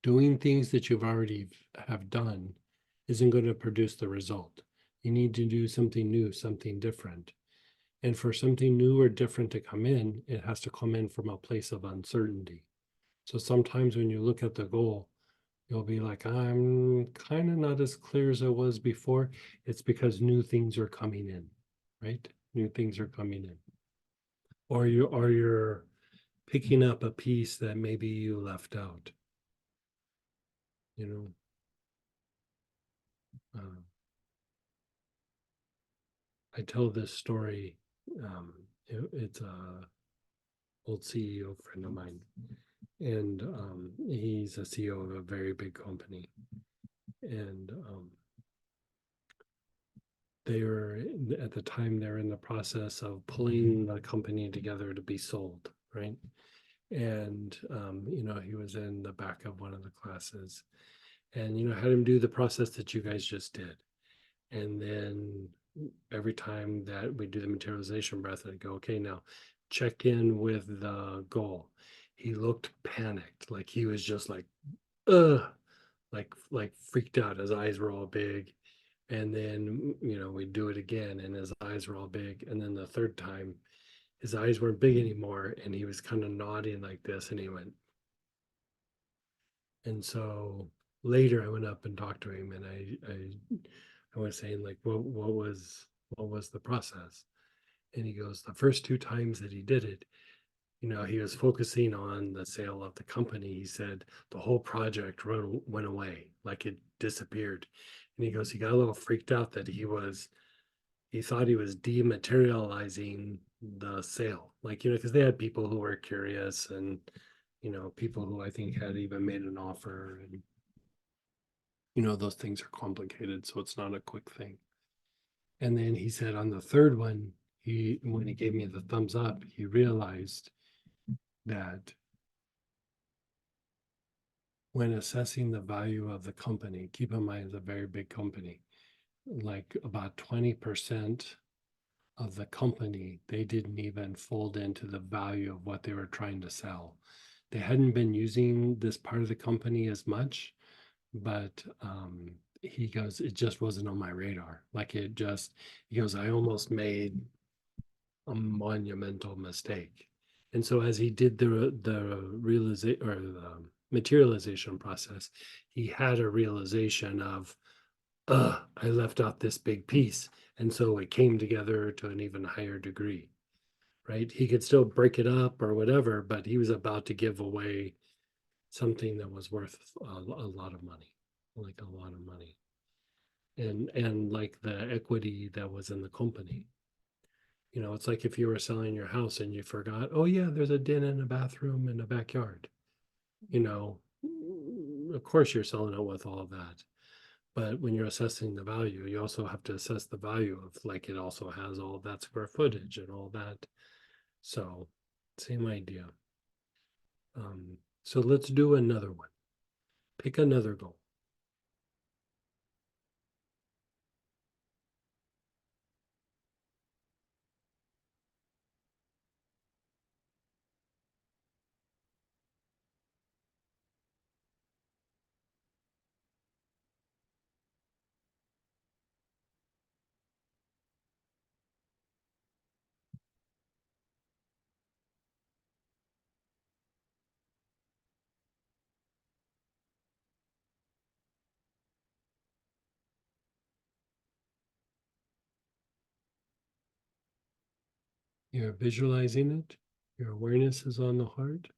doing things that you've already have done isn't going to produce the result. You need to do something new, something different. And for something new or different to come in, it has to come in from a place of uncertainty. So sometimes when you look at the goal, you'll be like, I'm kind of not as clear as I was before. It's because new things are coming in, right? New things are coming in. Or you're picking up a piece that maybe you left out. You know, I tell this story. It's a old CEO friend of mine, and he's a CEO of a very big company, and they were at the time they're in the process of pulling the company together to be sold, right? And you know, he was in the back of one of the classes, and you know, had him do the process that you guys just did. And then every time that we do the materialization breath, I go, okay, now check in with the goal. He looked panicked, like he was just like, ugh, like freaked out. His eyes were all big. And then, you know, we do it again and his eyes were all big. And then the third time, his eyes weren't big anymore. And he was kind of nodding like this. And he went, and so later I went up and talked to him and I was saying like, what was the process? And he goes, the first two times that he did it, you know, he was focusing on the sale of the company. He said the whole project went away, like it disappeared. And he goes, he got a little freaked out that he thought he was dematerializing the sale. Like, you know, because they had people who were curious and, you know, people who I think had even made an offer. And, you know, those things are complicated. So it's not a quick thing. And then he said on the third one, when he gave me the thumbs up, he realized that when assessing the value of the company, keep in mind it's a very big company, like about 20% of the company, they didn't even fold into the value of what they were trying to sell. They hadn't been using this part of the company as much, but he goes, it just wasn't on my radar. Like it just, he goes, I almost made a monumental mistake. And so as he did the realization or the materialization process, he had a realization of, I left out this big piece. And so it came together to an even higher degree, right? He could still break it up or whatever, but he was about to give away something that was worth a lot of money, like a lot of money. And like the equity that was in the company. You know, it's like if you were selling your house and you forgot, oh yeah, there's a den and a bathroom and a backyard. You know, of course you're selling it with all of that. But when you're assessing the value, you also have to assess the value of like it also has all of that square footage and all that. So same idea. So let's do another one. Pick another goal. You're visualizing it. Your awareness is on the heart.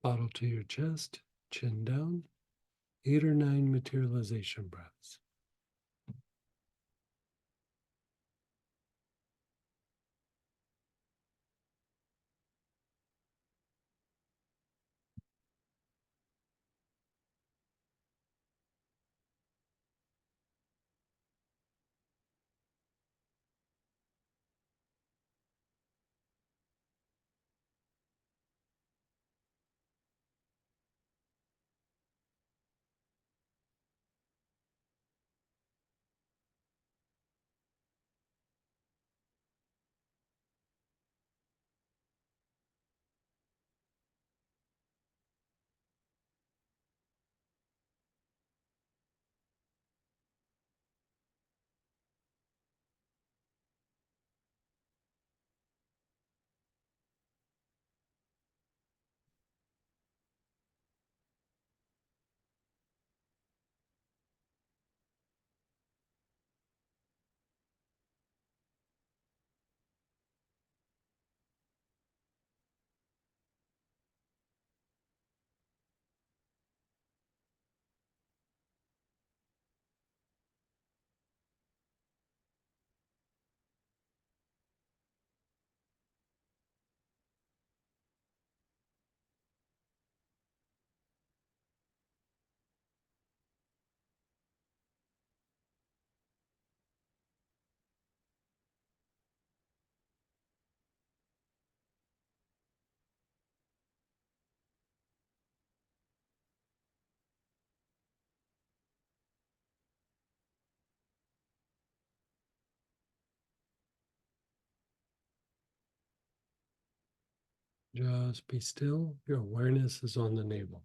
Bottle to your chest, chin down, 8 or 9 materialization breaths. Just be still. Your awareness is on the navel.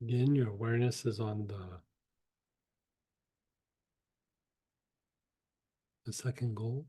Again, your awareness is on the second goal.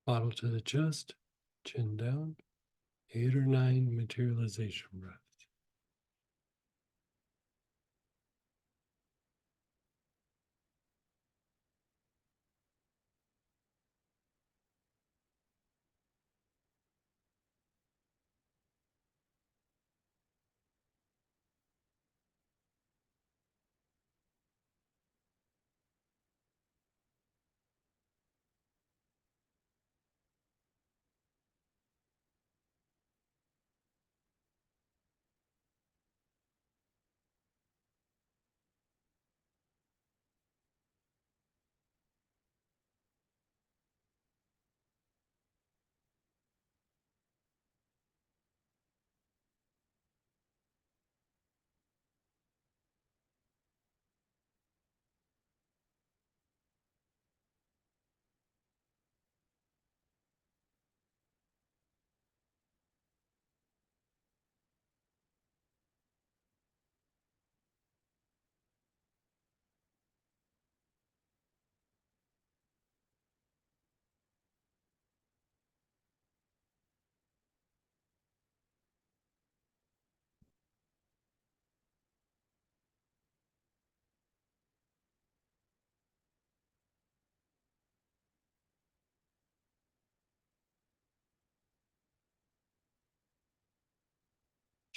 Bottle to the chest, chin down, 8 or 9 materialization breaths.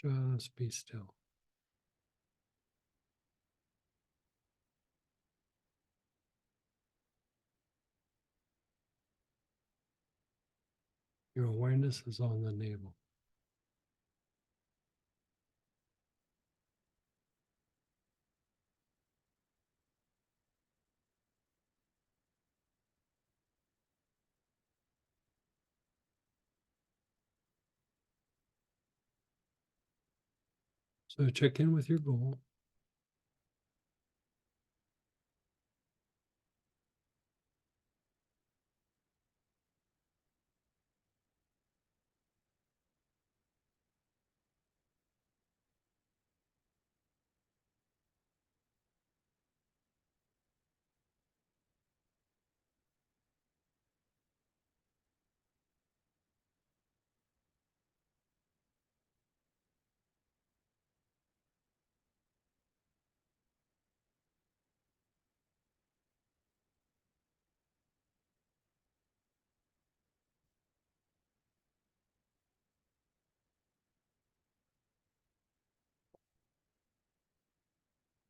Just be still. Your awareness is on the navel. So check in with your goal.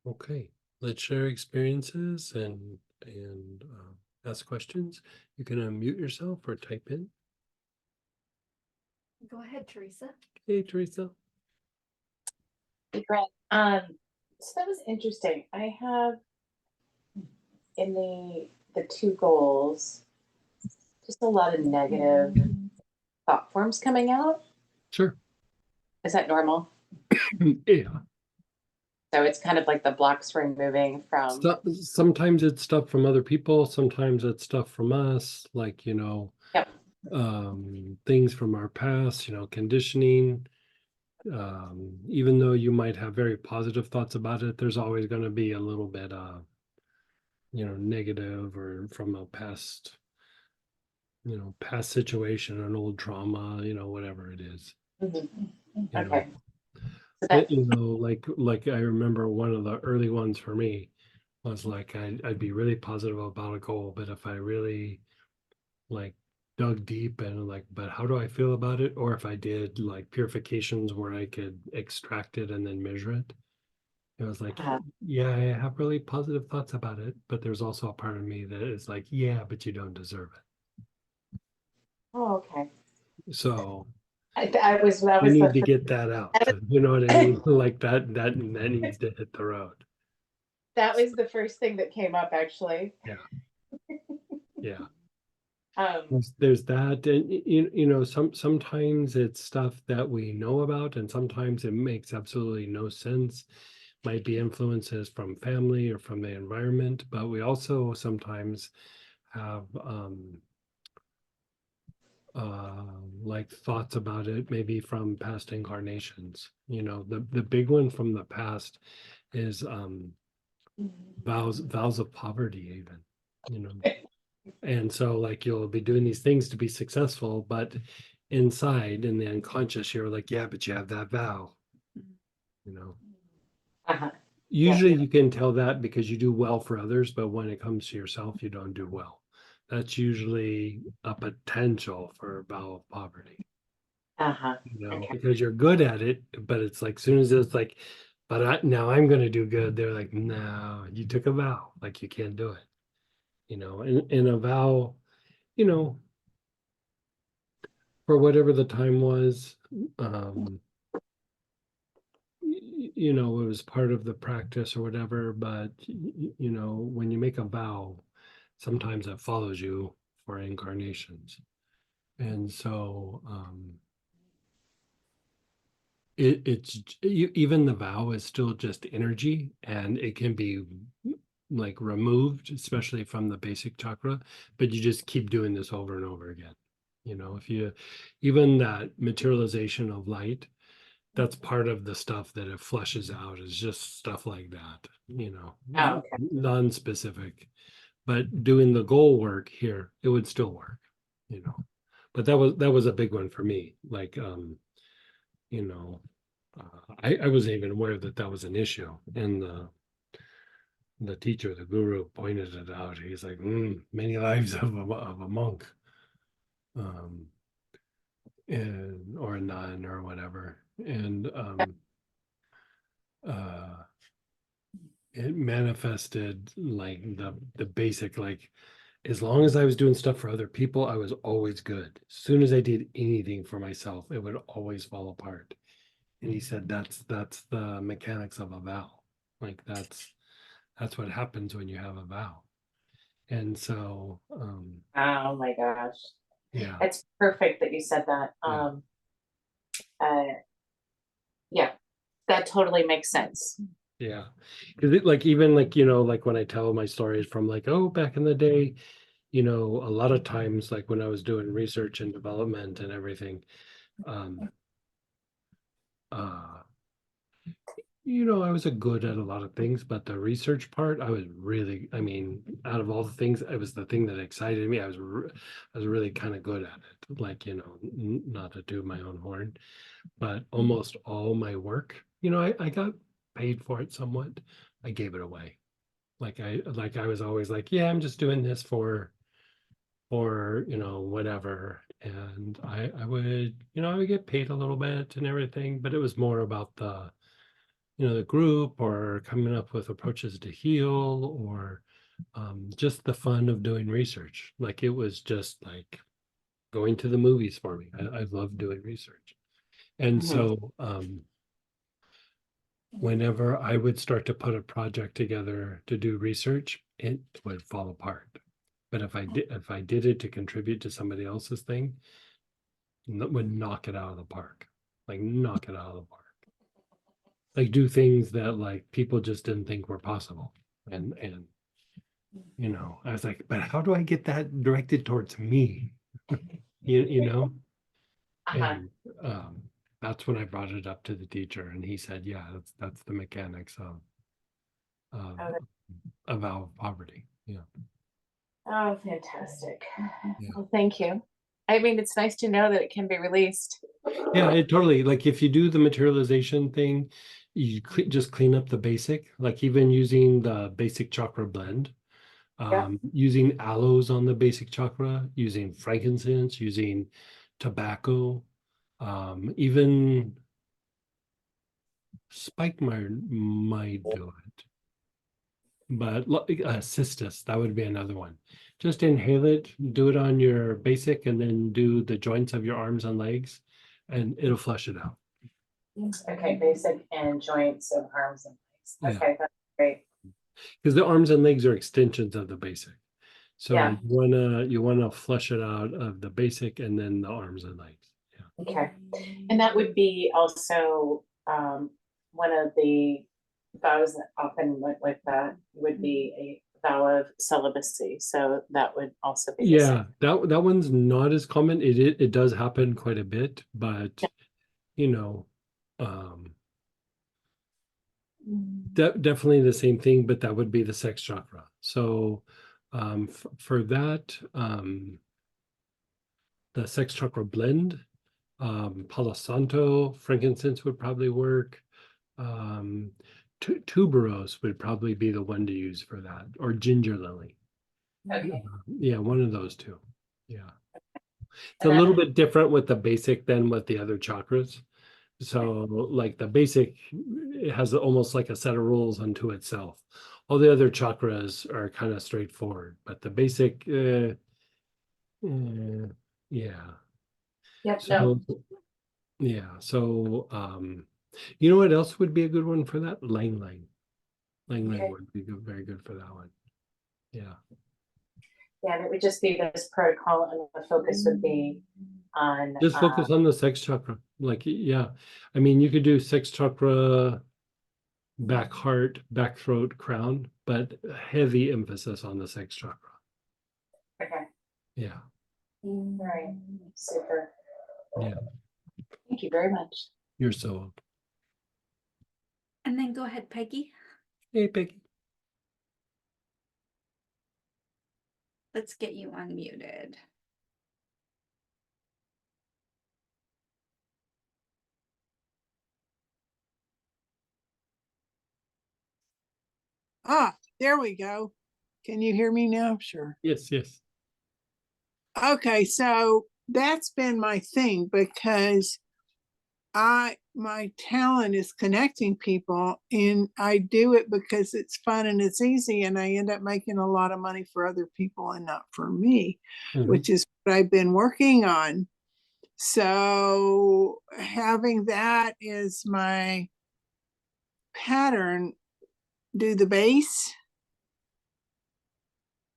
Okay, let's share experiences and ask questions. You can unmute yourself or type in. Go ahead, Teresa. Hey, Teresa. Hey, Greg. So that was interesting. I have in the two goals just a lot of negative thought forms coming out. Sure. Is that normal? Yeah. So it's kind of like the blocks removing from. Sometimes it's stuff from other people. Sometimes it's stuff from us, like, Yep. Things from our past, conditioning. Even though you might have very positive thoughts about it, there's always going to be a little bit, negative or from a past, past situation, an old trauma, whatever it is. Mhm. You know. Okay. So that, like I remember one of the early ones for me was like I'd be really positive about a goal, but if I really like dug deep and like, but how do I feel about it? Or if I did like purifications where I could extract it and then measure it, it was like, yeah, I have really positive thoughts about it, but there's also a part of me that is like, yeah, but you don't deserve oh, okay. it. So That was you need to the get that out. You know what I mean? Like that needs to hit the road. that was the first thing that came up actually. Yeah. Um, There's that, and sometimes it's stuff that we know about, and sometimes it makes absolutely no sense. Might be influences from family or from the environment, but we also sometimes have like thoughts about it, maybe from past incarnations. The big one from the past is vows of poverty, even. And so like you'll be doing these things to be successful, but inside in the unconscious, you're like, yeah, but you have that vow. uh-huh. Usually you can tell that because you do well for others, but when it comes to yourself, you don't do well. That's usually a potential for a vow of poverty. Uh-huh. Okay. Because you're good at it, but it's like soon as it's like, but now I'm going to do good. They're like, no, you took a vow, like you can't do it. And a vow, for whatever the time was, it was part of the practice or whatever, but when you make a vow, sometimes it follows you for incarnations. And so even the vow is still just energy, and it can be like removed, especially from the basic chakra, but you just keep doing this over and over again. If you even that materialization of light, that's part of the stuff that it flushes out, is just stuff like that, Oh, okay. non-specific. But doing the goal work here, it would still work, but that was a big one for me. Like you know I wasn't even aware that that was an issue, and the teacher, the guru, pointed it out. He's like, many lives of a monk, or a nun or whatever. and it manifested like the basic, like as long as I was doing stuff for other people, I was always good. As soon as I did anything for myself, it would always fall apart. And he said that's the mechanics of a vow. Like that's what happens when you have a vow. And so Oh my gosh. yeah. It's perfect that you said that. Yeah. Yeah, that totally makes sense. Yeah. Because it like even like, you know, like when I tell my stories from like, oh, back in the day, you know, a lot of times like when I was doing research and development and everything, uh you know, I was a good at a lot of things, but the research part, I was really, I mean, out of all the things, it was the thing that excited me. I was really kind of good at it. Like, you know, not to do my own horn, but almost all my work, you know, I got paid for it somewhat. I gave it away. Like I was always like, yeah, I'm just doing this for you know, whatever. And I would, you know, I would get paid a little bit and everything, but it was more about the, you know, the group or coming up with approaches to heal or just the fun of doing research. Like it was just like going to the movies for me. I love doing research. And so whenever I would start to put a project together to do research, it would fall apart. But if I did it to contribute to somebody else's thing, that would knock it out of the park. Like knock it out of the park. Like do things that like people just didn't think were possible. And you know, I was like, but how do I get that directed towards me? You know? And that's when I brought it up to the teacher and he said, yeah, that's the mechanics of a vow of poverty. Yeah. Oh, fantastic. Yeah. Well, thank you. I mean, it's nice to know that it can be released. Yeah, it totally, like if you do the materialization thing, you just clean up the basic, like even using the basic chakra blend, using aloes on the basic chakra, using frankincense, using tobacco, even spike might do it. But cistus, that would be another one. Just inhale it, do it on your basic, and then do the joints of your arms and legs, and it'll flush it out. Okay, basic and joints of arms and legs. Yeah. Okay, that's great. Because the arms and legs are extensions of the basic. So Yeah. you wanna flush it out of the basic and then the arms and legs. Yeah. Okay. And that would be also one of the vows that often went with that would be a vow of celibacy. So that would also be the same. Yeah, that one's not as common. It does happen quite a bit, but you know, definitely the same thing, but that would be the sex chakra. So for that, the sex chakra blend, Palo Santo, frankincense would probably work. Tuberose would probably be the one to use for that, or ginger lily. Okay. Yeah, one of those two. Yeah. It's a little bit different with the basic than with the other chakras. So like the basic, it has almost like a set of rules unto itself. All the other chakras are kind of straightforward, but the basic, yeah. Yep. So, yeah. So, you know what else would be a good one for that? Lang Lang. Lang Lang would be good, very good for that one. Yeah. Yeah, and it would just be this protocol, and the focus would be on Just focus on the sex chakra. Like, yeah. I mean, you could do sex chakra, back heart, back throat, crown, but heavy emphasis on the sex chakra. Okay. Yeah. Right. Super. Yeah. Thank you very much. You're so welcome. And then go ahead, Peggy. Hey, Peggy. Let's get you unmuted. Ah, there we go. Can you hear me now? Sure. Yes, yes. Okay, so that's been my thing because my talent is connecting people, and I do it because it's fun and it's easy, and I end up making a lot of money for other people and not for me, Mhm. which is what I've been working on. So having that is my pattern. Do the base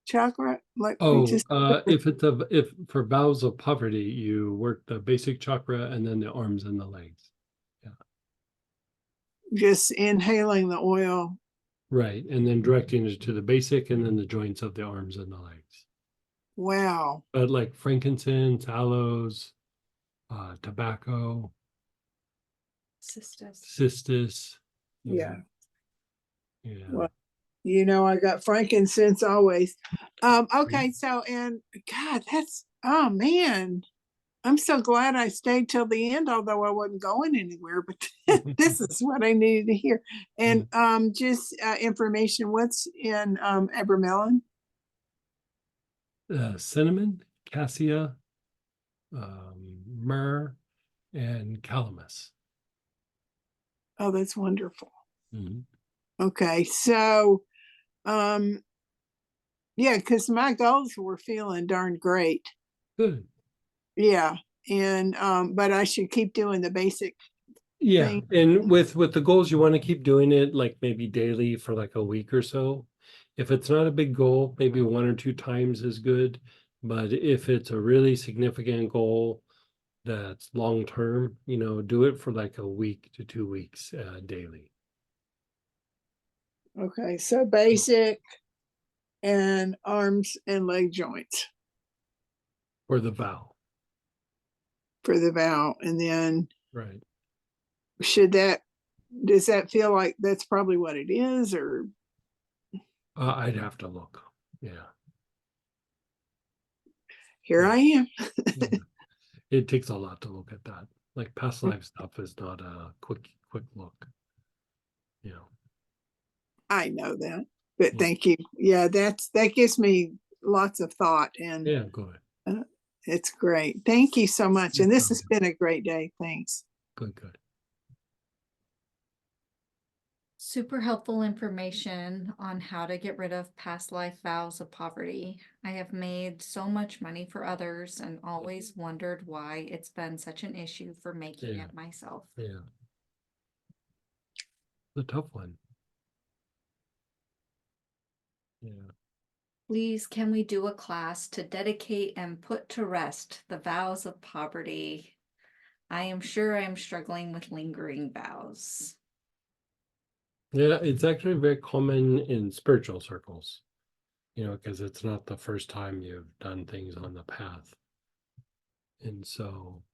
chakra like we just If for vows of poverty, you work the basic chakra and then the arms and the legs. just inhaling the oil. Right, and then directing it to the basic and then the joints of the arms and the legs. Wow. But like frankincense, aloes, tobacco, Sisters. cistus. Yeah. Yeah. Well, you know, I got frankincense always. Okay, so and God, that's oh man. I'm so glad I stayed till the end, although I wasn't going anywhere, but this is what I needed to hear. And just information, what's in Ebermelon? Cinnamon, cassia, myrrh, and calamus. Oh, that's wonderful. Mhm. Okay, so yeah, because my goals were feeling darn great. Good. Yeah. And but I should keep doing the basic Yeah, thing. and with the goals, you want to keep doing it like maybe daily for like a week or so. If it's not a big goal, maybe 1 or 2 times is good. But if it's a really significant goal that's long term, do it for like a week to 2 weeks daily. Okay, so basic and arms and leg joints For the vow. for the vow. And then Right. does that feel like that's probably what it is, or I'd have to look. Yeah. here I am? Yeah. It takes a lot to look at that. Like past life stuff is not a quick look. I know that, but Yeah. thank you. Yeah, that gives me lots of thought, and Yeah, good. it's great. Thank you so much. No And this has problem. been a great day. Thanks. Good. Super helpful information on how to get rid of past life vows of poverty. I have made so much money for others and always wondered why it's been such an issue for making Yeah. it myself. Yeah. The tough one. Yeah. Please, can we do a class to dedicate and put to rest the vows of poverty? I am sure I am struggling with lingering vows. Yeah, it's actually very common in spiritual circles, because it's not the first time you've done things on the path. And so,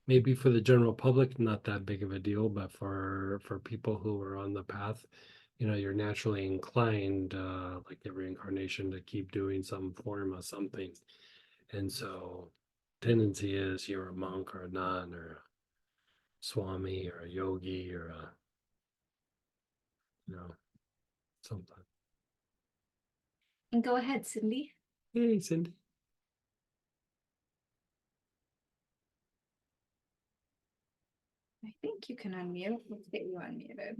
maybe for the general public, not that big of a deal, but for people who are on the path, you're naturally inclined, like every incarnation, to keep doing some form of something. And so tendency is you're a monk or a nun or a swami or a yogi or something. And go ahead, Cindy. Hey, Cindy. I think you can unmute. Let's get you unmuted.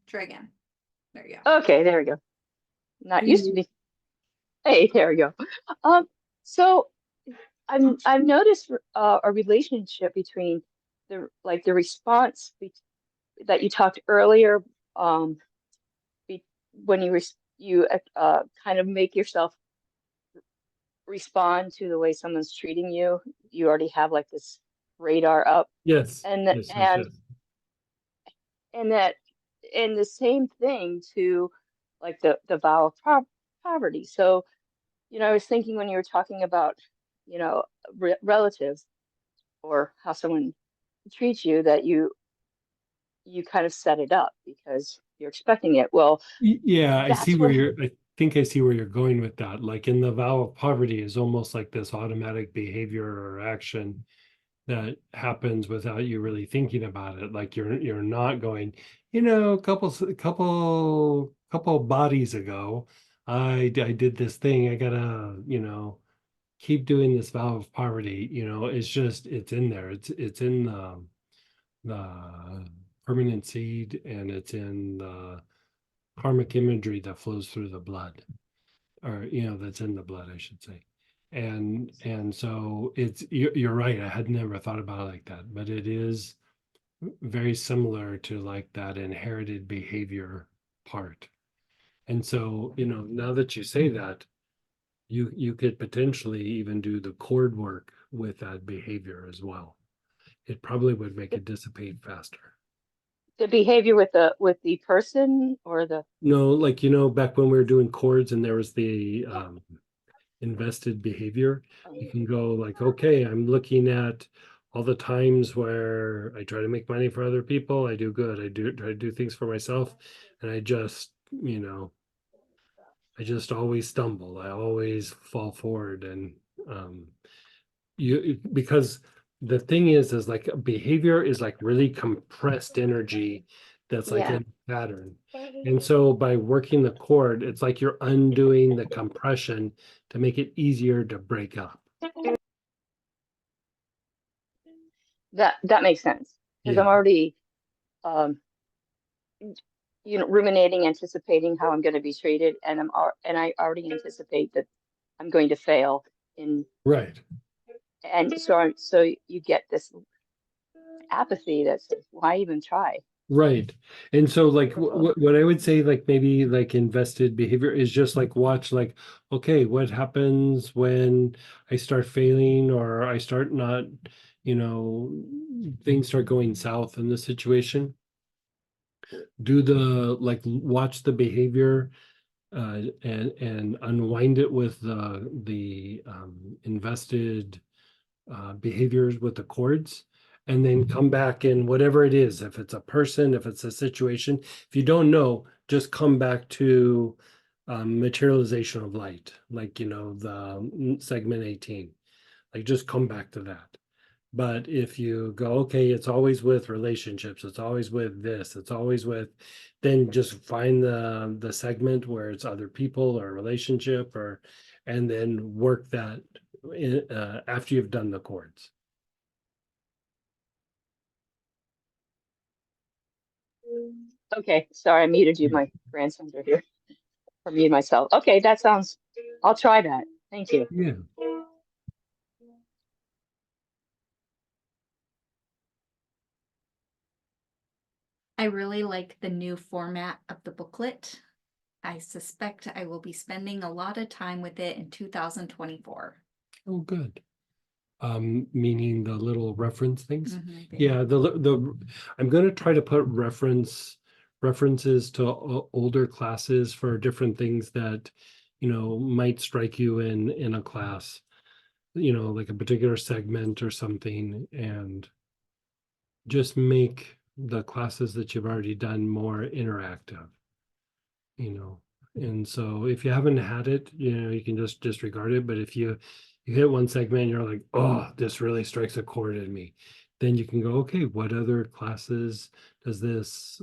Try again. There you go. Okay, there we go. Not used to be. Hey, there we go. So I've noticed a relationship between the response that you talked earlier, when you kind of make yourself respond to the way someone's treating you. You already have like this radar up. Yes. And Yes. and that and the same thing to like the vow of poverty. So, I was thinking when you were talking about, relatives or how someone treats you, that you kind of set it up because you're expecting it. Well, Yeah, I that's what, think I see where you're going with that. Like in the vow of poverty is almost like this automatic behavior or action that happens without you really thinking about it. Like you're not going, a couple bodies ago, I did this thing, I gotta, keep doing this vow of poverty, it's just, it's in there. It's in the permanent seed, and it's in the karmic imagery that flows through the blood, or, that's in the blood, I should say. And so you're right. I had never thought about it like that, but it is very similar to like that inherited behavior part. And so, now that you say that, you could potentially even do the cord work with that behavior as well. It probably would make it dissipate faster. The behavior with the person or the, No, like, back when we were doing chords and there was the invested behavior, you can go like, okay, I'm looking at all the times where I try to make money for other people, I do good, I do try to do things for myself, and I just always stumble, I always fall forward. And because the thing is like behavior is like really compressed energy that's like yeah. in a pattern. And so by working the chord, it's like you're undoing the compression to make it easier to break up. That makes sense. Because I'm Yeah. already um ruminating, anticipating how I'm going to be treated, and I already anticipate that I'm going to fail in, Right. and so you get this apathy that says, why even try? Right. And so like what I would say, like maybe like invested behavior is just like watch like, okay, what happens when I start failing, or I start not, things start going south in the situation. Do the like watch the behavior, and unwind it with the invested behaviors with the chords, and then come back in whatever it is, if it's a person, if it's a situation. If you don't know, just come back to materialization of light, like, the segment 18, like just come back to that. But if you go, okay, it's always with relationships, it's always with this, it's always with, then just find the segment where it's other people or relationship, or, and then work that after you've done the chords. Okay, sorry, I muted you. My grandsons are here. Or mute myself. Okay, that sounds. I'll try that. Thank you. Yeah. I really like the new format of the booklet. I suspect I will be spending a lot of time with it in 2024. Oh, good. Meaning the little reference things. Mhm, Yeah, I'm gonna try to put references to older classes for different things that, might strike you in a class, like a particular segment or something, and just make the classes that you've already done more interactive, you know. And so if you haven't had it, you can just disregard it. But if you hit one segment, you're like, oh, this really strikes a chord in me, then you can go, okay, what other classes does this,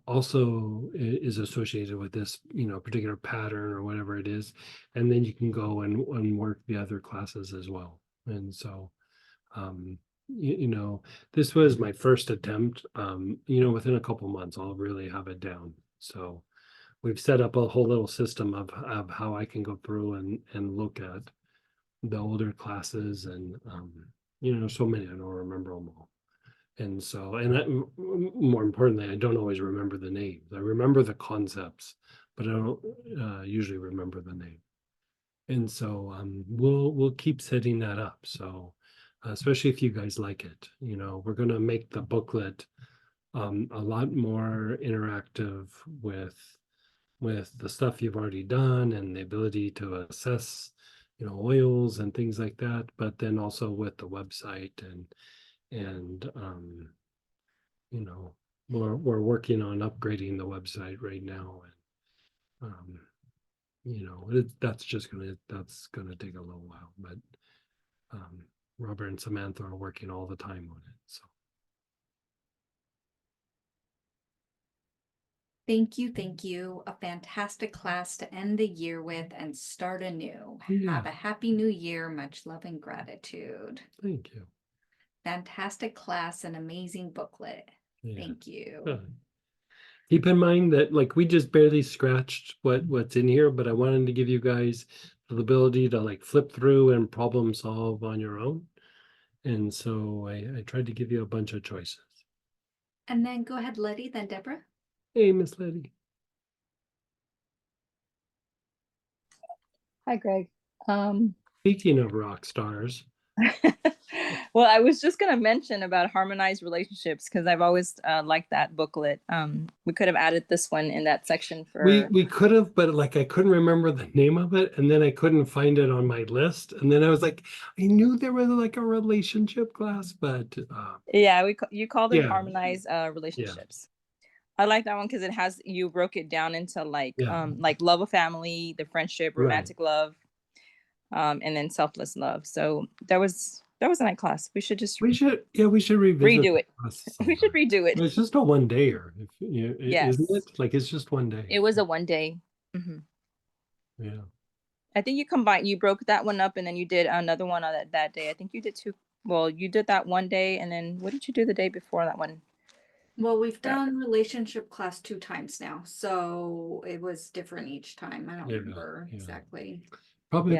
also is associated with this, particular pattern or whatever it is. And then you can go and work the other classes as well. And so, this was my first attempt. Within a couple months, I'll really have it down. So we've set up a whole little system of how I can go through and look at the older classes, and so many I don't remember them all. And so, more importantly, I don't always remember the names. I remember the concepts, but I don't usually remember the name. And so we'll keep setting that up. So especially if you guys like it, we're gonna make the booklet a lot more interactive with the stuff you've already done, and the ability to assess, oils and things like that, but then also with the website, and we're working on upgrading the website right now. And that's gonna take a little while, but Robert and Samantha are working all the time on it. So Thank you, thank you. A fantastic class to end the year with and start anew. Yeah. Have a happy new year. Much love and gratitude. Thank you. Fantastic class and amazing booklet. Yeah. Thank you. Good. Keep in mind that like we just barely scratched what's in here, but I wanted to give you guys the ability to like flip through and problem solve on your own. And so I tried to give you a bunch of choices. And then go ahead, Letty, then Deborah. Hey, Miss Letty. Hi, Greg. Speaking of rock stars, Well, I was just going to mention about harmonized relationships because I've always liked that booklet. We could have added this one in that section for. we could have, but like I couldn't remember the name of it, and then I couldn't find it on my list, and then I was like, I knew there was like a relationship class, but Yeah, you called it yeah. harmonized relationships. I like that one because it has you broke it down into like love of family, the friendship, romantic love, and then selfless love. So that was a nice class. We should revisit redo it. We should sometime. redo it. It's just a one dayer, Yes. isn't it? Like it's just one day. It was a 1 day. Yeah. I think you broke that one up and then you did another one on that day. I think you did two. Well, you did that 1 day and then what did you do the day before that one? Well, we've done relationship class 2 times now, so it was different each time. I don't remember exactly. Probably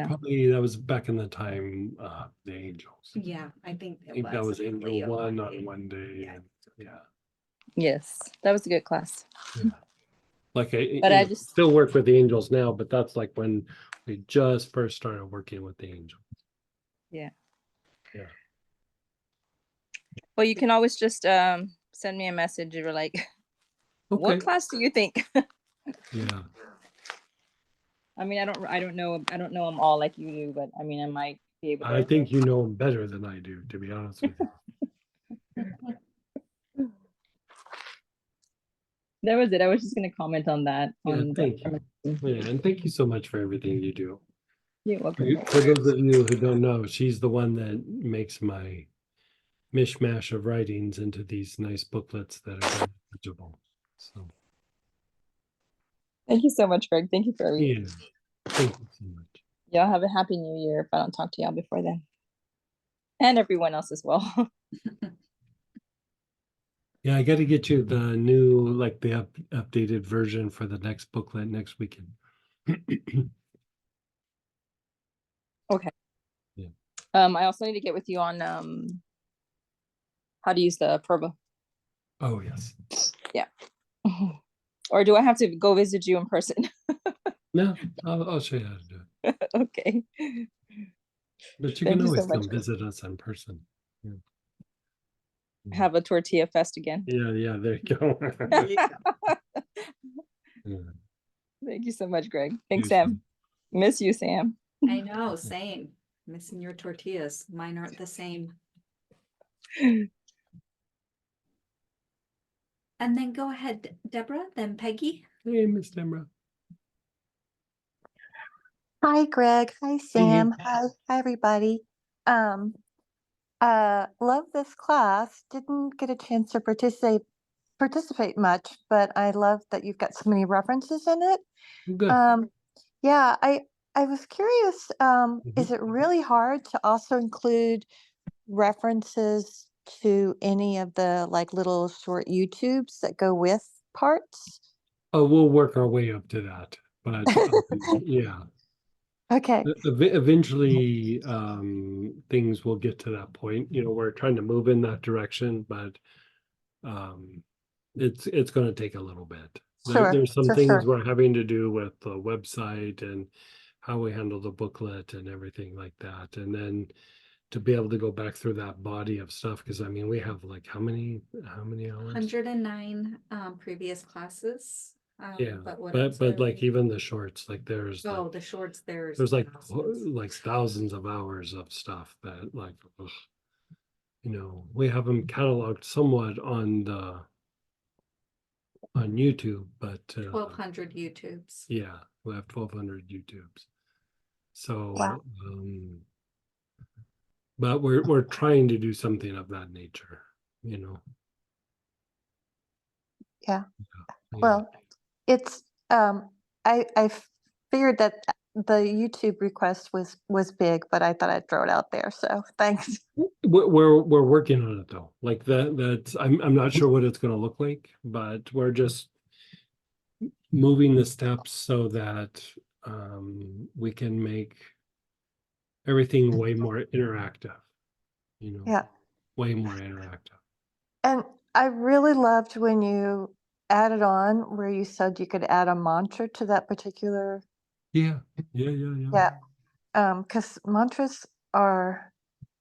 that was back in the time the Angels. Yeah, I think That was Angel 1 on 1 day. Yeah. And, yeah. Yes, that was a good class. Yeah. Like But I just still work with the Angels now, but that's like when we just first started working with the Angels. Yeah. Yeah. Well, you can always just send me a message. You're like, what class do you think? Yeah. I mean, I don't know them all like you do, but I mean, I might be able to. I think you know them better than I do, to be honest with you. That was it. I was just going to comment on that. Thank you. Yeah, and thank you so much for everything you do. You're welcome. For those of you who don't know, she's the one that makes my mishmash of writings into these nice booklets that are very legible. So thank you so much, Greg. Thank you for everything. yeah, thank you so much. Y'all have a happy new year if I don't talk to y'all before then. And everyone else as well. Yeah, I got to get you the new, like the updated version for the next booklet next weekend. Okay. Yeah. I also need to get with you on how to use the Provo. Oh yes. Yeah. Or do I have to go visit you in person? No, I'll show you how to do it. Okay. But you Thank can you so always much, come Greg. visit us in person. Yeah. Have a tortilla fest again. Yeah, there you go. Yeah. Thank you so much, Greg. Thanks, You Sam. Miss you, Sam. I know, same. Missing your tortillas. Mine aren't the same. And then go ahead, Deborah, then Peggy. Hey, Miss Deborah. Hi, Greg. Hi, Sam. Hi, everybody. Love this class. Didn't get a chance to participate much, but I love that you've got so many references in it. Good. Yeah, I was curious, is it really hard to also include references to any of the like little short YouTubes that go with parts? Oh, we'll work our way up to that, but yeah. Okay. Eventually, things will get to that point. We're trying to move in that direction, but it's going to take a little bit. There's some things we're having to do with the website and how we handle the booklet and everything like that, and then to be able to go back through that body of stuff, because I mean we have like how many hours? 109 previous classes. Yeah, but but like even the shorts, like there's the shorts, there's like thousands of hours of stuff that like we have them cataloged somewhat on YouTube, but 1,200 YouTubes. yeah, we have 1,200 YouTubes. So but we're trying to do something of that nature, Yeah. Well, it's, I figured that the YouTube request was big, but I thought I'd throw it out there. So thanks. We're working on it though. Like that's I'm not sure what it's gonna look like, but we're just moving the steps so that we can make everything way more interactive, you know, Yeah. way more interactive. And I really loved when you added on where you said you could add a mantra to that particular. Yeah. Yeah. Because mantras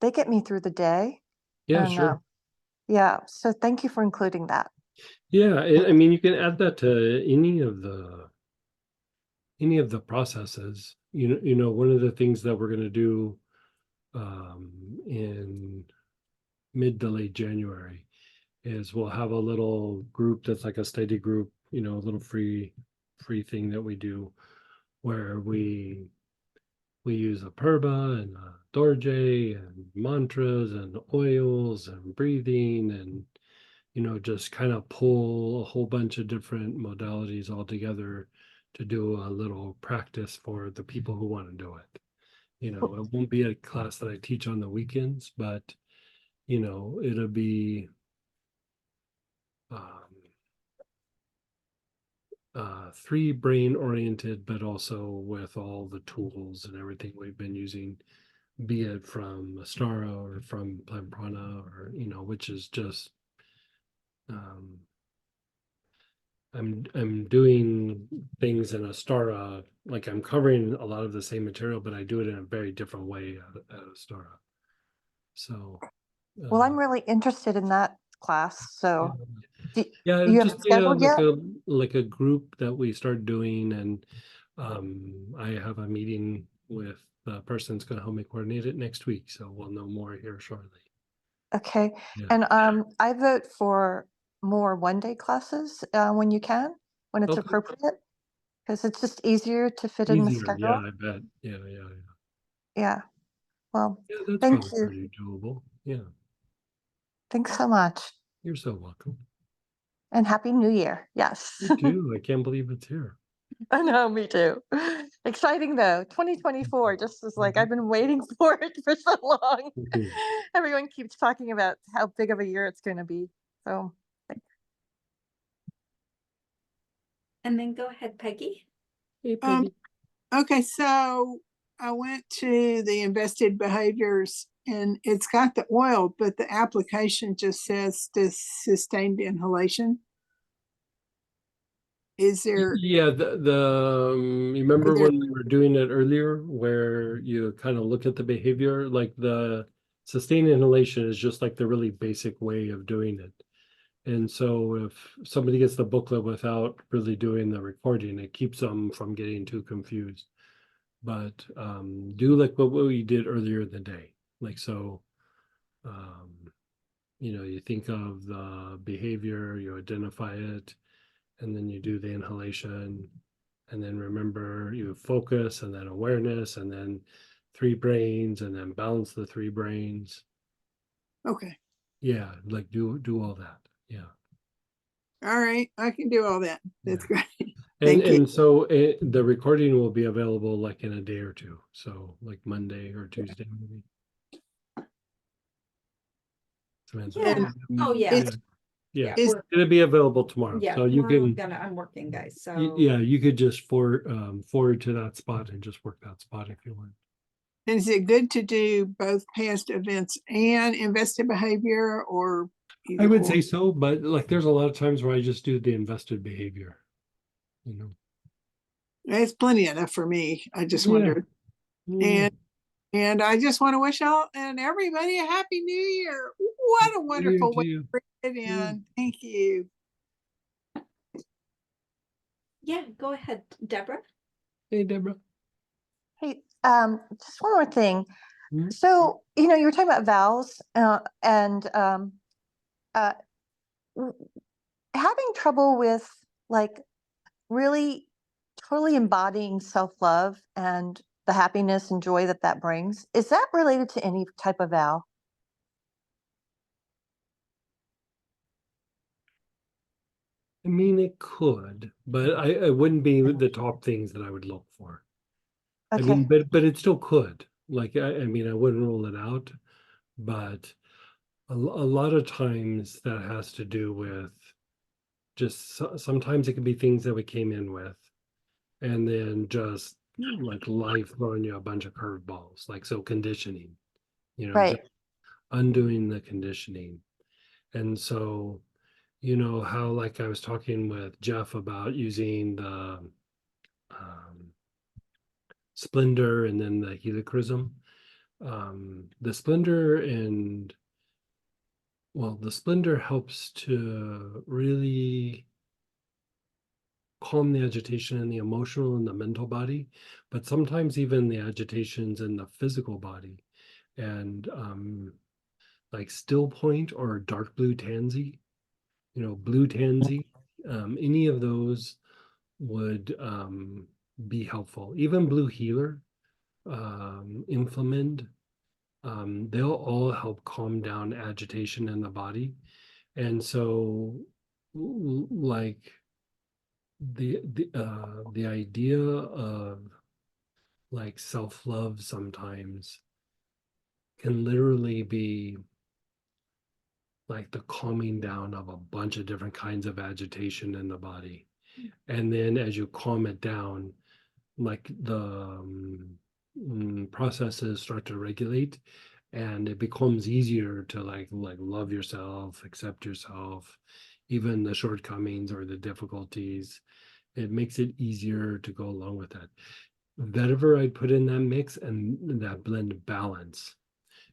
they get me through the day. Yeah, And sure. yeah, so thank you for including that. Yeah, I mean, you can add that to any of the processes. You know, one of the things that we're going to do in mid to late January is we'll have a little group that's like a study group, you know, a little free thing that we do where we use a purba and a dorje and mantras and oils and breathing and you know, just kind of pull a whole bunch of different modalities all together to do a little practice for the people who want to do it. You know, it won't be a class that I teach on the weekends, but you know, it'll be three brain oriented, but also with all the tools and everything we've been using, be it from Astara or from Plan Prana or, you know, which is just I'm doing things in Astara, like I'm covering a lot of the same material, but I do it in a very different way at Astara. So Well, I'm really interested in that class. So yeah, you it'll haven't just be scheduled yet? like a group that we start doing, and I have a meeting with the person that's going to help me coordinate it next week, so we'll know more here shortly. Okay. Yeah. And I vote for more one-day classes when you can, when it's Okay. appropriate, because it's just easier to fit in the Easier, yeah, schedule. I bet. Yeah. Yeah. Well, Yeah, that's thank probably you. pretty doable. Yeah, Thanks so much. you're so welcome. And Happy New Year. Yes. You too. I can't believe it's here. I know, me too. Exciting though. 2024 just is like I've been waiting for it for so long. Mhm. Everyone keeps talking about how big of a year it's going to be. So, And then go ahead, Peggy. Hey, Um, Peggy. okay, so I went to the invested behaviors and it's got the oil, but the application just says this sustained inhalation. Is there, Yeah, you remember when we were doing it earlier where you kind of look at the behavior, like the sustained inhalation is just like the really basic way of doing it. And so if somebody gets the booklet without really doing the recording, it keeps them from getting too confused. But do like what we did earlier in the day. Like so you know, you think of the behavior, you identify it, and then you do the inhalation, and then remember you focus and then awareness and then three brains and then balance the three brains. okay, Yeah, like do all that. Yeah. all right, I can do all that. That's great. And Thank you. so the recording will be available like in a day or two. So like Monday or Tuesday maybe. Samantha. And Oh, yeah. it's, Yeah, is, it'll be available tomorrow. Yeah, So you tomorrow can I'm working, guys, yeah, you could just forward to that spot and just work that spot if you want. is it good to do both past events and invested behavior or I either would or? say so, but like there's a lot of times where I just do the invested behavior, you know. It's plenty enough for me. I just Yeah. wondered. Yeah. And I just want to wish all and everybody a happy new year. What a wonderful way to bring it in. Thank you. Yeah, go ahead, Deborah. Hey, Deborah. hey, just one more thing. Mhm. So, you were talking about vows and having trouble with like really totally embodying self-love and the happiness and joy that that brings. Is that related to any type of vow? I mean, it could, but I wouldn't be the top things that I would look for. I mean, Okay, but it still could. Like, I mean, I wouldn't rule it out, but a lot of times that has to do with just sometimes it could be things that we came in with, and then just like life throwing you a bunch of curveballs, like so conditioning, just right. undoing the conditioning. And so, how like I was talking with Jeff about using the Splendor and then the Helichrysum. The Splendor and well, the Splendor helps to really calm the agitation in the emotional and the mental body, but sometimes even the agitations in the physical body. And like Still Point or Dark Blue Tansy, Blue Tansy, any of those would be helpful. Even Blue Healer, Inflamed, they'll all help calm down agitation in the body. And so, like the idea of like self-love sometimes can literally be like the calming down of a bunch of different kinds of agitation in the body. And then as you calm it down, like the processes start to regulate, and it becomes easier to like love yourself, accept yourself, even the shortcomings or the difficulties. It makes it easier to go along with that. Whatever I put in that mix and that blend balance,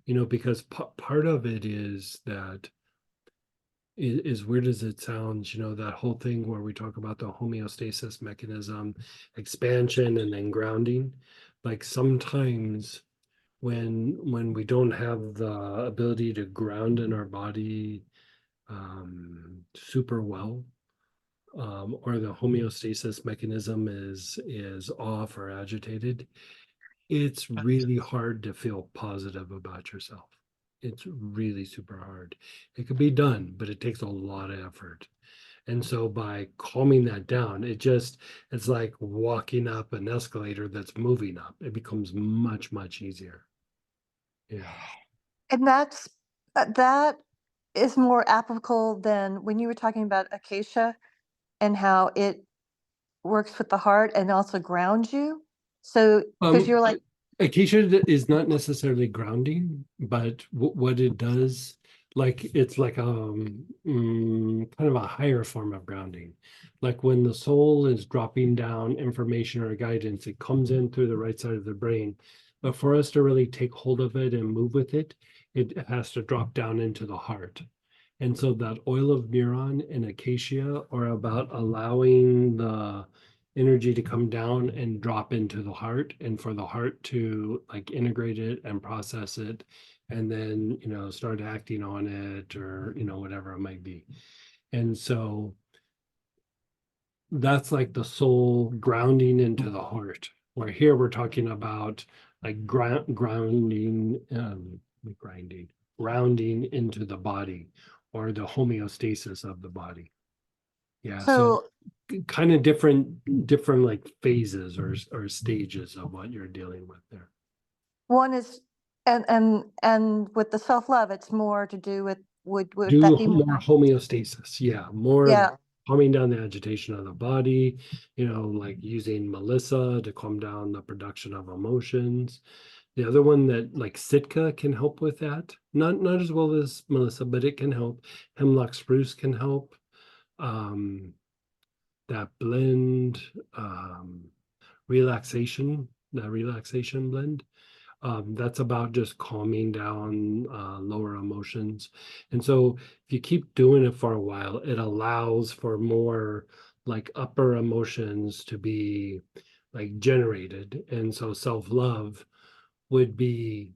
because part of it is that is weird as it sounds, that whole thing where we talk about the homeostasis mechanism, expansion and then grounding. Like sometimes when we don't have the ability to ground in our body super well, or the homeostasis mechanism is off or agitated, it's really hard to feel positive about yourself. It's really super hard. It could be done, but it takes a lot of effort. And so by calming that down, it's like walking up an escalator that's moving up. It becomes much, much easier. Yeah. And that is more applicable than when you were talking about acacia and how it works with the heart and also grounds you. So, because you're like, Acacia is not necessarily grounding, but what it does, like it's like kind of a higher form of grounding. Like when the soul is dropping down information or guidance, it comes in through the right side of the brain. But for us to really take hold of it and move with it, it has to drop down into the heart. And so that oil of Muron and acacia are about allowing the energy to come down and drop into the heart, and for the heart to like integrate it and process it, and then start acting on it, or whatever it might be. And so that's like the soul grounding into the heart, where here we're talking about like grounding grounding into the body, or the homeostasis of the body. Yeah, so so kind of different like phases or stages of what you're dealing with there. one is, and with the self-love, it's more to do with, would Do that be more more? homeostasis, yeah, more of Yeah. calming down the agitation of the body, like using Melissa to calm down the production of emotions. The other one that like Sitka can help with that, not as well as Melissa, but it can help. Hemlock spruce can help. That blend, that relaxation blend. That's about just calming down lower emotions. And so if you keep doing it for a while, it allows for more like upper emotions to be like generated. And so self-love would be,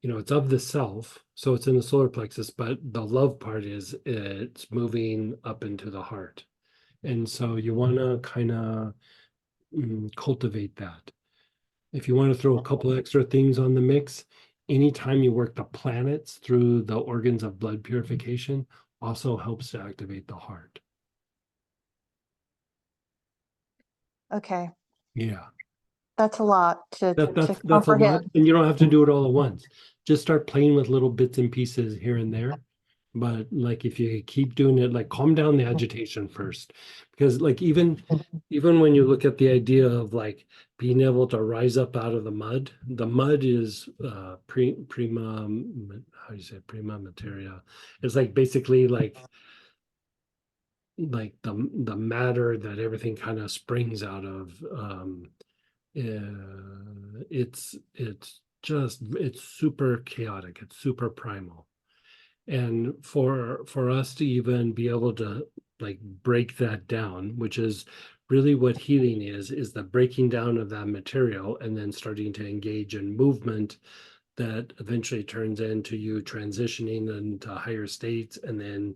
it's of the self. So it's in the solar plexus, but the love part is it's moving up into the heart. And so you want to kind of cultivate that. If you want to throw a couple extra things on the mix, anytime you work the planets through the organs of blood purification, also helps to activate the heart. Okay, Yeah. that's a lot to That's a lot, comprehend. and you don't have to do it all at once. Just start playing with little bits and pieces here and there. But like if you keep doing it, like calm down the agitation first. Because like even when you look at the idea of like being able to rise up out of the mud is prima, how do you say it? Prima materia. It's like basically like the matter that everything kind of springs out of. It's just it's super chaotic, it's super primal, and for us to even be able to like break that down, which is really what healing is the breaking down of that material and then starting to engage in movement that eventually turns into you transitioning into higher states and then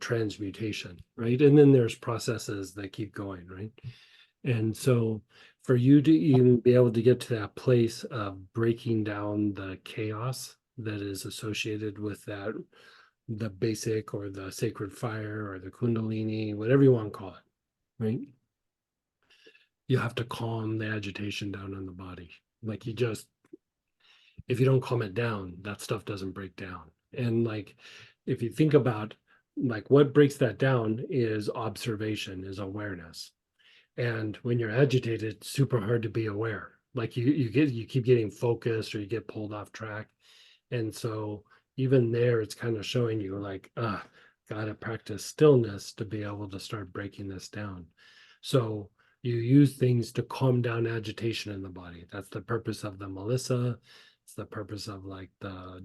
transmutation, right? And then there's processes that keep going, right? And so for you to even be able to get to that place of breaking down the chaos that is associated with that, the basic or the sacred fire or the kundalini, whatever you want to call it, right? You have to calm the agitation down in the body. Like you just, if you don't calm it down, that stuff doesn't break down. And like, if you think about like what breaks that down is observation, is awareness. And when you're agitated, it's super hard to be aware. Like you keep getting focused or you get pulled off track. And so even there, it's kind of showing you like, gotta practice stillness to be able to start breaking this down. So you use things to calm down agitation in the body. That's the purpose of the Melissa. It's the purpose of like the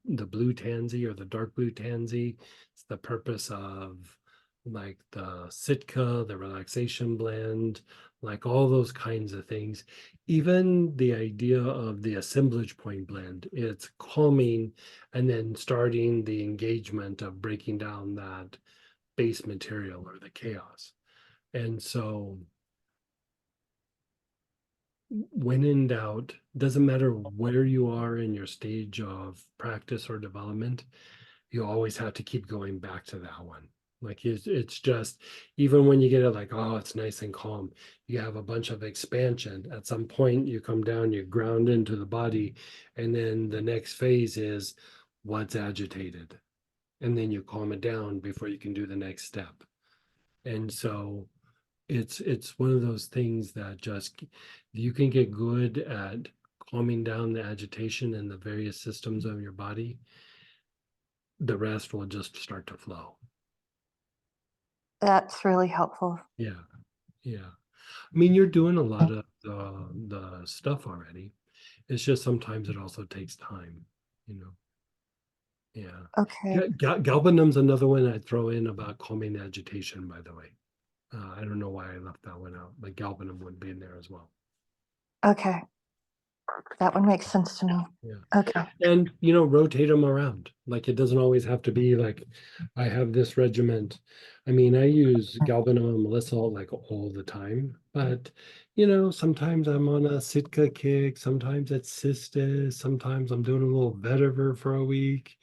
blue tansy or the dark blue tansy. It's the purpose of like the Sitka, the relaxation blend, like all those kinds of things. Even the idea of the assemblage point blend, it's calming and then starting the engagement of breaking down that base material or the chaos. And so when in doubt, doesn't matter where you are in your stage of practice or development, you always have to keep going back to that one. Like it's just, even when you get it like, oh, it's nice and calm, you have a bunch of expansion. At some point you come down, you ground into the body, and then the next phase is what's agitated. And then you calm it down before you can do the next step. And so it's one of those things that just you can get good at calming down the agitation in the various systems of your body, the rest will just start to flow. That's really helpful. Yeah, yeah. I mean, you're doing a lot of the stuff already. It's just sometimes it also takes time, you know. Yeah. Okay. Galbanum's another one I'd throw in about calming agitation, by the way. I don't know why I left that one out, but galbanum would be in there as well. Okay. That one makes sense to me. Yeah. Okay. And rotate them around. Like it doesn't always have to be like I have this regiment. I mean, I use galbanum and melissa like all the time, but sometimes I'm on a Sitka kick, sometimes it's cistus, sometimes I'm doing a little vetiver for a week.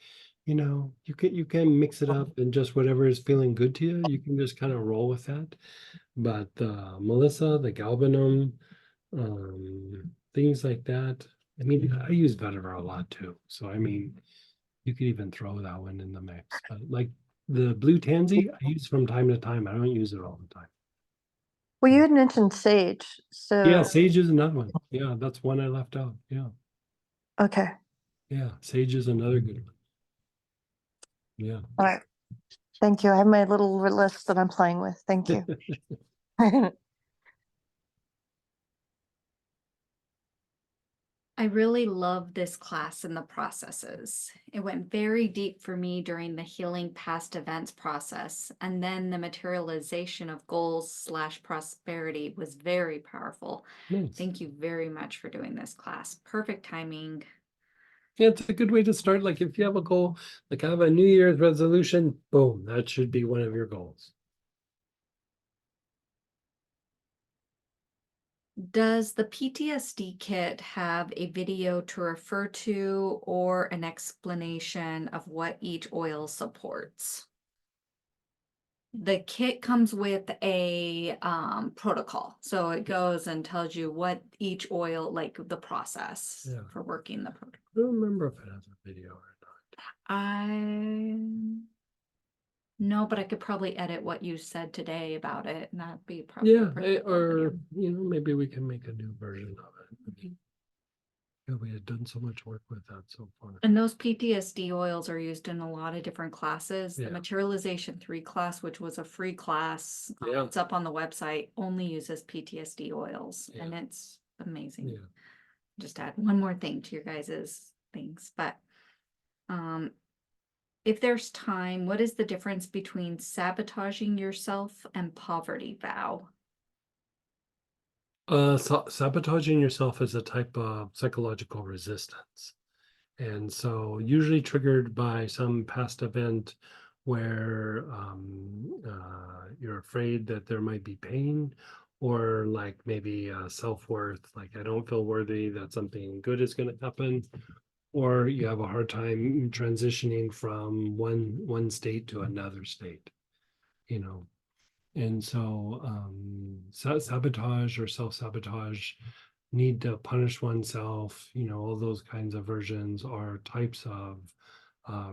You can mix it up and just whatever is feeling good to you, you can just kind of roll with that. But the melissa, the galbanum, things like that. I mean, I use vetiver a lot too. So I mean, you could even throw that one in the mix. But like the blue tansy, I use from time to time. I don't use it all the time. Well, you had mentioned sage, Yeah, so sage is another one. Yeah, that's one I left out. Yeah, okay. yeah, sage is another good one. Yeah. All right. Thank you. I have my little list that I'm playing with. Thank you. I really love this class and the processes. It went very deep for me during the healing past events process, and then the materialization of goals/prosperity was very powerful. Nice. Thank you very much for doing this class. Perfect timing. Yeah, it's a good way to start. Like if you have a goal, like I have a New Year's resolution, boom, that should be one of your goals. Does the PTSD kit have a video to refer to or an explanation of what each oil supports? The kit comes with a protocol. So it goes and tells you what each oil, like the process Yeah. for working the protocol. I don't remember if it has a video or not. No, but I could probably edit what you said today about it, and that'd be probably a Yeah, pretty cool video. maybe we can make a new version of it. Yeah, we had done so much work with that so far. And those PTSD oils are used in a lot of different classes. The Yeah. Materialization 3 class, which was a free class, Yeah. it's up on the website, only uses PTSD oils, and it's amazing. Yeah. Just add one more thing to your guys's things, but if there's time, what is the difference between sabotaging yourself and poverty vow? Sabotaging yourself is a type of psychological resistance. And so usually triggered by some past event where you're afraid that there might be pain, or like maybe self-worth, like I don't feel worthy that something good is going to happen, or you have a hard time transitioning from one state to another state, you know. And so sabotage or self-sabotage, need to punish oneself, all those kinds of versions are types of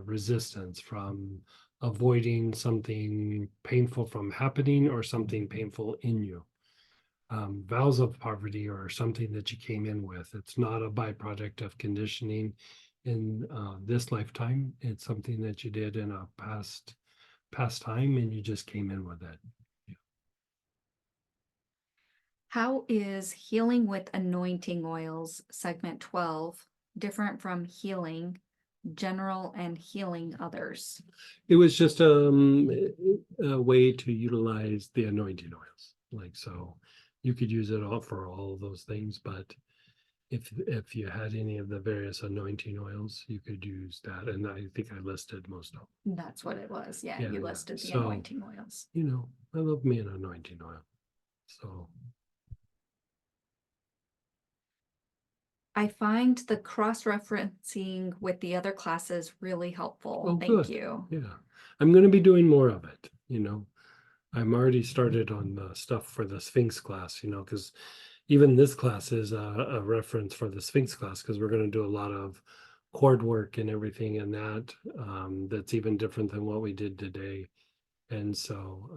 resistance from avoiding something painful from happening or something painful in you. Vows of poverty are something that you came in with. It's not a byproduct of conditioning in this lifetime. It's something that you did in a past time, and you just came in with it. How is healing with anointing oils, segment 12, different from healing general and healing others? It was just a way to utilize the anointing oils. Like, so you could use it all for all of those things, but if you had any of the various anointing oils, you could use that. And I think I listed most of them. That's what it was. Yeah, Yeah, you yeah. listed the So, anointing oils. I love me an anointing oil. So I find the cross-referencing with the other classes really helpful. Oh, Thank good. you. Yeah, I'm going to be doing more of it. I'm already started on the stuff for the Sphinx class, because even this class is a reference for the Sphinx class, because we're going to do a lot of chord work and everything in that. That's even different than what we did today. And so,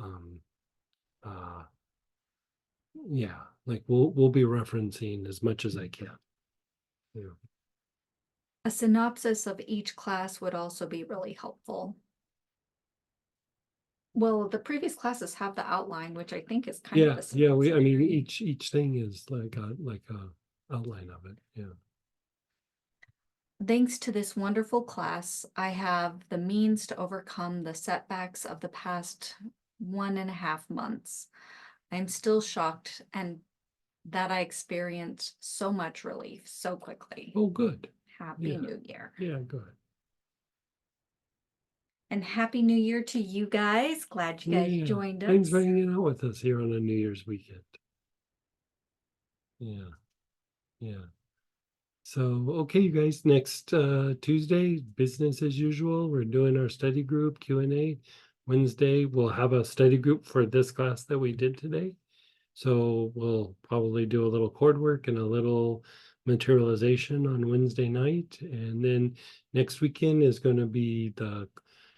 yeah, like we'll be referencing as much as I can. Yeah. A synopsis of each class would also be really helpful. Well, the previous classes have the outline, which I think is kind of the Yeah. synopsis. I mean, each thing is like a outline of it. Yeah. Thanks to this wonderful class, I have the means to overcome the setbacks of the past 1.5 months. I'm still shocked and that I experienced so much relief so quickly. Oh, good. Happy Yeah. New Year. Yeah, good. And Happy New Year to you guys. Glad you guys Yeah. joined us. Thanks for hanging out with us here on a New Year's weekend. Yeah. Yeah. So, okay, you guys, next Tuesday, business as usual. We're doing our study group Q&A. Wednesday, we'll have a study group for this class that we did today. So we'll probably do a little chord work and a little materialization on Wednesday night. And then next weekend is going to be the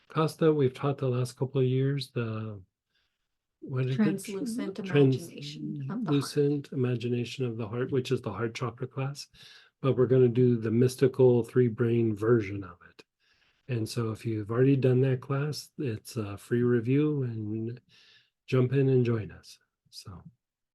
class that we've taught the last couple of years, what is it? Translucent imagination of the heart. Translucent imagination of the heart, which is the heart chakra class. But we're going to do the mystical 3-brain version of it. And so if you've already done that class, it's a free review, and jump in and join us. So